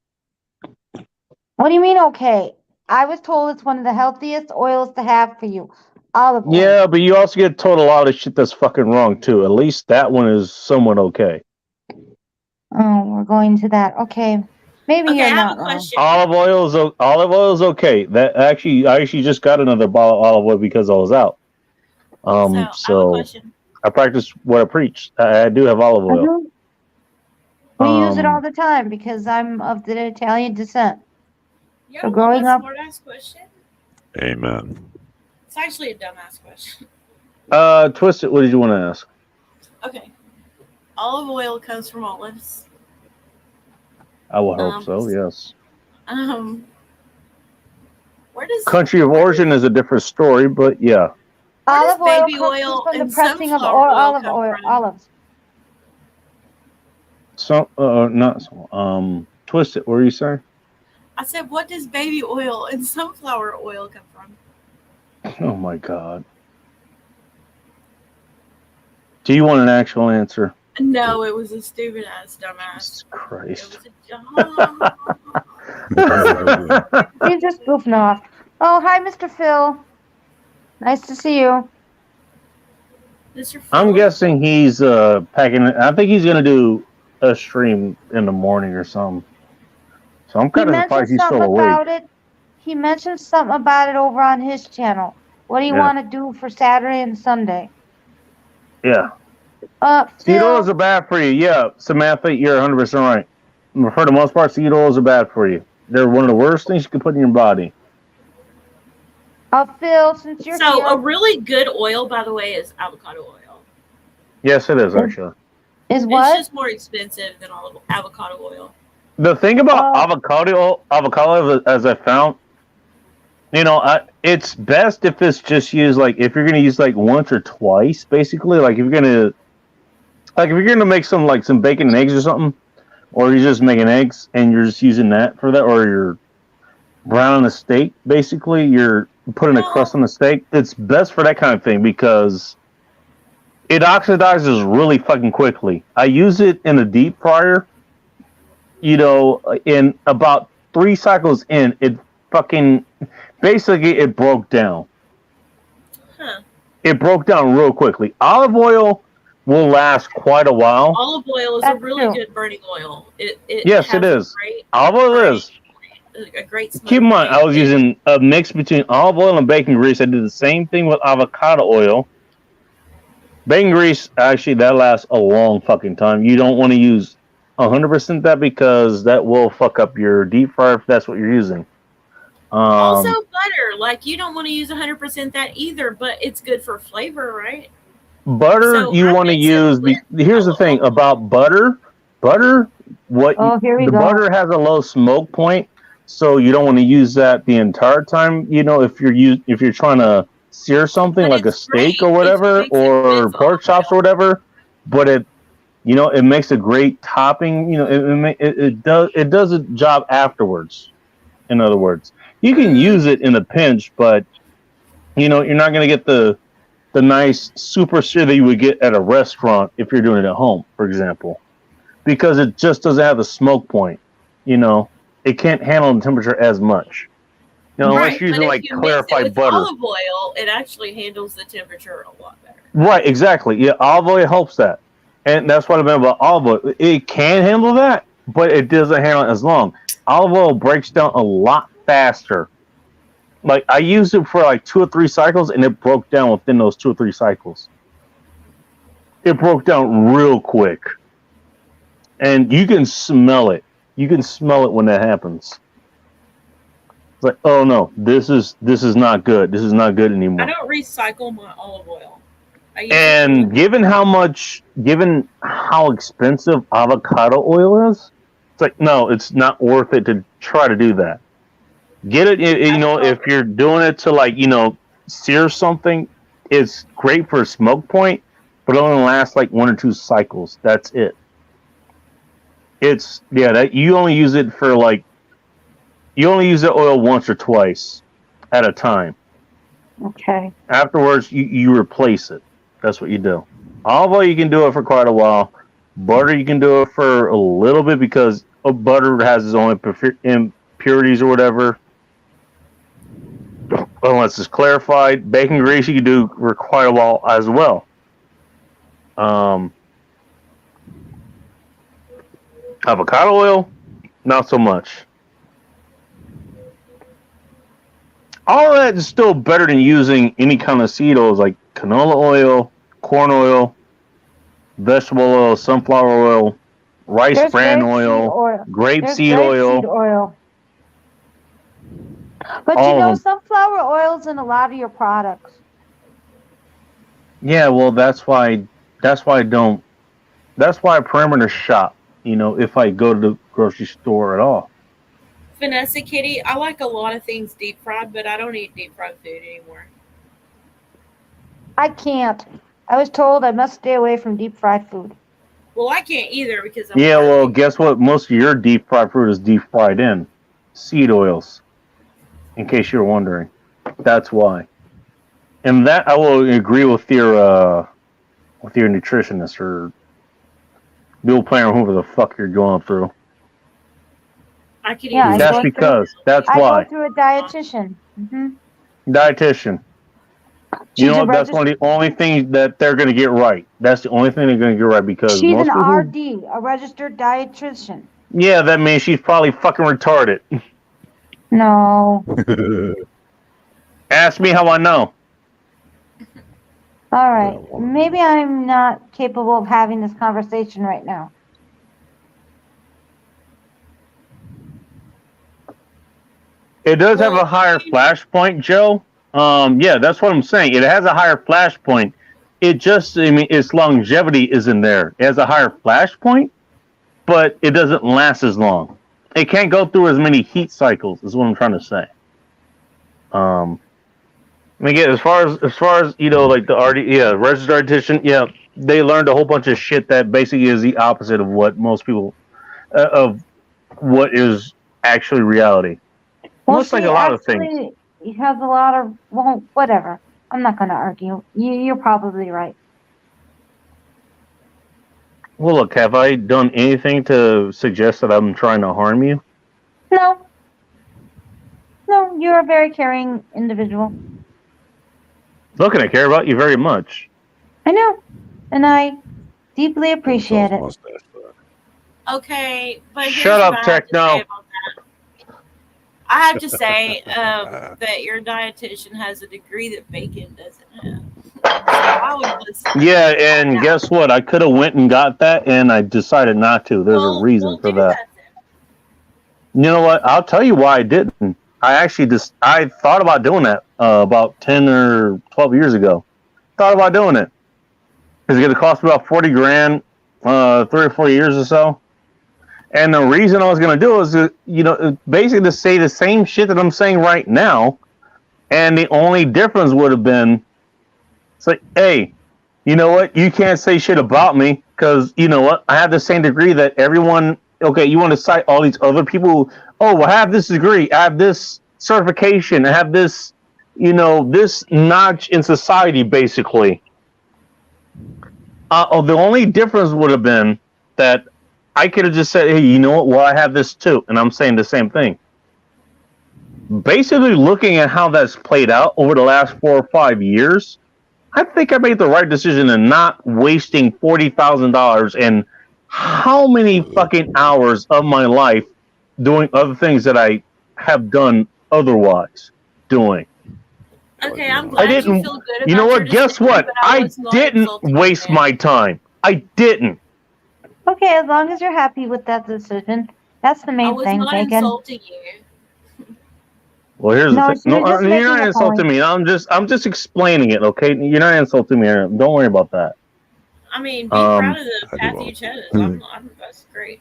C: What do you mean, okay? I was told it's one of the healthiest oils to have for you. Olive oil.
A: Yeah, but you also get told a lot of shit that's fucking wrong too. At least that one is somewhat okay.
C: Oh, we're going to that. Okay. Maybe
J: Okay,
C: you're
J: I have
C: not
J: a
C: wrong.
J: question.
A: Olive oil is okay. That I actually just got another bottle of olive oil because I was out.
J: So I have a
A: So
J: question.
A: I practice what I preach. I do have olive oil.
C: Mhm. We use it
A: Um,
C: all the time because I'm of the Italian descent.
J: You
C: So
J: don't
C: growing
J: want a
C: up-
J: smart ass question?
I: Amen.
J: It's actually a dumbass question.
A: Twisted, what did you want to ask?
J: Okay. Olive oil comes from olives.
A: I will hope so. Yes.
J: Where does
A: Country of origin is a different story, but yeah.
J: Where does
C: Olive oil
J: baby
C: comes
J: oil
C: from the
J: and
C: pressing of
J: sunflower oil
C: olive
J: come
C: oil,
J: from?
C: olives.
A: Twisted. What were you saying?
J: I said, what does baby oil and sunflower oil come from?
A: Oh my God. Do you want an actual answer?
J: No, it was a stupid ass dumbass.
A: Christ.
J: It was
C: He's just goofing off. Oh, hi, Mr. Phil. Nice to see you.
J: Mr.
A: I'm guessing he's packing. I think he's gonna do a stream in the morning or something. So I'm
C: He
A: kind of
C: mentioned
A: surprised he's still
C: something
A: awake.
C: about it. He mentioned something about it over on his channel. What do you
A: Yeah.
C: want to do for Saturday and Sunday?
A: Yeah. Seed
C: Phil,
A: oils are bad for you. Yeah, Samantha, you're 100% right. For the most part, seed oils are bad for you. They're one of the worst things you can put in your body.
C: Phil, since you're
J: So
C: here,
J: a really good oil, by the way, is avocado oil.
A: Yes, it is actually.
C: Is
J: It's
C: what?
J: just more expensive than avocado oil.
A: The thing about avocado oil, as I found, it's best if it's just used if you're gonna use once or twice, basically. If you're gonna make some bacon and eggs or something, or you're just making eggs and you're just using that for that, or you're browning a steak, basically, you're putting a crust on the steak. It's best for that kind of thing because it oxidizes really fucking quickly. I use it in a deep fryer. In about 3 cycles in, it fucking basically it broke down.
J: Huh.
A: It broke down real quickly. Olive oil will last quite a while.
J: Olive oil is a really good burning oil.
A: Yes,
J: has
A: it is.
J: Great,
A: Olive oil is.
J: a great smoke.
A: Keep in mind, I was using a mix between olive oil and bacon grease. I did the same thing with avocado oil. Bacon grease, actually, that lasts a long fucking time. You don't want to use 100% that because that will fuck up your deep fryer if that's what you're using.
J: Also butter. You don't want to use 100% that either, but it's good for flavor, right?
A: Butter,
J: So
A: you
J: I
A: want to
J: mix it
A: use. Here's the thing about butter. Butter, butter has a low smoke point, so you don't want to use that the entire time. If you're trying to sear something like a steak or whatever, or pork chops or whatever, but it makes a great topping. It does a job afterwards. In other words, you can use it in a pinch, but you're not going to get the nice super sear that you would get at a restaurant if you're doing it at home, for example, because it just doesn't have the smoke point. It can't handle the temperature as much. Unless you're using clarified butter.
J: Olive oil, it actually handles the temperature a lot better.
A: Right, exactly. Yeah, olive oil helps that. And that's what I meant about olive oil. It can handle that, but it doesn't handle it as long. Olive oil breaks down a lot faster. I used it for 2 or 3 cycles, and it broke down within those 2 or 3 cycles. It broke down real quick. And you can smell it. You can smell it when that happens. It's oh no, this is not good. This is not good anymore.
J: I don't recycle my olive oil.
A: And given how expensive avocado oil is, it's no, it's not worth it to try to do that. Get it, if you're doing it to sear something, it's great for a smoke point, but it only lasts 1 or 2 cycles. That's it. That you only use it for you only use the oil once or twice at a time.
C: Okay.
A: Afterwards, you replace it. That's what you do. Olive oil, you can do it for quite a while. Butter, you can do it for a little bit because butter has its own impurities or whatever. Unless it's clarified. Bacon grease, you can do for quite a while as well. Avocado oil, not so much. All of that is still better than using any kind of seed oils like canola oil, corn oil, vegetable oil, sunflower oil, rice
C: There's
A: bran
C: grapeseed
A: oil, grapeseed
C: There's grapeseed
A: oil.
C: oil. But
A: All
C: you
A: of
C: know,
A: them.
C: sunflower oil's in a lot of your products.
A: Yeah, well, that's why I don't. That's why I perimeter shop. You know, if I go to the grocery store at all.
J: Vanessa Kitty, I like a lot of things deep fried, but I don't eat deep fried food anymore.
C: I can't. I was told I must stay away from deep fried food.
J: Well, I can't either because I'm
A: Yeah, well, guess what? Most of your deep fried fruit is deep fried in seed oils. In case you're wondering, that's why. And that I will agree with your nutritionist or Bill Planner, whoever the fuck you're going through.
J: I could
C: Yeah,
A: That's because that's why.
C: I go through a dietitian.
A: Dietitian.
C: She's
A: You know,
C: a
A: that's one of the only things that they're going to get right. That's the only thing they're going to get right because
C: She's
A: most
C: an
A: people.
C: RD, a registered dietitian.
A: Yeah, that means she's probably fucking retarded.
C: No.
A: Ask me how I know.
C: All right. Maybe I'm not capable of having this conversation right now.
A: It does have a higher flashpoint, Joe. Yeah, that's what I'm saying. It has a higher flashpoint. It just, I mean, its longevity isn't there. It has a higher flashpoint, but it doesn't last as long. It can't go through as many heat cycles, is what I'm trying to say. I mean, again, as far as you know, like the registered dietitian, yeah, they learned a whole bunch of shit that basically is the opposite of what most people of what is actually reality. Looks like a lot of things.
C: He has a lot of, well, whatever. I'm not going to argue. You're probably right.
A: Well, look, have I done anything to suggest that I'm trying to harm you?
C: No. No, you're a very caring individual.
A: Look, and I care about you very much.
C: I know. And I deeply appreciate it.
J: Okay, but here's
A: Shut up,
J: what I have to
A: Techno.
J: say about that. I have to say that your dietitian has a degree that bacon doesn't have. So I would listen.
A: Yeah, and guess what? I could have went and got that, and I decided not to. There's a reason for that. You know what? I'll tell you why I didn't. I thought about doing that about 10 or 12 years ago. Thought about doing it. It's going to cost me about 40 grand, 3 or 4 years or so. And the reason I was going to do it is, basically to say the same shit that I'm saying right now. And the only difference would have been, it's like, hey, you know what? You can't say shit about me because, you know what? I have the same degree that everyone, okay, you want to cite all these other people. Oh, well, I have this degree. I have this certification. I have this, this notch in society, basically. The only difference would have been that I could have just said, hey, you know what? Well, I have this too. And I'm saying the same thing. Basically, looking at how that's played out over the last 4 or 5 years, I think I made the right decision in not wasting $40,000 and how many fucking hours of my life doing other things that I have done otherwise doing.
J: Okay, I'm glad you feel good about
A: you know what?
J: your
A: Guess
J: decision,
A: what?
J: but
A: I
J: was not
A: didn't
J: insulting
A: waste
J: you.
A: my time. I didn't.
C: Okay, as long as you're happy with that decision, that's the
J: I
C: main
J: was
C: thing,
J: not
C: Bacon.
J: insulting you.
A: Well, here's
C: No,
A: the thing.
C: you're just
A: You're
C: making
A: not
C: a
A: insulting
C: point.
A: me. I'm just explaining it, okay? You're not insulting me. Don't worry about that.
J: I mean, be proud of the
I: I do
J: path
I: all-
J: you chose. I'm that's great.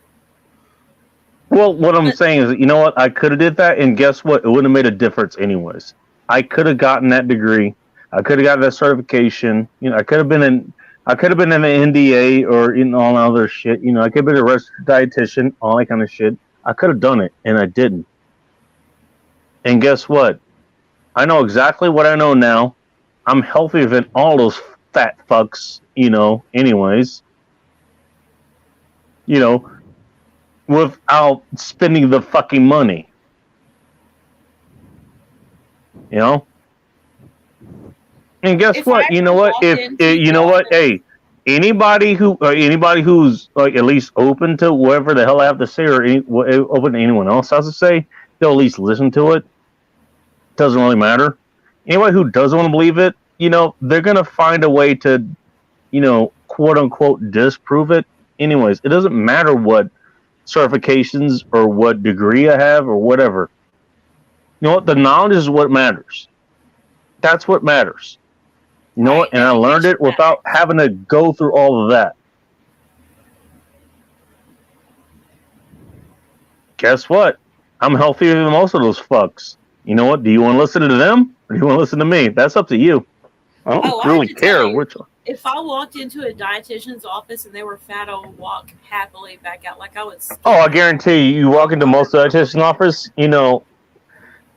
A: Well, what I'm saying is, you know what? I could have did that, and guess what? It wouldn't have made a difference anyways. I could have gotten that degree. I could have gotten that certification. I could have been in the NDA or in all other shit. I could have been a registered dietitian, all that kind of shit. I could have done it, and I didn't. And guess what? I know exactly what I know now. I'm healthier than all those fat fucks, anyways. Without spending the fucking money. And guess
J: If
A: what?
J: I
A: You know what?
J: walked
A: If
J: into
A: you know what? Hey, anybody who's like at least open to whatever the hell I have to say, or open to anyone else has to say, they'll at least listen to it. Doesn't really matter. Anybody who doesn't want to believe it, they're gonna find a way to, quote unquote, disprove it. Anyways, it doesn't matter what certifications or what degree I have or whatever. You know what? The knowledge is what matters. That's what matters. You know what? And I learned it without having to go through all of that. Guess what? I'm healthier than most of those fucks. You know what? Do you want to listen to them or do you want to listen to me? That's up to you. I don't really care which one.
J: If I walked into a dietitian's office and they were fat, I would walk happily back out. Like I would.
A: Oh, I guarantee you walk into most dietitian office,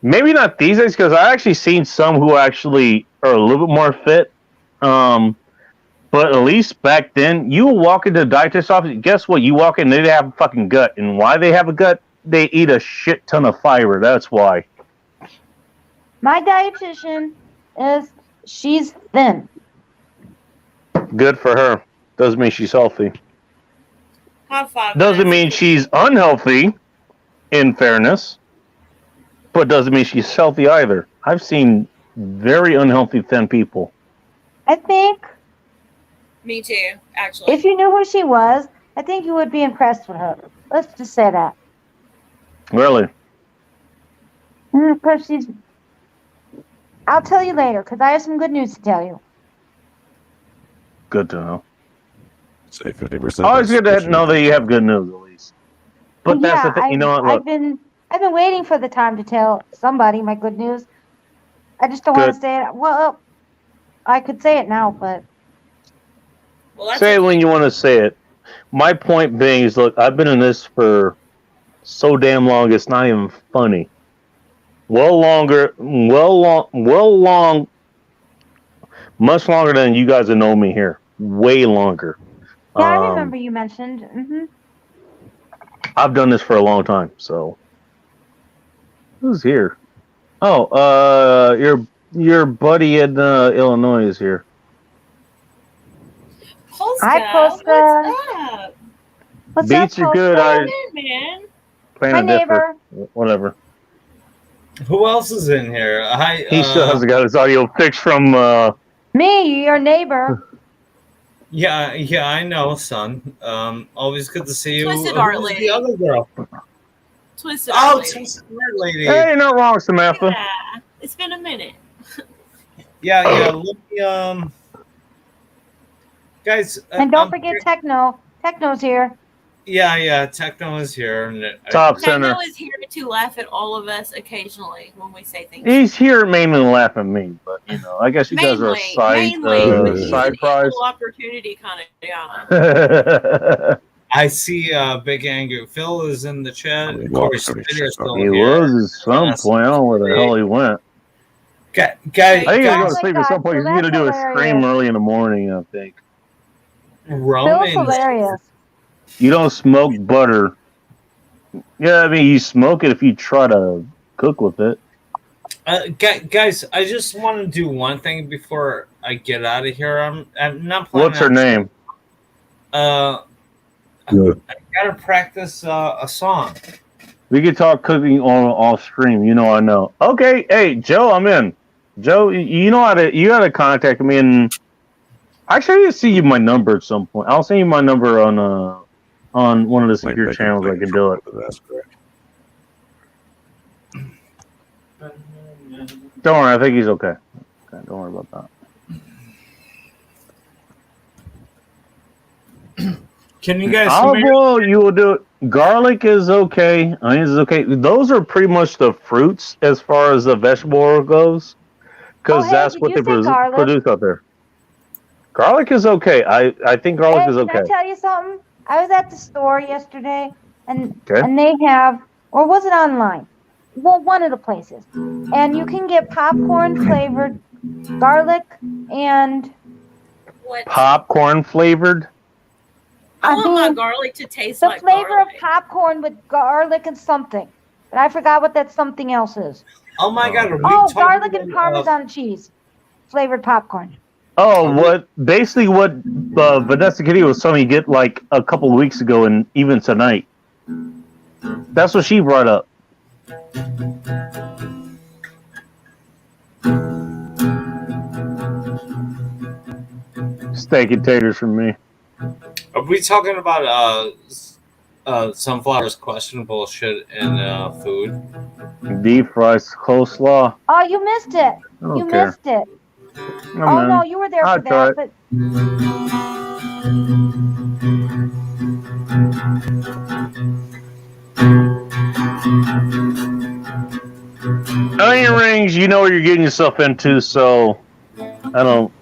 A: maybe not these days, because I actually seen some who actually are a little bit more fit. But at least back then, you walk into the dietitian's office, guess what? You walk in, they have a fucking gut. And why they have a gut? They eat a shit ton of fiber. That's why.
C: My dietitian she's thin.
A: Good for her. Doesn't mean she's healthy.
J: High five.
A: Doesn't mean she's unhealthy, in fairness. But doesn't mean she's healthy either. I've seen very unhealthy, thin people.
C: I think
J: Me too, actually.
C: if you knew who she was, I think you would be impressed with her. Let's just say that.
A: Really?
C: Because I'll tell you later, because I have some good news to tell you.
A: Good to know.
I: Say 50%.
A: Always good to know that you have good news, at least. But that's the thing. You know what? Look,
C: I've been waiting for the time to tell somebody my good news. I just don't want to
A: Good.
C: say it. Well, I could say it now, but
A: say it when you want to say it. My point being is, look, I've been in this for so damn long, it's not even funny. Much longer than you guys have known me here. Way longer.
C: yeah, I remember you mentioned. Mm-hmm.
A: I've done this for a long time, so. Who's here? Oh, your buddy in Illinois is here.
J: Polska,
C: Hi, Polska.
J: What's up?
C: What's
A: Beats
C: up,
A: are good.
C: Polska?
J: Man.
A: Plan
C: My
A: to differ. Whatever.
K: Who else is in here? Hi.
A: He still hasn't got his audio fixed from.
C: Me, your neighbor.
K: Yeah, I know, son. Always good to see you.
J: Twisted
K: Who's
J: Art
K: the
J: Lady.
K: other girl?
J: Twisted
K: Oh,
J: Art Lady.
K: Twisted Art Lady.
A: Hey, you're not wrong, Samantha.
J: Yeah, it's been a minute.
K: Yeah. Let me, guys.
C: And don't forget Techno. Techno's here.
K: Yeah. Techno is here. And
A: Top center.
J: Techno is here to laugh at all of us occasionally when we say things.
A: He's here mainly to laugh at me, but I guess you guys are a side
J: Mainly,
A: prize.
J: equal opportunity kind of guy.
K: I see Big Angry Phil is in the chat. Of course, Peter's still
A: He
K: here.
A: was at some point. I don't know where the hell he went.
K: Guys,
A: I think he's going to
C: my
A: sleep
C: God,
A: at some point. He's
C: so
A: going to
C: that's
A: do a
C: hilarious.
A: stream early in the morning, I think.
C: Phil's
K: Roman.
C: hilarious.
A: You don't smoke butter. Yeah, I mean, you smoke it if you try to cook with it.
K: Guys, I just want to do one thing before I get out of here. I'm not planning.
A: What's her name?
K: I gotta practice a song.
A: We could talk cooking on off stream. I know. Okay, hey Joe, I'm in. Joe, you gotta contact me, and actually, I need to see you my number at some point. I'll send you my number on one of the secure channels. I can do it.
I: That's correct.
A: Don't worry, I think he's okay. Don't worry about that.
K: Can you guys?
A: You will do it. Garlic is okay. Onions is okay. Those are pretty much the fruits as far as the vegetable oil goes, because that's what they produce out there. Garlic is okay. I think garlic is okay.
C: Can I tell you something? I was at the store yesterday, and
A: Okay.
C: and they have, or was it online? Well, one of the places, and you can get popcorn flavored garlic and
J: What?
A: Popcorn flavored.
J: I want my garlic to taste
C: the
J: like
C: flavor
J: garlic.
C: of popcorn with garlic and something, but I forgot what that something else is.
K: Oh my God! Are we
C: Oh,
K: talking
C: garlic and
K: about,
C: Parmesan cheese flavored popcorn.
A: Oh, what Vanessa Kitty was telling me get like a couple of weeks ago, and even tonight. That's what she brought up. Steak and taters from me.
K: Are we talking about sunflower's questionable shit in food?
A: Deep fried coleslaw.
C: Oh, you missed it.
A: don't
C: You
A: care.
C: missed it.
A: No,
C: Oh
A: man.
C: no, you were there
A: I'll
C: for
A: try
C: that.
A: it. Onion rings, you know what you're getting yourself into, so I don't.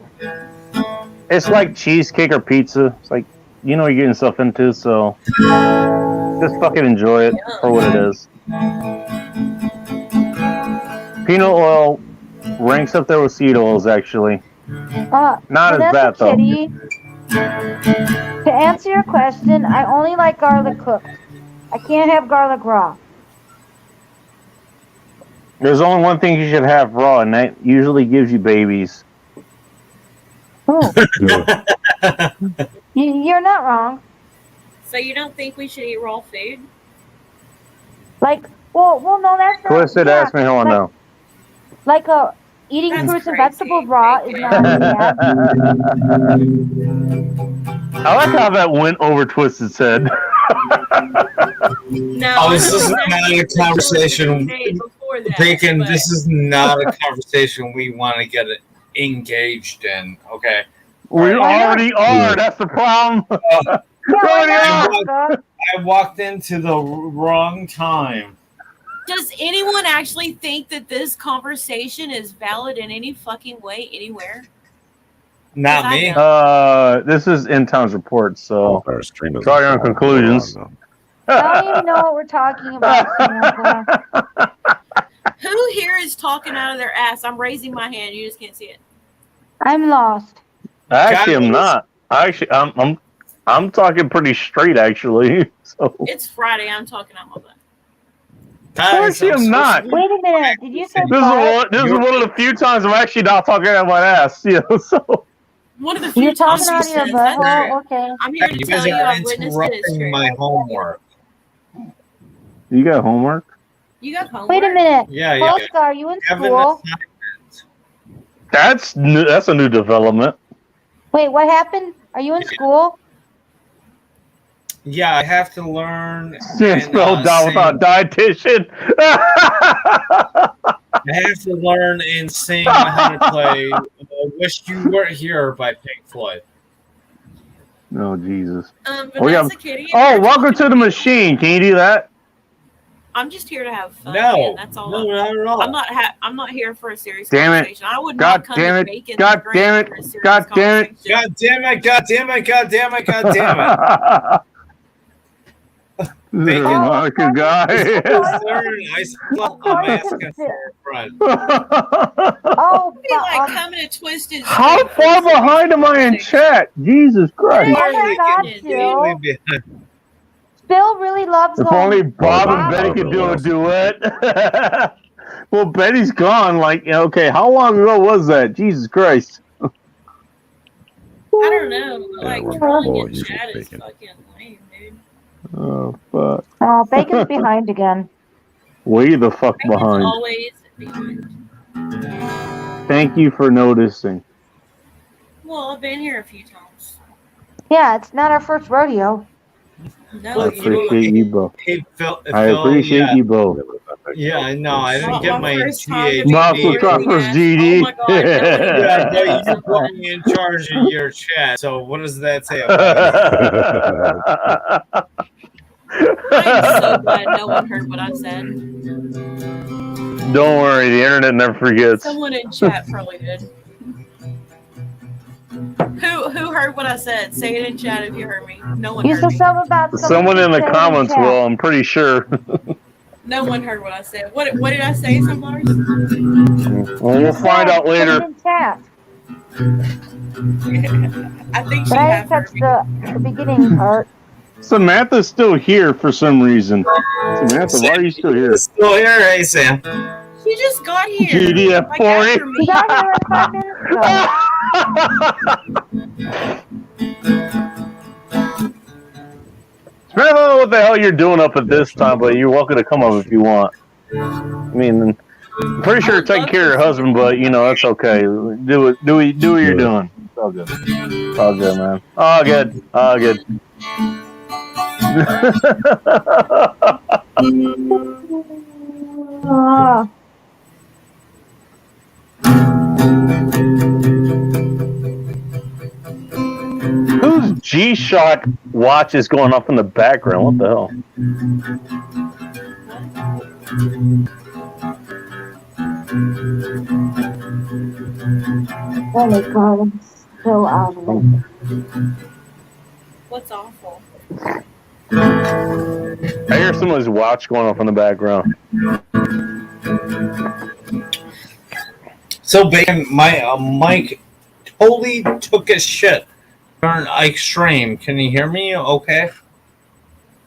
A: It's like cheesecake or pizza. It's like you know what you're getting yourself into, so just fucking enjoy it for what it is. Peanut oil ranks up there with seed oils, actually. Not as
C: Vanessa
A: bad though.
C: Kitty, to answer your question, I only like garlic cooked. I can't have garlic raw.
A: There's only one thing you should have raw, and that usually gives you babies.
C: Oh. You're not wrong.
J: So you don't think we should eat raw food?
C: Like, well, no, that's not.
A: Twisted
C: yeah,
A: asked me how I know.
C: Like eating
J: That's
C: fruits and
J: crazy.
C: vegetables raw is not bad.
A: I like how that went over Twisted's head.
J: No.
K: Oh, this is not a conversation. Bacon,
J: but-
K: this is not a conversation we want to get engaged in, okay?
A: We already are. That's the problem.
K: I walked into the wrong time.
J: Does anyone actually think that this conversation is valid in any fucking way anywhere?
K: Not me.
A: This is In Town's report, so
I: Our stream is
A: sorry on conclusions.
C: I don't even know what we're talking about. Samantha.
J: Who here is talking out of their ass? I'm raising my hand. You just can't see it.
C: I'm lost.
A: Actually, I'm not. I'm talking pretty straight, actually. So
J: It's Friday. I'm talking out my butt.
A: actually, I'm not.
C: Wait a minute. Did you say
A: This is one of the few times I'm actually not talking out my ass. You know, so
J: One of the few
C: You're talking
J: times
C: out of your
J: you
C: butt?
J: said that.
C: Oh, okay.
J: I'm here to
K: You
J: tell
K: guys
J: you
K: are
J: I've witnessed it. It's
K: interrupting
J: true.
K: my homework.
A: you got homework.
J: You got homework.
C: Wait a minute.
K: Yeah, yeah.
C: Oscar, are you in
K: Kevin,
C: school?
A: That's new. That's a new development.
C: Wait, what happened? Are you in school?
K: Yeah, I have to learn.
A: Can't spell down without dietitian.
K: I have to learn and sing how to play "Wish You Were Here" by Pink Floyd.
A: Oh Jesus.
J: Vanessa Kitty.
A: Oh, welcome to the machine. Can you do that?
J: I'm just here to have fun.
K: No.
J: man. That's all.
K: No, not at all.
J: I'm not here for a serious
A: Damn it.
J: conversation. I would
A: God
J: not come
A: damn
J: to
A: it.
J: Bacon
A: God
J: the
A: damn
J: Great
A: it.
J: for a serious
A: God damn it.
J: conversation.
K: God damn it! God damn it! God damn it! God damn it!
A: This is like a guy.
K: I slept on Alaska for a friend.
C: Oh,
J: Be like coming to Twisted.
A: How
J: Street for
A: far
J: a serious
A: behind am I in
J: conversation.
A: chat? Jesus Christ.
C: Oh my God, Bill. Bill really loves
A: If
C: home.
A: only Bob and
C: Bob.
A: Betty could do a duet. Well, Betty's gone. Like, okay, how long ago was that? Jesus Christ.
J: I don't know. But like
I: we're
J: trolling
I: all
J: in
I: using
J: chat is
I: bacon.
J: fucking lame, dude.
A: Oh, fuck.
C: Oh, Bacon's behind again.
A: Way the fuck
J: Bacon's
A: behind.
J: always behind.
A: Thank you for noticing.
J: Well, I've been here a few times.
C: Yeah, it's not our first rodeo.
J: No,
A: I
K: Look,
J: you
A: appreciate you both.
K: Hey, Phil,
A: I appreciate
K: yeah.
A: you both.
K: Yeah, I know. I didn't
J: Not
K: get
J: my
K: my
J: first time to
K: GAD.
J: be
A: Mouse was
J: here.
A: our first GD.
J: Oh my God,
K: Yeah,
J: no.
K: no, you put me in charge of your chat. So what does that say about
J: I'm so glad no one heard what I said.
A: Don't worry, the internet never forgets.
J: Someone in chat probably did. Who heard what I said? Say it in chat if you heard me. No one
C: You
J: heard
C: said
J: me.
C: something about
A: Someone in the
C: saying
A: comments
C: chat.
A: will, I'm pretty sure.
J: No one heard what I said. What did I say, Sunflowers?
A: Well, we'll find out
C: Put it
A: later.
C: in chat.
J: I think she
C: But I
J: had
C: didn't
J: heard
C: touch
J: me.
C: the beginning part.
A: Samantha's still here for some reason. Samantha, why are you still here?
K: Still here, hey Sam.
J: She just got here.
A: GDF
J: Like after
C: We
J: me.
C: got here like 5 minutes ago.
A: I don't know what the hell you're doing up at this time, but you're welcome to come up if you want. I mean, I'm pretty sure you're taking care of your husband, but you know that's okay. Do what you're doing. It's all good. It's all good, man. All good. All good. Whose G-Shock watch is going off in the background? What the hell?
C: Oh my god, I'm so out of it.
J: What's awful?
A: I hear someone's watch going off in the background.
K: So, Bacon, my mic totally took a shit during Ike's stream. Can you hear me okay?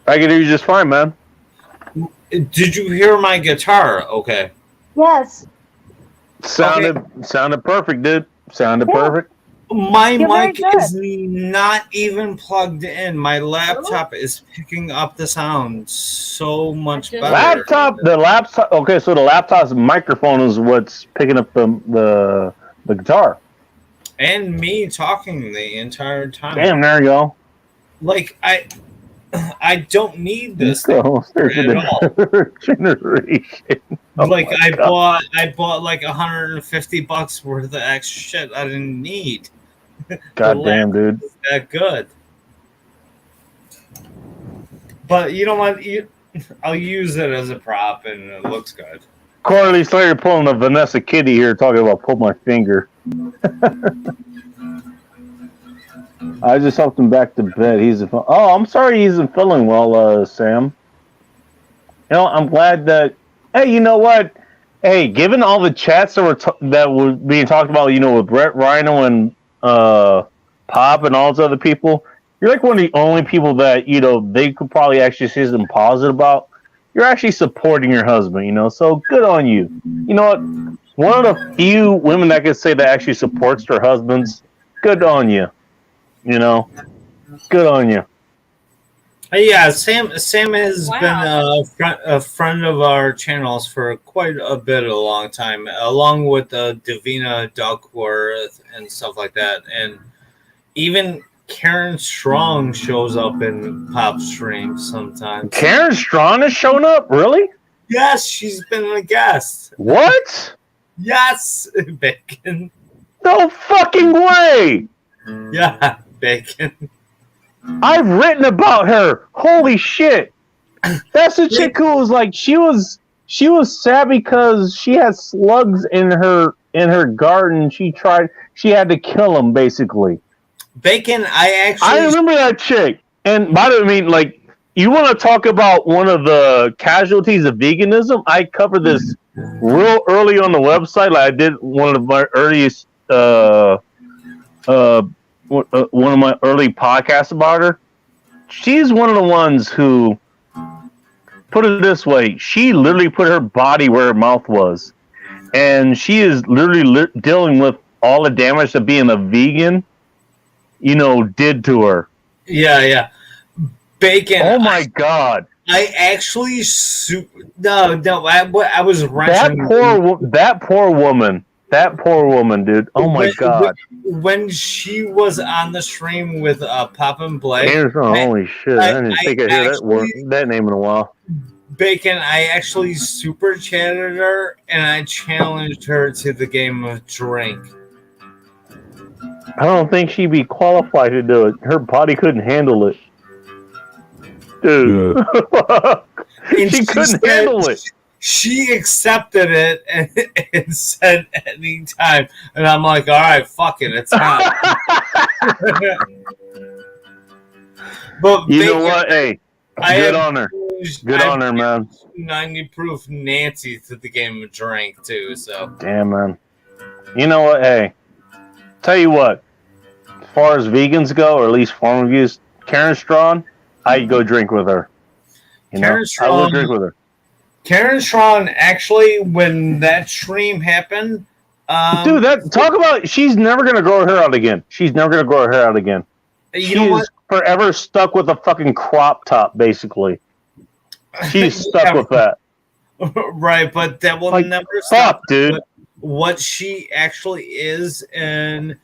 A: I can hear you just fine, man.
K: Did you hear my guitar okay?
C: Yes.
A: Sounded perfect, dude. Sounded perfect.
K: My
C: You're
K: mic
C: very
K: is not even plugged in. My laptop is picking up the sound so much better.
A: The laptop. Okay, so the laptop's microphone is what's picking up the guitar.
K: And me talking the entire time.
A: Damn, there you go.
K: Like I don't need this thing
A: There's
K: at all.
A: generation. Oh
K: Like
A: my
K: I
A: God.
K: bought like $150 worth of extra shit I didn't need.
A: God damn, dude.
K: That good. But you know what? I'll use it as a prop and it looks good.
A: Corley Slater pulling a Vanessa Kitty here talking about pull my finger. I just helped him back to bed. I'm sorry he isn't feeling well, Sam. You know, I'm glad that. Hey, you know what? Hey, given all the chats that were being talked about, you know, with Brett Rhino and Pop and all those other people, you're like one of the only people that you know they could probably actually say something positive about. You're actually supporting your husband, you know. So good on you. You know what? One of the few women that can say that actually supports their husbands. Good on you. You know, good on you.
K: Yeah, Sam has been a friend of our channels for quite a long time, along with Davina Duckworth and stuff like that. And even Karen Strong shows up in Pop streams sometimes.
A: Karen Strong has shown up? Really?
K: Yes, she's been a guest.
A: What?
K: Yes, Bacon.
A: No fucking way!
K: Yeah, Bacon.
A: I've written about her. Holy shit! That's the chick who was like she was sad because she had slugs in her garden. She had to kill them basically.
K: Bacon, I
A: remember that chick. And by the way, I mean, like, you want to talk about one of the casualties of veganism? I covered this real early on the website. Like I did one of my earliest one of my early podcasts about her. She's one of the ones who, put it this way, she literally put her body where her mouth was. And she is literally dealing with all the damage that being a vegan, you know, did to her.
K: Yeah. Bacon.
A: Oh my God.
K: I actually I was ranting.
A: That poor woman, dude. Oh my God.
K: When she was on the stream with Pop and Blake.
A: Holy shit. I didn't think I'd hear that name in a while.
K: Bacon, I actually super chatted her and I challenged her to the game of drink.
A: I don't think she'd be qualified to do it. Her body couldn't handle it. Dude. She couldn't handle it.
K: She accepted it and said anytime. And I'm like, all right, fuck it, it's not. But
A: you know what? Hey, good on her. Good on her, man.
K: 90 proof Nancy to the game of drink, too. So
A: damn, man. You know what? Hey, tell you what. As far as vegans go, or at least farm reviews, Karen Strong, I'd go drink with her.
K: Karen Strong,
A: I would drink with her.
K: Karen Strong, actually, when that stream happened,
A: Dude, talk about she's never gonna grow her hair out again. She's never gonna grow her hair out again.
K: You know
A: She's forever stuck with a fucking crop top, basically. She's stuck with that.
K: Right, but that will
A: Like,
K: never
A: fuck,
K: stop
A: dude.
K: what she actually is, and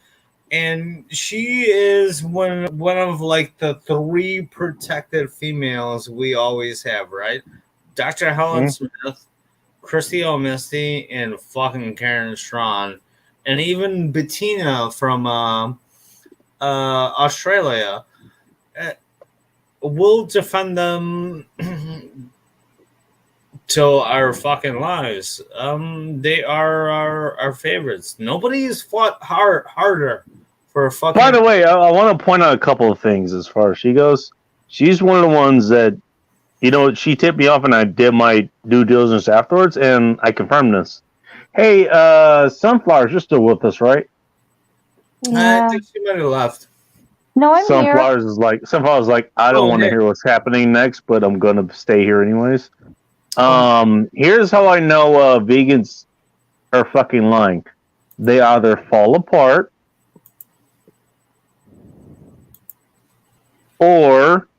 K: she is one of like the 3 protected females we always have, right? Dr. Helen Smith, Christy O'Misty, and fucking Karen Strawn, and even Bettina from Australia. We'll defend them till our fucking lives. They are our favorites. Nobody's fought harder for a fucking.
A: By the way, I want to point out a couple of things as far as she goes. She's one of the ones that, she tipped me off, and I did my due diligence afterwards, and I confirmed this. Hey, Sunflowers, you're still with us, right?
K: I think she might have left.
C: No, I'm here.
A: Sunflowers is like, I don't want to hear what's happening next, but I'm gonna stay here anyways. Here's how I know vegans are fucking lying. They either fall apart or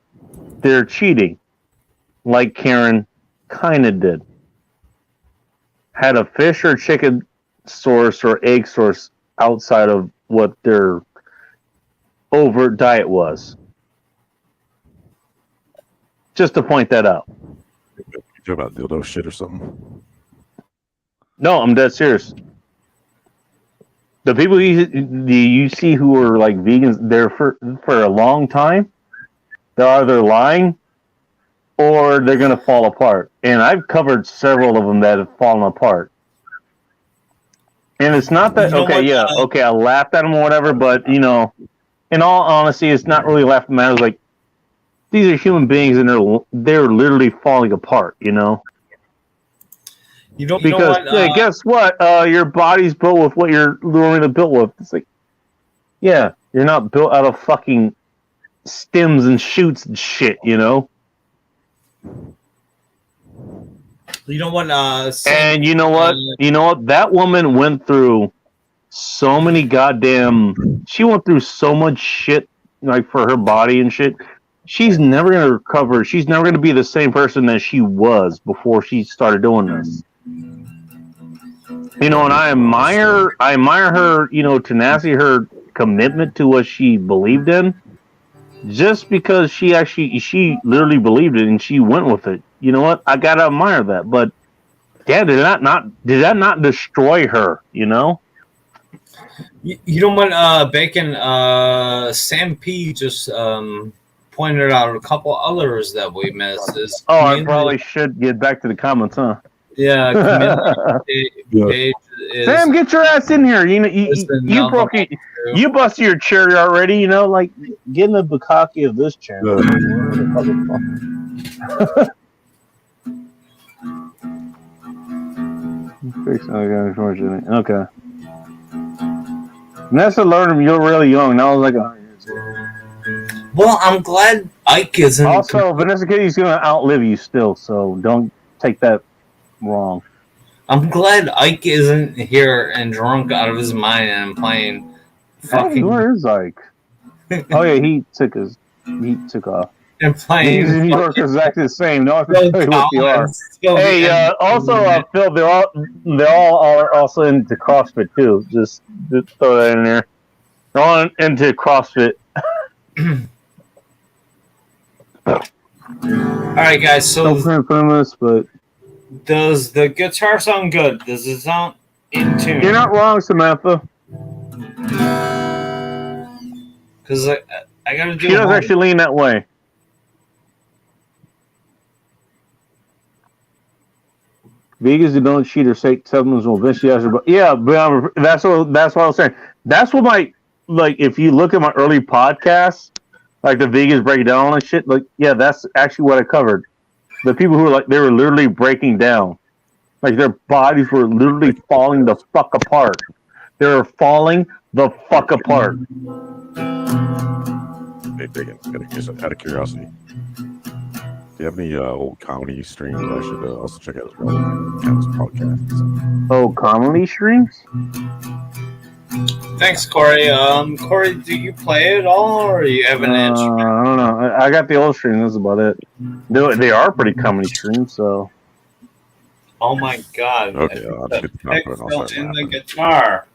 A: they're cheating, like Karen kinda did. Had a fish or chicken source or egg source outside of what their overt diet was. Just to point that out.
I: You talk about dildo shit or something?
A: No, I'm dead serious. The people you see who are like vegans, they're for a long time. They're either lying or they're gonna fall apart. And I've covered several of them that have fallen apart. And it's not that I laughed at them or whatever, but in all honesty, it's not really laughing at. It's like these are human beings and they're literally falling apart, Because guess what? Your body's built with what you're literally built with. It's like, yeah, you're not built out of fucking stems and shoots and shit,
K: You know what?
A: And you know what? That woman went through so many she went through so much shit, like for her body and shit. She's never going to recover. She's never going to be the same person that she was before she started doing this. And I admire her, tenacity, her commitment to what she believed in, just because she literally believed it and she went with it. You know what? I gotta admire that. But yeah, did that not destroy her?
K: You know what? Bacon. Sam P just pointed out a couple others that we missed.
A: I probably should get back to the comments, huh?
K: Yeah. Page is,
A: Sam, get your ass in here. You busted your chair already. Like getting the bukkake of this chair. Okay. Nessa learned him. You're really young. Now I was like 100 years old.
K: Well, I'm glad Ike isn't.
A: Also, Vanessa Kitty's going to outlive you still, so don't take that wrong.
K: I'm glad Ike isn't here and drunk out of his mind and playing fucking.
A: Where is Ike? Oh yeah, he took off.
K: And playing.
A: New York is exactly the same. No, I can tell you what they are. Hey, also, Phil, they're all are also into CrossFit too. Just throw that in there. They're all into CrossFit.
K: All right, guys. So
A: but
K: does the guitar sound good? Does it sound in tune?
A: You're not wrong, Samantha.
K: Because I gotta do.
A: She does actually lean that way. Vegans who don't cheat or take supplements will eventually answer. But yeah, but that's what I was saying. That's what if you look at my early podcasts, like the vegans break down and shit. Like, yeah, that's actually what I covered. The people who were they were literally breaking down, like their bodies were literally falling the fuck apart. They were falling the fuck apart.
I: Hey, Bacon, just out of curiosity, you have any old comedy streams I should also check out as well? Kind of podcasts.
A: Oh, comedy streams?
K: Thanks, Corey. Corey, do you play at all, or you have an instrument?
A: I don't know. I got the old stream. That's about it. They are pretty comedy streams, so.
K: Oh my God!
I: Okay, I'll have to get the
K: Pick
I: combo and I'll
K: fell
I: start
K: in the
I: laughing.
K: guitar.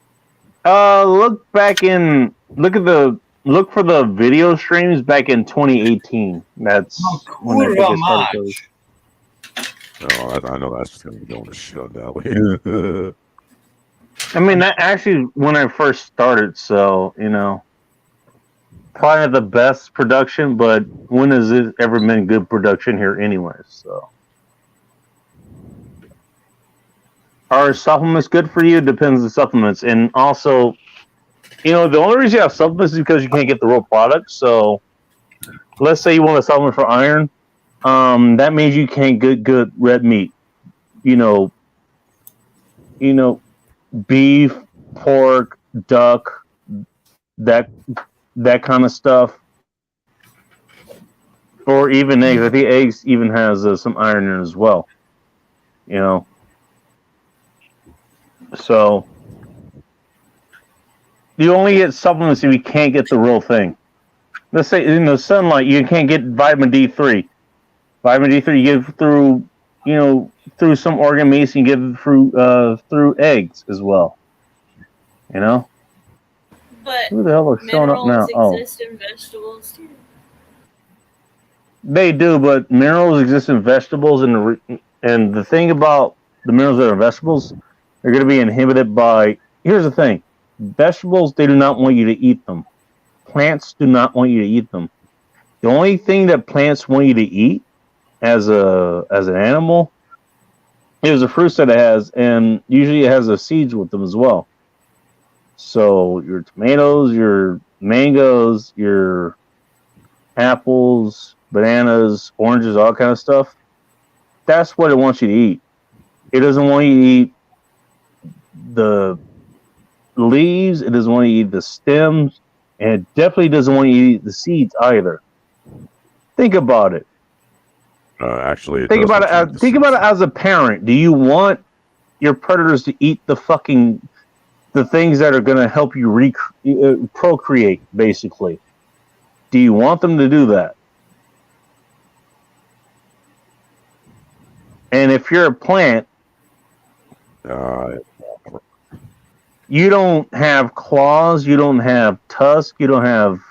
A: Look for the video streams back in 2018. That's when I think it started those.
I: No, I know that's just going to be going to shit on that way.
A: I mean, that actually when I first started, so probably not the best production, but when has it ever been good production here, anyways? So, are supplements good for you? Depends on the supplements, and also, the only reason you have supplements is because you can't get the raw product. So, let's say you want a supplement for iron, that means you can't get good red meat. Beef, pork, duck, that kind of stuff, or even eggs. I think eggs even has some iron in it as well. So you only get supplements if you can't get the real thing. Let's say in the sunlight you can't get vitamin D3. Vitamin D3 you get through through some organ meats, and you get it through eggs as well.
J: But
A: who the hell are showing up now?
J: minerals exist in vegetables too.
A: They do, but minerals exist in vegetables, and the thing about the minerals that are in vegetables, they're going to be inhibited by. Here's the thing: vegetables, they do not want you to eat them. Plants do not want you to eat them. The only thing that plants want you to eat as an animal is the fruits that it has, and usually it has the seeds with them as well. So your tomatoes, your mangoes, your apples, bananas, oranges, all kind of stuff. That's what it wants you to eat. It doesn't want you to eat the leaves. It doesn't want you to eat the stems, and it definitely doesn't want you to eat the seeds either. Think about it.
I: Actually,
A: Think about it. Think about it as a parent. Do you want your predators to eat the things that are going to help you procreate? Basically, do you want them to do that? And if you're a plant, you don't have claws, you don't have tusks, you don't have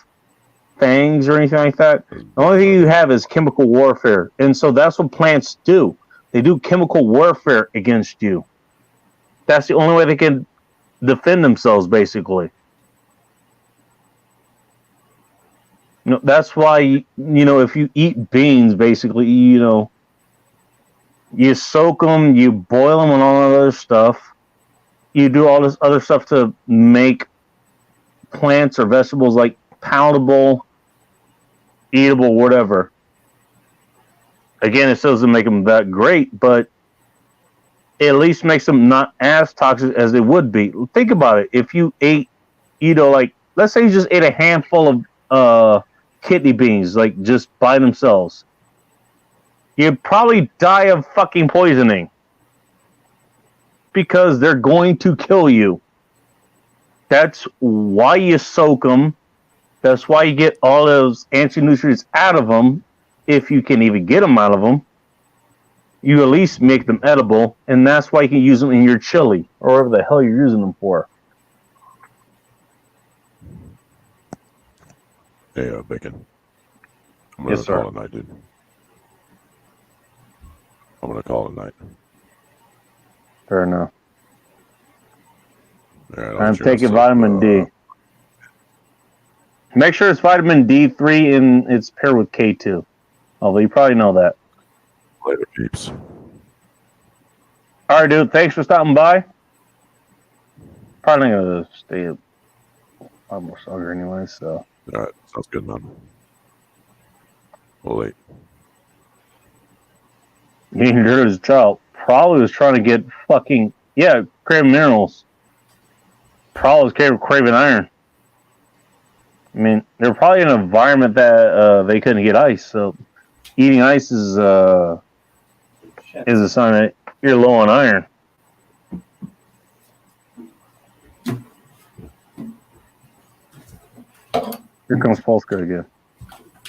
A: fangs or anything like that. The only thing you have is chemical warfare. And so that's what plants do. They do chemical warfare against you. That's the only way they can defend themselves, basically. That's why, if you eat beans, basically, you soak them, you boil them and all that other stuff. You do all this other stuff to make plants or vegetables like palatable, eatable, whatever. Again, it still doesn't make them that great, but it at least makes them not as toxic as they would be. Think about it. If you ate, let's say you just ate a handful of kidney beans, like just by themselves, you'd probably die of fucking poisoning because they're going to kill you. That's why you soak them. That's why you get all those anti-nutrients out of them, if you can even get them out of them. You at least make them edible, and that's why you can use them in your chili, or whatever the hell you're using them for.
I: Hey, Bacon. I'm going to call it a night, dude. I'm going to call it a night.
A: Fair enough.
I: Right,
A: I'm taking vitamin D. Make sure it's vitamin D3 and it's paired with K2. Although you probably know that.
I: Later, peeps.
A: All right, dude. Thanks for stopping by. Probably not going to stay up almost longer anyway, so.
I: All right. Sounds good, man. Well, wait.
A: Me and Drew's child probably was trying to get craving minerals. Probably was craving iron. I mean, they're probably in an environment that they couldn't get ice, so Eating ice is a sign that you're low on iron. Here comes Polska again.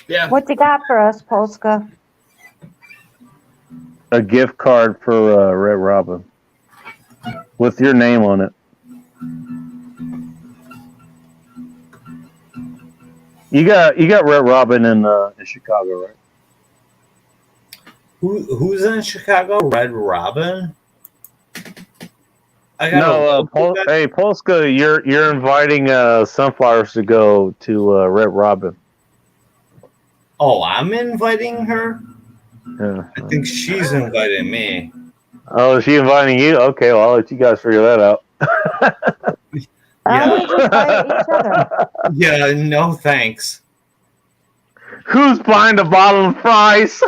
K: Yeah.
C: What you got for us, Polska?
A: A gift card for Red Robin with your name on it. You got Red Robin in Chicago, right?
K: Who's in Chicago? Red Robin?
A: Hey Polska, you're inviting Sunflowers to go to Red Robin.
K: Oh, I'm inviting her?
A: Yeah.
K: I think she's inviting me.
A: Oh, is she inviting you? Okay, well, I'll let you guys figure that out.
K: Yeah, no thanks.
A: Who's buying the bottle of fries?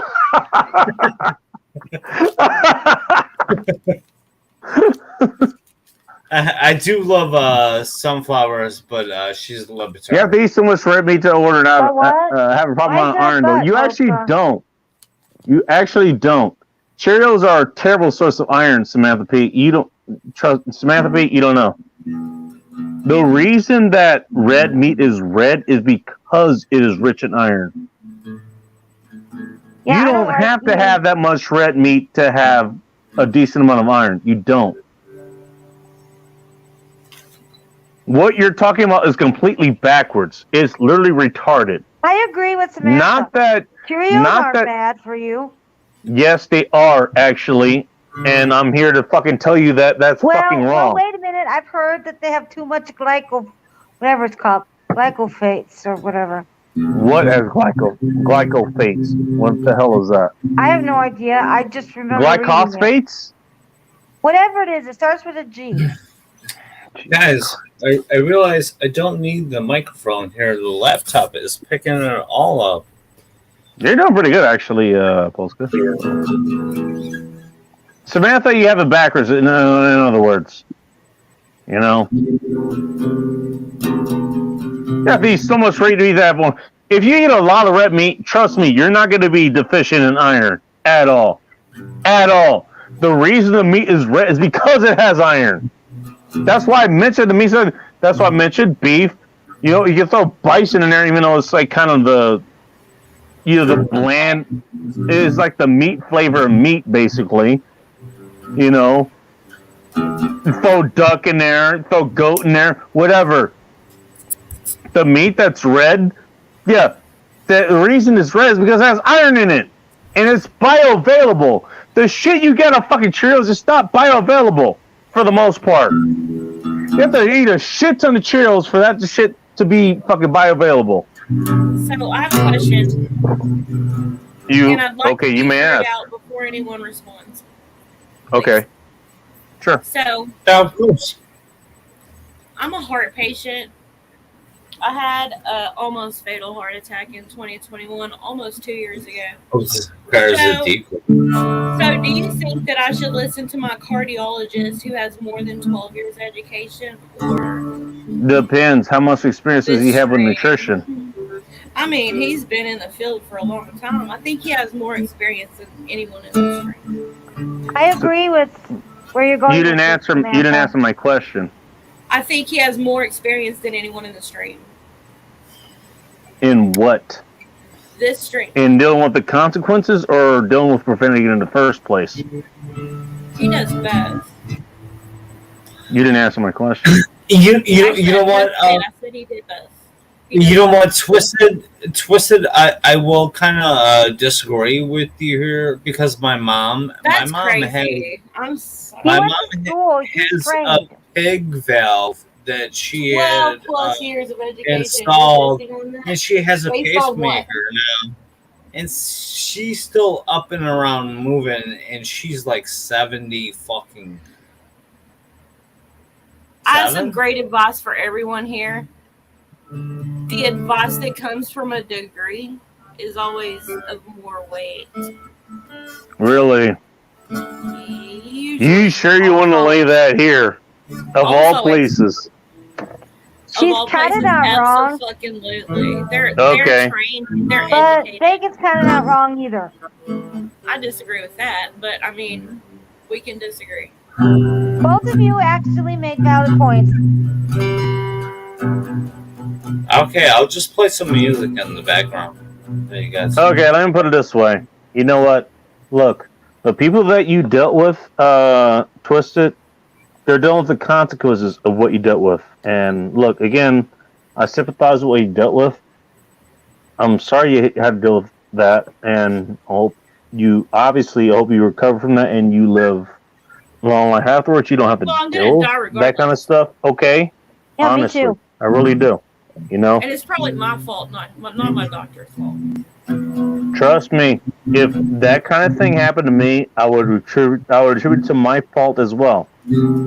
K: I do love Sunflowers, but she's a little bit.
A: You have to eat so much red meat to order and have a problem on iron, though. You actually don't. You actually don't. Cheerios are a terrible source of iron, Samantha P. You don't trust Samantha P. You don't know. The reason that red meat is red is because it is rich in iron.
C: Yeah,
A: you don't have to have that much red meat to have a decent amount of iron. You don't. What you're talking about is completely backwards. It's literally retarded.
C: I agree with Samantha.
A: Not that
C: Cheerios aren't bad for you.
A: Yes, they are actually, and I'm here to fucking tell you that that's fucking wrong.
C: Well, wait a minute. I've heard that they have too much whatever it's called, glycophates or whatever.
A: What is glycophates? What the hell is that?
C: I have no idea. I just remember
A: Glycosates?
C: Whatever it is, it starts with a G.
K: Guys, I realize I don't need the microphone here. The laptop is picking it all up.
A: You're doing pretty good, actually, Polska. Samantha, you have it backwards, in other words. You know? You have to eat so much red meat that one. If you eat a lot of red meat, trust me, you're not going to be deficient in iron at all. At all. The reason the meat is red is because it has iron. That's why I mentioned the meat. That's why I mentioned beef. You know, you can throw bison in there, even though it's like kind of the bland. It is like the meat flavor of meat, basically. You know, throw duck in there, throw goat in there, whatever. The meat that's red, yeah. The reason it's red is because it has iron in it, and it's bioavailable. The shit you get on fucking Cheerios is not bioavailable for the most part. You have to eat a shit ton of Cheerios for that shit to be fucking bioavailable.
J: So I have a question. And I'd like to
A: you may
J: figure it
A: ask.
J: out before anyone responds.
A: Okay. Sure.
J: So,
K: of course.
J: I'm a heart patient. I had an almost fatal heart attack in 2021, almost 2 years ago. So do you think that I should listen to my cardiologist who has more than 12 years education? Or
A: Depends. How much experience does he have with nutrition?
J: I mean, he's been in the field for a long time. I think he has more experience than anyone in the stream.
C: I agree with where you're going.
A: You didn't answer. You didn't answer my question.
J: I think he has more experience than anyone in the stream.
A: In what?
J: This stream.
A: In dealing with the consequences, or dealing with preventing it in the first place?
J: He does both.
A: You didn't answer my question.
K: You know what?
J: I said he did both.
K: You know what, Twisted. I will kind of disagree with you here because my mom
J: crazy.
K: has a pig valve that she had
J: years of education
K: installed, and she has a
J: Based on what?
K: pacemaker now, and she's still up and around moving, and she's like 70 fucking.
J: I have some great advice for everyone here. The advice that comes from a degree is always of more weight.
A: Really? You sure you want to lay that here? Of all places.
C: She's
J: all
C: counted
J: places,
C: out wrong.
J: absolutely. They're
A: Okay.
J: trained. They're
C: But
J: educated.
C: Bacon's counted out wrong either.
J: I disagree with that, but I mean, we can disagree.
C: Both of you actually make valid points.
K: Okay, I'll just play some music in the background. There you guys.
A: Okay, let me put it this way. You know what? Look, the people that you dealt with, Twisted, they're dealing with the consequences of what you dealt with. And look, again, I sympathize with what you dealt with. I'm sorry you had to deal with that, and I hope you recover from that and you live long life afterwards. You don't have to
J: Well, I'm gonna
A: deal
J: die
A: with that kind of
J: regardless.
A: stuff. Okay,
C: Yeah,
A: honestly,
C: me too.
A: I really do. You know,
J: And it's probably my fault, not my doctor's fault.
A: trust me. If that kind of thing happened to me, I would attribute it to my fault as well.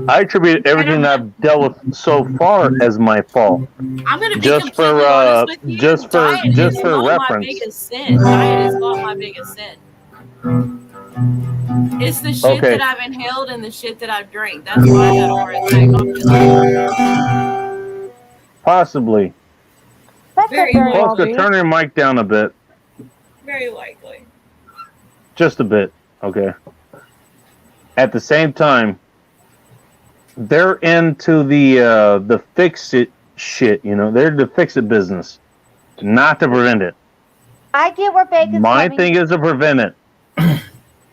A: I attribute everything that I've dealt with so far as my fault.
J: I'm gonna be
A: Just for
J: completely honest with you.
A: just for
J: Diet
A: just
J: is
A: for
J: not my
A: reference.
J: biggest sin. Diet is not my biggest sin. It's the shit
A: Okay.
J: that I've inhaled and the shit that I've drank. That's why I got a heart attack.
A: Possibly.
C: That
J: Very
C: could very well
A: Close to
C: be.
A: turn your mic down a bit,
J: Very likely.
A: just a bit. Okay. At the same time, they're into the fix it shit. You know, they're the fix it business, not to prevent it.
C: I get where Bacon's
A: My
C: coming.
A: thing is to prevent it.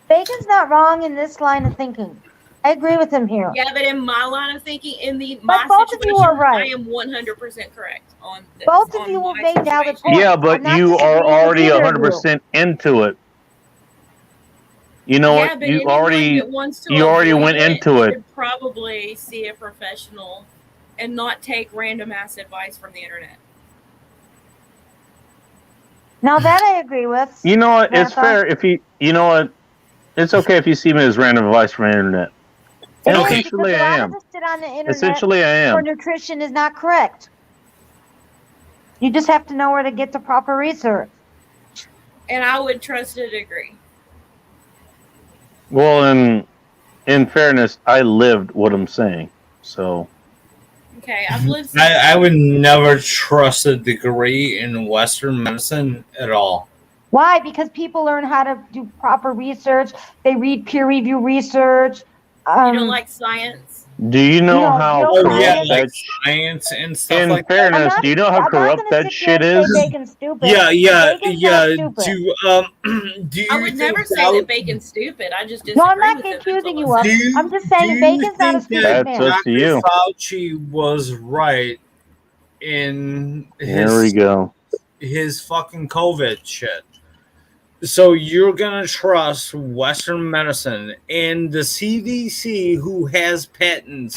C: Bacon's not wrong in this line of thinking. I agree with him here.
J: Yeah, but in my line of thinking, my
C: both of you
J: situation,
C: are right.
J: I am 100% correct on this.
C: Both of
J: on
C: you will
J: my
C: make valid
J: situation.
C: points.
A: Yeah,
C: I'm
A: but
C: not
A: you are
C: disagreeing with
A: already
C: either of you.
A: 100% into it. You know
J: Yeah,
A: what?
J: but
A: You
J: anyone
A: already
J: that wants to
A: already
J: avoid
A: went into it.
J: should probably see a professional and not take random ass advice from the internet.
C: Now that I agree with.
A: You know what? It's
C: Martha.
A: fair if you know what? It's okay if you see me as random advice from the internet.
C: It is,
A: Essentially,
C: because
A: I
C: a lot
A: am.
C: of the shit on the internet
A: Essentially, I
C: for
A: am.
C: nutrition is not correct. You just have to know where to get the proper research.
J: And I would trust to agree.
A: Well, in fairness, I lived what I'm saying. So
J: Okay, I've lived.
K: I would never trust a degree in Western medicine at all.
C: Why? Because people learn how to do proper research. They read peer review research.
J: You don't like science?
A: do you know
C: No,
A: how
C: no,
A: corrupt
K: yeah,
A: that?
K: like science and stuff
A: In
K: like that.
A: fairness,
C: I'm
A: do you know how
C: not
A: corrupt
C: gonna
A: that
C: sit here
A: shit
C: and
A: is?
C: say Bacon's stupid.
K: Yeah.
C: Bacon's not stupid.
K: Do you
J: I would
K: think
J: never say
K: that
J: that Bacon's stupid. I just disagree
C: No, I'm not
J: with it.
C: accusing you
J: That's all
C: of.
J: I'm saying.
C: I'm just saying Bacon's not a stupid
A: That's
C: man.
A: up to you.
K: Fauci was right in
A: There we go.
K: his fucking COVID shit. So you're gonna trust Western medicine and the CDC, who has patents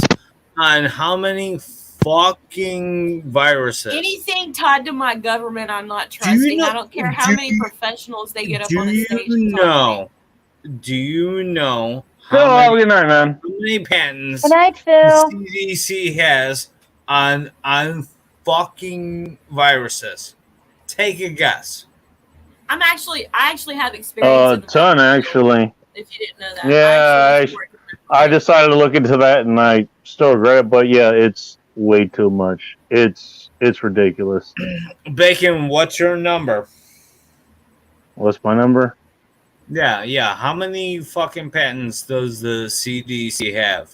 K: on how many fucking viruses?
J: Anything tied to my government, I'm not trusting.
K: know-
J: I don't care how
K: do
J: many
K: you-
J: professionals they get up
K: Do
J: on the stage.
K: you
J: and talk to me.
K: know? Do you know
A: Phil,
K: how
A: have a
K: many,
A: good night, man.
K: how many patents
C: Good night,
K: the
C: Phil.
K: CDC has on fucking viruses? Take a guess.
J: I actually have experience. in the
A: Ton actually.
J: If you didn't know that.
A: Yeah,
J: actually worked in
A: I decided to look into that, and I still regret it. But yeah, it's way too much. It's ridiculous.
K: Bacon, what's your number?
A: What's my number?
K: Yeah. How many fucking patents does the CDC have?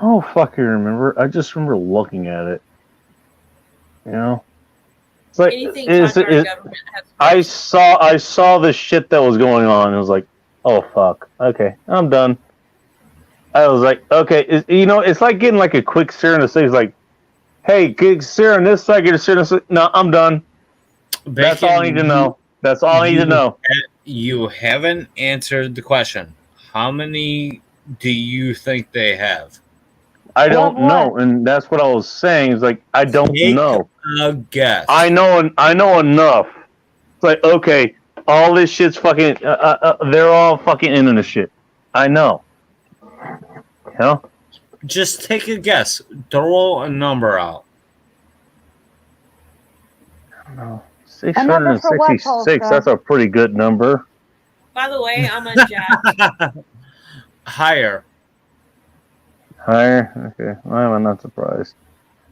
A: Oh, fucking remember. I just remember looking at it. You know, it's like
J: anything tied to our government has.
A: I saw the shit that was going on. And I was like, oh fuck. Okay, I'm done. I was like, okay, it's like getting like a quick sear in the face. Like, hey, get sear on this side, get a sear on this side. No, I'm done. That's all I need to know. That's all I need to know.
K: You haven't answered the question. How many do you think they have?
A: I don't know, and that's what I was saying. Is like I don't know.
K: A guess.
A: I know enough. It's like, okay, all this shit's fucking. They're all fucking into this shit. I know. You know?
K: Just take a guess. Throw a number out.
A: I don't know.
C: A number for what,
A: 666.
C: Polska?
A: That's a pretty good number.
J: By the way, I'm unjacked.
K: Higher.
A: Higher. Okay, I'm not surprised.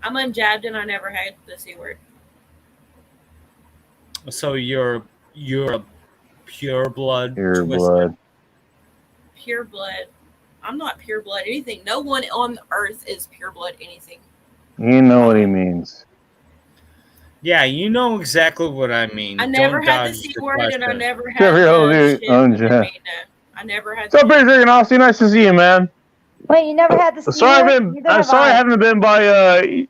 J: I'm unjabbed and I never had the C word.
K: So you're a pure blood.
A: Pure
K: twister.
A: blood.
J: Pure blood. I'm not pure blood anything. No one on earth is pure blood anything.
A: You know what he means.
K: Yeah, you know exactly what I mean.
J: I never
K: Don't
J: had the
K: dodge
J: C
K: the
J: word and I
K: question.
J: never had
A: Gabriel,
J: the
A: dude,
J: shit.
A: unjabbed.
J: I never had
A: What's up, Beer Drinking Aussie? Nice to see you, man.
C: Wait, you never had the C
A: Sorry,
C: word?
A: I'm
C: Neither have
A: sorry I
C: I.
A: haven't been by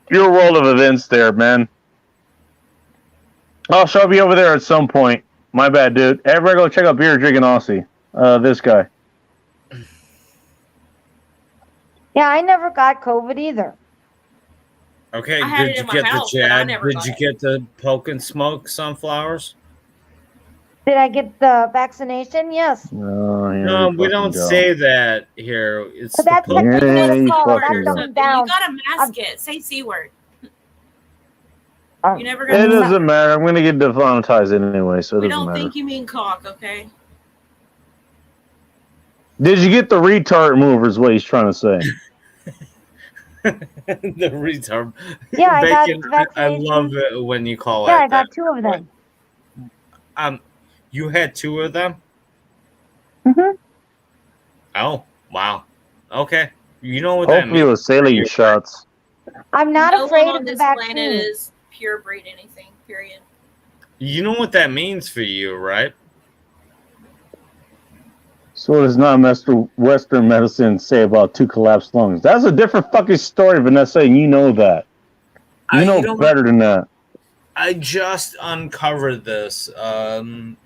A: your world of events there, man. I'll show be over there at some point. My bad, dude. Everybody go check out Beer Drinking Aussie. This guy.
C: Yeah, I never got COVID either.
K: Okay,
J: I had
K: did
J: it
K: you
J: in my
K: get
J: house,
K: the
J: but I
K: jab?
J: never
K: Did
J: got
K: you
J: it.
K: get the poke and smoke sunflowers?
C: Did I get the vaccination? Yes.
A: No, yeah,
K: No,
A: you
K: we don't
A: fucking
K: say that here. It's
C: But
K: the
C: that's
K: poke.
C: technically
A: Yeah,
C: what it's
A: you
C: called.
A: fucking
C: That's
A: go.
C: dumbing
J: You
C: down.
J: gotta mask it. Say C word.
C: Um,
J: You never got
A: It
J: the
A: doesn't matter. I'm gonna get demonetized anyway, so it
J: We
A: doesn't
J: don't
A: matter.
J: think you mean cock, okay?
A: Did you get the retard mover? Is what he's trying to say.
K: The retard.
C: Yeah, I got
K: Bacon,
C: the
K: I
C: vaccination.
K: love it when you call
C: Yeah,
K: it
C: I got
K: that.
C: 2 of them.
K: You had 2 of them?
C: Mm-hmm.
K: Oh, wow. Okay. You know what that
A: Hopefully, it
K: means.
A: was saline shots.
C: I'm not
J: No
C: afraid
J: one on
C: of the
J: this
C: vaccine.
J: planet is pure breed anything, period.
K: You know what that means for you, right?
A: So what does Western medicine say about 2 collapsed lungs? That's a different fucking story, Vanessa, and you know that. You know better than that.
K: I just uncovered this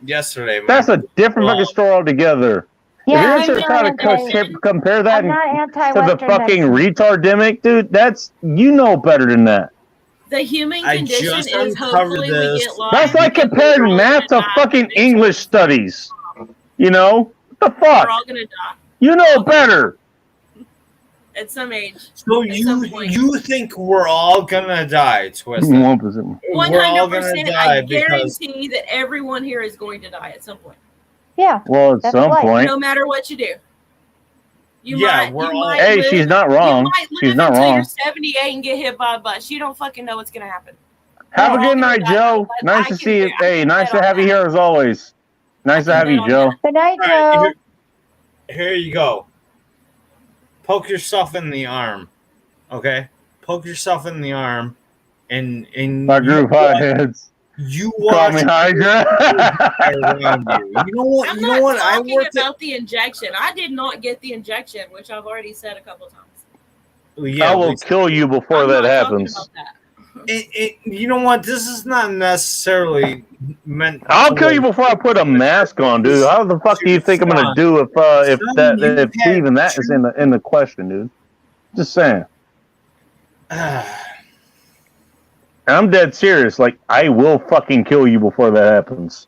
K: yesterday.
A: That's a different fucking story altogether.
C: Yeah,
A: if you're
C: I'm
A: trying
C: not
A: to compare that
C: I'm not
A: to the
C: anti-Western
A: fucking
C: medicine.
A: retardemic, dude, that's you know better than that.
J: The human
K: I
J: condition
K: just
J: is
K: uncovered
J: hopefully we
K: this.
J: get lost.
A: That's like comparing math to fucking English studies. You know? What the
J: We're
A: fuck?
J: all gonna die
A: You know better.
J: at some age.
K: So
J: At some point.
K: you think we're all gonna die, Twisted?
A: 1%.
K: We're all gonna
J: 100%.
K: die
J: I
K: because
J: guarantee that everyone here is going to die at some point.
C: Yeah.
A: Well, at
C: That's
A: some
C: life.
A: point.
J: No matter what you do.
K: we're all.
A: Hey, she's not wrong.
J: You might live
A: She's not
J: until
A: wrong.
J: you're 78 and get hit by a bus. You don't fucking know what's gonna happen.
A: Have a
J: We're all
A: good
J: gonna
A: night,
J: die.
A: Joe.
J: I
A: Nice to
J: can
A: see you.
J: bet- I
A: Hey,
J: can
A: nice
J: bet
A: to
J: on
A: have you
J: that.
A: here as always. Nice to
J: can
A: have
J: bet
A: you,
J: on
A: Joe.
J: that.
C: Good night,
K: All right,
C: Joe.
K: here you go. Poke yourself in the arm, okay? Poke yourself in the arm, and
A: My group hot heads.
K: You
A: Call
K: watch
A: me Hydra.
K: around you. You know what?
J: I'm
K: You know
J: not
K: what? I
J: talking
K: worked
J: about the injection. I did not get the injection, which I've already said a couple times.
A: I will kill you before
J: I'm
A: that
J: not talking
A: happens.
J: about that.
K: You know what? This is not necessarily meant.
A: I'll kill you before I put a mask on, dude. How the fuck do you think I'm gonna do if even that is in the question, dude? Just saying. I'm dead serious. Like I will fucking kill you before that happens.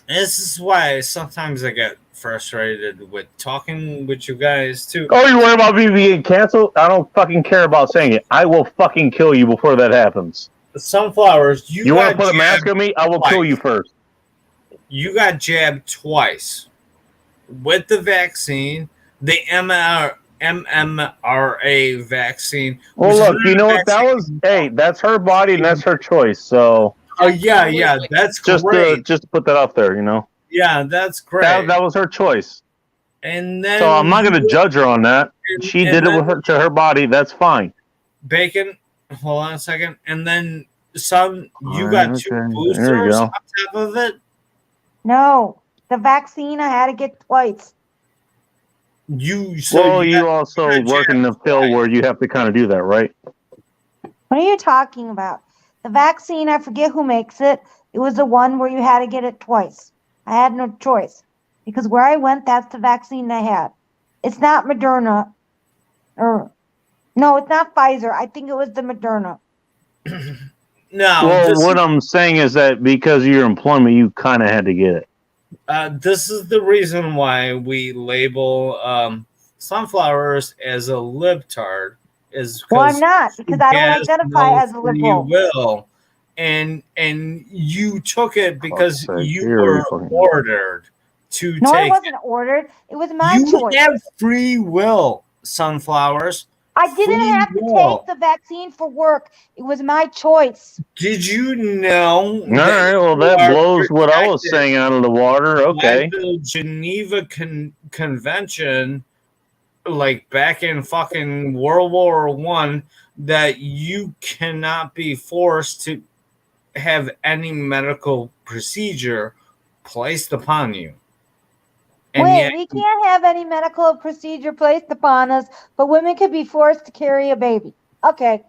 K: This is why sometimes I get frustrated with talking with you guys too.
A: Oh, you worry about me being canceled? I don't fucking care about saying it. I will fucking kill you before that happens.
K: Sunflowers,
A: You want to put a mask on me? I will kill you first.
K: You got jabbed twice with the vaccine, the MMRA vaccine.
A: Well,
K: which is
A: look, you know what? That was hey, that's her body and that's her choice. So
K: Oh yeah, that's
A: just
K: great.
A: to put that out there, you know.
K: Yeah, that's great.
A: That was her choice.
K: And then
A: So I'm not going to judge her on that. She did it
K: then-
A: with her to her body. That's fine.
K: Bacon. Hold on a second. And then some. You
A: All
K: got
A: right,
K: 2
A: okay. There we
K: boosters
A: go.
K: on top of it.
C: No, the vaccine I had to get twice.
A: Well, you also work in the field where you have to kind of do that, right?
C: What are you talking about? The vaccine, I forget who makes it. It was the one where you had to get it twice. I had no choice because where I went, that's the vaccine I had. It's not Moderna, or no, it's not Pfizer. I think it was the Moderna.
K: No.
A: Well, what I'm saying is that because of your employment, you kind of had to get it.
K: This is the reason why we label sunflowers as a libtard. Is
C: Well, I'm not because I don't
K: has
C: identify
K: no
C: as a
K: free
C: liberal.
K: will, and you took it because
A: sake,
K: you
A: you're
K: were
A: fucking-
K: ordered to
C: No,
K: take
C: it wasn't ordered. It was my
K: You
C: choice.
K: have free will, sunflowers.
C: I didn't have to take the vaccine for work. It was my choice.
K: Did you know?
A: All right, well, that blows what I was saying out of the water. Okay.
K: By the Geneva Convention, like back in fucking World War I, that you cannot be forced to have any medical procedure placed upon you. And
C: Wait,
K: yet,
C: we can't have any medical procedure placed upon us, but women could be forced to carry a baby. Okay.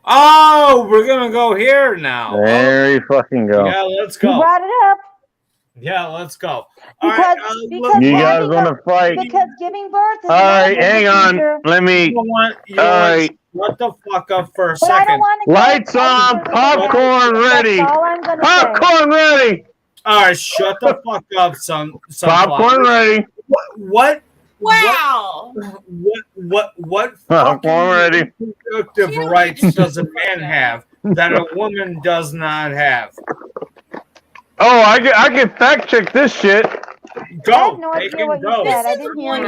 K: oh, we're gonna go here now.
A: There you fucking go.
K: Yeah, let's
C: You
K: go.
C: brought it up
K: Yeah, let's go. All
C: because,
K: right,
C: because
A: You guys
C: having
A: want to fight?
C: because giving birth is
A: All right,
C: not a
A: hang on.
C: procedure.
A: Let me.
K: you know what? You
A: All
K: know what?
A: right.
K: Shut the fuck up for a
C: But I don't
K: second.
C: want to
A: Lights on. Popcorn ready.
C: That's all I'm gonna say.
A: Popcorn ready.
K: All right, shut the fuck up, sunflower.
A: Popcorn ready.
K: What?
J: Wow.
K: What
A: Popcorn
K: fucking
A: ready.
K: reproductive rights does a man have that a woman does not have?
A: Oh, I can fact check this shit.
C: I
K: Go.
C: had no
K: They
C: idea
K: can
C: what you
K: go.
C: said. I
J: This is
C: didn't hear you.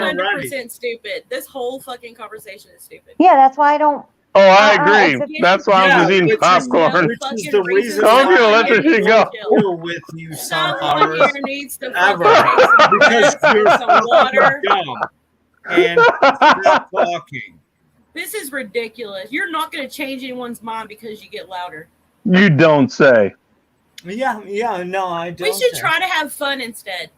J: 100% stupid. This whole fucking conversation is stupid.
C: Yeah, that's why I don't.
A: Oh, I
C: it's
A: agree.
C: a-
A: That's why I'm just eating
K: which is-
A: popcorn.
K: Which is the reason
A: I'm gonna
K: why
A: let this shit go.
K: deal with you,
J: Someone
K: sunflowers.
J: here needs to
K: Ever.
J: fucking take some
K: Because
J: breath,
K: you're
J: drink some water.
K: dumb and stop talking.
J: This is ridiculous. You're not going to change anyone's mind because you get louder.
A: You don't say.
K: Yeah, no, I don't.
J: We should try to have fun instead.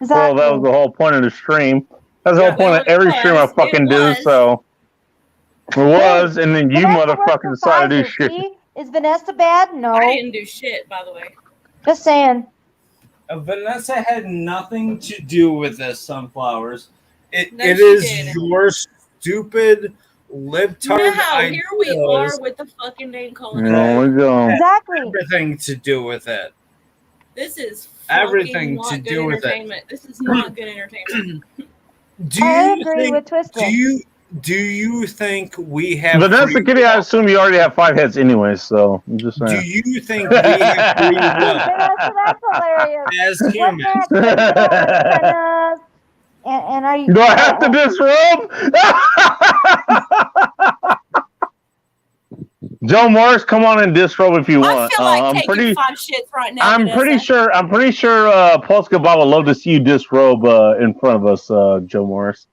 A: Well, that was the whole point of the stream. That's the whole point of every stream I fucking do. So it was, and then you
C: Vanessa works
A: motherfucking
C: for
A: decided to do
C: Pfizer,
A: shit.
C: see? Is Vanessa bad? No.
J: I didn't do shit, by the way.
C: Just saying.
K: Vanessa had nothing to do with this, sunflowers. It
J: No,
K: it
J: she
K: is
J: did.
K: your stupid libtard
J: No, here we are
K: ideas.
J: with the fucking name calling.
A: There we go.
C: Exactly.
K: Everything to do with it.
J: This is
K: Everything
J: not
K: to
J: good
K: do with it.
J: entertainment. This is not good entertainment.
K: Do
C: I
K: you
C: agree
K: think?
C: with Twisted.
K: Do you think we have?
A: Vanessa
K: free
A: Kitty, I
K: will?
A: assume you already have 5 heads anyway, so I'm just
K: Do
A: saying.
K: you think we have free will
C: Vanessa, that's hilarious.
K: as
C: What's
K: humans?
C: next? Vanessa? And are you?
A: Do I have to disrobe? Joe Morris, come on and disrobe if you
J: I
A: want.
J: feel like
A: I'm
J: taking
A: pretty.
J: 5 shits right now.
A: I'm pretty sure. Polska Bob would love to see you disrobe in front of us, Joe Morris.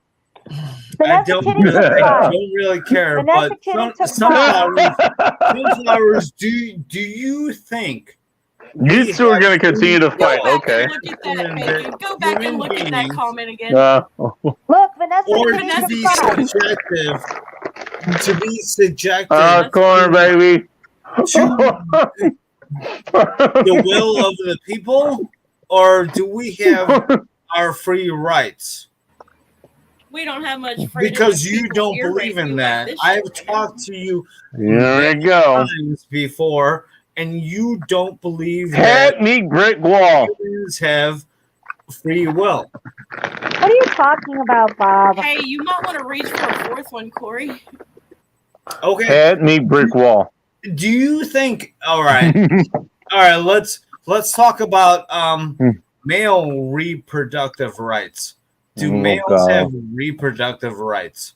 K: I don't really care,
C: Vanessa
K: but
C: Kitty took
K: sunflowers. Do you think
A: You two are going to continue to fight? Okay.
J: Look at that, Bacon. Go back and look at that comment again.
C: Look, Vanessa
K: or
C: Kitty
K: to
C: took
K: be
C: 5.
K: subjective? To be subjective
A: Corner, baby.
K: to the will of the people, or do we have our free rights?
J: We don't have much freedom.
K: Because
J: if
K: you
J: people
K: don't
J: ear
K: believe
J: rape
K: in
J: you
K: that.
J: like this
K: I've
J: shit.
K: talked to you
A: There you go.
K: times before, and you don't believe
A: Head
K: that
A: meet brick wall.
K: humans have free will.
C: What are you talking about, Bob?
J: Hey, you might want to reach for a 4th one, Corey.
K: Okay.
A: Head meet brick wall.
K: Do you think? All right. All right. Let's talk about male reproductive rights. Do
A: Oh,
K: males
A: God.
K: have reproductive rights?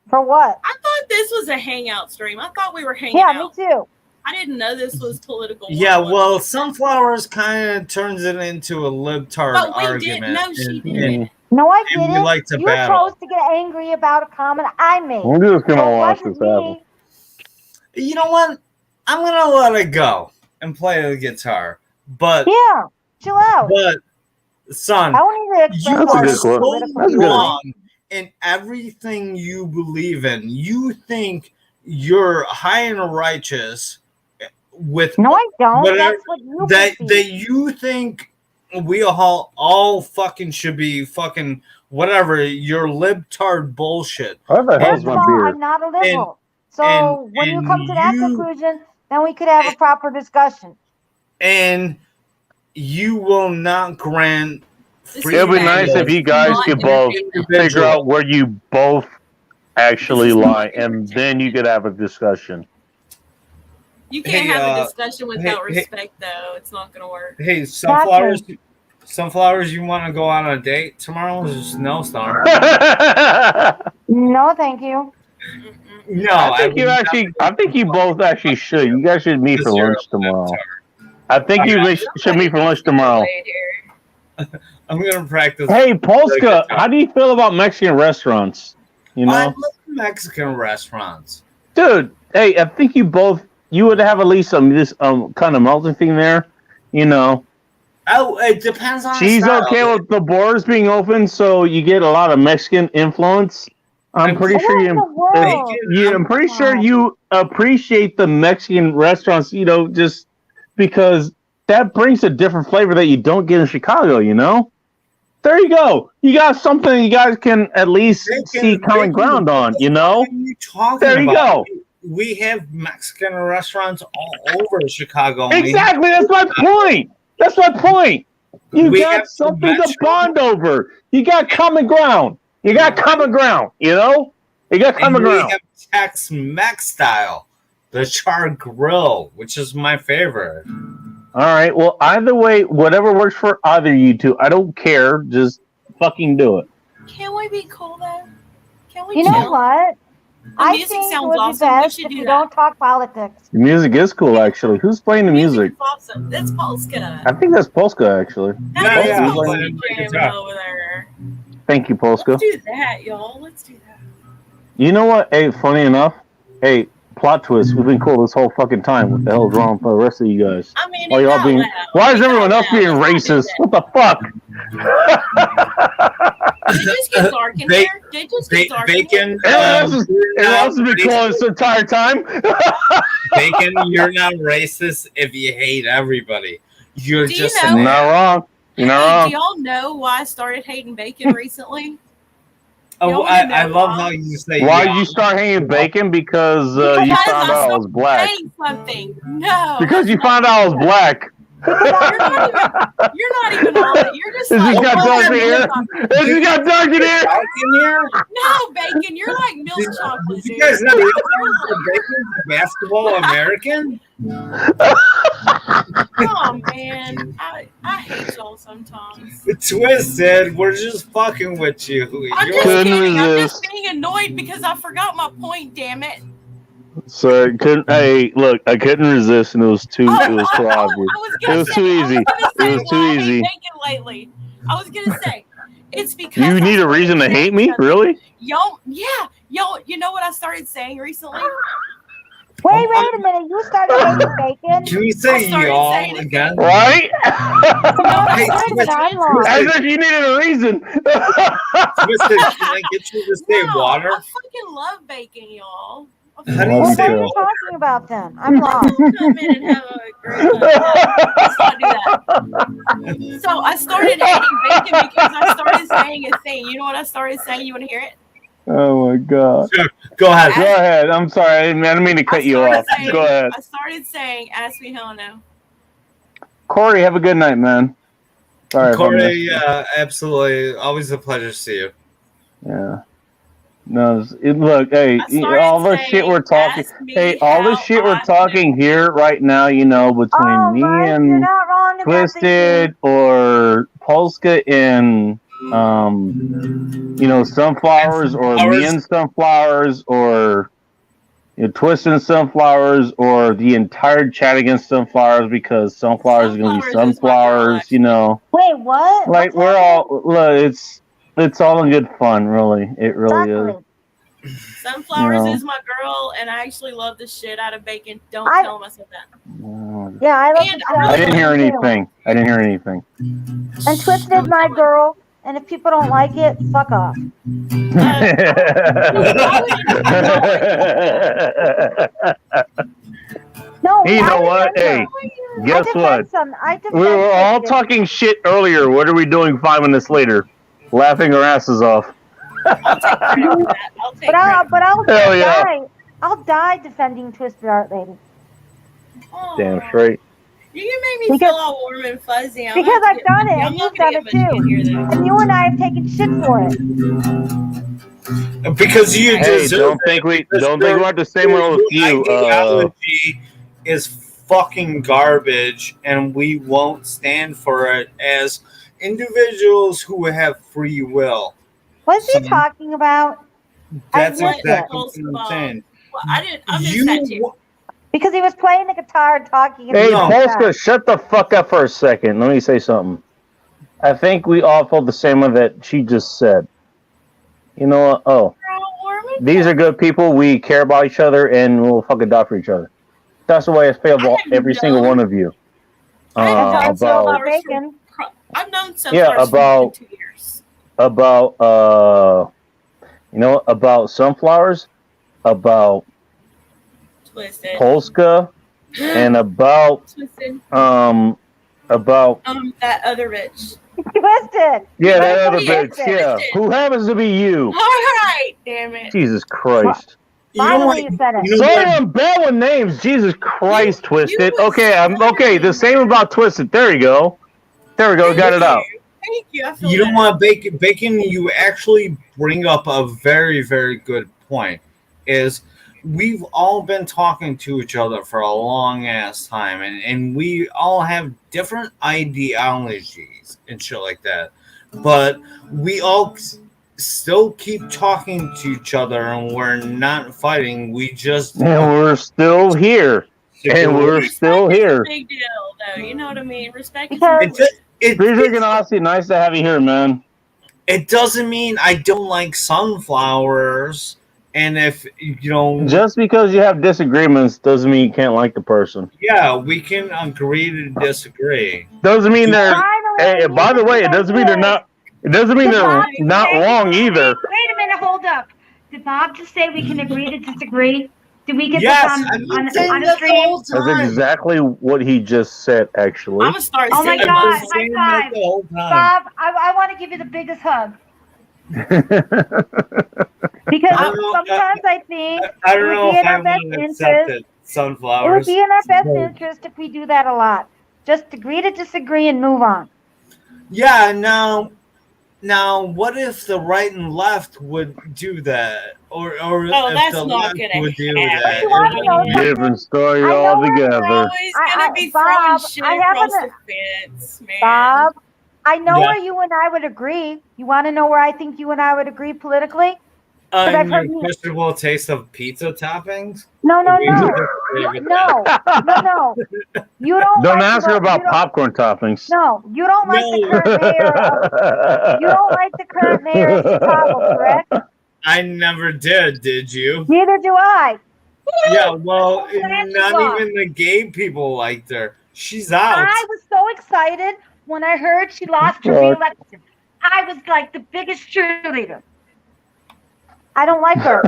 C: For what?
J: I thought this was a hangout stream. I thought we were hanging
C: Yeah, me
J: out.
C: too.
J: I didn't know this was political.
K: Yeah,
J: 101.
K: well, sunflowers kind of turns it into a libtard
J: But we
K: argument.
J: didn't know she
K: and-
J: did.
C: No, I
K: And we
C: didn't.
K: like to
C: You
K: battle.
C: chose to get angry about a comment I made.
A: I'm just going to
C: So it
A: watch
C: wasn't
A: this happen.
C: me.
K: You know what? I'm gonna let it go and play the guitar. But
C: Yeah, chill out.
K: son,
C: I don't need to
K: you
C: express
K: are
C: my
K: so
C: political
A: That's good.
K: wrong in everything you believe in. You think you're high and righteous with
C: No, I don't.
K: whatever
C: That's what you
K: that
C: perceive.
K: you think we all fucking should be fucking whatever your libtard bullshit.
A: What the hell's
C: First of
A: my
C: all,
A: beard?
C: I'm not a liberal. So
K: and-
C: when you
K: and
C: come to that
K: you-
C: conclusion, then we could have a proper discussion.
K: And you will not grant free
A: It'd be nice if you guys
J: Not
A: could both
K: individual.
A: figure out where you both actually lie, and then you could have a discussion.
J: You can't
K: Hey,
J: have a discussion without
K: hey-
J: respect, though. It's not going to work.
K: Hey, sunflowers, you want to go on a date tomorrow? There's a snowstorm.
C: No, thank you.
K: No,
A: I think you both actually should. You guys should meet for lunch tomorrow. I think you should meet for lunch tomorrow.
K: I'm gonna practice.
A: Hey, Polska, how do you feel about Mexican restaurants? You know,
K: I love Mexican restaurants.
A: Dude. Hey, I think you would have at least this kind of melting thing there. You know.
K: Oh, it depends on.
A: She's okay with the borders being open, so you get a lot of Mexican influence. I'm pretty sure I'm pretty sure you appreciate the Mexican restaurants. You know, just because that brings a different flavor that you don't get in Chicago. You know. There you go. You got something you guys can at least see common ground on. You know. There you go.
K: We have Mexican restaurants all over Chicago.
A: Exactly. That's my point. That's my point. You got something to bond over. You got common ground. You got common ground. You know? You got common ground.
K: We have Tex-Mex style. The char grill, which is my favorite.
A: All right. Well, either way, whatever works for either you two, I don't care. Just fucking do it.
J: Can we be cool, though? Can we
C: You know what? I
J: music
C: think it
J: sounds
C: would be
J: awesome. We
C: best
J: should
C: if
J: do
C: you
J: that.
C: don't talk politics.
A: The music is cool, actually. Who's playing the music?
J: Awesome. That's Polska.
A: I think that's Polska, actually.
J: That's
A: Polska's
J: Polska
A: playing-
J: jamming over there.
A: Thank you, Polska.
J: Let's do that, y'all. Let's do that.
A: You know what? Hey, funny enough, hey, plot twist. We've been cool this whole fucking time. What the hell's wrong for the rest of you guys?
J: I mean,
A: Why y'all being? Why is everyone else being racist? What the fuck?
J: Did it just get dark in here? Did it just get dark in here?
K: Bacon.
A: Everyone else has been cool this entire time.
K: Bacon, you're not racist if you hate everybody. You're
J: Do you
K: just
J: know-
K: an
A: Not wrong. You're not
J: Hey,
A: wrong.
J: do y'all know why I started hating bacon recently?
K: Oh,
J: Y'all
K: I
J: wanna know
K: love
J: why?
K: how you say.
A: Why
K: yeah.
A: you start hanging bacon? Because you
J: Because
A: found out I was black.
J: Saying something. No.
A: Because you found out I was black.
J: You're not even on it. You're just
A: It
J: like,
A: just got
J: oh,
A: dark in
J: milk
A: here.
J: chocolate.
A: It just got dark in here.
K: in here?
J: No, bacon. You're like milk chocolate,
K: You
J: dude.
K: guys know Bacon's a basketball American?
J: Oh man, I hate y'all sometimes.
K: Twisted, we're just fucking with you.
J: I'm just kidding. I'm just being annoyed because I forgot my point. Damn it.
A: So I couldn't. Hey, look, I couldn't resist, and it was too obvious. It was too easy. It was too easy.
J: Bacon lately. I was gonna say it's because
A: You need a reason to hate me, really?
J: Yo, yeah, yo. You know what I started saying recently?
C: Wait a minute. You started hating bacon?
K: Can we say y'all again?
A: Right?
K: Hey,
A: As if you needed a reason.
K: Twisted, can I get you to say water?
J: I fucking love bacon, y'all.
K: How do you
C: What
K: say
C: are you talking about then? I'm lost.
J: Come in and have a great Let's not do that. So I started hating bacon because I started saying a thing. You know what I started saying? You want to hear it?
A: Oh my god.
K: Go ahead.
A: Go ahead. I'm sorry. I didn't mean to cut you off. Go ahead.
J: I started saying, "Ask me how I know."
A: Corey, have a good night, man. Sorry. if I missed
K: Corey,
A: you.
K: absolutely. Always a pleasure to see you.
A: Yeah. No, look, hey, all the shit we're talking, all the shit we're talking here right now, you know, between me and Twisted or Polska and, you know, Sunflowers or me and Sunflowers or Twisted and Sunflowers or the entire chat against Sunflowers because Sunflowers is going to be Sunflowers, you know.
C: Wait, what?
A: Like, we're all, look, it's all in good fun, really. It really is.
J: Sunflowers
A: No.
J: is my girl, and I actually love the shit out of bacon. Don't tell him I said that.
C: Yeah, I love
J: And
C: the
A: I didn't hear anything. I didn't hear anything.
C: And Twisted is my girl, and if people don't like it, fuck off. No,
A: You know
C: I
A: what?
C: defend
A: Hey,
C: them.
A: guess
C: I
A: what?
C: defend some. I defend
A: We were all
C: Twisted.
A: talking shit earlier. What are we doing 5 minutes later? Laughing our asses off.
C: But I'll
A: Hell yeah.
C: die. I'll die defending Twisted Art Lady.
A: Damn straight.
J: You make me feel all warm and fuzzy. I'm
C: Because
J: not
C: I've done it,
J: I'm
C: and
J: not
C: you've
J: gonna
C: done
J: get
C: it
J: much in here,
C: too.
J: though.
C: And you and I have taken shit for it.
K: Because you
A: Hey,
K: deserve
A: don't think we want the same one with you.
K: Ideology is fucking garbage, and we won't stand for it as individuals who have free will.
C: What's he talking about?
K: That's
C: missed
K: exactly
C: it.
K: what I'm saying.
J: Well, I missed that too.
C: Because he was playing the guitar and talking.
A: Hey,
K: No.
A: Polska, shut the fuck up for a second. Let me say something. I think we all felt the same way that she just said. You know what? Oh, these are good people. We care about each other, and we'll fucking die for each other. That's the way I feel about every single one of you.
J: I've known sunflowers for 2 years.
A: About about sunflowers, about
J: Twisted.
A: Polska, and about
J: Twisted.
A: about
J: That other bitch.
C: Twisted.
A: yeah, that other bitch, yeah, who happens to be you.
J: All right, damn it.
A: Jesus Christ.
C: Finally, you said it.
A: Sorry, I'm bad with names. Jesus Christ, Twisted. Okay, the same about Twisted. There you go. There we go. Got it out.
J: Thank you. I feel
K: You don't want bacon. You actually bring up a very, very good point. Is we've all been talking to each other for a long ass time, and we all have different ideologies and shit like that. But we all still keep talking to each other, and we're not fighting. We just
A: And we're still here. And we're still here.
J: Big deal, though. You know what I mean? Respect is
A: Freezing Aussie, nice to have you here, man.
K: It doesn't mean I don't like sunflowers. And if you know,
A: Just because you have disagreements doesn't mean you can't like the person.
K: yeah, we can agree to disagree.
A: Doesn't mean they're. Hey, by the way, it doesn't mean they're not. It doesn't mean they're not wrong either.
C: Wait a minute, hold up. Did Bob just say we can agree to disagree? Did we get
K: Yes,
C: this
K: I've been
C: on
K: saying
C: the
K: that the
C: stream?
K: whole
A: That's
K: time.
A: exactly what he just said, actually.
J: I'm gonna start
C: Oh my
J: saying
C: God,
K: I've been saying that
C: high five.
K: the whole time.
C: Bob, I want to give you the biggest hug. Because
K: I don't know,
C: sometimes I think
K: I
C: it
K: don't
C: would
K: know
C: be
K: if
C: in
K: I
C: our best
K: want to accept
C: interest.
K: it.
C: It would
K: Sunflowers.
C: be in our best interest if we do that a lot. Just agree to disagree and move on.
K: Yeah. Now, what if the right and left would do that, or
J: No,
K: if
J: that's
K: the
J: not
K: left
J: gonna
K: would do
J: happen.
K: that?
C: You want to know something?
A: Different story
C: I know
A: altogether.
J: Always gonna be throwing
C: Bob,
J: shit
C: I
J: across
C: haven't-
J: the fence, man.
C: Bob, I know
K: Yeah.
C: where you and I would agree. You want to know where I think you and I would agree politically? But I've heard you-
K: Unquestionable taste of pizza toppings.
C: No.
K: We
C: No.
K: disagree with that.
C: No. You don't.
A: Don't
C: like-
A: ask
C: you
A: her
C: don't-
A: about
C: you don't-
A: popcorn toppings.
C: No, you don't like the current mayor. You don't like the current mayor of Chicago, correct?
K: I never did. Did you?
C: Neither do I.
K: Yeah. Well,
C: I'm glad you
K: not
C: are.
K: even the gay people liked her. She's out.
C: I was so excited when I heard she lost her
A: Fuck.
C: re-election. I was like the biggest cheerleader. I don't like her.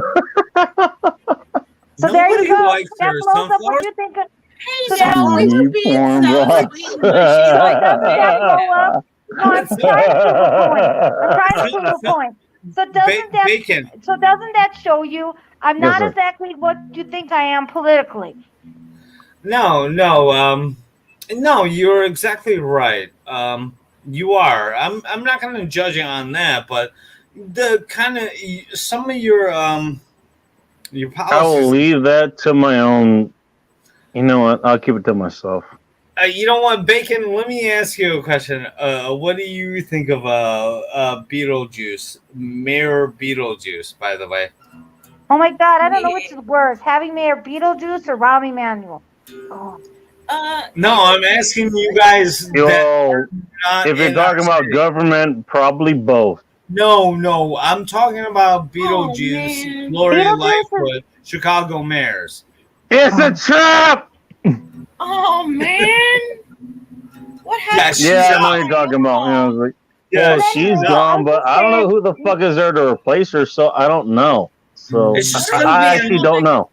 C: So there
K: Nobody
C: you go.
K: likes
C: That
K: her.
C: blows up
K: Sunflower.
C: what you think.
J: Hey,
C: So
J: now
C: that-
J: we were being
A: Porn
J: so
A: box.
J: sweet.
C: So doesn't that blow up? No, I'm trying to prove a point. I'm trying to prove a point. So doesn't that
K: Bacon.
C: so doesn't that show you I'm
A: Yes,
C: not
A: sir.
C: exactly what you think I am politically?
K: No. No. You're exactly right. You are. I'm not going to judge you on that, but the kind of some of your
A: I will
K: policies.
A: leave that to my own. You know what? I'll keep it to myself.
K: You don't want bacon. Let me ask you a question. What do you think of Beetlejuice, Mayor Beetlejuice? By the way.
C: Oh my God, I don't know which is worse, having Mayor Beetlejuice or Rahm Emanuel. Oh.
K: No, I'm asking you guys. that
A: Yo,
K: are not
A: if you're
K: in our
A: talking about
K: city.
A: government, probably both.
K: No, I'm talking about Beetlejuice,
J: man.
K: Lori
C: Beetlejuice
K: Lightfoot, Chicago mayors.
A: It's a trap.
J: Oh man, what happened?
K: She's
A: Yeah, I know
K: out.
A: what you're talking about. You know, it's like,
K: Yeah,
A: well, she's
K: out.
A: gone, but I don't know who the fuck is there to replace her, so I don't know. So
K: It's just gonna
A: I
K: be
A: actually don't know.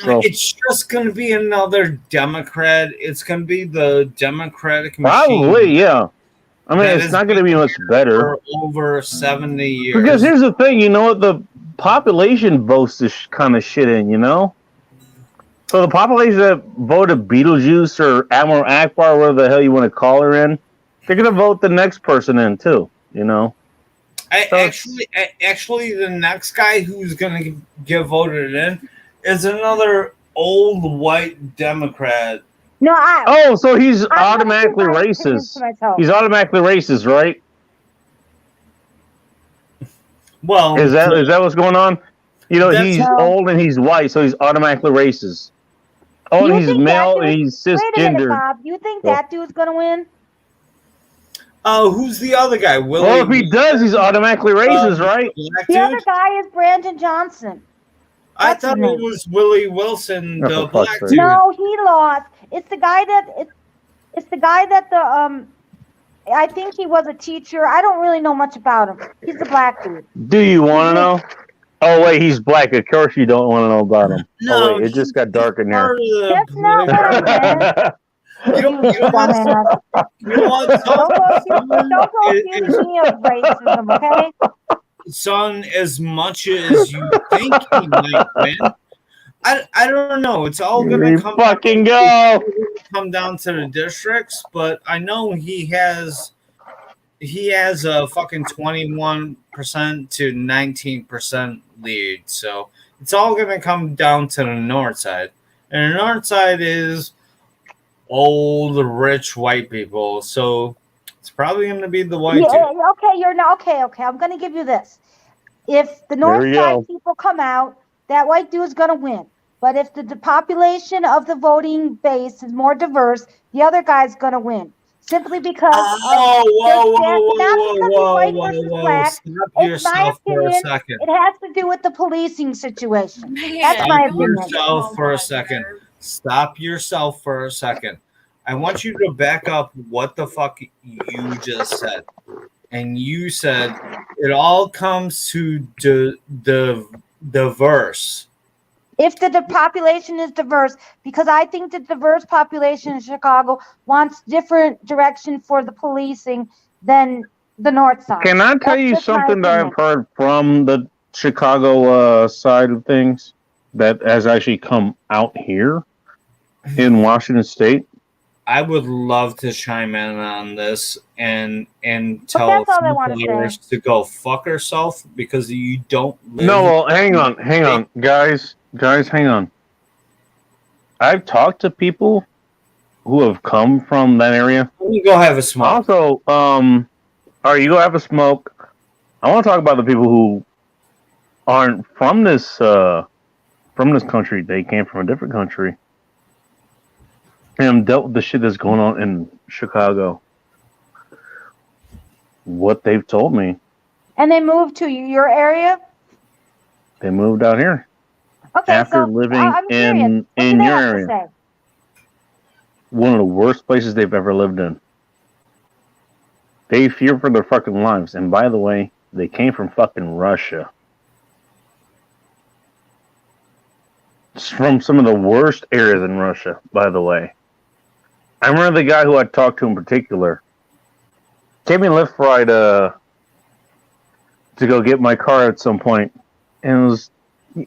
A: So
K: It's just going to be another Democrat. It's going to be the Democratic machine
A: probably, yeah. I mean,
K: That
A: it's
K: is
A: not going to be much better.
K: for over 70 years.
A: Because here's the thing, you know what? The population votes this kind of shit in, you know? So the population that voted Beetlejuice or Admiral Akbar, whatever the hell you want to call her in, they're going to vote the next person in, too, you know?
K: Actually, the next guy who's going to get voted in is another old white Democrat.
C: No,
A: Oh, so he's
C: I'm gonna
A: automatically
C: keep my opinions
A: racist.
C: to myself.
A: He's automatically racist, right?
K: Well,
A: Is that what's going on? You know,
K: That's-
A: he's
C: No.
A: old and he's white, so he's automatically racist. Oh,
C: You
A: and he's
C: think that
A: male
C: dude-
A: and he's
C: Wait a minute,
A: cisgender.
C: Bob. You think
A: Well-
C: that dude's gonna win?
K: who's the other guy? Willie.
A: Well, if he does, he's automatically racist, right?
K: Black
C: The
K: dude?
C: other guy is Brandon Johnson.
K: I
C: What's
K: thought
C: his
K: it
C: name?
K: was Willie Wilson,
A: Oh,
K: the
A: for fuck's
K: black
A: sake.
K: dude.
C: No, he lost. It's the guy that it's the guy that I think he was a teacher. I don't really know much about him. He's the black dude.
A: Do you want to know? Oh wait, he's black. Of course you don't want to know about him.
K: No,
A: oh wait, it just got dark in here.
K: Part of the
C: That's not what I meant.
K: You don't want
C: Dumbass.
K: you know what,
C: Don't go accuse me of racism, okay?
K: son, as much as you think he might win, I don't know. It's all gonna
A: You fucking go.
K: come down to the districts, but I know he has a fucking 21% to 19% lead. So it's all gonna come down to the north side. And the north side is old, rich white people. So it's probably gonna be the white dude.
C: Okay, you're not okay. I'm gonna give you this. If the north
A: you
C: side
A: go.
C: people come out, that white dude's gonna win. But if the population of the voting base is more diverse, the other guy's gonna win. Simply because
K: Oh,
C: not because he's white versus black.
K: Stop
C: It's my
K: yourself for a
C: opinion.
K: second.
C: It has to do with the policing situation.
J: Man.
C: That's my
K: Stop
C: opinion.
K: yourself for a second. Stop yourself for a second. I want you to back up what the fuck you just said. And you said it all comes to the diverse.
C: If the population is diverse, because I think the diverse population in Chicago wants different direction for the policing than the north side.
A: Can I tell
C: That's
A: you
C: just my
A: something that I've
C: opinion.
A: heard from the Chicago side of things that has actually come out here in Washington State?
K: I would love to chime in on this and tell
C: that's all I wanna
K: Flowers to go fuck herself because you don't live.
A: No, well, hang on, guys, hang on. I've talked to people who have come from that area.
K: Let me go have a smoke.
A: Also, all right, you go have a smoke. I want to talk about the people who aren't from this country. They came from a different country and dealt with the shit that's going on in Chicago. What they've told me,
C: And they moved to your area?
A: they moved out here
C: Okay,
A: after
C: so
A: living
C: I'm curious.
A: in
C: What do
A: your
C: they have to
A: area.
C: say?
A: One of the worst places they've ever lived in. They fear for their fucking lives. And by the way, they came from fucking Russia. It's from some of the worst areas in Russia, by the way. I remember the guy who I talked to in particular gave me a lift ride to go get my car at some point. And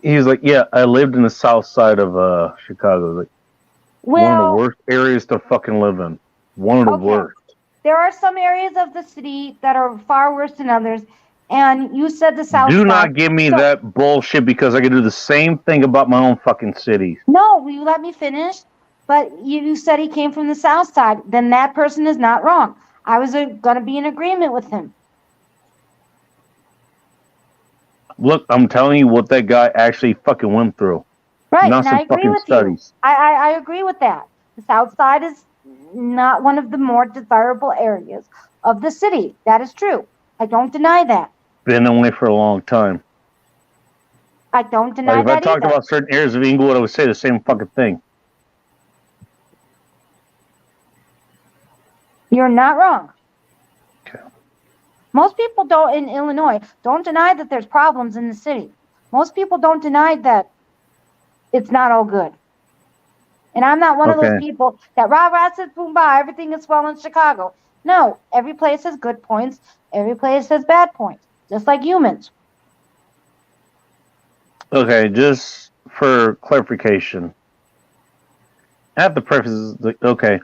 A: he was like, yeah, I lived in the south side of Chicago. Like, one of the
C: Well,
A: worst areas to fucking live in. One of the
C: Okay.
A: worst.
C: there are some areas of the city that are far worse than others. And you said the south
A: Do
C: side.
A: not give me
C: So-
A: that bullshit because I can do the same thing about my own fucking cities.
C: No, will you let me finish? But you said he came from the south side. Then that person is not wrong. I was going to be in agreement with him.
A: Look, I'm telling you what that guy actually fucking went through.
C: Right,
A: Not
C: and
A: some
C: I agree
A: fucking
C: with
A: studies.
C: you. I agree with that. The south side is not one of the more desirable areas of the city. That is true. I don't deny that.
A: Been away for a long time.
C: I don't deny
A: Like if I
C: that
A: talked
C: either.
A: about certain areas of Inglewood, I would say the same fucking thing.
C: You're not wrong.
A: Okay.
C: Most people don't in Illinois don't deny that there's problems in the city. Most people don't deny that it's not all good. And I'm not one of those
A: Okay.
C: people that rah says boom bah, everything is well in Chicago. No, every place has good points, every place has bad points, just like humans.
A: Okay, just for clarification. I have to preface this, okay.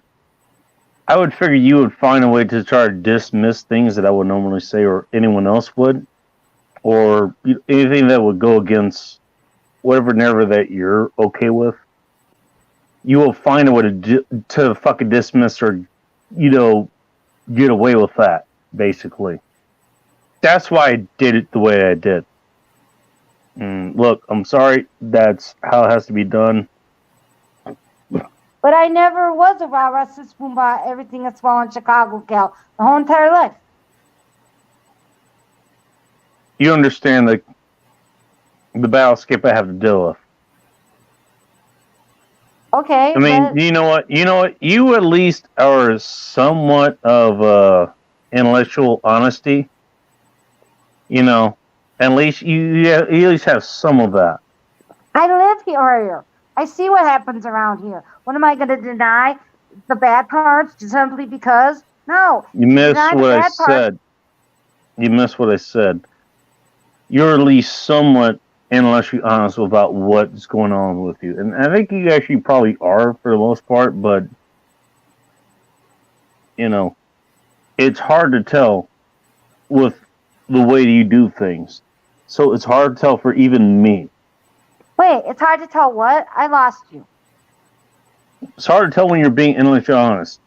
A: I would figure you would find a way to try to dismiss things that I would normally say or anyone else would. Or anything that would go against whatever narrative that you're okay with. You will find a way to fucking dismiss or, get away with that, basically. That's why I did it the way I did. Look, I'm sorry. That's how it has to be done.
C: But I never was a rah-rah sis boom bah, everything that's small in Chicago gal the whole entire life.
A: You understand the battlescape I have to deal with.
C: Okay.
A: I mean,
C: but
A: you know what? You at least are somewhat of intellectual honesty. You know, at least you at least have some of that.
C: I live here. I see what happens around here. What am I going to deny the bad parts simply because? No.
A: You missed
C: Deny the
A: what I
C: bad parts.
A: said. You missed what I said. You're at least somewhat intellectually honest about what's going on with you. And I think you actually probably are for the most part, but, you know, it's hard to tell with the way you do things. So it's hard to tell for even me.
C: Wait, it's hard to tell what? I lost you.
A: It's hard to tell when you're being intellectually honest.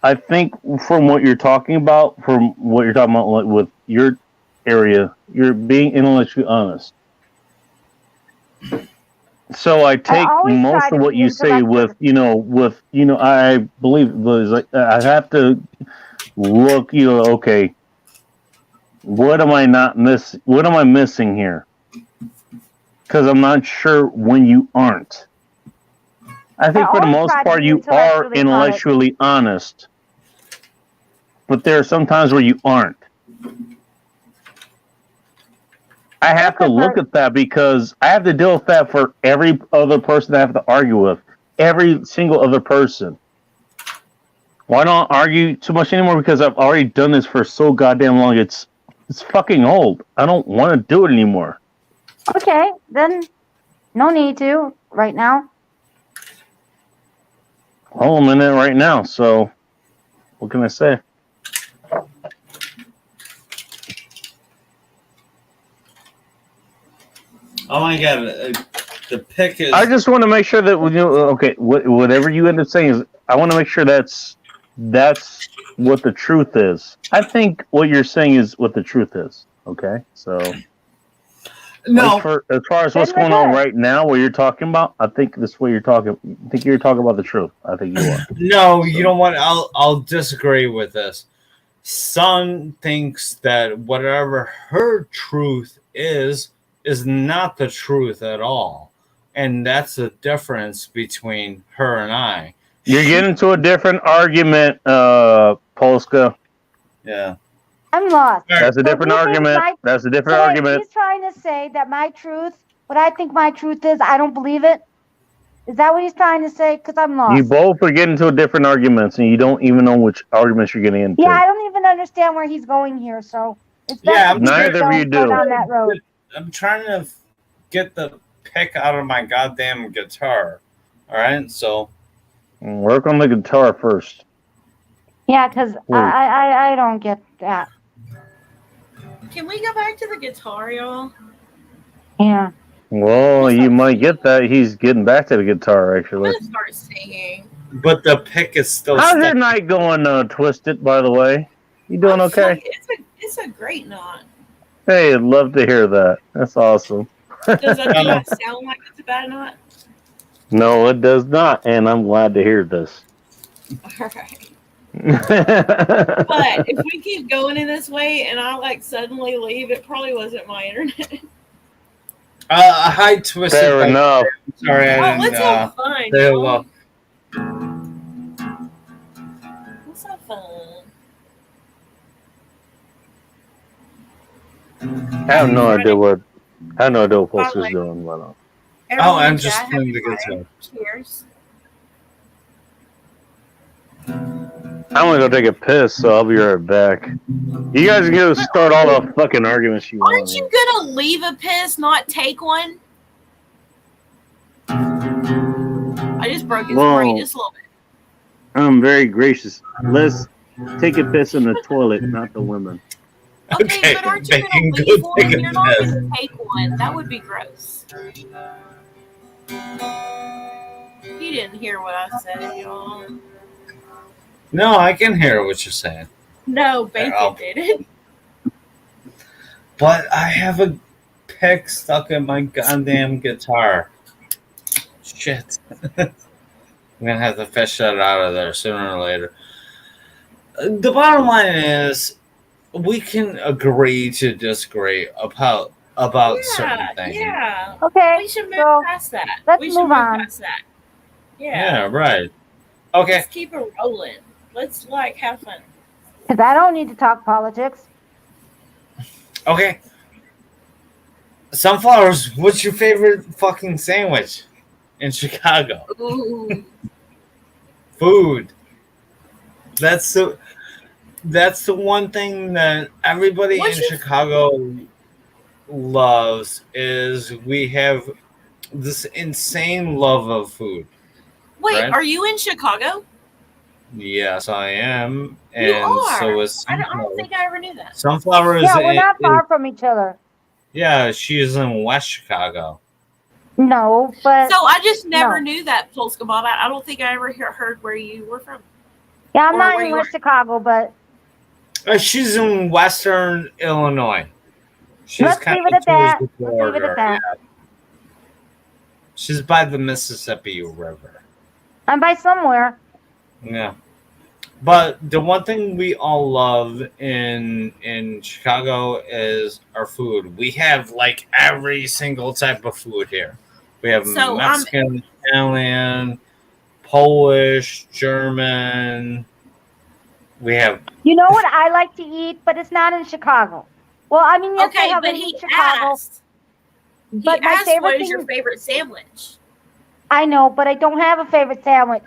A: I think from what you're talking about, like, with your area, you're being intellectually honest. So I take most of what you say with, I believe it was like, I have to look, okay, what am I missing here? Because I'm not sure when you aren't. I think for the most part you are intellectually honest. But there are some times where you aren't. I have to look at that because I have to deal with that for every other person I have to argue with. Every single other person. Why not argue too much anymore? Because I've already done this for so goddamn long. It's fucking old. I don't want to do it anymore.
C: Okay, then no need to right now.
A: Oh, I'm in it right now, so what can I say?
K: Oh my god, the pick is.
A: I just want to make sure that whatever you end up saying is, I want to make sure that's what the truth is. I think what you're saying is what the truth is. Okay, so
K: no.
A: As far as what's going on right now, what you're talking about, I think this way you're talking. I think you're talking about the truth. I think you are.
K: No, so. You know what? I'll disagree with this. Sun thinks that whatever her truth is not the truth at all. And that's the difference between her and I.
A: You're getting into a different argument, Polska.
K: Yeah.
C: I'm lost.
A: That's a different argument. That's a different argument.
C: He's trying to say that my truth, what I think my truth is, I don't believe it. Is that what he's trying to say? Because I'm lost.
A: You both are getting into different arguments, and you don't even know which arguments you're getting into.
C: Yeah, I don't even understand where he's going here. So it's
A: neither of you do.
C: Down that road.
K: I'm trying to get the pick out of my goddamn guitar. All right, so
A: work on the guitar first.
C: Yeah, because I don't get that.
J: Can we go back to the guitar, y'all?
C: Yeah.
A: Well, you might get that. He's getting back to the guitar, actually.
J: I'm gonna start singing.
K: But the pick is still.
A: How's your night going, Twisted? By the way, you doing okay?
J: It's a great knot.
A: Hey, I'd love to hear that. That's awesome.
J: Does that not sound like it's a bad knot?
A: No, it does not, and I'm glad to hear this.
J: All right. But if we keep going in this way and I suddenly leave, it probably wasn't my internet.
K: Hi, Twisted.
A: Fair enough.
K: Sorry, I didn't.
J: Let's have fun.
K: Say hello.
J: Let's have fun.
A: I have no idea what Pulse is doing.
K: Oh, I'm just playing the guitar.
J: Cheers.
A: I'm gonna go take a piss, so I'll be right back. You guys can go start all the fucking arguments you want.
J: Aren't you gonna leave a piss, not take one? I just broke his brain just a little bit.
A: I'm very gracious. Let's take a piss in the toilet, not the women.
J: Okay, but aren't you gonna leave one? You're not gonna take one. That would be gross. You didn't hear what I said, y'all.
K: No, I can hear what you're saying.
J: No, Bacon did it.
K: but I have a pick stuck in my goddamn guitar. Shit. I'm gonna have to fish that out of there sooner or later. The bottom line is, we can agree to disagree about certain things.
J: Yeah.
C: Okay,
J: We should move
C: so
J: past that.
C: let's
J: We should
C: move on.
J: past that.
K: Yeah, right. Okay.
J: Let's keep it rolling. Let's like have fun.
C: Because I don't need to talk politics.
K: Okay. Sunflowers, what's your favorite fucking sandwich in Chicago?
J: Ooh.
K: Food. That's the one thing that everybody
J: What's
K: in
J: your-
K: Chicago loves is we have this insane love of food.
J: Wait,
K: Right?
J: are you in Chicago?
K: Yes, I am.
J: You
K: And
J: are.
K: so is
J: I don't
K: Sunflower.
J: think I ever knew that.
K: Sunflower is
C: Yeah, we're not
K: in-
C: far from each other.
K: yeah, she is in West Chicago.
C: No, but
J: So I just never
C: no.
J: knew that, Polska Bob. I don't think I ever heard where you were from.
C: Yeah, I'm
J: Or
C: not
J: where
C: in
J: you
C: West Chicago, but
K: She's in Western Illinois. She's
C: let's
K: kind
C: leave it
K: of
C: at that.
K: towards the
C: Let's leave it
K: border.
C: at that.
K: Yeah. She's by the Mississippi River.
C: I'm by somewhere.
K: Yeah. But the one thing we all love in Chicago is our food. We have like every single type of food here. We have
J: So,
K: Mexican, Italian, Polish, German. We have
C: You know what I like to eat, but it's not in Chicago. Well, I mean, yes, I
J: Okay,
C: have
J: but
C: it
J: he
C: in Chicago.
J: asked.
C: But
J: He
C: my
J: asked
C: favorite
J: what is
C: thing
J: your
C: is-
J: favorite sandwich?
C: I know, but I don't have a favorite sandwich.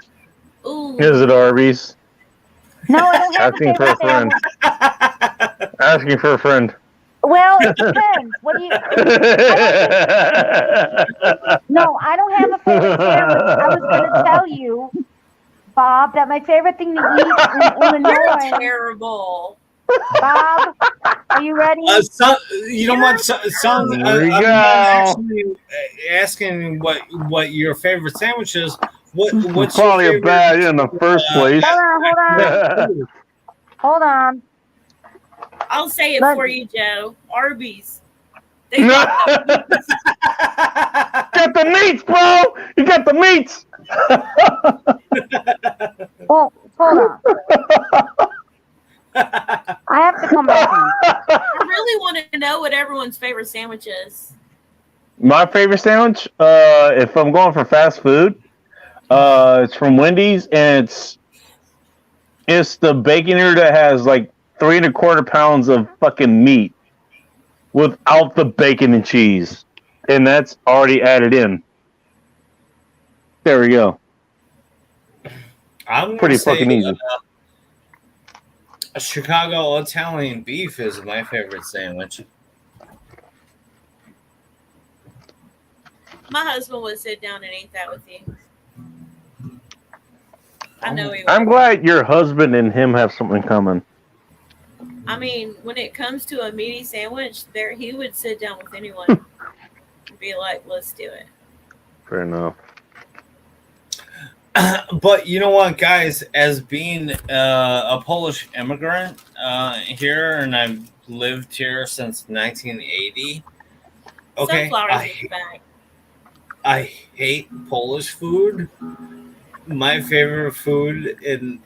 J: Ooh.
A: Is it Arby's?
C: No, I don't have a
A: Asking for a
C: favorite
A: friend.
C: sandwich.
A: Asking for a friend.
C: Well, it depends. What do you? No, I don't have a favorite sandwich. I was going to tell you, Bob, that my favorite thing to eat in
J: You're
C: Illinois.
J: terrible.
C: Bob, are you ready?
K: you know what? Some
A: There you
K: I'm
A: go.
K: not actually asking what your favorite sandwich is. What's
A: Probably
K: your
A: a bad in the first place.
C: Hold on. Hold on.
J: I'll say it
C: Let-
J: for you, Joe. Arby's. They
A: No.
J: got the-
A: Got the meats, bro. You got the meats.
C: Oh, hold on. I have to come back in.
J: I really want to know what everyone's favorite sandwich is.
A: My favorite sandwich, if I'm going for fast food, it's from Wendy's, and it's the baconator that has like 3 1/4 pounds of fucking meat without the bacon and cheese, and that's already added in. There we go.
K: I'm gonna
A: Pretty
K: say,
A: fucking easy.
K: Chicago Italian beef is my favorite sandwich.
J: My husband would sit down and eat that with you. I know he would.
A: I'm glad your husband and him have something in common.
J: I mean, when it comes to a meaty sandwich, there he would sit down with anyone and be like, "Let's do it."
A: Fair enough.
K: But you know what, guys? As being a Polish immigrant here, and I've lived here since 1980. Okay,
J: Sunflowers in the bag.
K: I hate Polish food. My favorite food in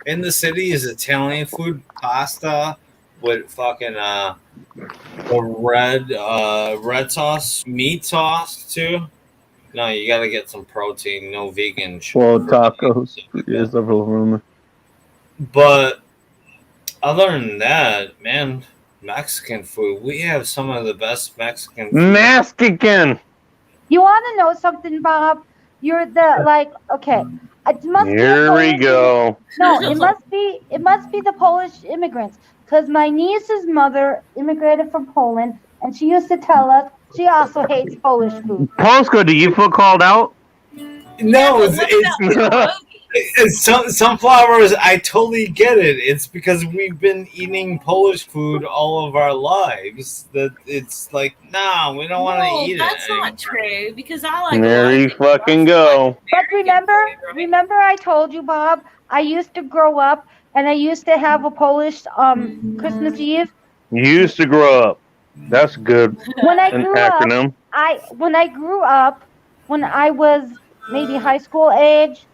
K: the city is Italian food, pasta with fucking the red sauce, meat sauce too. No, you gotta get some protein, no vegan shit.
A: Well, tacos is the rumor.
K: But other than that, man, Mexican food. We have some of the best Mexican food.
A: Mexican.
C: You want to know something, Bob? You're the like. Okay, it must be.
A: Here we
C: Polish-
A: go.
C: No, it must be. It must be the Polish immigrants, because my niece's mother immigrated from Poland, and she used to tell us she also hates Polish food.
A: Polska, do you feel called out?
K: No,
J: What about
K: it's sunflowers. I totally get it. It's because we've been eating Polish food all of our lives that it's like, nah, we don't want
J: No,
K: to eat
J: that's
K: it.
J: not true because I like.
A: There you fucking go.
C: But remember, I told you, Bob. I used to grow up, and I used to have a Polish Christmas Eve,
A: Used to grow up. That's good.
C: When I
A: An
C: grew up,
A: acronym.
C: when I was maybe high school age,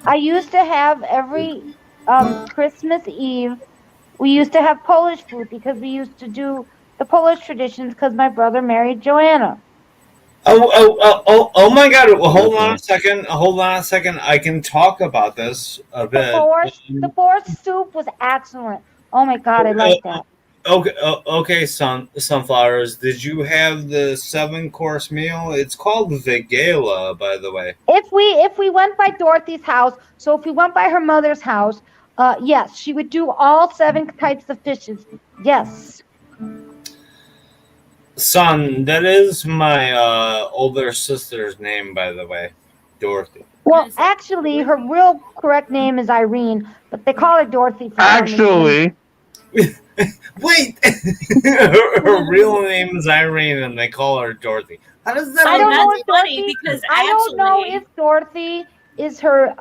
C: I used to have every Christmas Eve. We used to have Polish food because we used to do the Polish traditions because my brother married Joanna.
K: Oh my God! Well, hold on a second. I can talk about this a bit.
C: The borscht soup was excellent. Oh my God, I like that.
K: Okay, sunflowers. Did you have the 7-course meal? It's called the gala, by the way.
C: If we went by Dorothy's house, so if we went by her mother's house, yes, she would do all 7 types of fishes. Yes.
K: Son, that is my older sister's name, by the way, Dorothy.
C: Well, actually, her real correct name is Irene, but they call her Dorothy. For
A: Actually.
K: Wait, her real name is Irene, and they call her Dorothy. How does that?
C: I don't know if
J: funny
C: Dorothy.
J: because
C: I don't know if Dorothy is her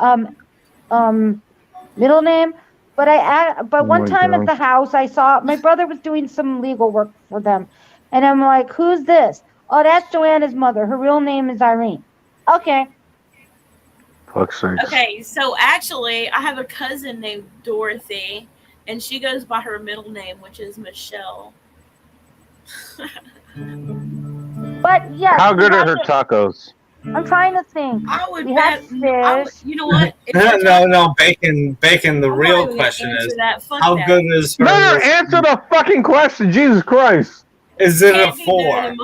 C: middle name, but one time at the house I saw my brother was doing some legal work for them, and I'm like, "Who's this?" Oh, that's Joanna's mother. Her real name is Irene. Okay.
A: Fuck's sakes.
J: Okay, so actually, I have a cousin named Dorothy, and she goes by her middle name, which is Michelle.
C: But yes.
A: How good are her tacos?
C: I'm trying to think.
J: I would
C: We
J: bet.
C: had fish.
J: You know what?
K: No, Bacon. The real question is, how good is her?
A: Better answer the fucking question, Jesus Christ.
K: Is it a 4?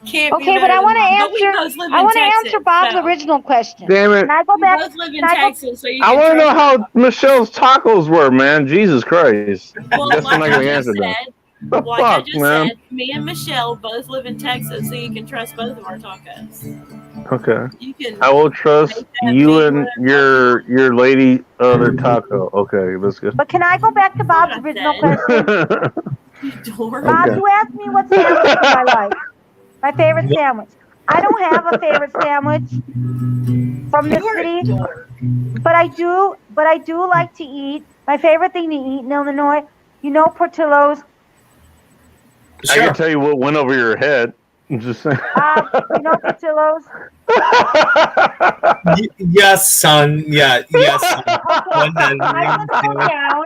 J: Can't
C: Okay, but I want to answer Bob's original question.
A: Damn it.
C: Can I go back?
J: Both live in
C: can I go-
J: Texas, so you
A: I
J: can
A: want to know
J: trust
A: how Michelle's tacos were, man. Jesus Christ.
J: Well,
A: That's
J: like
A: not
J: I
A: gonna
J: just
A: answer that.
J: said,
A: The
J: like I
A: fuck,
J: just
A: man.
J: said, me and Michelle both live in Texas, so you can trust both of our tacos.
A: Okay.
J: You can.
A: I will trust you and your lady other taco. Okay, that's good.
C: But can I go back to Bob's original question? Bob,
A: Okay.
C: you asked me what sandwich I like. My favorite sandwich. I don't have a favorite sandwich from this city, but I do like to eat. My favorite thing to eat in Illinois, you know, Portillo's.
A: I can tell you what went over your head. I'm just saying.
C: You know Portillo's.
K: Yes, son. Yes. Son.
C: I will go down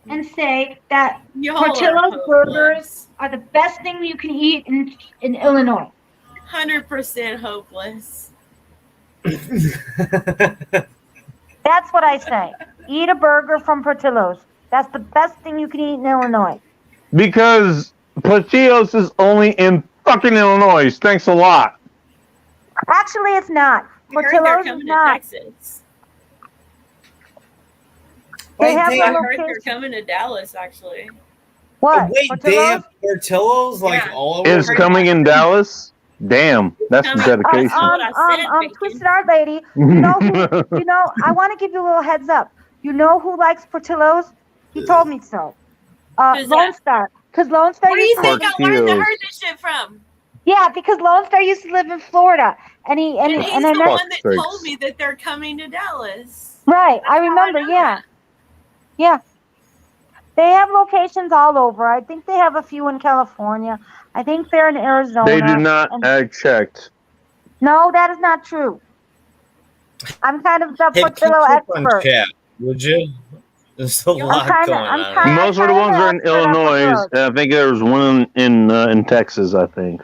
C: and say that
J: Y'all are
C: Portillo's
J: hopeless.
C: burgers are the best thing you can eat in Illinois.
J: 100% hopeless.
C: That's what I say. Eat a burger from Portillo's. That's the best thing you can eat in Illinois.
A: Because Portillo's is only in fucking Illinois. Thanks a lot.
C: Actually, it's not.
J: I heard they're
C: Portillo's is
J: coming to
C: not.
J: Texas.
C: They have
J: I
C: no
J: heard they're
C: location.
J: coming to Dallas, actually.
C: What?
K: Wait, they have Portillo's like all over.
A: Is coming in Dallas? Damn, that's the dedication.
C: Twisted Art Lady. You know, I want to give you a little heads up. You know who likes Portillo's? He told me so. Lone Star. Because Lone Star
J: Where do you
C: used to
J: think I learned to heard this shit from?
C: Yeah, because Lone Star used to live in Florida, and
J: he's
C: I
J: the
C: know.
J: one that told me that they're coming to Dallas.
C: Right, I remember. Yeah. They have locations all over. I think they have a few in California. I think they're in Arizona.
A: They do not.
C: and-
A: I checked.
C: No, that is not true. I'm kind of the
K: Hey,
C: Portillo
K: keep on
C: expert.
K: chat, would you? There's a lot going on.
A: Most of the ones are in Illinois. And I think there was one in Texas. I think.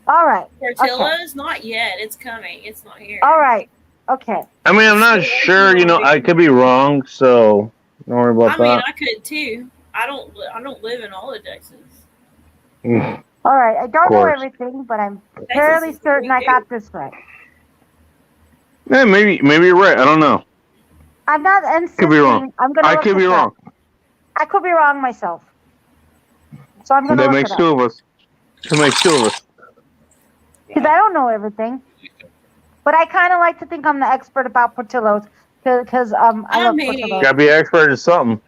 C: All right.
J: Portillo's? Not yet. It's coming. It's not here.
C: All right. Okay.
A: I mean, I'm not sure. You know, I could be wrong. So don't worry about
J: I mean,
A: that.
J: I could too. I don't live in all of Texas.
C: All right. I don't know
A: course.
C: everything, but I'm fairly certain I got this right.
A: Yeah, maybe you're right. I don't know.
C: I'm not insisting.
A: Could be wrong.
C: I'm gonna
A: I
C: look
A: could be
C: this
A: wrong.
C: up. I could be wrong myself. So I'm gonna
A: That
C: look
A: makes
C: it
A: two
C: up.
A: of us. That makes two of us.
C: Because I don't know everything. But I kind of like to think I'm the expert about Portillo's because I love Portillo's.
A: Gotta be expert at something.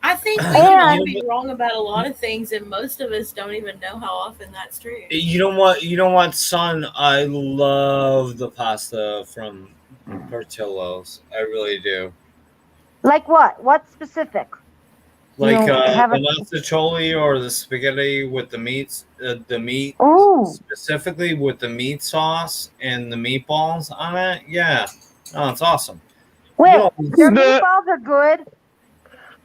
J: I think we
C: And-
J: can all be wrong about a lot of things, and most of us don't even know how often that's true.
K: You know what, son? I love the pasta from Portillo's. I really do.
C: Like what? What specific?
K: Like
C: have
K: the
C: a-
K: noccioli or the spaghetti with the meats, the meat
C: Ooh.
K: specifically with the meat sauce and the meatballs on it. Yeah, oh, it's awesome.
C: Wait,
K: Yo,
C: their meatballs are good.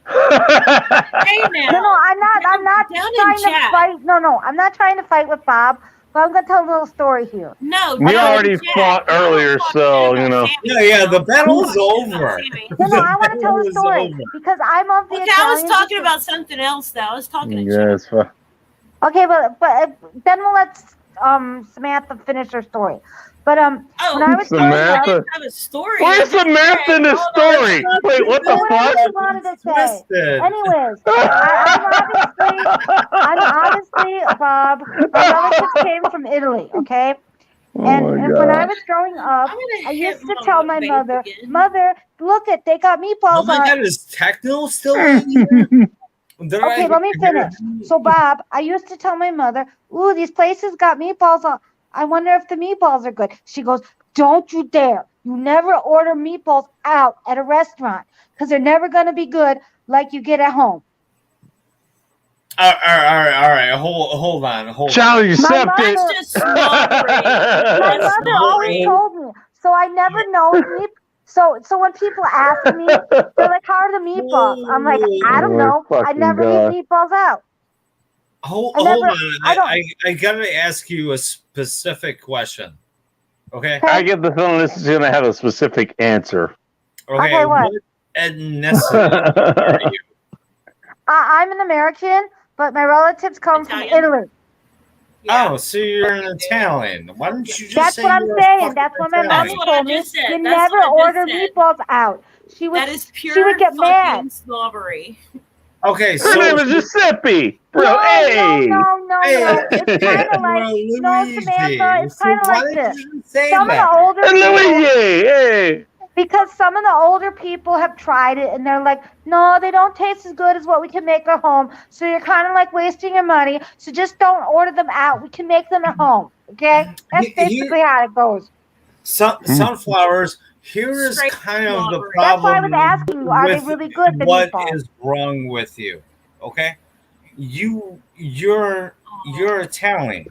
J: Hey now.
C: No, I'm not
J: Down in
C: trying to
J: chat.
C: fight. No, I'm not trying to fight with Bob. But I'm gonna tell a little story here.
J: No,
A: We
J: down
A: already
J: in chat.
A: fought earlier, so you know.
K: Yeah, the battle's over.
C: No, I want to tell
K: It
C: the
K: was
C: story
K: over.
C: because I'm of the
J: Okay, I was
C: Italian
J: talking
C: descent.
J: about something else though. I was talking to
A: Yeah, it's fine.
C: Okay, but then we'll let Samantha finish her story. But when I was growing up,
A: Samantha.
J: have a story.
A: Where's Samantha in the story? Wait, what the
C: whatever
A: fuck?
C: you wanted to say.
K: Twisted.
C: Anyways, I'm obviously Bob. My relatives came from Italy, okay? And
A: Oh my
C: when I
A: god.
C: was growing up,
J: I'm gonna
C: I
J: hit
C: used to
J: Mama
C: tell my
J: Babe
C: mother,
J: again.
C: "Mother, look it, they got
K: Oh
C: meatballs
K: my
C: on."
K: god, is Techno still in here? Did I
C: Okay, let me
K: hear-
C: finish. So, Bob, I used to tell my mother, "Ooh, these places got meatballs on. I wonder if the meatballs are good." She goes, "Don't you dare! You never order meatballs out at a restaurant because they're never gonna be good like you get at home."
K: All right. Hold on.
A: Charlie, you
C: My
A: accept
C: mother-
A: it.
J: That's just snobbery.
C: My
J: That's
C: mother always
J: snobbery.
C: told me, so I never know meat. So when people ask me, they're like, "How are the meatballs?" I'm like, "I don't
A: Oh my
C: know. I
A: fucking
C: never
A: God.
C: eat meatballs out."
K: Hold
C: I never-
K: on.
C: I don't-
K: I gotta ask you a specific question. Okay.
A: I get the feeling this is gonna have a specific answer.
C: Okay, what?
K: ethnicity are you?
C: I'm an American, but my relatives come from Italy.
K: Oh, so you're an Italian. Why don't you just
C: That's
K: say
C: what I'm
K: you're a
C: saying.
K: fucking
C: That's what my
K: Italian?
C: mom
J: what I
C: told me.
J: just said.
C: You
J: That's
C: never
J: what I just
C: order
J: said.
C: meatballs out. She would.
J: That is pure
C: She would get
J: fucking
C: mad.
J: snobbery.
K: Okay,
A: Her
K: so
A: name is Giuseppe. Bro,
C: No,
A: hey.
C: no.
K: Hey,
C: It's kind of like no,
K: Luigi.
C: Samantha. It's
K: So
C: kind of
K: why
C: like
K: did
C: this.
K: you say
C: Some
K: that?
C: of the older
A: And
C: people,
A: Luigi, hey.
C: because some of the older people have tried it and they're like, no, they don't taste as good as what we can make at home. So you're kind of like wasting your money. So just don't order them out. We can make them at home. Okay, that's basically how it goes.
K: Sunflowers. Here is
J: Straight
K: kind of the
J: snobbery.
C: That's why I
K: problem.
C: was asking you, are they
K: with
C: really good? The
K: what
C: meatballs.
K: is wrong with you? Okay, you're Italian.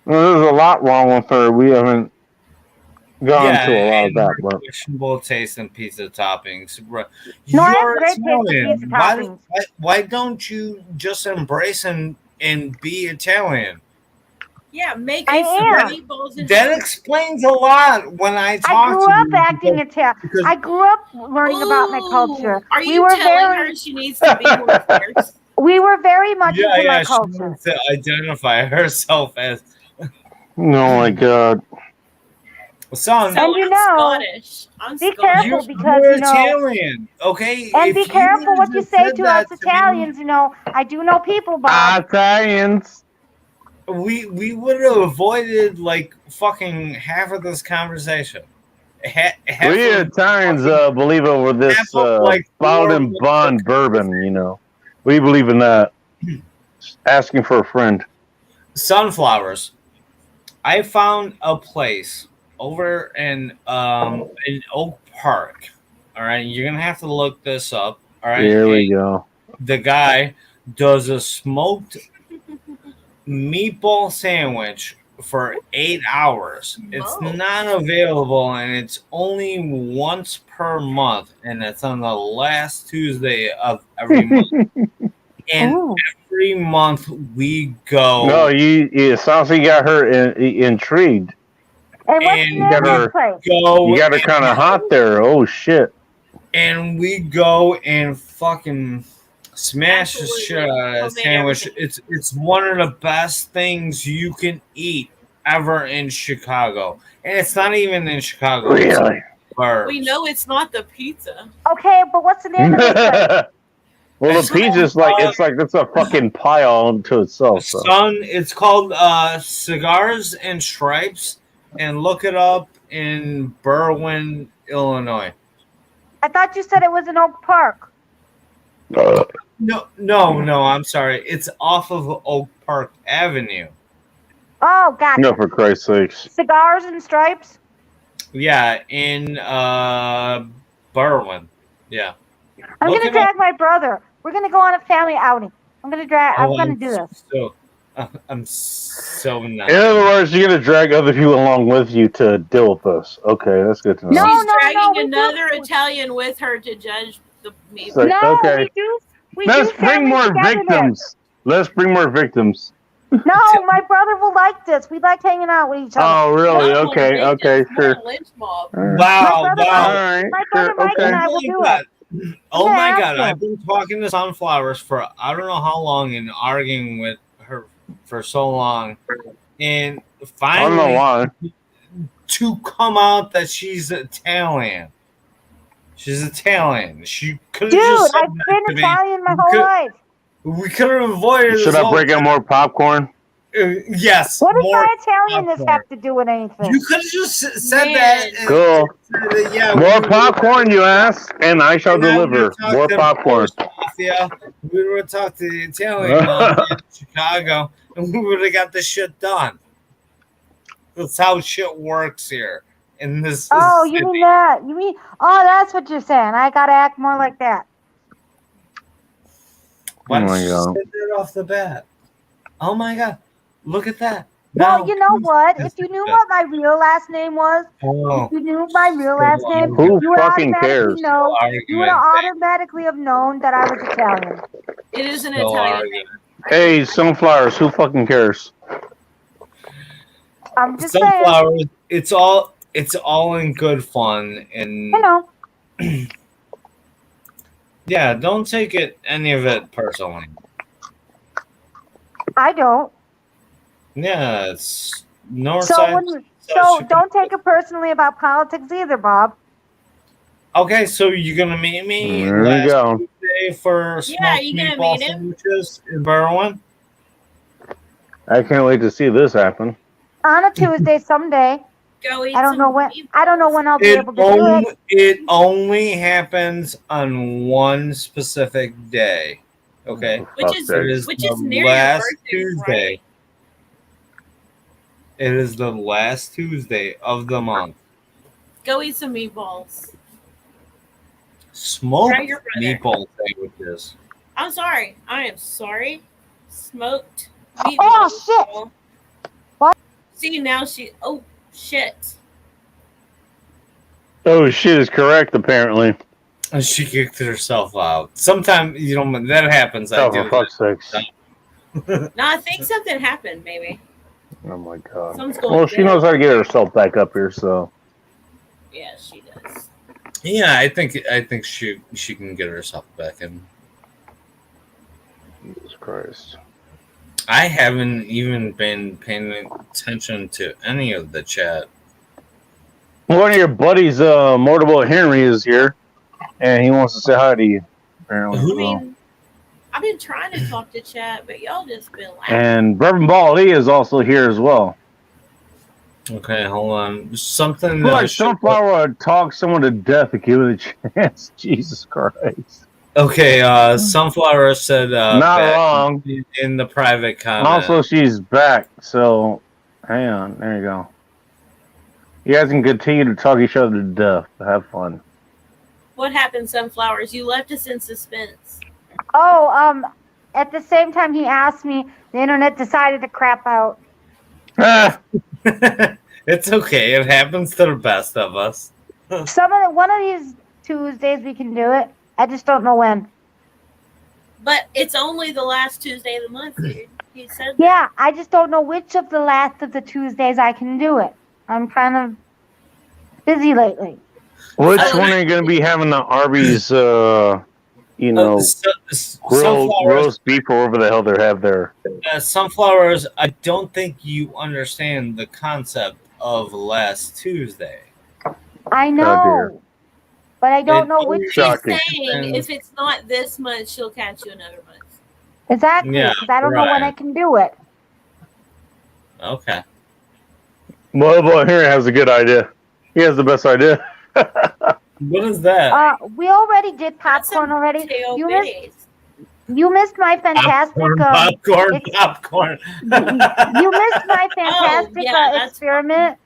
A: Well, there's a lot wrong with her. We haven't gone to a lot of that, but
K: questionable taste in pizza toppings. Bro.
C: No, I have
K: You're
C: great taste in
K: Italian.
C: pizza
K: Why,
C: toppings.
K: why don't you just embrace and be Italian?
J: Yeah, make
C: I
J: us some
C: am.
J: meatballs and
K: That explains a lot when I talk
C: I grew
K: to
C: up
K: you.
C: acting Italian.
K: because-
C: I grew up learning about my culture.
J: Are
C: We
J: you
C: were
J: telling
C: very,
J: her she needs to be more fierce?
C: we were very much into my
K: she
C: culture.
K: wants to identify herself as
A: oh my god.
K: son.
J: So
C: And you
J: I'm
C: know,
J: Scottish. I'm
C: be
J: Scottish.
C: careful because
K: You're
C: you know,
K: Italian, okay?
C: and
K: If
C: be
K: you
C: careful what you
K: just
C: say
K: said
C: to us
K: that me,
C: Italians. You know, I do know people, Bob.
A: Italians.
K: we would have avoided like fucking half of this conversation. Half
A: We
K: of-
A: Italians believe over this
K: half of, like,
A: Bowden
K: four-
A: Bond bourbon, you know. We believe in that. Asking for a friend.
K: Sunflowers. I found a place over in Oak Park. All right, you're gonna have to look this up. All right,
A: Here we go.
K: the guy does a smoked meatball sandwich for 8 hours. It's
J: Whoa.
K: not available, and it's only once per month, and it's on the last Tuesday of every month. And
C: Ooh.
K: every month we go.
A: No, it sounds like you got her intrigued.
C: And what's
K: and
C: the name of
A: got her-
C: this place?
K: go
A: You got her kind of hot there. Oh shit.
K: and we go and fucking smash the shit out of that
J: Homemade
K: sandwich.
J: everything.
K: It's one of the best things you can eat ever in Chicago, and it's not even in Chicago. it's
A: Really?
K: burbs.
J: We know it's not the pizza.
C: Okay, but what's the name of this place?
A: Well, the pizza's like it's a fucking pie all unto itself. So.
K: Son, it's called Cigars and Stripes, and look it up in Berwyn, Illinois.
C: I thought you said it was in Oak Park.
K: No, I'm sorry. It's off of Oak Park Avenue.
C: Oh, gotcha.
A: No, for Christ's sakes.
C: Cigars and Stripes.
K: Yeah, in Berwyn. Yeah.
C: I'm
K: Look
C: gonna
K: it up.
C: drag my brother. We're gonna go on a family outing. I'm gonna do this.
K: I'm so not.
A: In other words, you're gonna drag other people along with you to deal with this. Okay, that's good to know.
J: She's dragging another Italian with her to judge the me.
A: So, okay. Let's bring more victims. Let's bring more victims.
C: No, my brother will like this. We like hanging out with each other.
A: Oh, really? Okay, okay, sure.
K: Wow,
C: My
K: wow.
C: brother Mike and I will do it.
K: Oh my
C: Yeah,
K: god,
C: ask
K: I've been talking to Sunflowers for I don't know how long and arguing with her for so long. And
A: I don't know
K: finally
A: why.
K: to come out that she's Italian. She's Italian. She could have
C: Dude,
K: just said
C: I've
K: that
C: been
K: to me.
C: Italian my whole life.
K: We could have avoided
A: Should
K: this
A: I
K: whole
A: break out more popcorn?
K: Yes.
C: What does
K: more
C: my Italianness
K: popcorn.
C: have to do with anything?
K: You could have just said that. and
A: Cool.
K: said that, yeah,
A: More popcorn, you ask, and I shall
K: And then we
A: deliver.
K: talked
A: More
K: to
A: popcorn.
K: Mafia. We would have talked to the Italian in Chicago, and we would have got this shit done. That's how shit works here in this.
C: Oh,
K: city.
C: you mean that? You mean? Oh, that's what you're saying. I gotta act more like that.
K: Why
A: Oh
K: don't
A: my
K: you
A: God.
K: say that off the bat? Oh my god! Look at that.
C: Well,
K: Now-
C: you know what? If you knew what my real last name was,
K: Oh.
C: if you knew my real last name,
A: Who
C: you would
A: fucking
C: automatically
A: cares?
C: know. You would
K: Argument.
C: automatically have known that I was Italian.
J: It is an
K: No
J: Italian
K: argument.
J: name.
A: Hey, Sunflowers, who fucking cares?
C: I'm just saying.
K: Sunflowers. It's all in good fun, and
C: You know.
K: yeah, don't take any of it personally.
C: I don't.
K: Yeah, it's north
C: So
K: side.
C: so don't take it personally about politics either, Bob.
K: Okay, so you're gonna meet me
A: There you
K: last
A: go.
K: Tuesday for
J: Yeah,
K: smoked
J: you gonna
K: meatball
J: meet him?
K: sandwiches in Berwyn?
A: I can't wait to see this happen.
C: On a Tuesday someday.
J: Go eat
C: I don't
J: some
C: know when.
J: meatballs.
C: I don't know when I'll be
K: It
C: able to do it.
K: only happens on one specific day. Okay,
J: Which is
K: it is
J: which
K: the
J: is near
K: last
J: your birthday,
K: Tuesday.
J: right?
K: It is the last Tuesday of the month.
J: Go eat some meatballs.
K: Smoked
J: Try your brother.
K: meatball sandwiches.
J: I'm sorry. I am sorry. Smoked meatballs.
C: Oh shit! What?
J: See now she. Oh shit.
A: Oh, shit is correct, apparently.
K: And she kicked herself out. Sometimes, you know, when that happens, I
A: Oh,
K: do
A: for fuck's sakes.
J: No, I think something happened. Maybe.
A: Oh, my God.
J: Someone's going
A: Well, she
J: down.
A: knows how to get herself back up here, so.
J: Yeah, she does.
K: Yeah, I think she can get herself back in.
A: Jesus Christ.
K: I haven't even been paying attention to any of the chat.
A: One of your buddies, Mortable Henry, is here, and he wants to say hi to you, apparently.
J: I
A: so.
J: mean, I've been trying to talk to chat, but y'all just been laughing.
A: And Reverend Baldy is also here as well.
K: Okay, hold on. Something
A: Like
K: that
A: Sunflower would talk someone to death if given a chance. Jesus Christ.
K: Okay, Sunflower said
A: Not
K: back
A: wrong.
K: in the private comment.
A: Also, she's back, so hang on. There you go. You guys can continue to talk each other to death. Have fun.
J: What happened, Sunflowers? You left us in suspense.
C: Oh, at the same time he asked me, the internet decided to crap out.
A: Ah,
K: It's okay. It happens to the best of us.
C: One of these Tuesdays we can do it. I just don't know when.
J: But it's only the last Tuesday of the month, dude. He said
C: Yeah, I just don't know which of the last of the Tuesdays I can do it. I'm kind of busy lately.
A: which one are you going to be having the Arby's, you know, grilled
K: Sunflowers,
A: roast beef or whatever the hell they have there?
K: Sunflowers, I don't think you understand the concept of last Tuesday.
C: I know, but I don't know which.
J: She's
A: Shocking.
J: saying if it's not this month, she'll catch you another month.
C: Exactly,
K: Yeah,
C: because I don't know when
K: right.
C: I can do it.
K: Okay.
A: Well, Henry has a good idea. He has the best idea.
K: What is that?
C: We already did
J: That's
C: popcorn
J: some
C: already.
J: tail
C: You missed,
J: bitties.
C: you missed my fantastic.
K: Popcorn.
C: You missed my fantastic
J: yeah, that's
C: experiment,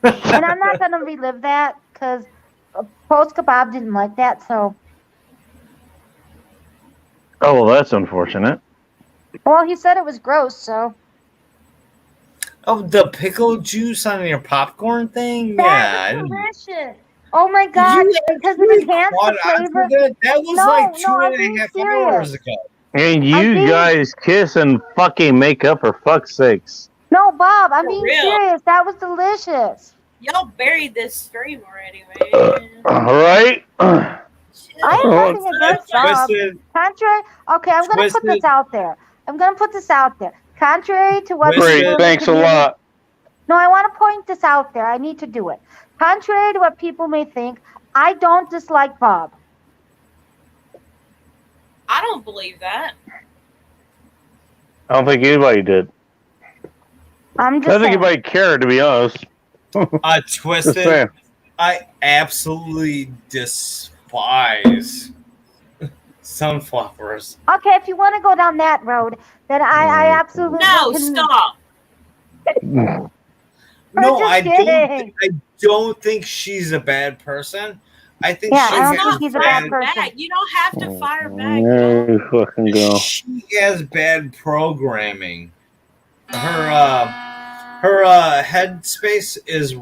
C: and I'm not gonna relive that because Post Kebab didn't like that. So
A: Oh, well, that's unfortunate.
C: Well, he said it was gross, so.
K: Oh, the pickle juice on your popcorn thing?
C: That
K: Yeah.
C: was delicious. Oh my god, because of the cancer flavor.
K: That was
C: No,
K: like
C: no, I'm
K: 2.5
C: being
K: hours
C: serious.
K: ago.
A: And you guys kiss and fucking make up for fuck's sakes.
C: No, Bob, I'm
J: For
C: being
J: real.
C: serious. That was delicious.
J: Y'all buried this stream already, man.
A: All right.
C: I have nothing against Bob.
K: Twisted.
C: Contrary, okay, I'm going to put this
K: Twisted.
C: out there. I'm going to put this out there. Contrary to what
A: Great.
C: people in the
A: Thanks a
C: community-
A: lot.
C: No, I want to point this out there. I need to do it. Contrary to what people may think, I don't dislike Bob.
J: I don't believe that.
A: I don't think anybody did.
C: I'm
A: I
C: just
A: don't think
C: saying.
A: anybody cared, to be honest. Just
K: Twisted.
A: saying.
K: I absolutely despise sunflowers.
C: Okay, if you want to go down that road, then I absolutely
J: No,
C: can-
J: stop.
K: No,
C: just
K: I
C: kidding.
K: don't think she's a bad person. I think
C: Yeah,
K: she
C: I don't
K: has
C: think he's a bad
K: bad,
C: person.
J: Back. You don't have to fire back.
A: There you fucking go.
K: she has bad programming. Her headspace is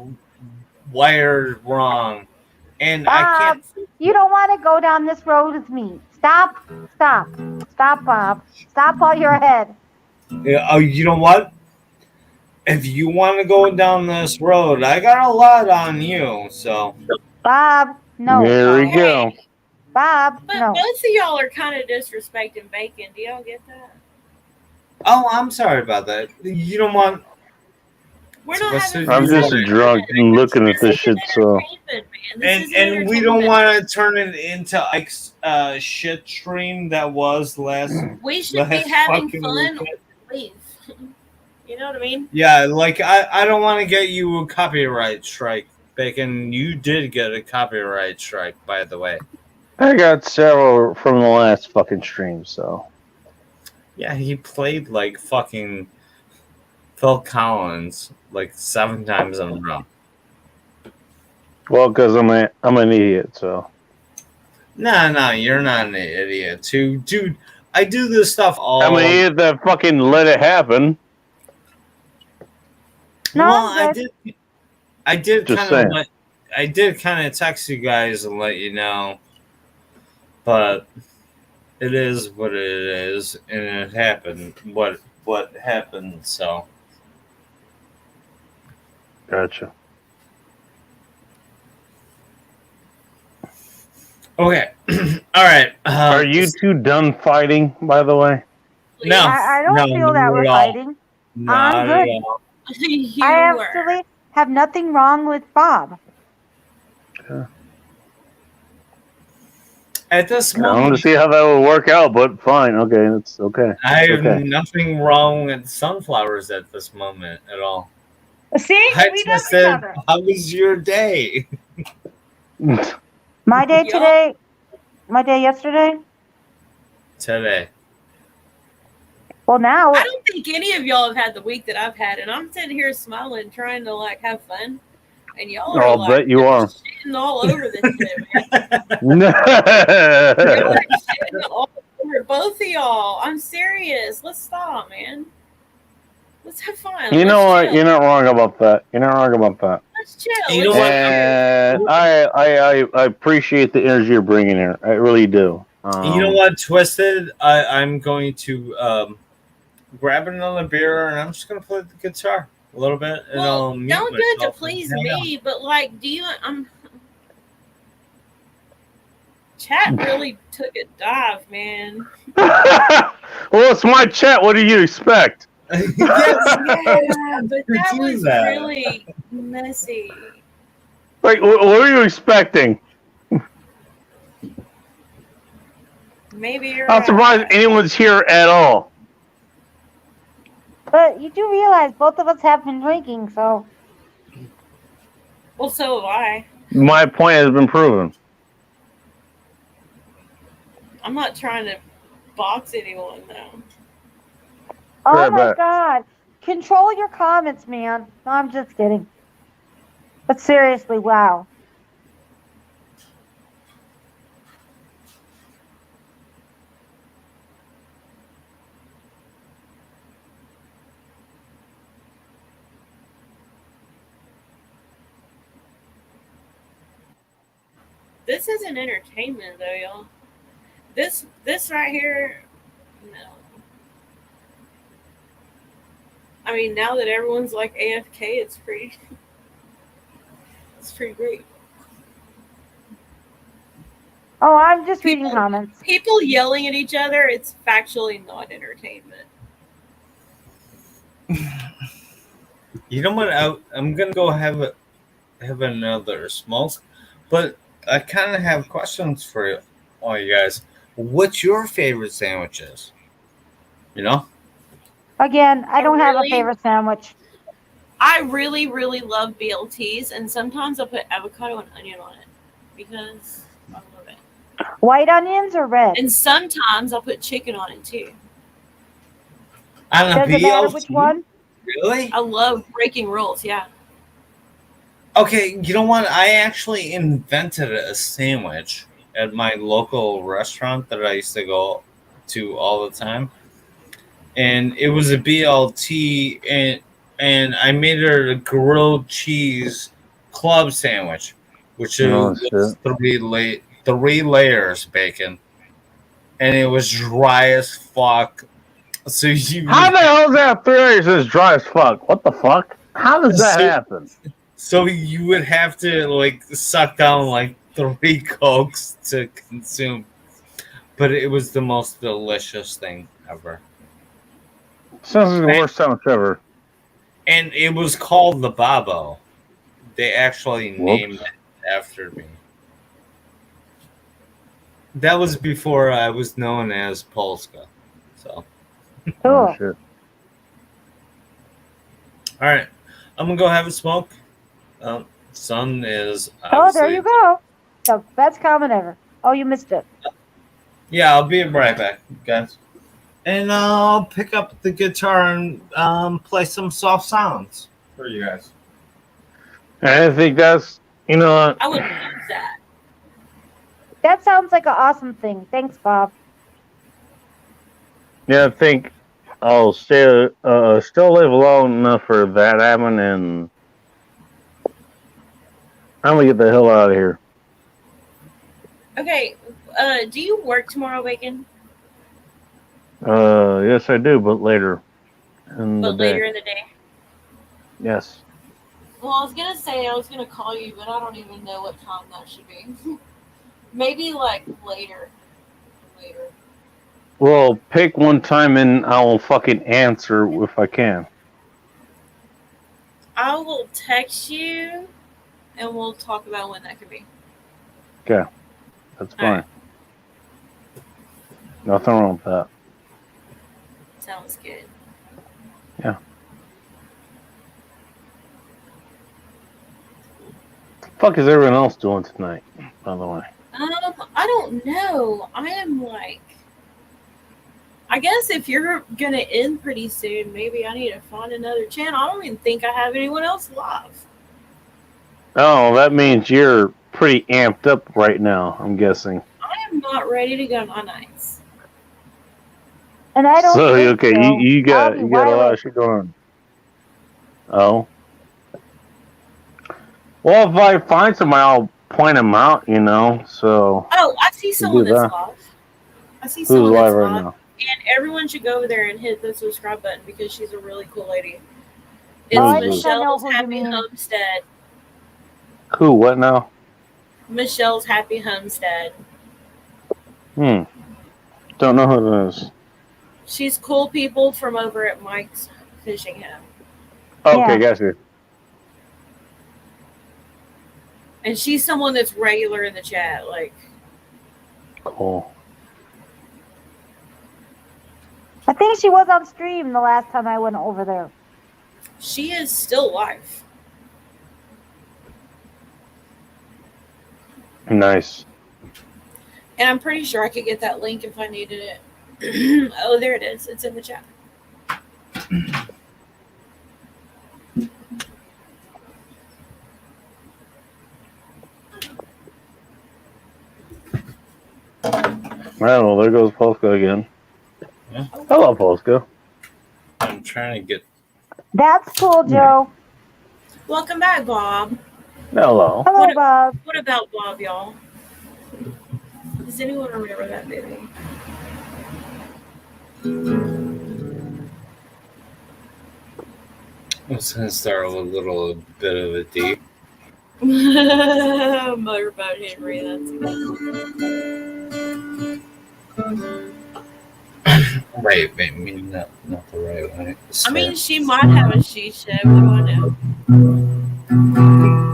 K: wired wrong, and I
C: Bob,
K: can't.
C: you don't want to go down this road with me. Stop, Bob. Stop while you're ahead.
K: Yeah, oh, you know what? If you want to go down this road, I got a lot on you. So
C: Bob, no.
A: There we go.
C: Bob,
J: But
C: no.
J: both of y'all are kind of disrespecting bacon. Do y'all get that?
K: oh, I'm sorry about that. You don't want.
J: We're not
K: What's
J: having
K: the-
A: I'm just drunk and looking at this shit, so.
K: And we don't want to turn it into Ike's shit stream that was last.
J: We should be
K: last
J: having
K: fucking
J: fun.
K: weekend.
J: Leave. You know what I mean?
K: Yeah, like I don't want to get you a copyright strike, Bacon. You did get a copyright strike, by the way.
A: I got several from the last fucking stream, so.
K: Yeah, he played like fucking Phil Collins like 7 times in a row.
A: Well, because I'm an idiot, so.
K: No, you're not an idiot, too, dude. I do this stuff all.
A: I'm an idiot that fucking let it happen.
C: No,
K: Well,
C: I'm
K: I did
A: Just
K: kind
A: saying.
K: of I did kind of text you guys and let you know, but it is what it is, and it happened. What happened? So
A: Gotcha.
K: okay, all right.
A: Are you two done fighting, by the way?
K: No,
C: I don't
K: no,
C: feel that
K: not
C: we're
K: at all.
C: fighting.
K: Not
C: I'm
K: at
C: good.
K: all.
J: You
C: I
J: were.
C: actually have nothing wrong with Bob.
K: At this
A: I want to
K: moment,
A: see how that will work out, but fine. Okay, it's okay.
K: I have
A: Okay.
K: nothing wrong with sunflowers at this moment at all.
C: See,
K: I
C: we
K: just
C: love each
K: said,
C: other.
K: "How was your day?"
C: My day
J: Yeah.
C: today, my day yesterday.
K: Today.
C: Well, now
J: I don't think any of y'all have had the week that I've had, and I'm sitting here smiling, trying to like have fun, and y'all are
A: I'll
J: like
A: bet you are.
J: shitting all over this shit, man. You're like shitting all over both of y'all. I'm serious. Let's stop, man. Let's have fun.
A: You know
J: Let's
A: what?
J: chill.
A: You're not wrong about that. You're not wrong about that.
J: Let's chill.
K: You know
J: Let's
K: what?
A: And I appreciate the energy you're bringing here. I really do.
K: You know what, Twisted? I'm going to grab another beer and I'm just going to play the guitar a little bit. And
J: Well,
K: I'll mute
J: don't do it to
K: myself
J: please
K: and hang out.
J: me, but like, do you? Chat really took a dive, man.
A: Well, it's my chat. What do you expect?
K: Yes,
J: Yeah, but that
K: do
J: was
K: that.
J: really messy.
A: Like, what are you expecting?
J: Maybe you're
A: I'm
J: right.
A: surprised anyone's here at all.
C: but you do realize both of us have been drinking, so
J: Well, so have I.
A: My point has been proven.
J: I'm not trying to box anyone, though.
C: oh
A: Right
C: my
A: back.
C: god, control your comments, man. No, I'm just kidding. But seriously, wow.
J: This isn't entertainment, though, y'all. This right here, no. I mean, now that everyone's like AFK, it's pretty great.
C: Oh, I'm just reading comments.
J: People yelling at each other, it's factually not entertainment.
K: You know what? I'm gonna go have another smoke, but I kind of have questions for all you guys. What's your favorite sandwiches? You know?
C: Again, I don't have a
J: Really?
C: favorite sandwich.
J: I really, really love BLTs, and sometimes I'll put avocado and onion on it because I love it.
C: White onions or red?
J: And sometimes I'll put chicken on it too.
K: On a
C: Does it matter
K: BLT?
C: which one?
K: Really?
J: I love breaking rules, yeah.
K: Okay, you know what? I actually invented a sandwich at my local restaurant that I used to go to all the time. And it was a BLT, and I made it a grilled cheese club sandwich, which is three layers bacon. And it was dry as fuck. So
A: How the hell is that 3 layers as dry as fuck? What the fuck? How does that happen?
K: So you would have to like suck down like 3 Cokes to consume. But it was the most delicious thing ever.
A: Sounds like the worst sandwich ever.
K: And it was called the Babo. They actually named it after me. That was before I was known as Polska. So.
A: Oh, shit.
K: All right, I'm gonna go have a smoke. Sun is.
C: Oh, there you go. The best comment ever. Oh, you missed it.
K: Yeah, I'll be right back, guys. And I'll pick up the guitar and play some soft sounds for you guys.
A: I think that's, you know,
J: I would love that.
C: That sounds like an awesome thing. Thanks, Bob.
A: yeah, I think I'll still live long enough for that happen, and I'm gonna get the hell out of here.
J: Okay, do you work tomorrow, Bacon?
A: Yes, I do, but later in the
J: But
A: day.
J: later in the day?
A: Yes.
J: Well, I was gonna say I was gonna call you, but I don't even know what time that should be. Maybe like later.
A: Well, pick one time and I will fucking answer if I can.
J: I will text you, and we'll talk about when that could be.
A: Okay, that's fine. Nothing wrong with that.
J: Sounds good.
A: Yeah. Fuck is everyone else doing tonight, by the way?
J: I don't know. I am like, I guess if you're gonna end pretty soon, maybe I need to find another channel. I don't even think I have anyone else live.
A: Oh, that means you're pretty amped up right now, I'm guessing.
J: I am not ready to go on nights.
C: And I don't.
A: So,
C: think
A: okay,
C: so.
A: you got
C: I'll be
A: a lot
C: wireless.
A: of shit going on. Oh. Well, if I find somebody, I'll point them out, you know, so.
J: Oh, I see someone
A: do
J: that's
A: that.
J: live. I see
A: Who's
J: someone that's
A: live right
J: live.
A: now?
J: And everyone should go over there and hit the subscribe button because she's a really cool lady.
A: Who
J: It's
A: is it?
C: I know
J: Michelle's
C: who you
J: Happy
C: mean.
J: Homestead.
A: Who, what now?
J: Michelle's Happy Homestead.
A: Don't know who it is.
J: She's cool people from over at Mike's Fishing Home.
A: Okay, gotcha.
J: And she's someone that's regular in the chat. Like,
A: Cool.
C: I think she was on stream the last time I went over there.
J: she is still alive.
A: Nice.
J: And I'm pretty sure I could get that link if I needed it. Oh, there it is. It's in the chat.
A: Well, there goes Polska again.
K: Yeah.
A: Hello, Polska.
K: I'm trying to get.
C: That's cool, Joe.
J: Welcome back, Bob.
A: Hello.
C: Hello, Bob.
J: What about Bob, y'all? Does anyone remember that movie?
K: I was gonna start with a little bit of a D.
J: Motorboat Henry, that's
K: Right, I mean, not the right way.
J: I mean, she might have a she shed. What do I know?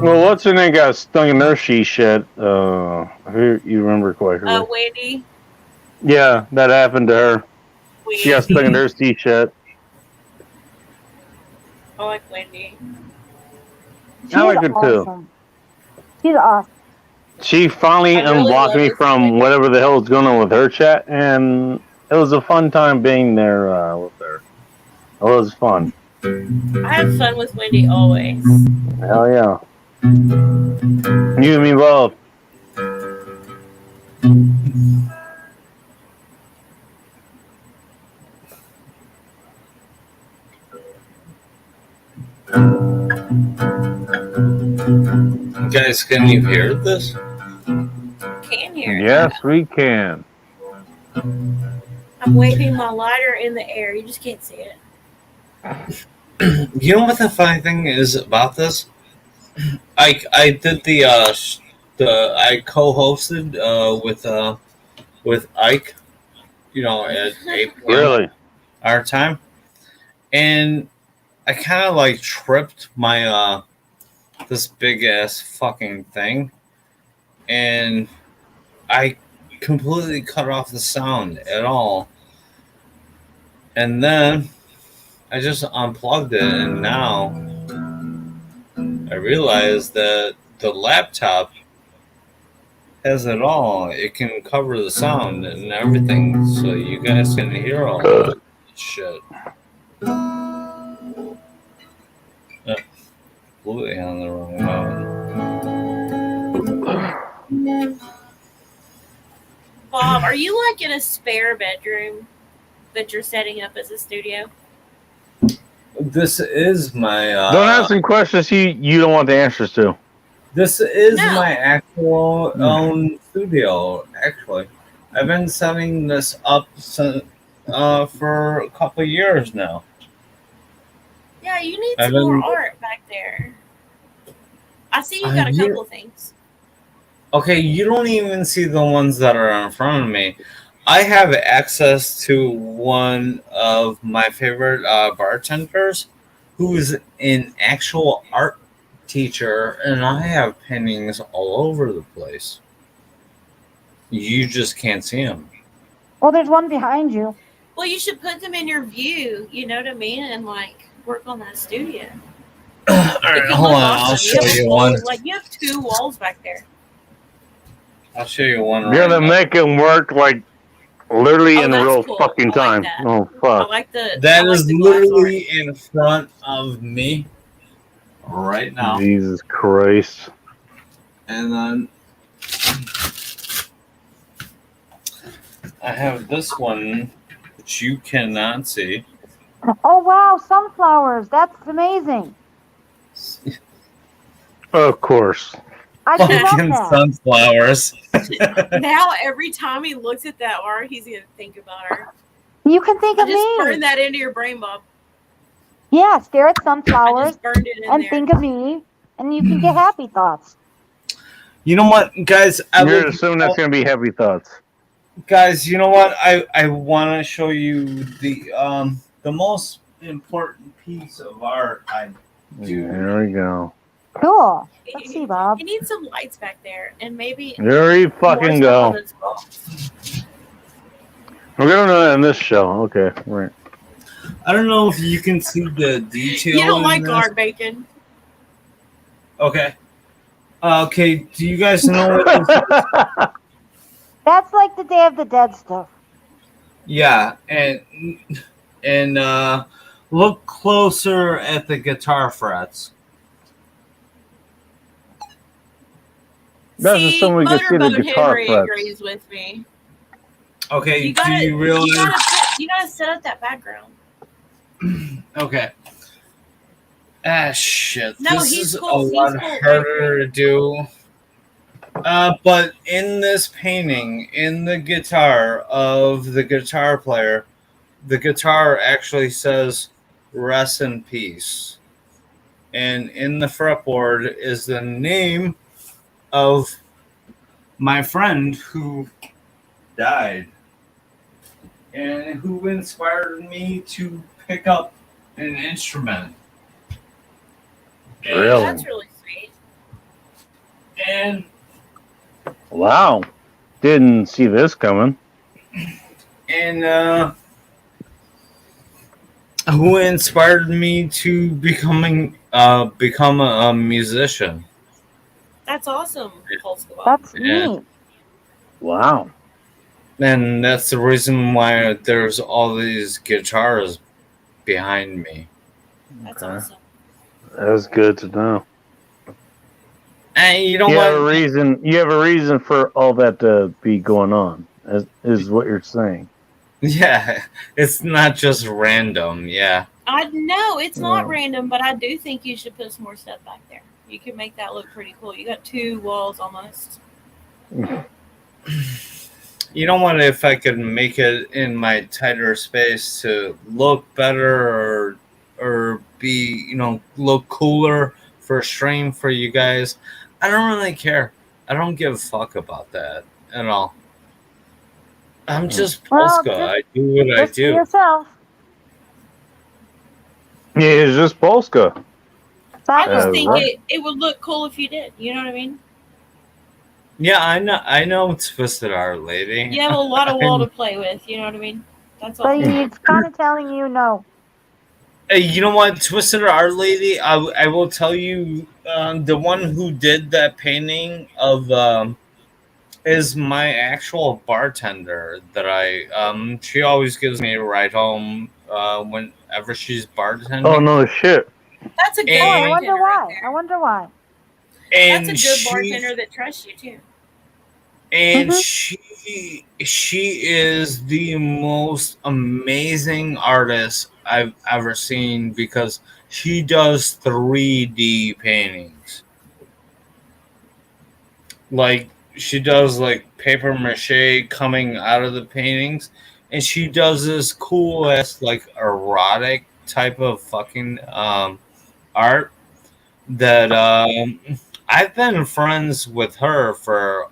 A: Well, what's her name got stung in her she shed? Who you remember quite right?
J: Wendy.
A: Yeah, that happened to her. She got stung in her she shed.
J: I like Wendy.
A: I like her too.
C: She's awesome.
A: She finally
J: I really
A: unblocked
J: love
A: me
J: this
A: from
J: lady.
A: whatever the hell is going on with her chat, and it was a fun time being there with her. It was fun.
J: I have fun with Wendy always.
A: Hell yeah. You and me both.
K: Guys, can you hear this?
J: Can hear it.
A: Yes, we can.
J: I'm waving my lighter in the air. You just can't see it.
K: You know what the funny thing is about this? I did I co-hosted with Ike, you know, at 8 p.m.
A: Really?
K: our time, and I kind of like tripped my this big ass fucking thing, and I completely cut off the sound at all, and then I just unplugged it, and now I realized that the laptop has it all. It can cover the sound and everything, so you guys can hear all that shit. Completely on the wrong one.
J: Bob, are you like in a spare bedroom that you're setting up as a studio?
K: This is my.
A: Don't ask some questions you don't want the answers to.
K: This is
J: No.
K: my actual own studio. Actually, I've been setting this up for a couple of years now.
J: Yeah, you need
K: I've
J: some more
K: been-
J: art back there. I see you got a
K: you-
J: couple things.
K: Okay, you don't even see the ones that are in front of me. I have access to one of my favorite bartenders who is an actual art teacher, and I have paintings all over the place. You just can't see them.
C: Well, there's one behind you.
J: Well, you should put them in your view, you know what I mean? And like work on that studio.
K: All right, hold on. I'll show you one.
J: Like you have 2 walls back there.
K: I'll show you one.
A: You're
K: Right
A: gonna
K: now.
A: make them work like literally
J: Oh,
A: in
J: that's
A: real
J: cool.
A: fucking
J: I like
A: time.
J: that.
A: Oh
J: I
A: fuck.
J: like the.
K: That
J: I like
K: is
J: the glass
K: literally in front of me right now.
A: Jesus Christ.
K: And then I have this one, which you cannot see.
C: Oh wow, sunflowers! That's amazing.
A: Of course.
C: I do love
K: Fucking
C: that.
K: sunflowers.
J: Now every time he looks at that art, he's gonna think about her.
C: You can think
J: I
C: of
J: just
C: me.
J: burned that into your brain, Bob.
C: Yeah, stare at
J: I
C: sunflowers
J: just burned it in
C: and
J: there.
C: think of me, and you can get happy thoughts.
K: You know what, guys?
A: You're gonna assume that's gonna be heavy thoughts.
K: Guys, you know what? I want to show you the most important piece of art I do.
A: There we go.
C: Cool. Let's see, Bob.
J: You need some lights back there, and maybe
A: There you fucking
J: more stuff on
A: go.
J: this wall.
A: We're gonna end this show. Okay, right.
K: I don't know if you can see the detail.
J: You don't
K: in
J: like
K: this.
J: art bacon.
K: Okay. Okay. Do you guys know what this is?
C: That's like the Day of the Dead stuff.
K: Yeah, and look closer at the guitar frets.
A: That's
J: See,
A: just so we can see the
J: Motorboat
A: guitar
J: Henry
A: frets.
J: agrees with me.
K: Okay,
J: You gotta,
K: do you realize?
J: you gotta set up that background.
K: Okay. Ah, shit.
J: No,
K: this
J: he's
K: is
J: cool.
K: a
J: He's
K: lot
J: cool.
K: harder to do. But in this painting, in the guitar of the guitar player, the guitar actually says "Rest in Peace," and in the fretboard is the name of my friend who died and who inspired me to pick up an instrument.
A: Really?
J: That's really sweet.
K: And
A: Wow. Didn't see this coming.
K: and who inspired me to become a musician.
J: That's awesome, Polska.
C: That's
K: Yeah.
C: neat.
A: Wow.
K: And that's the reason why there's all these guitars behind me.
J: That's
A: Okay.
J: awesome.
A: That's good to know.
K: And you know
A: You have a
K: what?
A: reason. You have a reason for all that to be going on. Is what you're saying.
K: Yeah, it's not just random. Yeah.
J: I know it's not
A: Yeah.
J: random, but I do think you should put some more stuff back there. You can make that look pretty cool. You got 2 walls almost.
K: You know what? If I could make it in my tighter space to look better or be, look cooler for a stream for you guys, I don't really care. I don't give a fuck about that at all. I'm just
C: Well,
K: Polska. I do what I
C: Just be
K: do.
C: yourself.
A: Yeah, it's just Polska.
J: I just
A: Uh,
J: think
A: right.
J: it would look cool if you did. You know what I mean?
K: Yeah, I know Twisted Art Lady.
J: You have a lot of wall to play with. You know what I mean? That's all.
C: But it's kind of telling you no.
K: Hey, you know what, Twisted Art Lady? I will tell you, the one who did that painting of is my actual bartender. That she always gives me a ride home whenever she's bartending.
A: Oh no shit.
J: That's a good
C: Oh, I
J: bartender.
C: wonder
J: right
C: why.
J: there.
C: I wonder why.
K: And
J: That's a good bartender that trusts you too.
K: And
C: Mhm.
K: she is the most amazing artist I've ever seen because she does 3D paintings. Like she does like paper mache coming out of the paintings, and she does this cool ass like erotic type of fucking art that I've been friends with her for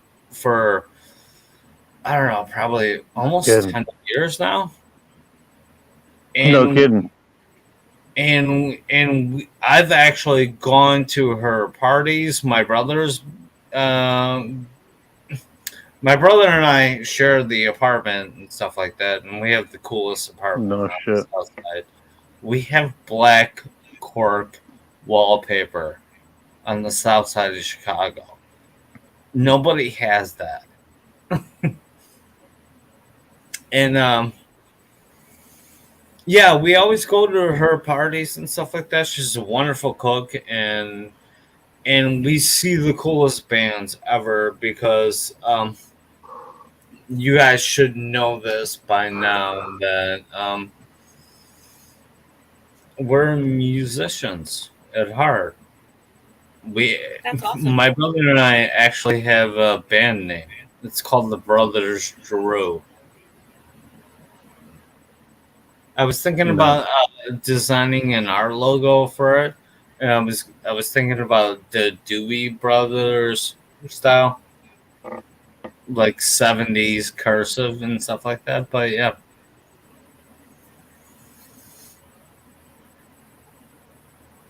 K: I don't know, probably almost
A: Kidding.
K: 10 years now. And,
A: No kidding.
K: And I've actually gone to her parties. My brother and I share the apartment and stuff like that, and we have the coolest apartment
A: No
K: on
A: shit.
K: the south side. We have black cork wallpaper on the south side of Chicago. Nobody has that. And yeah, we always go to her parties and stuff like that. She's a wonderful cook, and we see the coolest bands ever because you guys should know this by now that we're musicians at heart.
J: That's awesome.
K: My brother and I actually have a band name. It's called the Brothers Drew. I was thinking about designing an art logo for it, and I was thinking about the Dewey Brothers style, like 70s cursive and stuff like that. But yeah,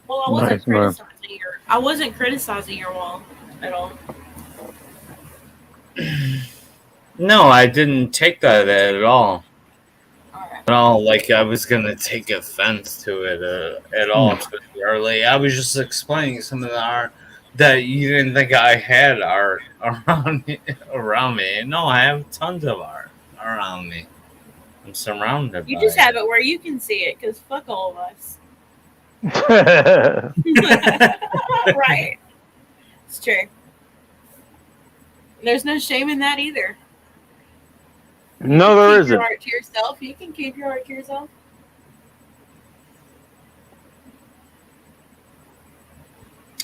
J: Well, I wasn't criticizing your wall at all.
K: no, I didn't take that at all. No, like I was gonna take offense to it at all. Especially early, I was just explaining some of the art that you didn't think I had art around me. No, I have tons of art around me. I'm surrounded.
J: You
K: by
J: just
K: it.
J: have it where you can see it, because fuck all of us. Right. It's true. There's no shame in that either.
A: No, there
J: Keep
A: isn't.
J: your art to yourself. You can keep your art to yourself.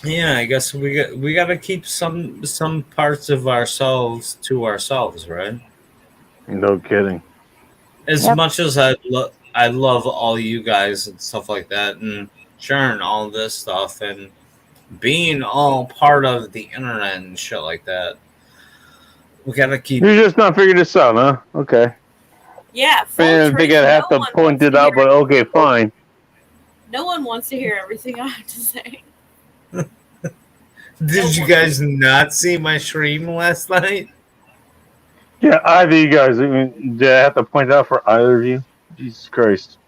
K: Yeah, I guess we got to keep some parts of ourselves to ourselves, right?
A: No kidding.
K: As
C: Yep.
K: much as I love all you guys and stuff like that, and sharing all this stuff and being all part of the internet and shit like that. We gotta keep.
A: You're just not figuring this out, huh? Okay.
J: Yeah,
A: I didn't think I'd have to point it out, but okay, fine.
J: No one wants to hear everything I have to say.
K: Did you guys not see my stream last night?
A: Yeah, either of you guys. I mean, did I have to point it out for either of you? Jesus Christ.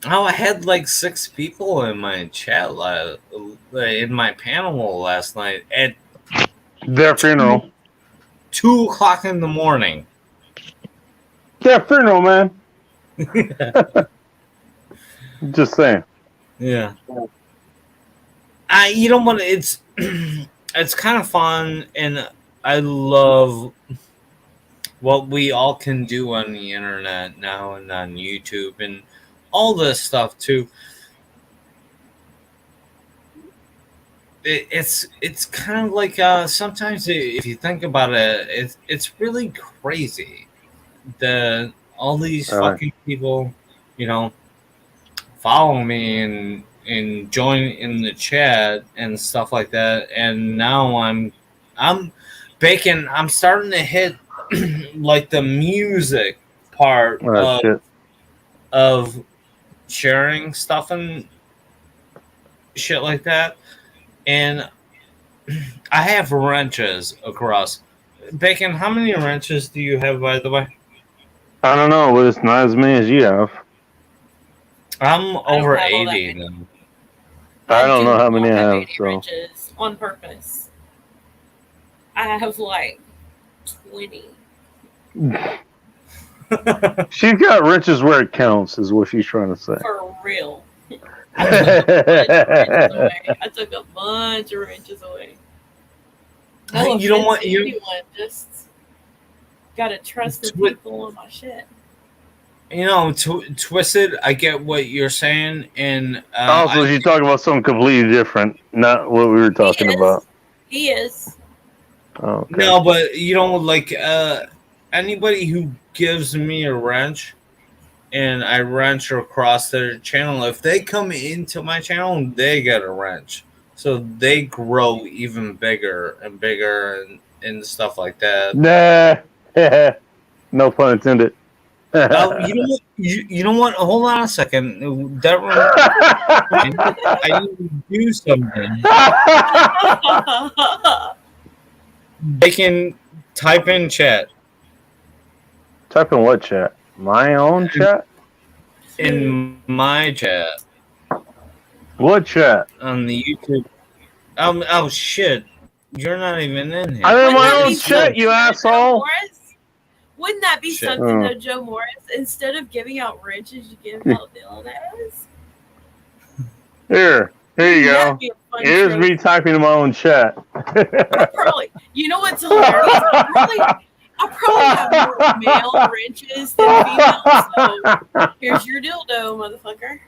K: Oh, I had like 6 people in my chat, in my panel last night at
A: Their funeral.
K: 2 o'clock in the morning.
A: Their funeral, man. Just saying.
K: Yeah. You know what? It's it's kind of fun, and I love what we all can do on the internet now and on YouTube and all this stuff too. It's kind of like sometimes if you think about it, it's really crazy that all these fucking people, you know, follow me and join in the chat and stuff like that. And now I'm Bacon. I'm starting to hit like the music part of sharing stuff and shit like that. And I have wrenches across. Bacon, how many wrenches do you have, by the way?
A: I don't know, but it's not as many as you have.
K: I'm over 80 now.
A: I don't know how many I have. So.
J: Wrenches on purpose. I have like 20.
A: She's got wrenches where it counts, is what she's trying to say.
J: For real. I took a bunch of wrenches away. No
K: You don't want
J: anyone, just gotta trust the people on my shit.
K: You know, Twisted, I get what you're saying, and
A: also, she's talking about something completely different, not what we were talking about.
J: He is.
A: Oh, okay.
K: No, but you know, like anybody who gives me a wrench, and I wrench across their channel, if they come into my channel, they get a wrench, so they grow even bigger and bigger and stuff like that.
A: Nah, no pun intended.
K: You know what? You know what? Hold on a second. That I need to do something. They can type in chat.
A: Type in what chat? My own chat?
K: In my chat.
A: What chat?
K: On the YouTube. Oh shit! You're not even in here.
A: I'm in my own chat, you asshole.
J: Wouldn't that be
K: Shit.
J: something though, Joe Morris? Instead of giving out wrenches, you give out dildos?
A: Here you go.
J: That'd be a fun
A: Here's
J: show.
A: me typing in my own chat.
J: Probably. You know what's hilarious? I probably have more male wrenches than female. So here's your dildo, motherfucker.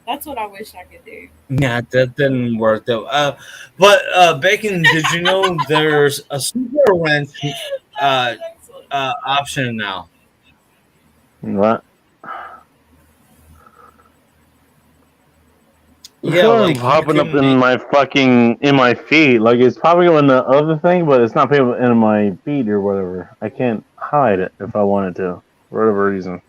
J: That's what I wish I could do.
K: Yeah, that didn't work though. But Bacon, did you know there's a super wrench option now?
A: What?
K: Yeah, like
A: popping up in my feed. Like it's popping up in the other thing, but it's not popping up in my feed or whatever. I can't hide it if I wanted to, for whatever reason.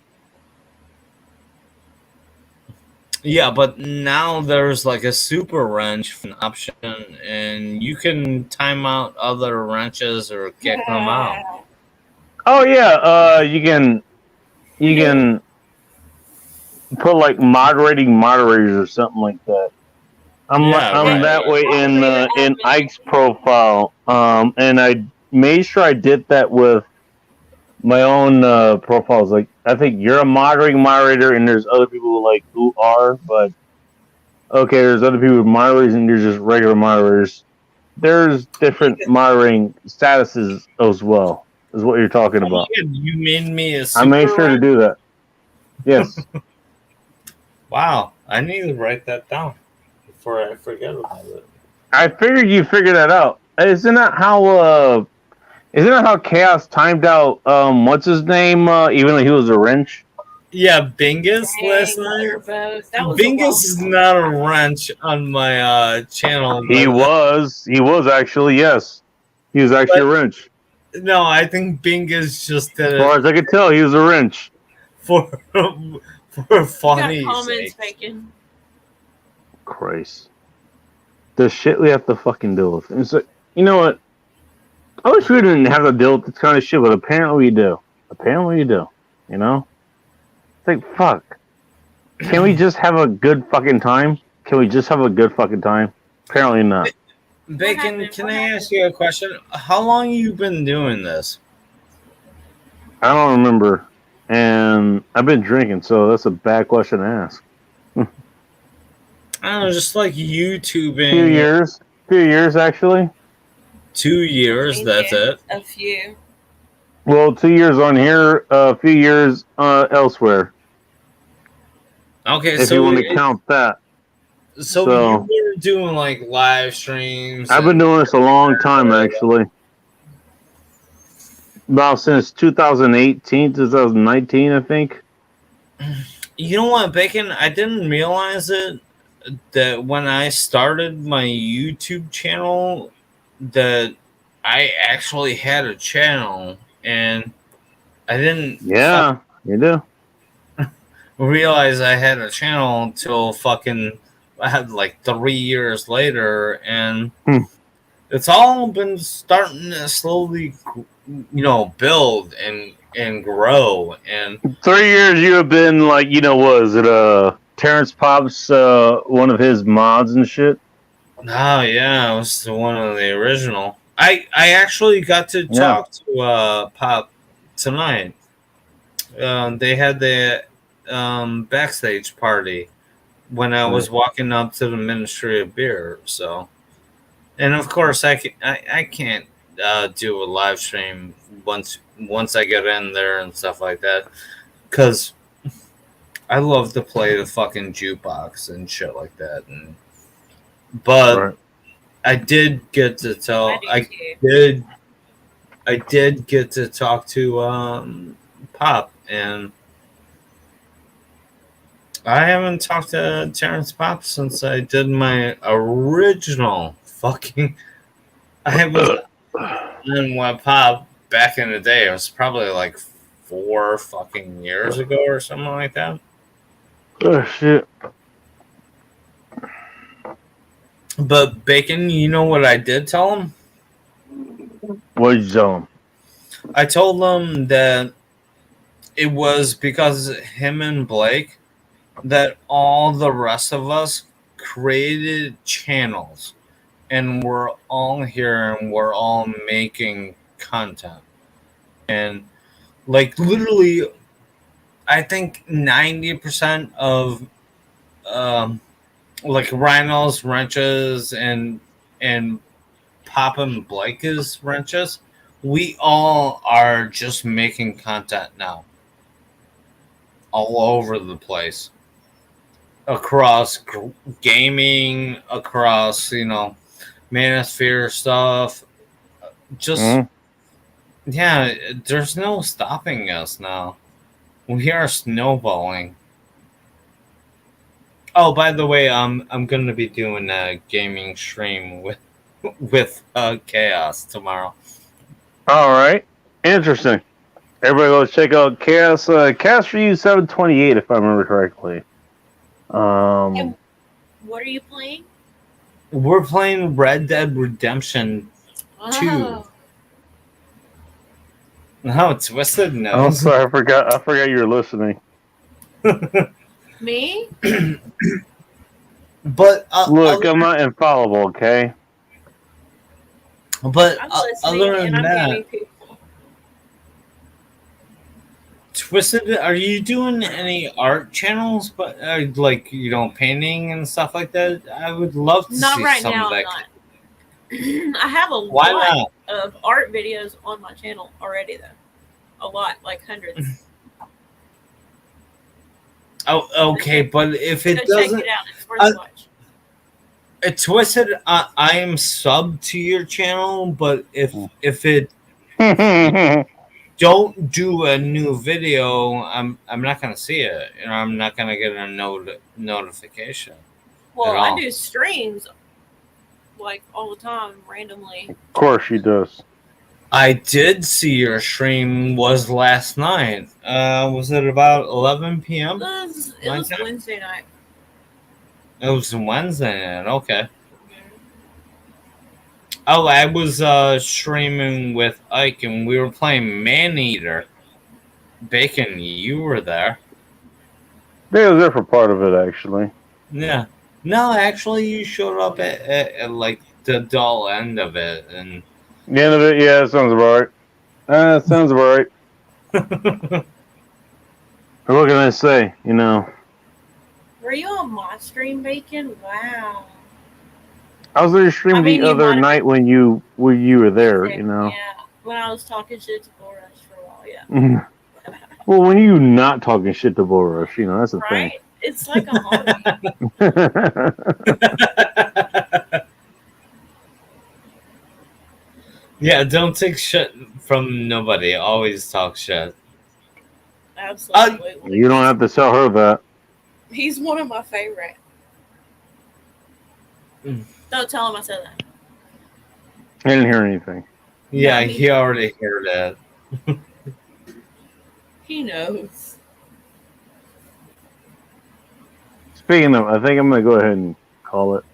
K: Yeah, but now there's like a super wrench option, and you can time out other wrenches or kick them out.
A: Oh yeah, you can put like moderators or something like that. I'm that way in Ike's profile, and I made sure I did that with my own profiles. Like I think you're a moderator, and there's other people who are, but okay, there's other people with moderators, and there's just regular moderators. There's different moderating statuses as well, is what you're talking about.
K: You made me a super
A: I made sure to do that. Yes.
K: Wow, I need to write that down before I forget about it.
A: I figured you figured that out. Isn't that how Chaos timed out what's his name, even though he was a wrench?
K: Yeah, Bingus last night. Bingus is not a wrench on my channel.
A: He was actually, yes. He was actually a wrench.
K: No, I think Bingus just did it.
A: As far as I could tell, he was a wrench.
K: For funny
J: comments
K: sake.
J: making.
A: Christ. The shit we have to fucking deal with. It's like, you know what? I wish we didn't have to deal with this kind of shit, but apparently we do. Apparently we do. You know? It's like, fuck. Can we just have a good fucking time? Can we just have a good fucking time? Apparently not.
K: Bacon, can I ask you a question? How long you been doing this?
A: I don't remember. And I've been drinking, so that's a bad question to ask.
K: I don't know, just like YouTubing.
A: Few years, actually.
K: 2 years, that's it.
J: A few.
A: Well, 2 years on here, a few years elsewhere.
K: Okay,
A: if
K: so
A: you want to count that.
K: So you were doing like live streams.
A: I've been doing this a long time, actually. About since 2018, 2019, I think.
K: You know what, Bacon? I didn't realize it that when I started my YouTube channel that I actually had a channel, and I didn't.
A: Yeah, you do.
K: Realize I had a channel until fucking I had like 3 years later, and it's all been starting to slowly, build and grow. And
A: 3 years you have been like, was it Terrence Pops, one of his mods and shit?
K: Oh yeah, I was the one of the original. I actually got to talk to Pop tonight. They had the backstage party when I was walking up to the Ministry of Beer. So, and of course I can't do a live stream once I get in there and stuff like that, because I love to play the fucking jukebox and shit like that. But I did get to tell. I did get to talk to Pop, and I haven't talked to Terrence Pop since I did my original fucking. I was in with Pop back in the day. It was probably like 4 fucking years ago or something like that.
A: Oh shit.
K: But Bacon, you know what I did tell him?
A: What did you tell him?
K: I told him that it was because him and Blake that all the rest of us created channels, and we're all here and we're all making content. And like literally, I think 90% of like Rhino's wrenches and Pop and Blake's wrenches, we all are just making content now, all over the place, across gaming, across Manosphere stuff. Just yeah, there's no stopping us now. We are snowballing. Oh, by the way, I'm going to be doing a gaming stream with Chaos tomorrow.
A: All right, interesting. Everybody go check out Chaos. Chaos for You 728, if I remember correctly.
J: And what are you playing?
K: We're playing Red Dead Redemption 2.
J: Oh.
K: No, Twisted no.
A: Oh, sorry, I forgot you were listening.
J: Me?
K: But
A: look, I'm not infallible, okay?
K: But
J: I'm
K: other than
J: and I'm
K: that, Twisted, are you doing any art channels? But like painting and stuff like that? I would love to
J: Not
K: see
J: right
K: some
J: now.
K: of that.
J: I'm not. I have a
K: Why
J: lot of art videos on my channel already, though. A lot, like hundreds.
K: Oh, okay, but if it
J: Go check
K: doesn't,
J: it out. It's worth a watch.
K: Twisted, I am sub to your channel, but if it don't do a new video, I'm not gonna see it. You know, I'm not gonna get a notification.
J: Well,
K: at
J: I
K: all.
J: do streams like all the time, randomly.
A: Of course she does.
K: I did see your stream was last night. Was it about 11 p.m.?
J: It was Wednesday night.
K: It was Wednesday night. Okay. Oh, I was streaming with Ike, and we were playing Maneater. Bacon, you were there.
A: Yeah, I was there for part of it, actually.
K: Yeah. No, actually, you showed up at like the dull end of it, and
A: The end of it, yeah, that sounds about right. Sounds about right. What can I say? You know,
J: Were you on my stream, Bacon? Wow.
A: I was there streaming
J: you
A: the other
J: might have-
A: night when you were there. You know.
J: Yeah, when I was talking shit to Bull Rush for a while, yeah.
A: Well, when you not talking shit to Bull Rush, you know that's the
J: Right? It's like a hobby.
A: thing.
K: yeah, don't take shit from nobody. Always talk shit.
J: Absolutely.
A: You don't have to tell her that.
J: He's one of my favorite. Don't tell him I said that.
A: I didn't hear anything.
K: Yeah, he already heard that.
J: He knows.
A: Speaking of, I think I'm gonna go ahead and call it.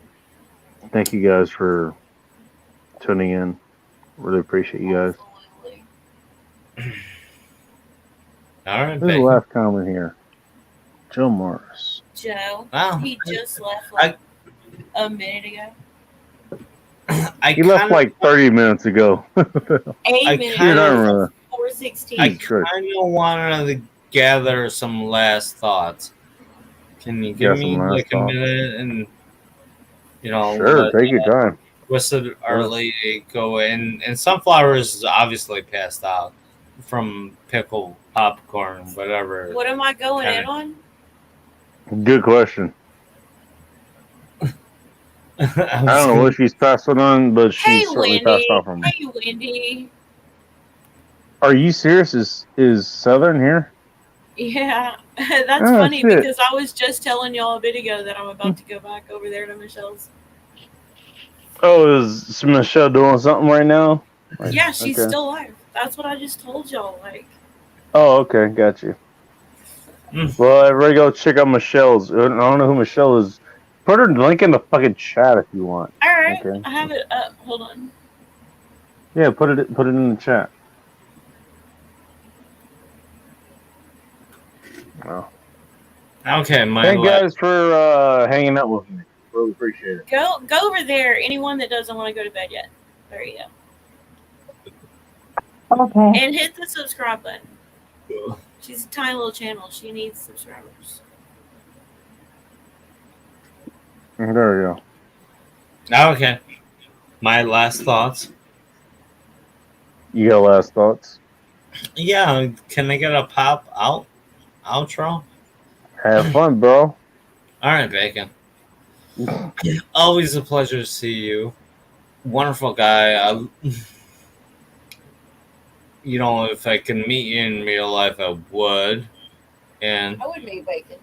A: Thank you guys for tuning in. Really appreciate you guys.
K: All right,
A: Who's the last comment here? Joe Morris.
J: Joe,
K: Wow.
J: he just left like a minute ago.
A: He left like 30 minutes ago.
J: 8
K: I
J: minutes.
K: kinda-
A: I don't remember.
J: 4:16.
K: I kind of wanted to gather some last thoughts. Can you give
A: Got
K: me
A: some last
K: like a
A: thoughts.
K: minute and
A: Sure,
K: let,
A: take your time.
K: Twisted our lady go in, and Sunflowers is obviously passed out from pickle popcorn, whatever.
J: What am I going in
K: kinda-
J: on?
A: Good question. I don't know what she's passing on, but she's
J: Hey,
A: certainly
J: Wendy.
A: passed off from me.
J: Hey, Wendy.
A: Are you serious? Is Southern here?
J: Yeah, that's
A: Oh,
J: funny
A: shit.
J: because I was just telling y'all a bit ago that I'm about to go back over there to Michelle's.
A: Oh, is Michelle doing something right now? Like,
J: Yeah, she's
A: okay.
J: still alive. That's what I just told y'all. Like,
A: Oh, okay, got you. Well, everybody go check out Michelle's. I don't know who Michelle is. Put her link in the fucking chat if you want.
J: all right,
A: Okay.
J: I have it up. Hold on.
A: Yeah, put it in the chat. Wow.
K: Okay, my
A: Thank
K: la-
A: guys for hanging out with me. Really appreciate it.
J: Go over there. Anyone that doesn't want to go to bed yet. There you go.
C: Okay.
J: And hit the subscribe button. She's a tiny little channel. She needs subscribers.
A: There we go.
K: Okay, my last thoughts.
A: You got last thoughts?
K: Yeah, can I get a pop out outro?
A: Have fun, bro.
K: All right, Bacon. Always a pleasure to see you. Wonderful guy. You know, if I can meet you in real life, I would. And
J: I would meet Bacon.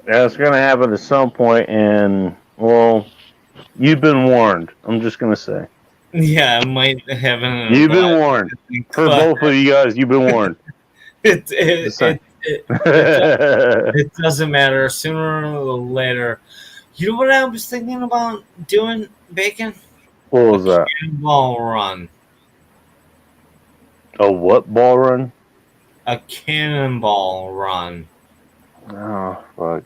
A: That's gonna happen at some point, and well, you've been warned. I'm just gonna say.
K: yeah, I might have an.
A: You've been warned. For
K: but
A: both of you guys, you've been warned.
K: It doesn't matter. Sooner or later. You know what I was thinking about doing, Bacon?
A: What was that?
K: Cannonball run.
A: A what ball run?
K: A cannonball run.
A: Oh fuck.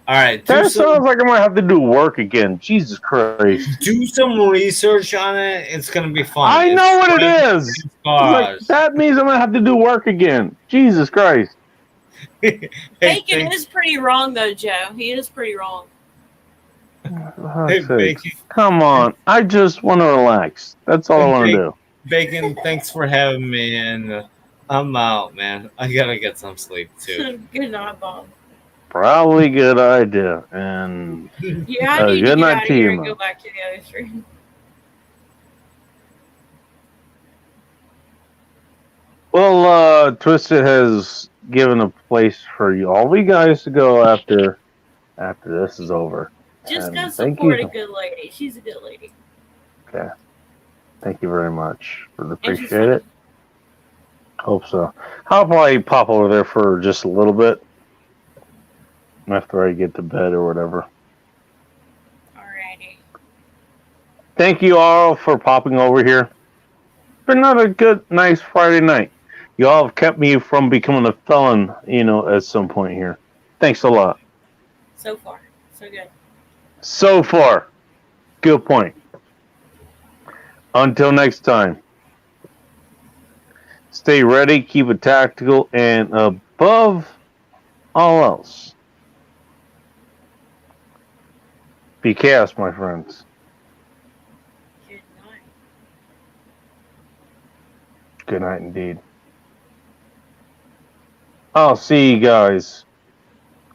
K: All right,
A: That sounds like I'm gonna have to do work again. Jesus Christ.
K: do some research on it. It's gonna be fun.
A: I know what it is.
K: It's
A: Like, that means I'm gonna have to do work again. Jesus Christ.
J: Bacon is pretty wrong, though, Joe. He is pretty wrong.
K: Hey, Bacon.
A: Come on. I just want to relax. That's all I want to do.
K: Bacon, thanks for having me, and I'm out, man. I gotta get some sleep too.
J: Good night, Bob.
A: Probably a good idea. And
J: Yeah, I need to
A: good
J: get
A: night
J: out of
A: to
J: here
A: you,
J: and
A: man.
J: go back to the other stream.
A: Well, Twisted has given a place for all you guys to go after this is over.
J: Just
A: And
J: go
A: thank
J: support a
A: you.
J: good lady. She's a good lady.
A: Okay. Thank you very much. Really
J: And she's
A: appreciate it. Hope so. I'll probably pop over there for just a little bit after I get to bed or whatever.
J: Alrighty.
A: Thank you all for popping over here. It's been another good, nice Friday night. You all have kept me from becoming a felon, at some point here. Thanks a lot.
J: So far, so good.
A: So far, good point. Until next time, stay ready, keep it tactical, and above all else, be chaos, my friends.
J: Good night.
A: Good night indeed. I'll see you guys,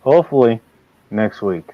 A: hopefully, next week.